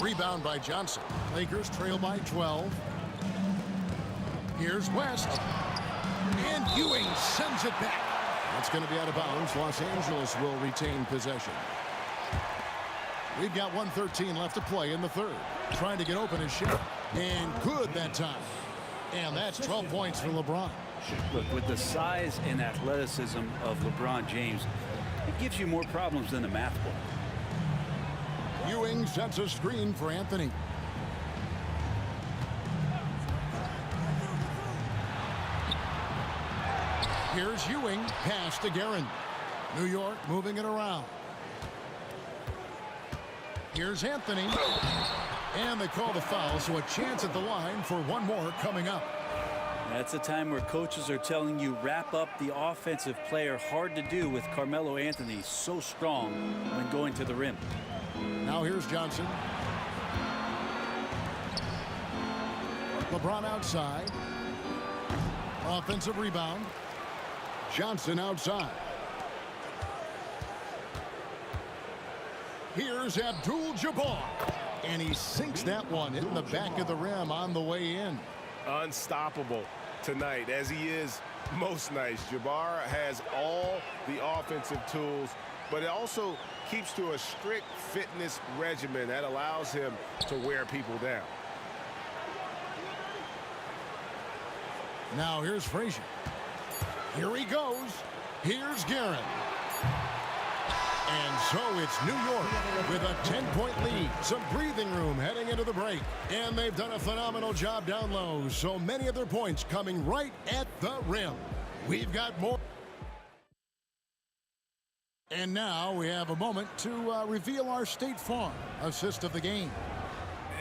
Rebound by Johnson. Lakers trail by 12. Here's West. And Ewing sends it back. That's going to be out of bounds. Los Angeles will retain possession. We've got 1:13 left to play in the third. Trying to get open his shot. And good that time. And that's 12 points for LeBron. Look, with the size and athleticism of LeBron James, it gives you more problems than the math book. Ewing sets a screen for Anthony. Here's Ewing, pass to Guerin. New York moving it around. Here's Anthony. And they call the foul, so a chance at the line for one more coming up. That's a time where coaches are telling you wrap up the offensive player. Hard to do with Carmelo Anthony, so strong when going to the rim. Now here's Johnson. LeBron outside. Offensive rebound. Johnson outside. Here's Abdul-Jabbar. And he sinks that one, hitting the back of the rim on the way in. Unstoppable tonight, as he is most nights. Jabbar has all the offensive tools, but it also keeps to a strict fitness regimen that allows him to wear people down. Now here's Frazier. Here he goes. Here's Guerin. And so it's New York with a 10-point lead. Some breathing room heading into the break. And they've done a phenomenal job down low. So many of their points coming right at the rim. We've got more. And now we have a moment to reveal our State Farm assist of the game.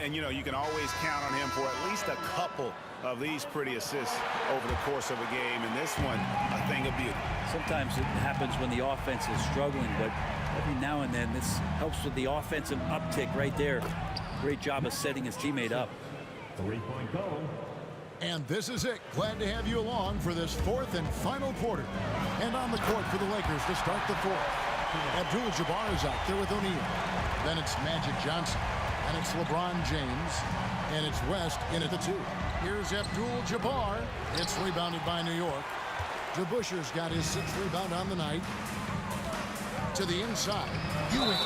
And, you know, you can always count on him for at least a couple of these pretty assists over the course of a game. And this one, a thing of beauty. Sometimes it happens when the offense is struggling, but every now and then this helps with the offensive uptick right there. Great job of setting his teammate up. 3-point goal. And this is it. Glad to have you along for this fourth and final quarter. And on the court for the Lakers to start the fourth. Abdul-Jabbar is out there with O'Neal. Then it's Magic Johnson. And it's LeBron James. And it's West in at the 2. Here's Abdul-Jabbar. It's rebounded by New York. DeBuscher's got his 6th rebound on the night. To the inside. Ewing.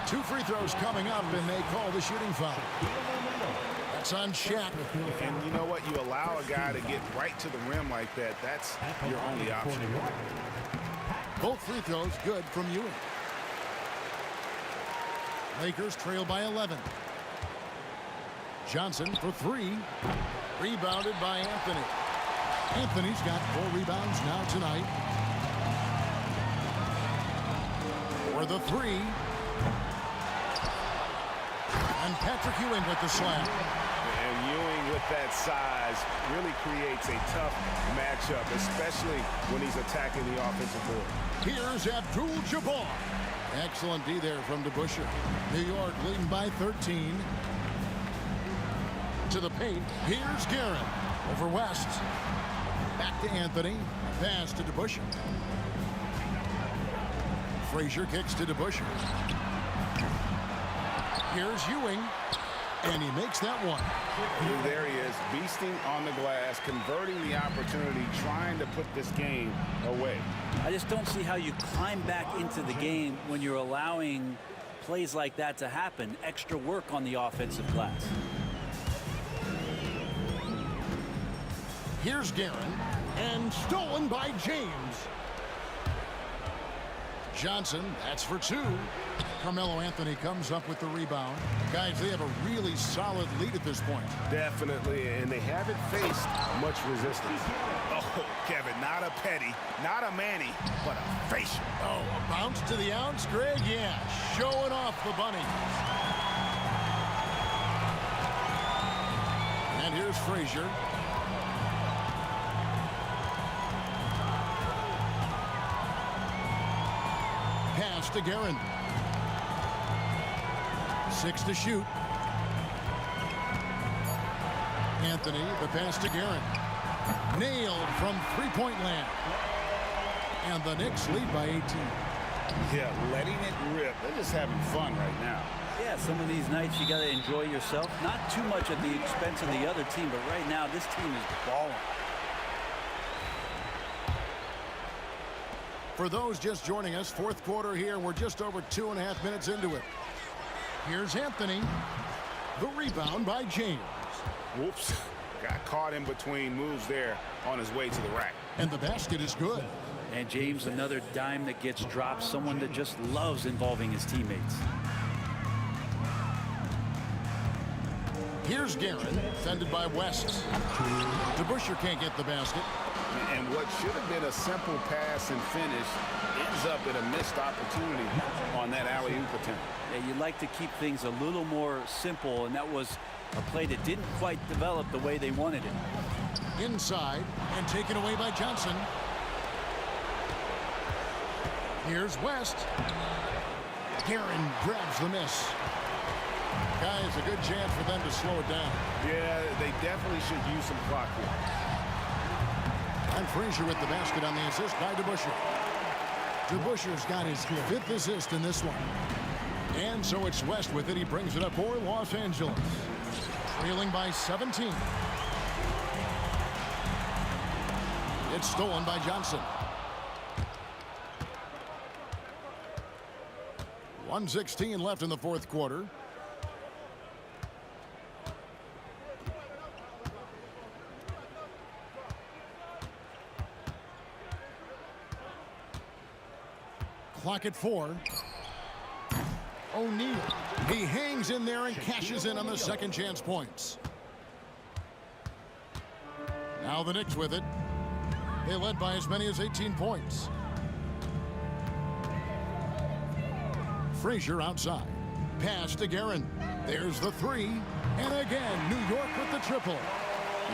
2 free throws coming up, and they call the shooting foul. That's on Shaq. And you know what? You allow a guy to get right to the rim like that. That's your only option. Both free throws good from Ewing. Lakers trail by 11. Johnson for 3. Rebounded by Anthony. Anthony's got 4 rebounds now tonight. For the 3. And Patrick Ewing with the slam. And Ewing with that size really creates a tough matchup, especially when he's attacking the offensive board. Here's Abdul-Jabbar. Excellent D there from DeBuscher. New York leading by 13. To the paint. Here's Guerin. Over West. Back to Anthony. Pass to DeBuscher. Frazier kicks to DeBuscher. Here's Ewing. And he makes that one. There he is, beasting on the glass, converting the opportunity, trying to put this game away. I just don't see how you climb back into the game when you're allowing plays like that to happen. Extra work on the offensive glass. Here's Guerin. And stolen by James. Johnson, that's for 2. Carmelo Anthony comes up with the rebound. Guys, they have a really solid lead at this point. Definitely, and they haven't faced much resistance. Oh, Kevin, not a petty, not a Manny, but a facial. Oh, a bounce to the ounce, Greg? Yeah, showing off the bunny. And here's Frazier. Pass to Guerin. 6 to shoot. Anthony, the pass to Guerin. Nailed from three-point land. And the Knicks lead by 18. Yeah, letting it rip. They're just having fun right now. Yeah, some of these nights you got to enjoy yourself. Not too much at the expense of the other team, but right now this team is balling. For those just joining us, fourth quarter here. We're just over 2.5 minutes into it. Here's Anthony. The rebound by James. Whoops. Got caught in between moves there on his way to the rack. And the basket is good. And James, another dime that gets dropped. Someone that just loves involving his teammates. Here's Guerin, defended by West. DeBuscher can't get the basket. And what should have been a simple pass and finish ends up in a missed opportunity on that alley-oop attempt. Yeah, you'd like to keep things a little more simple, and that was a play that didn't quite develop the way they wanted it. Inside and taken away by Johnson. Here's West. Guerin grabs the miss. Guys, a good chance for them to slow it down. Yeah, they definitely should use some clock here. And Frazier with the basket on the assist by DeBusschere. DeBusschere's got his 5th assist in this one. And so it's West with it. He brings it up for Los Angeles. Trailing by 17. It's stolen by Johnson. 1:16 left in the fourth quarter. Clock at 4. O'Neal. He hangs in there and cashes in on the second chance points. Now the Knicks with it. They led by as many as 18 points. Frazier outside. Pass to Guerin. There's the 3. And again, New York with the triple.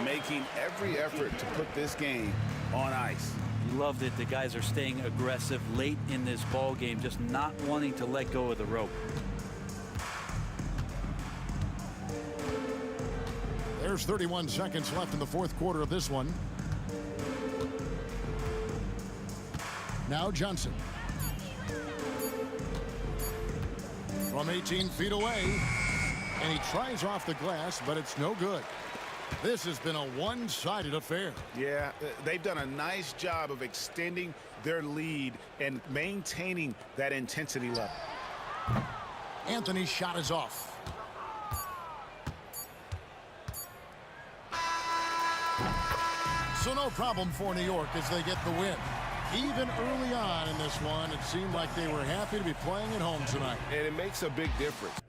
Making every effort to put this game on ice. Loved it. The guys are staying aggressive late in this ball game, just not wanting to let go of the rope. There's 31 seconds left in the fourth quarter of this one. Now Johnson. From 18 feet away. And he tries off the glass, but it's no good. This has been a one-sided affair. Yeah, they've done a nice job of extending their lead and maintaining that intensity level. Anthony's shot is off. So no problem for New York as they get the win. Even early on in this one, it seemed like they were happy to be playing at home tonight. And it makes a big difference.